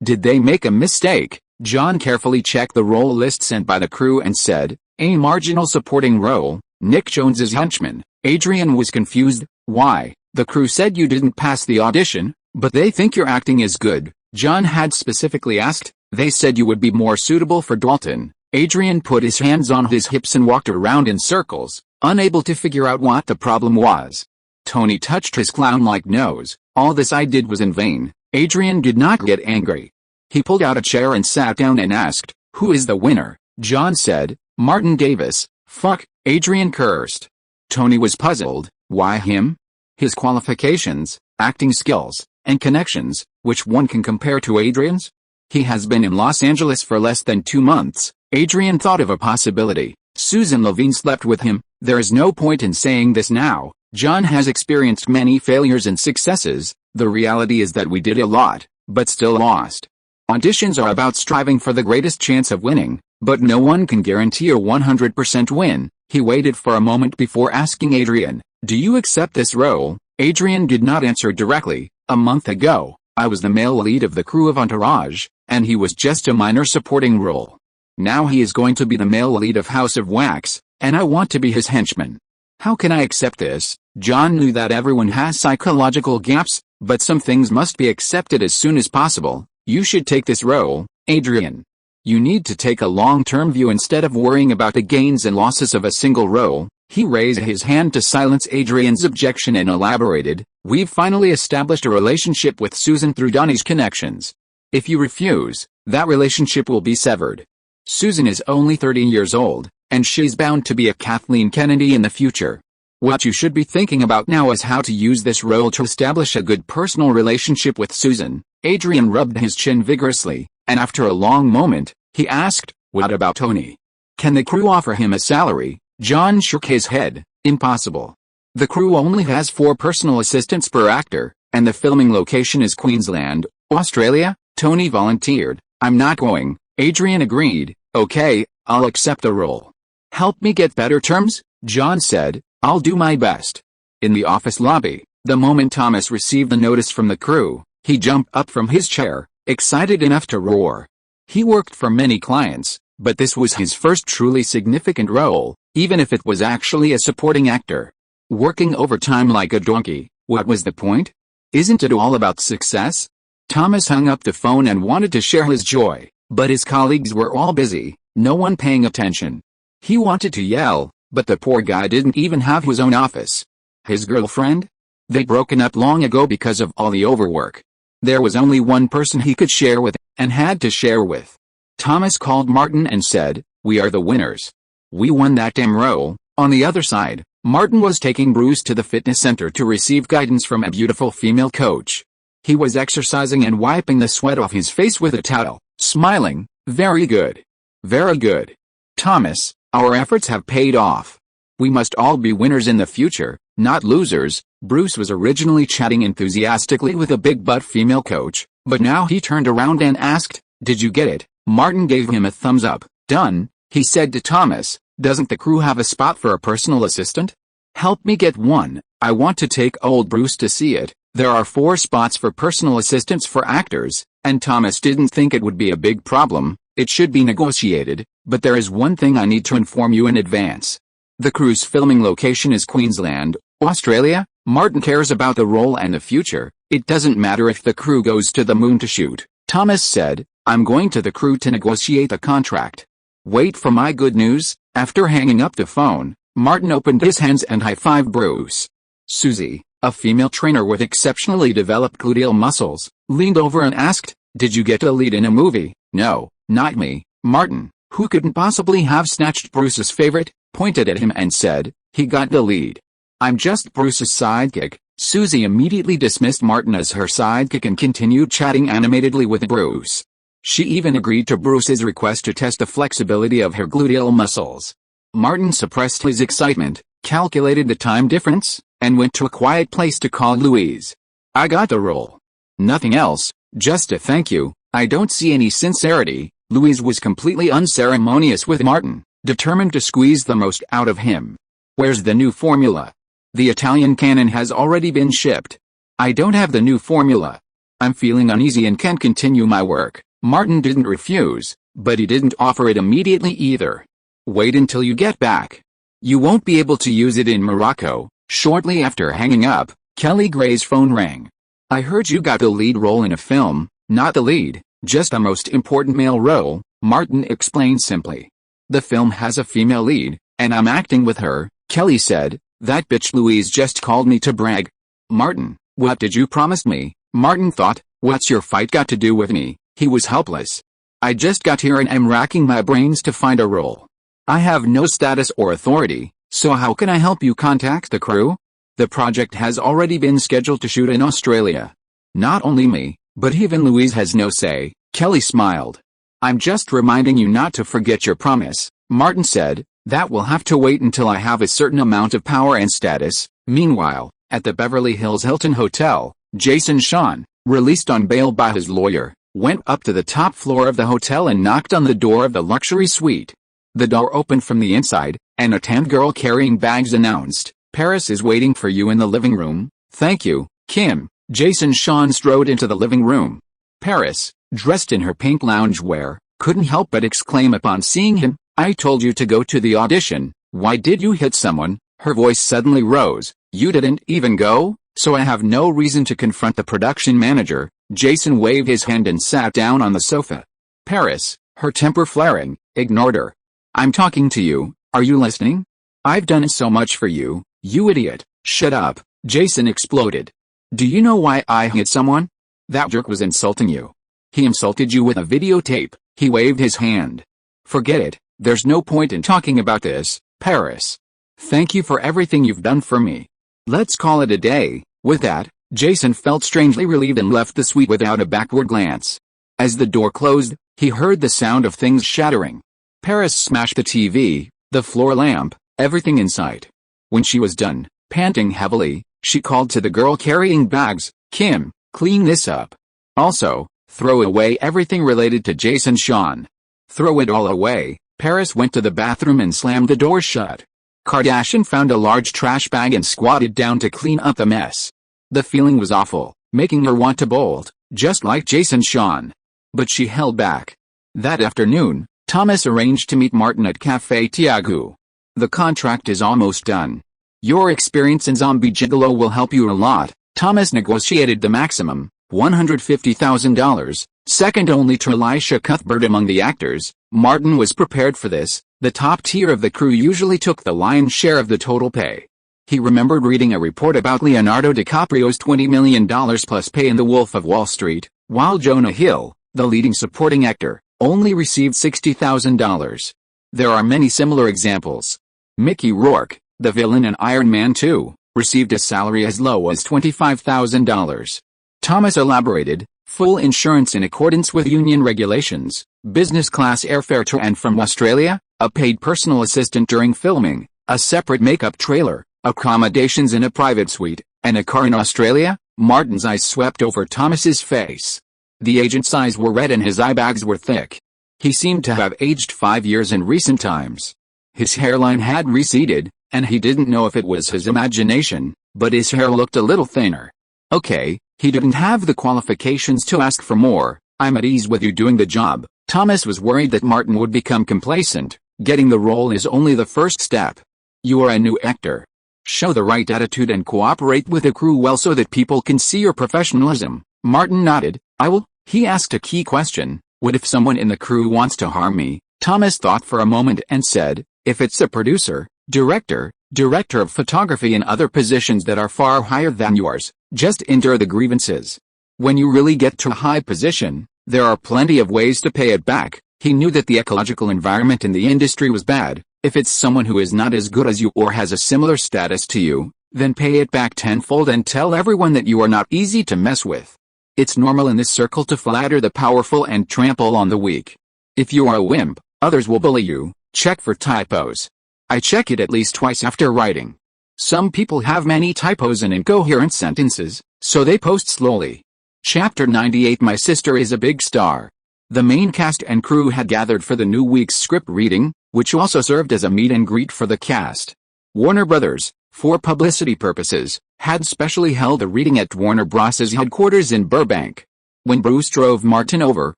"Did they make a mistake?" John carefully checked the role list sent by the crew and said, "A marginal supporting role, Nick Jones's henchman." Adrian was confused. "Why? The crew said you didn't pass the audition, but they think your acting is good." John had specifically asked. "They said you would be more suitable for Dalton." Adrian put his hands on his hips and walked around in circles, unable to figure out what the problem was. Tony touched his clown-like nose. "All this I did was in vain." Adrian did not get angry. He pulled out a chair and sat down and asked, "Who is the winner?" John said, "Martin Davis." "Fuck," Adrian cursed. Tony was puzzled. Why him? His qualifications, acting skills, and connections, which one can compare to Adrian's? He has been in Los Angeles for less than 2 months. Adrian thought of a possibility. Susan Levine slept with him. There is no point in saying this now. John has experienced many failures and successes. The reality is that we did a lot, but still lost. Auditions are about striving for the greatest chance of winning, but no one can guarantee a 100% win. He waited for a moment before asking Adrian, "Do you accept this role?" Adrian did not answer directly. "A month ago, I was the male lead of the crew of Entourage, and he was just a minor supporting role. Now he is going to be the male lead of House of Wax, and I want to be his henchman. How can I accept this?" John knew that everyone has psychological gaps, but some things must be accepted as soon as possible. "You should take this role, Adrian. You need to take a long-term view instead of worrying about the gains and losses of a single role." He raised his hand to silence Adrian's objection and elaborated, "We've finally established a relationship with Susan through Donnie's connections. If you refuse, that relationship will be severed. Susan is only 30 years old, and she's bound to be a Kathleen Kennedy in the future. What you should be thinking about now is how to use this role to establish a good personal relationship with Susan." Adrian rubbed his chin vigorously, and after a long moment, he asked, "What about Tony? Can the crew offer him a salary?" John shook his head. "Impossible. The crew only has 4 personal assistants per actor, and the filming location is Queensland, Australia." Tony volunteered. "I'm not going." Adrian agreed. "Okay, I'll accept the role. Help me get better terms?" John said. "I'll do my best." In the office lobby, the moment Thomas received the notice from the crew, he jumped up from his chair, excited enough to roar. He worked for many clients, but this was his first truly significant role, even if it was actually a supporting actor. Working overtime like a donkey, what was the point? Isn't it all about success? Thomas hung up the phone and wanted to share his joy, but his colleagues were all busy, no one paying attention. He wanted to yell, but the poor guy didn't even have his own office. His girlfriend? They'd broken up long ago because of all the overwork. There was only one person he could share with, and had to share with. Thomas called Martin and said, "We are the winners. We won that damn role." On the other side, Martin was taking Bruce to the fitness center to receive guidance from a beautiful female coach. He was exercising and wiping the sweat off his face with a towel, smiling. "Very good. Very good. Thomas, our efforts have paid off. We must all be winners in the future, not losers." Bruce was originally chatting enthusiastically with a big-butt female coach, but now he turned around and asked, "Did you get it?" Martin gave him a thumbs up. "Done," he said to Thomas. "Doesn't the crew have a spot for a personal assistant? Help me get one. I want to take old Bruce to see it." There are 4 spots for personal assistants for actors, and Thomas didn't think it would be a big problem. It should be negotiated, but there is one thing I need to inform you in advance. The crew's filming location is Queensland, Australia. Martin cares about the role and the future. It doesn't matter if the crew goes to the moon to shoot. Thomas said, I'm going to the crew to negotiate the contract. Wait for my good news. After hanging up the phone, Martin opened his hands and high-fived Bruce. Susie, a female trainer with exceptionally developed gluteal muscles, leaned over and asked, did you get a lead in a movie? No, not me. Martin, who couldn't possibly have snatched Bruce's favorite, pointed at him and said, he got the lead. I'm just Bruce's sidekick. Susie immediately dismissed Martin as her sidekick and continued chatting animatedly with Bruce. She even agreed to Bruce's request to test the flexibility of her gluteal muscles. Martin suppressed his excitement, calculated the time difference, and went to a quiet place to call Louise. I got the role. Nothing else, just a thank you. I don't see any sincerity. Louise was completely unceremonious with Martin, determined to squeeze the most out of him. Where's the new formula? The Italian cannon has already been shipped. I don't have the new formula. I'm feeling uneasy and can't continue my work. Martin didn't refuse, but he didn't offer it immediately either. Wait until you get back. You won't be able to use it in Morocco. Shortly after hanging up, Kelly Gray's phone rang. I heard you got the lead role in a film. Not the lead, just a most important male role, Martin explained simply. The film has a female lead, and I'm acting with her, Kelly said. That bitch Louise just called me to brag. Martin, what did you promise me? Martin thought, what's your fight got to do with me? He was helpless. I just got here and am racking my brains to find a role. I have no status or authority, so how can I help you contact the crew? The project has already been scheduled to shoot in Australia. Not only me, but even Louise has no say, Kelly smiled. I'm just reminding you not to forget your promise, Martin said. That will have to wait until I have a certain amount of power and status. Meanwhile, at the Beverly Hills Hilton Hotel, Jason Shawn, released on bail by his lawyer, went up to the top floor of the hotel and knocked on the door of the luxury suite. The door opened from the inside, and a tanned girl carrying bags announced, Paris is waiting for you in the living room. Thank you, Kim. Jason Shawn strode into the living room. Paris, dressed in her pink loungewear, couldn't help but exclaim upon seeing him, I told you to go to the audition. Why did you hit someone? Her voice suddenly rose. You didn't even go? So I have no reason to confront the production manager. Jason waved his hand and sat down on the sofa. Paris, her temper flaring, ignored her. I'm talking to you, are you listening? I've done so much for you, you idiot. Shut up, Jason exploded. Do you know why I hit someone? That jerk was insulting you. He insulted you with a videotape. He waved his hand. Forget it, there's no point in talking about this, Paris. Thank you for everything you've done for me. Let's call it a day. With that, Jason felt strangely relieved and left the suite without a backward glance. As the door closed, he heard the sound of things shattering. Paris smashed the TV, the floor lamp, everything in sight. When she was done, panting heavily, she called to the girl carrying bags, Kim, clean this up. Also, throw away everything related to Jason Shawn. Throw it all away. Paris went to the bathroom and slammed the door shut. Kardashian found a large trash bag and squatted down to clean up the mess. The feeling was awful, making her want to bolt, just like Jason Shawn. But she held back. That afternoon, Thomas arranged to meet Martin at Café Tiago. The contract is almost done. Your experience in Zombie Gigolo will help you a lot. Thomas negotiated the maximum, $150,000, second only to Elisha Cuthbert among the actors. Martin was prepared for this. The top tier of the crew usually took the lion's share of the total pay. He remembered reading a report about Leonardo DiCaprio's $20 million plus pay in The Wolf of Wall Street, while Jonah Hill, the leading supporting actor, only received $60,000. There are many similar examples. Mickey Rourke, the villain in Iron Man 2, received a salary as low as $25,000. Thomas elaborated, full insurance in accordance with union regulations, business class airfare to and from Australia, a paid personal assistant during filming, a separate makeup trailer, accommodations in a private suite, and a car in Australia. Martin's eyes swept over Thomas's face. The agent's eyes were red and his eye bags were thick. He seemed to have aged 5 years in recent times. His hairline had receded, and he didn't know if it was his imagination, but his hair looked a little thinner. Okay, he didn't have the qualifications to ask for more. I'm at ease with you doing the job. Thomas was worried that Martin would become complacent. Getting the role is only the first step. You are a new actor. Show the right attitude and cooperate with the crew well so that people can see your professionalism. Martin nodded. I will. He asked a key question. What if someone in the crew wants to harm me? Thomas thought for a moment and said, if it's a producer, director of photography and other positions that are far higher than yours, just enter the grievances. When you really get to a high position, there are plenty of ways to pay it back. He knew that the ecological environment in the industry was bad. If it's someone who is not as good as you or has a similar status to you, then pay it back tenfold and tell everyone that you are not easy to mess with. It's normal in this circle to flatter the powerful and trample on the weak. If you are a wimp, others will bully you. Check for typos. I check it at least twice after writing. Some people have many typos and incoherent sentences, so they post slowly. Chapter 98. My sister is a big star. The main cast and crew had gathered for the new week's script reading, which also served as a meet and greet for the cast. Warner Brothers, for publicity purposes, had specially held a reading at Warner Bros.'s headquarters in Burbank. When Bruce drove Martin over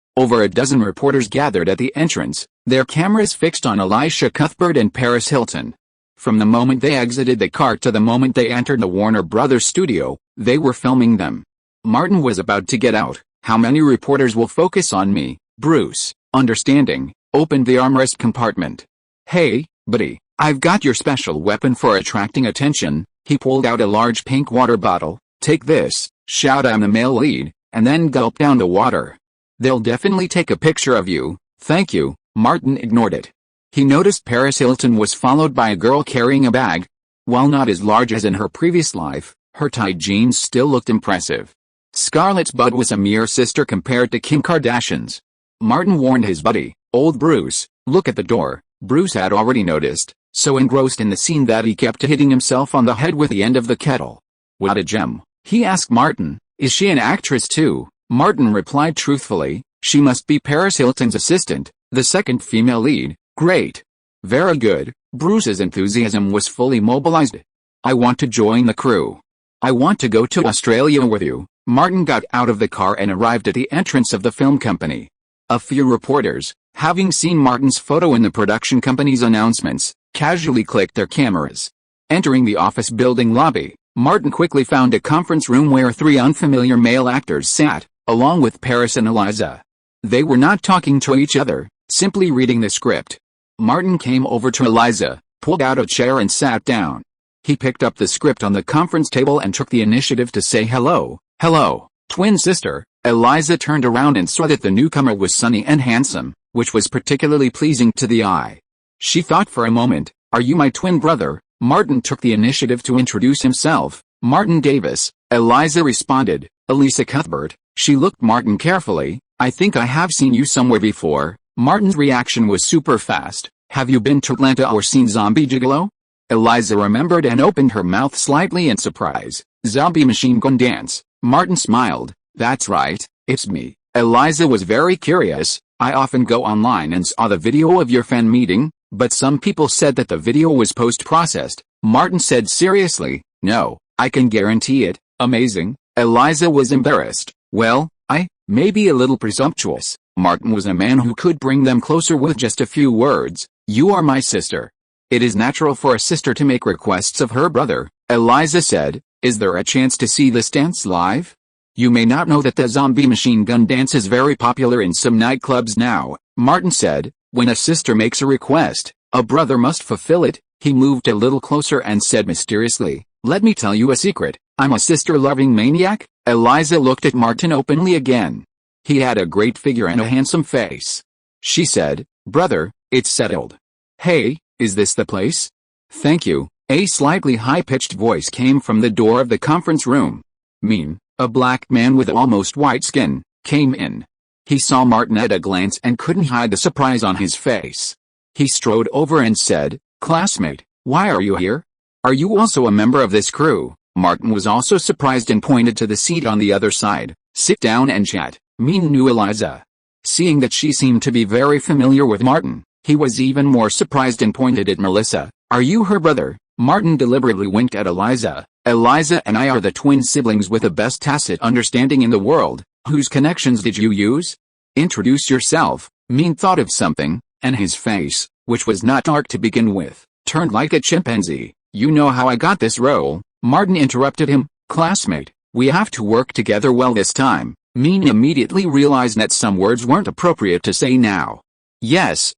a dozen reporters gathered at the entrance, their cameras fixed on Elisha Cuthbert and Paris Hilton. From the moment they exited the car to the moment they entered the Warner Brothers studio, they were filming them. Martin was about to get out. How many reporters will focus on me? Bruce, understanding, opened the armrest compartment. Hey, buddy, I've got your special weapon for attracting attention. He pulled out a large pink water bottle. Take this, shout I'm the male lead, and then gulp down the water. They'll definitely take a picture of you. Thank you. Martin ignored it. He noticed Paris Hilton was followed by a girl carrying a bag. While not as large as in her previous life, her tight jeans still looked impressive. Scarlett's butt was a mere sister compared to Kim Kardashian's. Martin warned his buddy, old Bruce, look at the door. Bruce had already noticed, so engrossed in the scene that he kept hitting himself on the head with the end of the kettle. What a gem. He asked Martin, is she an actress too? Martin replied truthfully, she must be Paris Hilton's assistant, the second female lead. Great. Very good. Bruce's enthusiasm was fully mobilized. I want to join the crew. I want to go to Australia with you. Martin got out of the car and arrived at the entrance of the film company. A few reporters, having seen Martin's photo in the production company's announcements, casually clicked their cameras. Entering the office building lobby, Martin quickly found a conference room where three unfamiliar male actors sat, along with Paris and Eliza. They were not talking to each other, simply reading the script. Martin came over to Eliza, pulled out a chair and sat down. He picked up the script on the conference table and took the initiative to say hello. Hello, twin sister. Eliza turned around and saw that the newcomer was sunny and handsome, which was particularly pleasing to the eye. She thought for a moment, are you my twin brother? Martin took the initiative to introduce himself. Martin Davis. Eliza responded, Elisa Cuthbert. She looked Martin carefully. I think I have seen you somewhere before. Martin's reaction was super fast. Have you been to Atlanta or seen Zombie Gigolo? Eliza remembered and opened her mouth slightly in surprise. Zombie Machine Gun Dance. Martin smiled. That's right, it's me. Eliza was very curious. I often go online and saw the video of your fan meeting, but some people said that the video was post-processed. Martin said seriously, no, I can guarantee it. Amazing. Eliza was embarrassed. Well, I may be a little presumptuous. Martin was a man who could bring them closer with just a few words. You are my sister. It is natural for a sister to make requests of her brother, Eliza said. Is there a chance to see this dance live? You may not know that the Zombie Machine Gun Dance is very popular in some nightclubs now, Martin said. When a sister makes a request, a brother must fulfill it. He moved a little closer and said mysteriously, let me tell you a secret. I'm a sister-loving maniac. Eliza looked at Martin openly again. He had a great figure and a handsome face. She said, brother, it's settled. Hey, is this the place? Thank you. A slightly high-pitched voice came from the door of the conference room. Mean, a black man with almost white skin, came in. He saw Martin at a glance and couldn't hide the surprise on his face. He strode over and said, classmate, why are you here? Are you also a member of this crew? Martin was also surprised and pointed to the seat on the other side. Sit down and chat. Mean knew Eliza. Seeing that she seemed to be very familiar with Martin, he was even more surprised and pointed at Melissa. Are you her brother? Martin deliberately winked at Eliza. Eliza and I are the twin siblings with the best tacit understanding in the world. Whose connections did you use? Introduce yourself. Mean thought of something, and his face, which was not dark to begin with, turned like a chimpanzee. You know how I got this role, Martin interrupted him. Classmate, we have to work together well this time. Min immediately realized that some words weren't appropriate to say now. Yes,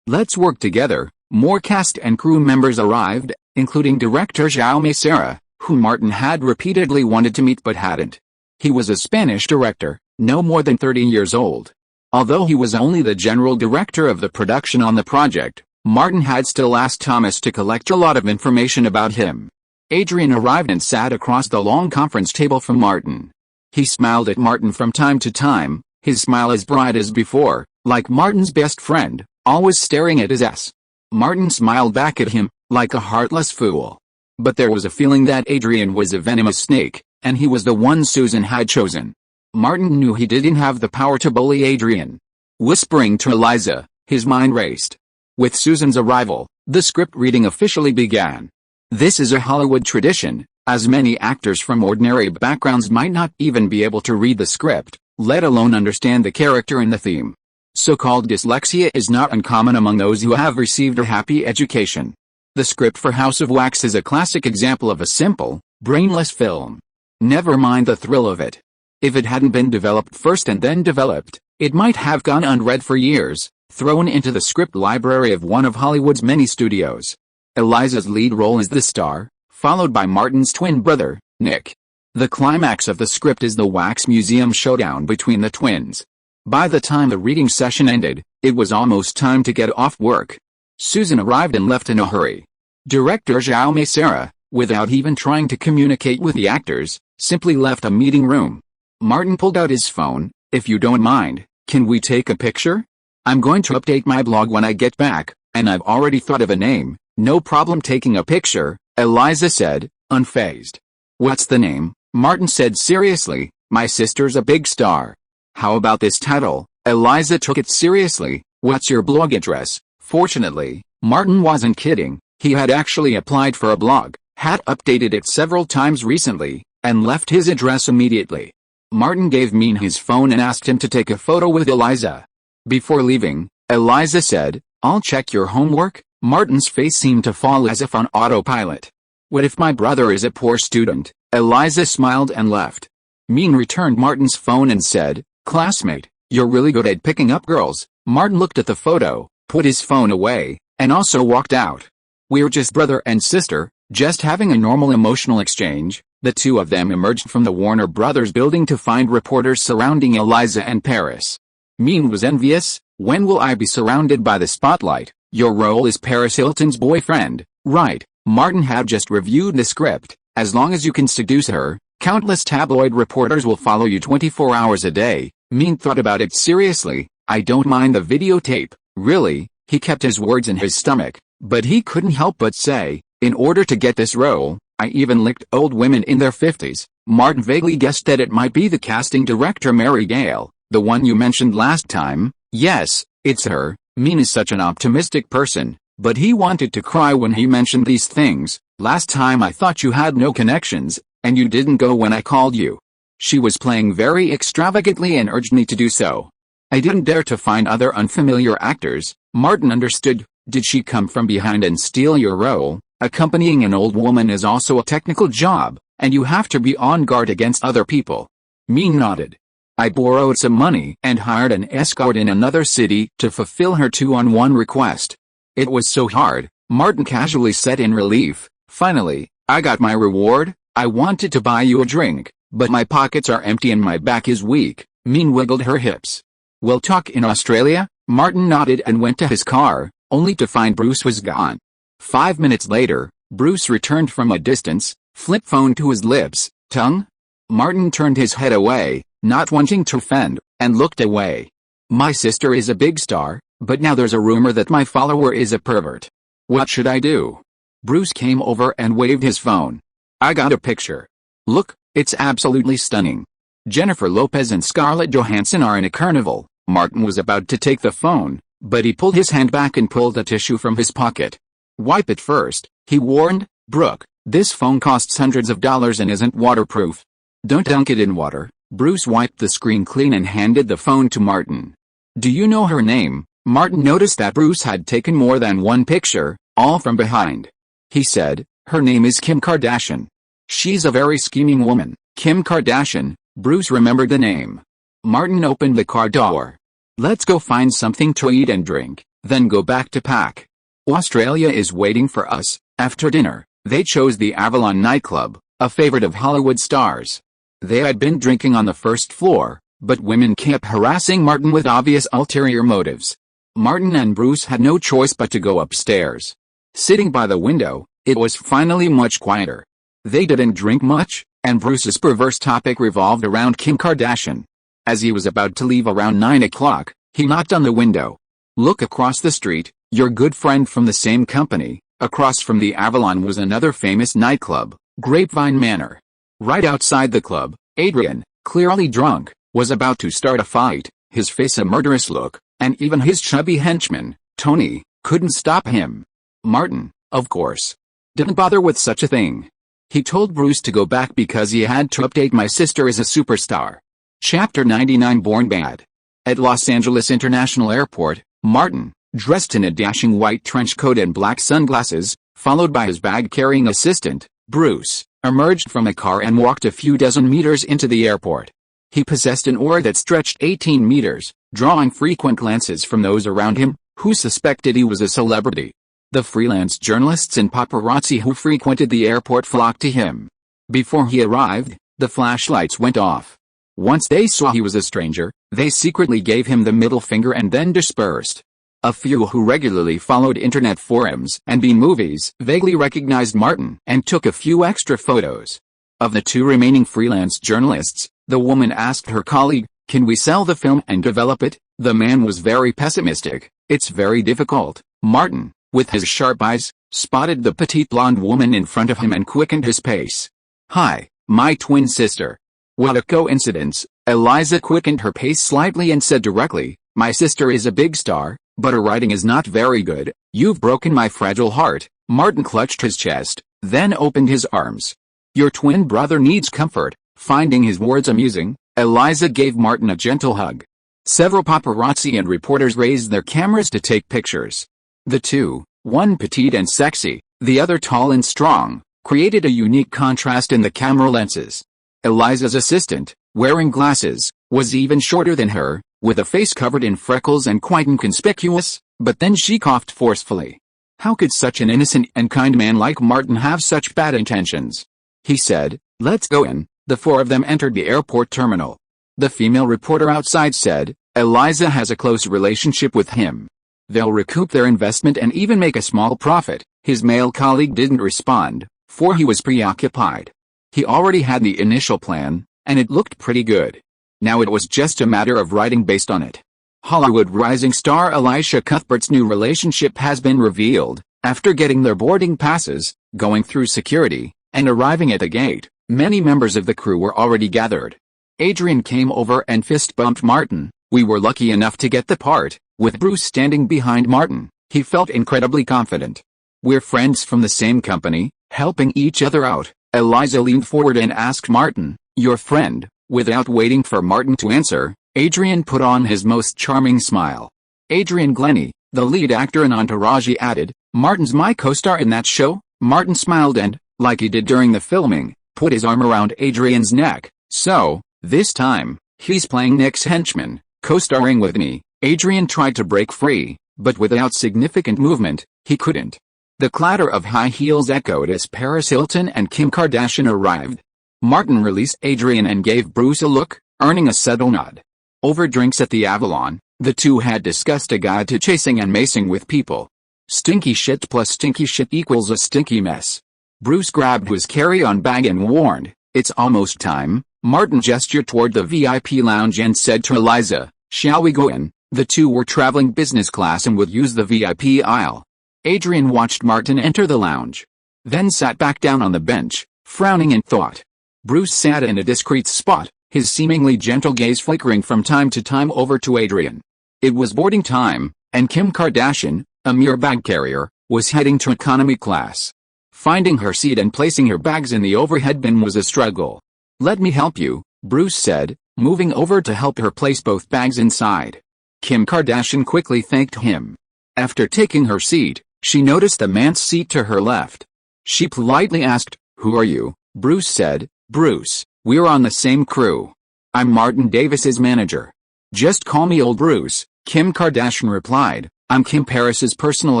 let's work together. More cast and crew members arrived, including director Jaume Serra, who Martin had repeatedly wanted to meet but hadn't. He was a Spanish director, no more than 30 years old. Although he was only the general director of the production on the project, Martin had still asked Thomas to collect a lot of information about him. Adrian arrived and sat across the long conference table from Martin. He smiled at Martin from time to time, his smile as bright as before, like Martin's best friend, always staring at his ass. Martin smiled back at him, like a heartless fool. But there was a feeling that Adrian was a venomous snake, and he was the one Susan had chosen. Martin knew he didn't have the power to bully Adrian. Whispering to Eliza, his mind raced. With Susan's arrival, the script reading officially began. This is a Hollywood tradition, as many actors from ordinary backgrounds might not even be able to read the script, let alone understand the character and the theme. So-called dyslexia is not uncommon among those who have received a happy education. The script for House of Wax is a classic example of a simple, brainless film. Never mind the thrill of it. If it hadn't been developed first and then developed, it might have gone unread for years, thrown into the script library of one of Hollywood's many studios. Eliza's lead role is the star, followed by Martin's twin brother, Nick. The climax of the script is the Wax Museum showdown between the twins. By the time the reading session ended, it was almost time to get off work. Susan arrived and left in a hurry. Director Jaume Serra, without even trying to communicate with the actors, simply left a meeting room. Martin pulled out his phone. If you don't mind, can we take a picture? I'm going to update my blog when I get back, and I've already thought of a name. No problem taking a picture, Eliza said, unfazed. What's the name? Martin said seriously. My sister's a big star. How about this title? Eliza took it seriously. What's your blog address? Fortunately, Martin wasn't kidding. He had actually applied for a blog, had updated it several times recently, and left his address immediately. Martin gave Min his phone and asked him to take a photo with Eliza. Before leaving, Eliza said, I'll check your homework. Martin's face seemed to fall as if on autopilot. What if my brother is a poor student? Eliza smiled and left. Min returned Martin's phone and said, Classmate, you're really good at picking up girls. Martin looked at the photo, put his phone away, and also walked out. We're just brother and sister, just having a normal emotional exchange. The two of them emerged from the Warner Brothers building to find reporters surrounding Eliza and Paris. Min was envious. When will I be surrounded by the spotlight? Your role is Paris Hilton's boyfriend, right? Martin had just reviewed the script. As long as you can seduce her, countless tabloid reporters will follow you 24 hours a day. Min thought about it seriously. I don't mind the videotape, really. He kept his words in his stomach, but he couldn't help but say, in order to get this role, I even licked old women in their 50s. Martin vaguely guessed that it might be the casting director Mary Gale, the one you mentioned last time. Yes, it's her. Min is such an optimistic person, but he wanted to cry when he mentioned these things. Last time I thought you had no connections, and you didn't go when I called you. She was playing very extravagantly and urged me to do so. I didn't dare to find other unfamiliar actors. Martin understood. Did she come from behind and steal your role? Accompanying an old woman is also a technical job, and you have to be on guard against other people. Min nodded. I borrowed some money and hired an escort in another city to fulfill her 2-on-1 request. It was so hard, Martin casually said in relief. Finally, I got my reward. I wanted to buy you a drink, but my pockets are empty and my back is weak. Min wiggled her hips. We'll talk in Australia? Martin nodded and went to his car, only to find Bruce was gone. 5 minutes later, Bruce returned from a distance, flip phone to his lips. Tongue? Martin turned his head away, not wanting to offend, and looked away. My sister is a big star, but now there's a rumor that my follower is a pervert. What should I do? Bruce came over and waved his phone. I got a picture. Look, it's absolutely stunning. Jennifer Lopez and Scarlett Johansson are in a carnival. Martin was about to take the phone, but he pulled his hand back and pulled a tissue from his pocket. Wipe it first, he warned. Brooke, this phone costs hundreds of dollars and isn't waterproof. Don't dunk it in water. Bruce wiped the screen clean and handed the phone to Martin. Do you know her name? Martin noticed that Bruce had taken more than one picture, all from behind. He said, "Her name is Kim Kardashian. She's a very scheming woman." Kim Kardashian, Bruce remembered the name. Martin opened the car door. "Let's go find something to eat and drink, then go back to pack. Australia is waiting for us." After dinner, they chose the Avalon nightclub, a favorite of Hollywood stars. They had been drinking on the first floor, but women kept harassing Martin with obvious ulterior motives. Martin and Bruce had no choice but to go upstairs. Sitting by the window, it was finally much quieter. They didn't drink much, and Bruce's perverse topic revolved around Kim Kardashian. As he was about to leave around 9 o'clock, he knocked on the window. "Look across the street, your good friend from the same company." Across from the Avalon was another famous nightclub, Grapevine Manor. Right outside the club, Adrian, clearly drunk, was about to start a fight, his face a murderous look, and even his chubby henchman, Tony, couldn't stop him. Martin, of course, didn't bother with such a thing. He told Bruce to go back because he had to update "My sister is a superstar." Chapter 99 Born Bad. At Los Angeles International Airport, Martin, dressed in a dashing white trench coat and black sunglasses, followed by his bag-carrying assistant, Bruce, emerged from a car and walked a few dozen meters into the airport. He possessed an aura that stretched 18 meters, drawing frequent glances from those around him, who suspected he was a celebrity. The freelance journalists and paparazzi who frequented the airport flocked to him. Before he arrived, the flashlights went off. Once they saw he was a stranger, they secretly gave him the middle finger and then dispersed. A few who regularly followed internet forums and B-movies vaguely recognized Martin and took a few extra photos. Of the two remaining freelance journalists, the woman asked her colleague, "Can we sell the film and develop it?" The man was very pessimistic. "It's very difficult." Martin, with his sharp eyes, spotted the petite blonde woman in front of him and quickened his pace. "Hi, my twin sister." What a coincidence. Eliza quickened her pace slightly and said directly, "My sister is a big star, but her writing is not very good. You've broken my fragile heart." Martin clutched his chest, then opened his arms. "Your twin brother needs comfort." Finding his words amusing, Eliza gave Martin a gentle hug. Several paparazzi and reporters raised their cameras to take pictures. The two, one petite and sexy, the other tall and strong, created a unique contrast in the camera lenses. Eliza's assistant, wearing glasses, was even shorter than her, with a face covered in freckles and quite inconspicuous, but then she coughed forcefully. How could such an innocent and kind man like Martin have such bad intentions? He said, "Let's go in." The four of them entered the airport terminal. The female reporter outside said, "Eliza has a close relationship with him. They'll recoup their investment and even make a small profit." His male colleague didn't respond, for he was preoccupied. He already had the initial plan, and it looked pretty good. Now it was just a matter of writing based on it. Hollywood rising star Elisha Cuthbert's new relationship has been revealed. After getting their boarding passes, going through security, and arriving at the gate, many members of the crew were already gathered. Adrian came over and fist-bumped Martin. "We were lucky enough to get the part." With Bruce standing behind Martin, he felt incredibly confident. "We're friends from the same company, helping each other out." Eliza leaned forward and asked Martin, "Your friend?" Without waiting for Martin to answer, Adrian put on his most charming smile. "Adrian Glennie, the lead actor in Entourage," he added. "Martin's my co-star in that show." Martin smiled and, like he did during the filming, put his arm around Adrian's neck. "So, this time, he's playing Nick's henchman, co-starring with me." Adrian tried to break free, but without significant movement, he couldn't. The clatter of high heels echoed as Paris Hilton and Kim Kardashian arrived. Martin released Adrian and gave Bruce a look, earning a subtle nod. Over drinks at the Avalon, the two had discussed a guide to chasing and macing with people. Stinky shit plus stinky shit equals a stinky mess. Bruce grabbed his carry-on bag and warned, "It's almost time." Martin gestured toward the VIP lounge and said to Eliza, "Shall we go in?" The two were traveling business class and would use the VIP aisle. Adrian watched Martin enter the lounge, then sat back down on the bench, frowning in thought. Bruce sat in a discreet spot, his seemingly gentle gaze flickering from time to time over to Adrian. It was boarding time, and Kim Kardashian, a mere bag carrier, was heading to economy class. Finding her seat and placing her bags in the overhead bin was a struggle. "Let me help you," Bruce said, moving over to help her place both bags inside. Kim Kardashian quickly thanked him. After taking her seat, she noticed the man's seat to her left. She politely asked, "Who are you?" Bruce said, "Bruce, we're on the same crew. I'm Martin Davis's manager. Just call me Old Bruce," Kim Kardashian replied. "I'm Kim Paris's personal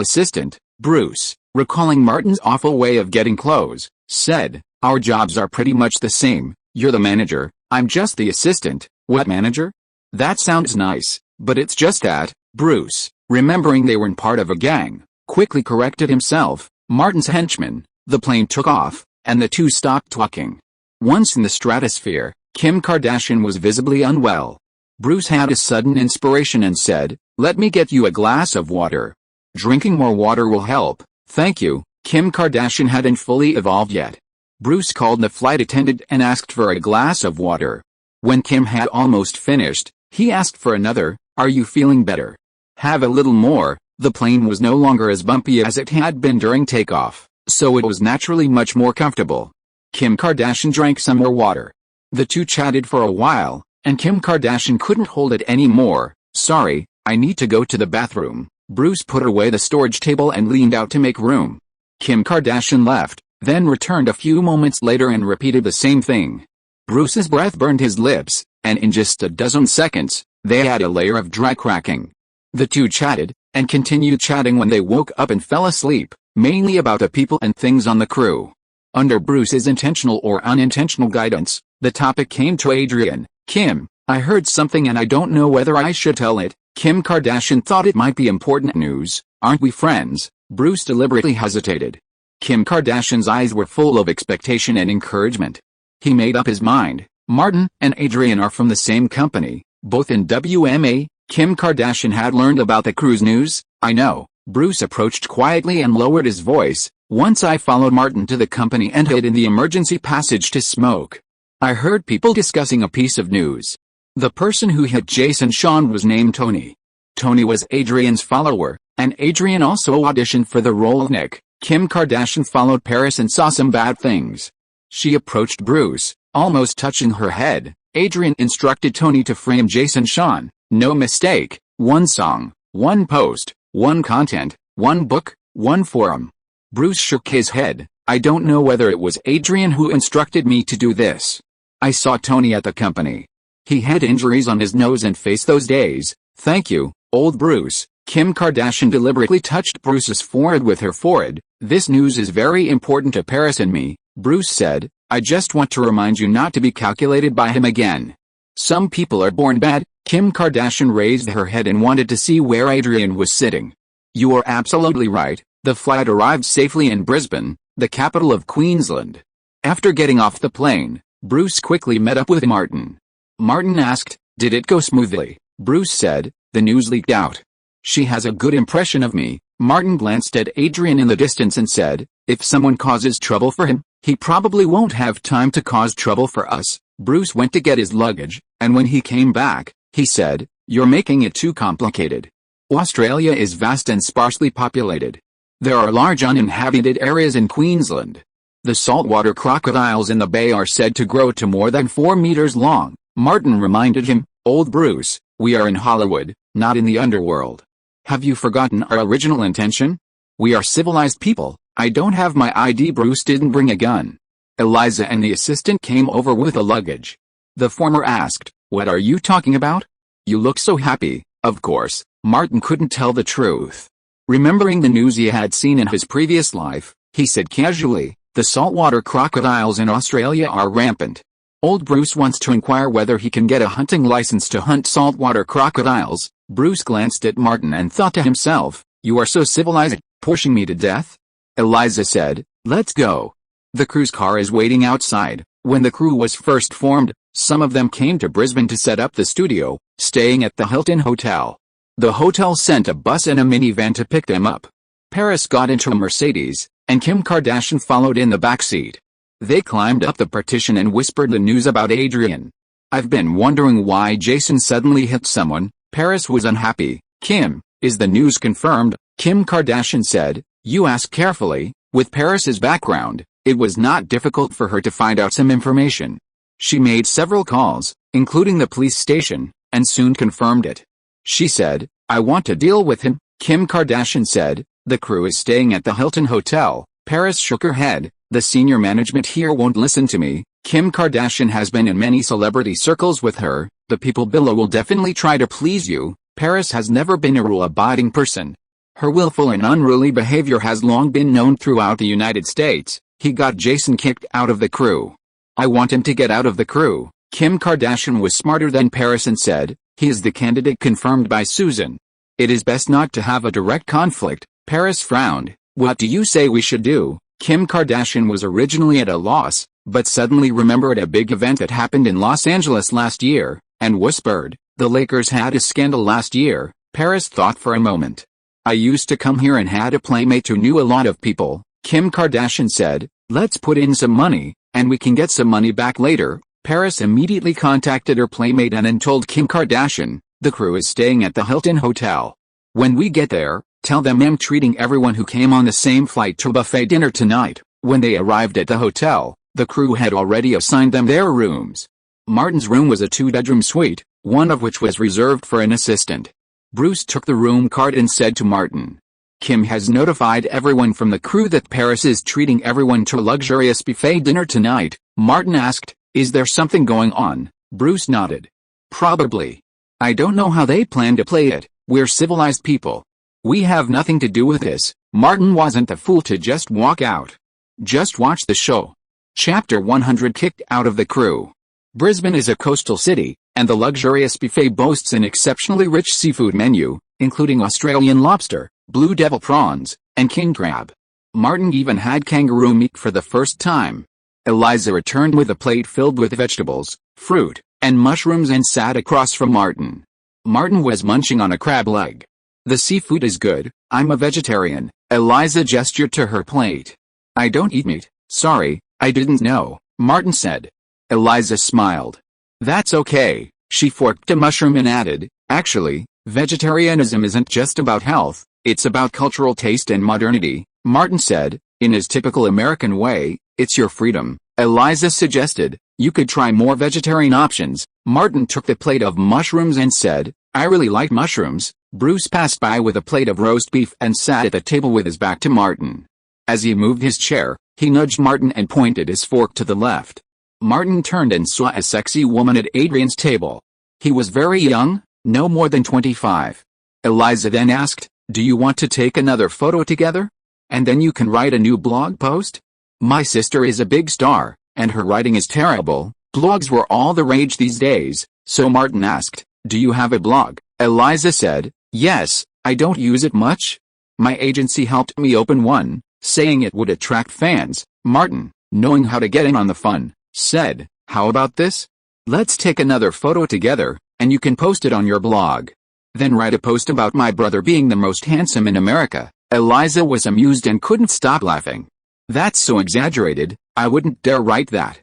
assistant." Bruce, recalling Martin's awful way of getting clothes, said, "Our jobs are pretty much the same. You're the manager, I'm just the assistant." "What manager? That sounds nice, but it's just that." Bruce, remembering they weren't part of a gang, quickly corrected himself. Martin's henchman. The plane took off, and the two stopped talking. Once in the stratosphere, Kim Kardashian was visibly unwell. Bruce had a sudden inspiration and said, "Let me get you a glass of water. Drinking more water will help." "Thank you." Kim Kardashian hadn't fully evolved yet. Bruce called the flight attendant and asked for a glass of water. When Kim had almost finished, he asked for another. "Are you feeling better? Have a little more." The plane was no longer as bumpy as it had been during takeoff, so it was naturally much more comfortable. Kim Kardashian drank some more water. The two chatted for a while, and Kim Kardashian couldn't hold it anymore. "Sorry, I need to go to the bathroom." Bruce put away the storage table and leaned out to make room. Kim Kardashian left, then returned a few moments later and repeated the same thing. Bruce's breath burned his lips, and in just a dozen seconds, they had a layer of dry cracking. The two chatted, and continued chatting when they woke up and fell asleep, mainly about the people and things on the crew. Under Bruce's intentional or unintentional guidance, the topic came to Adrian. "Kim, I heard something and I don't know whether I should tell it." Kim Kardashian thought it might be important news. "Aren't we friends?" Bruce deliberately hesitated. Kim Kardashian's eyes were full of expectation and encouragement. He made up his mind. Martin and Adrian are from the same company, both in WMA. Kim Kardashian had learned about the crew's news. "I know." Bruce approached quietly and lowered his voice. "Once I followed Martin to the company and hid in the emergency passage to smoke. I heard people discussing a piece of news. The person who hit Jason Shawn was named Tony. Tony was Adrian's follower, and Adrian also auditioned for the role of Nick." Kim Kardashian followed Paris and saw some bad things. She approached Bruce, almost touching her head. "Adrian instructed Tony to frame Jason Shawn. No mistake. One song, one post, one content, one book, one forum." Bruce shook his head. "I don't know whether it was Adrian who instructed me to do this. I saw Tony at the company. He had injuries on his nose and face those days." "Thank you, Old Bruce." Kim Kardashian deliberately touched Bruce's forehead with her forehead. "This news is very important to Paris and me," Bruce said. "I just want to remind you not to be calculated by him again. Some people are born bad." Kim Kardashian raised her head and wanted to see where Adrian was sitting. "You are absolutely right." The flight arrived safely in Brisbane, the capital of Queensland. After getting off the plane, Bruce quickly met up with Martin. Martin asked, "Did it go smoothly?" Bruce said, "The news leaked out. She has a good impression of me." Martin glanced at Adrian in the distance and said, "If someone causes trouble for him, he probably won't have time to cause trouble for us." Bruce went to get his luggage, and when he came back, he said, "You're making it too complicated. Australia is vast and sparsely populated. There are large uninhabited areas in Queensland. The saltwater crocodiles in the bay are said to grow to more than 4 meters long." Martin reminded him, "Old Bruce, we are in Hollywood, not in the underworld. Have you forgotten our original intention? We are civilized people." "I don't have my ID." Bruce didn't bring a gun. Eliza and the assistant came over with the luggage. The former asked, "What are you talking about? You look so happy." Of course, Martin couldn't tell the truth. Remembering the news he had seen in his previous life, he said casually, "The saltwater crocodiles in Australia are rampant. Old Bruce wants to inquire whether he can get a hunting license to hunt saltwater crocodiles." Bruce glanced at Martin and thought to himself, "You are so civilized, pushing me to death." Eliza said, "Let's go. The crew's car is waiting outside." When the crew was first formed, some of them came to Brisbane to set up the studio, staying at the Hilton Hotel. The hotel sent a bus and a minivan to pick them up. Paris got into a Mercedes, and Kim Kardashian followed in the back seat. They climbed up the partition and whispered the news about Adrian. "I've been wondering why Jason suddenly hit someone." Paris was unhappy. "Kim, is the news confirmed?" Kim Kardashian said. "You ask carefully." With Paris's background, it was not difficult for her to find out some information. She made several calls, including the police station, and soon confirmed it. She said, "I want to deal with him." Kim Kardashian said, "The crew is staying at the Hilton Hotel. Paris shook her head. The senior management here won't listen to me. Kim Kardashian has been in many celebrity circles with her. The people below will definitely try to please you. Paris has never been a rule-abiding person. Her willful and unruly behavior has long been known throughout the United States. He got Jason kicked out of the crew. I want him to get out of the crew. Kim Kardashian was smarter than Paris and said, he is the candidate confirmed by Susan. It is best not to have a direct conflict. Paris frowned. What do you say we should do? Kim Kardashian was originally at a loss, but suddenly remembered a big event that happened in Los Angeles last year, and whispered, the Lakers had a scandal last year. Paris thought for a moment. I used to come here and had a playmate who knew a lot of people. Kim Kardashian said, let's put in some money, and we can get some money back later. Paris immediately contacted her playmate and told Kim Kardashian, the crew is staying at the Hilton Hotel. When we get there, tell them I'm treating everyone who came on the same flight to buffet dinner tonight. When they arrived at the hotel, the crew had already assigned them their rooms. Martin's room was a 2-bedroom suite, one of which was reserved for an assistant. Bruce took the room card and said to Martin, Kim has notified everyone from the crew that Paris is treating everyone to a luxurious buffet dinner tonight. Martin asked, is there something going on? Bruce nodded. Probably. I don't know how they plan to play it. We're civilized people. We have nothing to do with this. Martin wasn't the fool to just walk out. Just watch the show. Chapter 100 Kicked out of the crew. Brisbane is a coastal city, and the luxurious buffet boasts an exceptionally rich seafood menu, including Australian lobster, blue devil prawns, and king crab. Martin even had kangaroo meat for the first time. Eliza returned with a plate filled with vegetables, fruit, and mushrooms and sat across from Martin. Martin was munching on a crab leg. The seafood is good. I'm a vegetarian. Eliza gestured to her plate. I don't eat meat. Sorry, I didn't know, Martin said. Eliza smiled. That's okay. She forked a mushroom and added, actually, vegetarianism isn't just about health, it's about cultural taste and modernity. Martin said, in his typical American way, it's your freedom. Eliza suggested, you could try more vegetarian options. Martin took the plate of mushrooms and said, I really like mushrooms. Bruce passed by with a plate of roast beef and sat at the table with his back to Martin. As he moved his chair, he nudged Martin and pointed his fork to the left. Martin turned and saw a sexy woman at Adrian's table. He was very young, no more than 25. Eliza then asked, do you want to take another photo together? And then you can write a new blog post? My sister is a big star, and her writing is terrible. Blogs were all the rage these days, so Martin asked, do you have a blog? Eliza said, yes, I don't use it much. My agency helped me open one, saying it would attract fans. Martin, knowing how to get in on the fun, said, how about this? Let's take another photo together, and you can post it on your blog. Then write a post about my brother being the most handsome in America. Eliza was amused and couldn't stop laughing. That's so exaggerated, I wouldn't dare write that.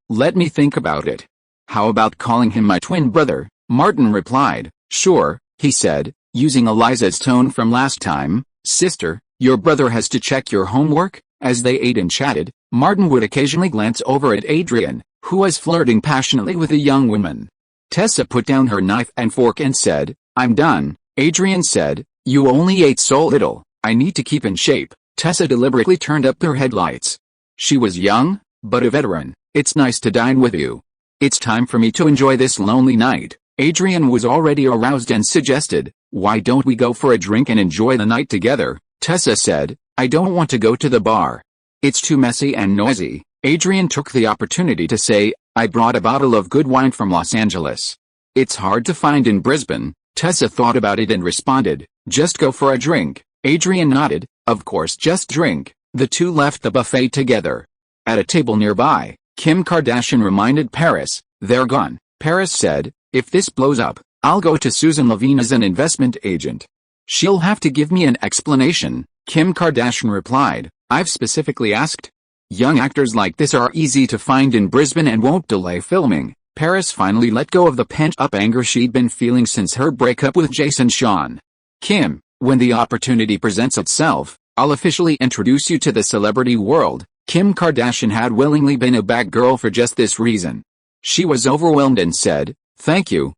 Let me think about it. How about calling him my twin brother? Martin replied, sure, he said, using Eliza's tone from last time. Sister, your brother has to check your homework? As they ate and chatted, Martin would occasionally glance over at Adrian, who was flirting passionately with a young woman. Tessa put down her knife and fork and said, I'm done. Adrian said, you only ate so little, I need to keep in shape. Tessa deliberately turned up her headlights. She was young, but a veteran. It's nice to dine with you. It's time for me to enjoy this lonely night. Adrian was already aroused and suggested, why don't we go for a drink and enjoy the night together? Tessa said, I don't want to go to the bar. It's too messy and noisy. Adrian took the opportunity to say, I brought a bottle of good wine from Los Angeles. It's hard to find in Brisbane. Tessa thought about it and responded, just go for a drink. Adrian nodded, of course just drink. The two left the buffet together. At a table nearby, Kim Kardashian reminded Paris, they're gone. Paris said, if this blows up, I'll go to Susan Levine as an investment agent. She'll have to give me an explanation. Kim Kardashian replied, I've specifically asked. Young actors like this are easy to find in Brisbane and won't delay filming. Paris finally let go of the pent-up anger she'd been feeling since her breakup with Jason Shawn. Kim, when the opportunity presents itself, I'll officially introduce you to the celebrity world. Kim Kardashian had willingly been a bad girl for just this reason. She was overwhelmed and said, thank you,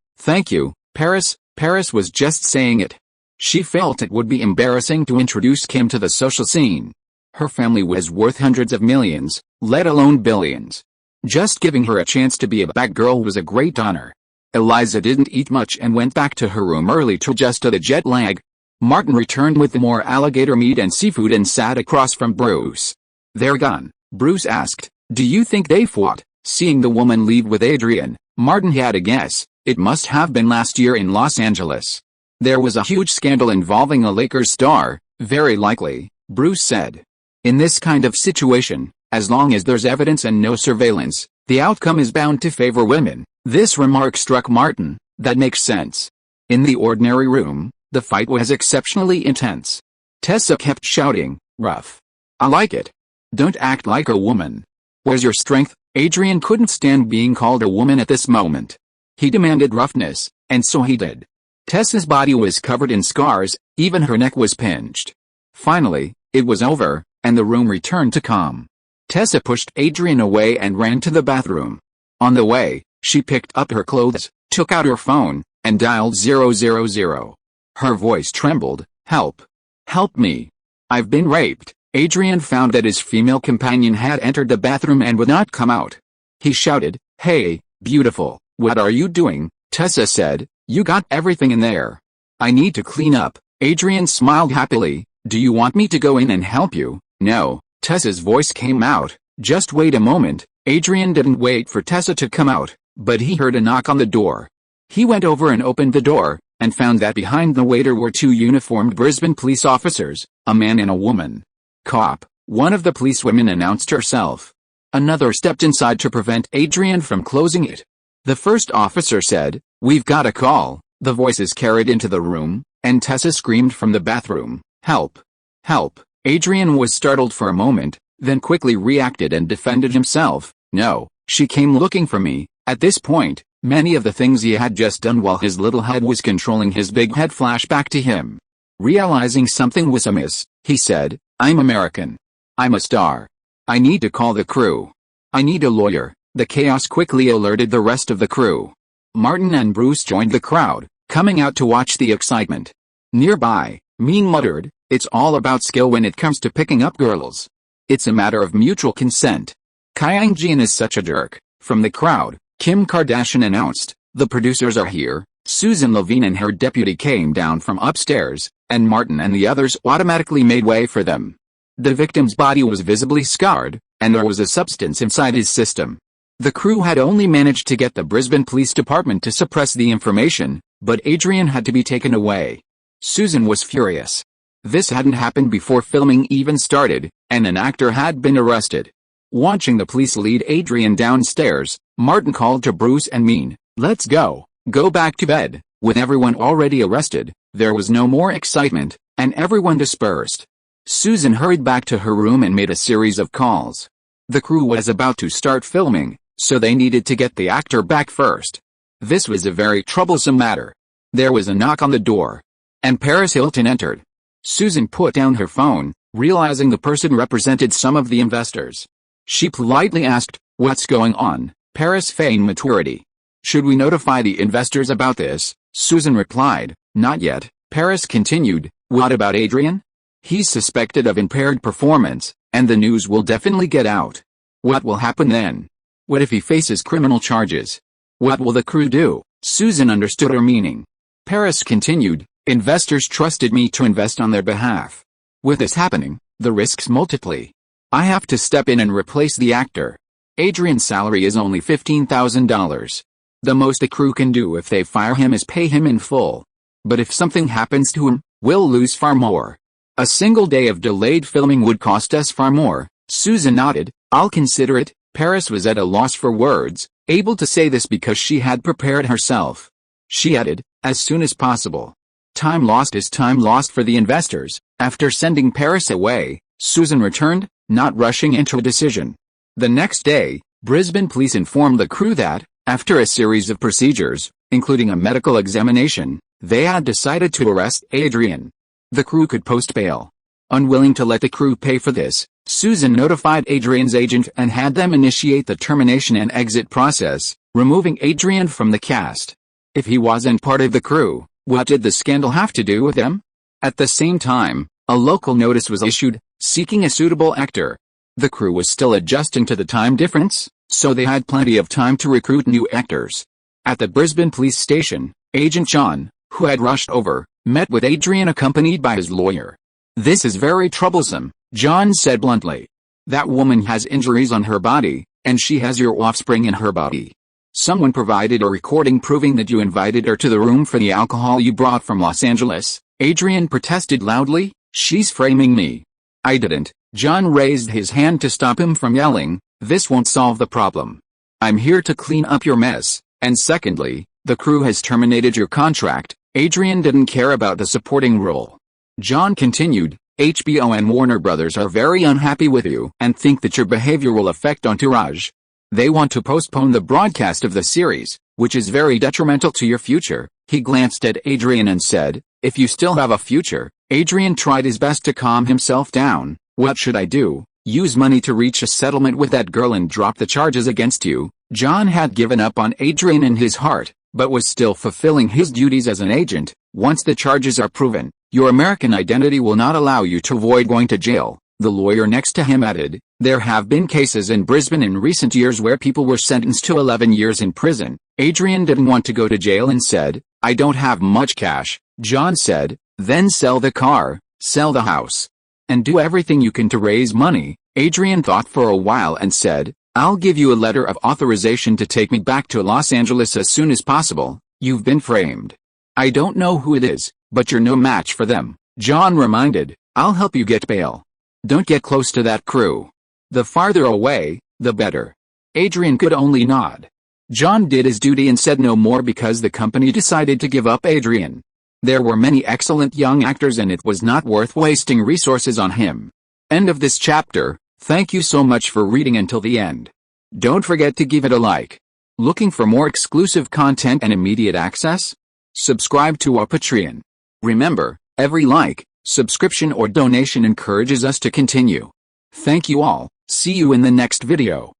Paris. Paris was just saying it. She felt it would be embarrassing to introduce Kim to the social scene. Her family was worth hundreds of millions, let alone billions. Just giving her a chance to be a Batgirl was a great honor. Eliza didn't eat much and went back to her room early to adjust to the jet lag. Martin returned with more alligator meat and seafood and sat across from Bruce. "They're gone," Bruce asked. "Do you think they fought?" Seeing the woman leave with Adrian, Martin had a guess. It must have been last year in Los Angeles. "There was a huge scandal involving a Lakers star, very likely," Bruce said. "In this kind of situation, as long as there's evidence and no surveillance, the outcome is bound to favor women." This remark struck Martin. That makes sense. In the ordinary room, the fight was exceptionally intense. Tessa kept shouting, "Rough. I like it. Don't act like a woman. Where's your strength?" Adrian couldn't stand being called a woman at this moment. He demanded roughness, and so he did. Tessa's body was covered in scars, even her neck was pinched. Finally, it was over, and the room returned to calm. Tessa pushed Adrian away and ran to the bathroom. On the way, she picked up her clothes, took out her phone, and dialed 000. Her voice trembled. "Help. Help me. I've been raped." Adrian found that his female companion had entered the bathroom and would not come out. He shouted, "Hey, beautiful, what are you doing?" Tessa said, "You got everything in there." "I need to clean up." Adrian smiled happily. "Do you want me to go in and help you?" "No." Tessa's voice came out. "Just wait a moment." Adrian didn't wait for Tessa to come out, but he heard a knock on the door. He went over and opened the door, and found that behind the waiter were two uniformed Brisbane police officers, a man and a woman. "Cop," one of the policewomen announced herself. Another stepped inside to prevent Adrian from closing it. The first officer said, "We've got a call." The voices carried into the room, and Tessa screamed from the bathroom, "Help! Help!" Adrian was startled for a moment, then quickly reacted and defended himself. "No, she came looking for me." At this point, many of the things he had just done while his little head was controlling his big head flashed back to him. Realizing something was amiss, he said, "I'm American. I'm a star. I need to call the crew. I need a lawyer." The chaos quickly alerted the rest of the crew. Martin and Bruce joined the crowd, coming out to watch the excitement. Nearby, Mean muttered, "It's all about skill when it comes to picking up girls. It's a matter of mutual consent." Kyung Jin is such a jerk. From the crowd, Kim Kardashian announced, "The producers are here." Susan Levine and her deputy came down from upstairs, and Martin and the others automatically made way for them. The victim's body was visibly scarred, and there was a substance inside his system. The crew had only managed to get the Brisbane Police Department to suppress the information, but Adrian had to be taken away. Susan was furious. This hadn't happened before filming even started, and an actor had been arrested. Watching the police lead Adrian downstairs, Martin called to Bruce and Mean, "Let's go. Go back to bed." With everyone already arrested, there was no more excitement, and everyone dispersed. Susan hurried back to her room and made a series of calls. The crew was about to start filming, so they needed to get the actor back first. This was a very troublesome matter. There was a knock on the door, and Paris Hilton entered. Susan put down her phone, realizing the person represented some of the investors. She politely asked, "What's going on?" Paris feigned maturity. "Should we notify the investors about this?" Susan replied, "Not yet." Paris continued, "What about Adrian? He's suspected of impaired performance, and the news will definitely get out. What will happen then? What if he faces criminal charges? What will the crew do?" Susan understood her meaning. Paris continued, "Investors trusted me to invest on their behalf. With this happening, the risks multiply. I have to step in and replace the actor. Adrian's salary is only $15,000. The most the crew can do if they fire him is pay him in full. But if something happens to him, we'll lose far more. A single day of delayed filming would cost us far more." Susan nodded, "I'll consider it." Paris was at a loss for words, able to say this because she had prepared herself. She added, "As soon as possible." Time lost is time lost for the investors. After sending Paris away, Susan returned, not rushing into a decision. The next day, Brisbane police informed the crew that, after a series of procedures, including a medical examination, they had decided to arrest Adrian. The crew could post bail. Unwilling to let the crew pay for this, Susan notified Adrian's agent and had them initiate the termination and exit process, removing Adrian from the cast. If he wasn't part of the crew, what did the scandal have to do with them? At the same time, a local notice was issued, seeking a suitable actor. The crew was still adjusting to the time difference, so they had plenty of time to recruit new actors. At the Brisbane police station, Agent John, who had rushed over, met with Adrian accompanied by his lawyer. "This is very troublesome," John said bluntly. "That woman has injuries on her body, and she has your offspring in her body. Someone provided a recording proving that you invited her to the room for the alcohol you brought from Los Angeles." Adrian protested loudly. "She's framing me." "I didn't." John raised his hand to stop him from yelling. "This won't solve the problem. I'm here to clean up your mess, and secondly, the crew has terminated your contract." Adrian didn't care about the supporting role. John continued, "HBO and Warner Brothers are very unhappy with you and think that your behavior will affect Entourage. They want to postpone the broadcast of the series, which is very detrimental to your future." He glanced at Adrian and said, "If you still have a future." Adrian tried his best to calm himself down. "What should I do? Use money to reach a settlement with that girl and drop the charges against you?" John had given up on Adrian in his heart, but was still fulfilling his duties as an agent. "Once the charges are proven, your American identity will not allow you to avoid going to jail," the lawyer next to him added. "There have been cases in Brisbane in recent years where people were sentenced to 11 years in prison." Adrian didn't want to go to jail and said, "I don't have much cash." John said, "Then sell the car, sell the house, and do everything you can to raise money." Adrian thought for a while and said, "I'll give you a letter of authorization to take me back to Los Angeles as soon as possible. You've been framed. I don't know who it is, but you're no match for them." John reminded, "I'll help you get bail. Don't get close to that crew. The farther away, the better." Adrian could only nod. John did his duty and said no more because the company decided to give up Adrian. There were many excellent young actors and it was not worth wasting resources on him. End of this chapter. Thank you so much for reading until the end. Don't forget to give it a like. Looking for more exclusive content and immediate access? Subscribe to our Patreon. Remember, every like, subscription or donation encourages us to continue. Thank you all. See you in the next video.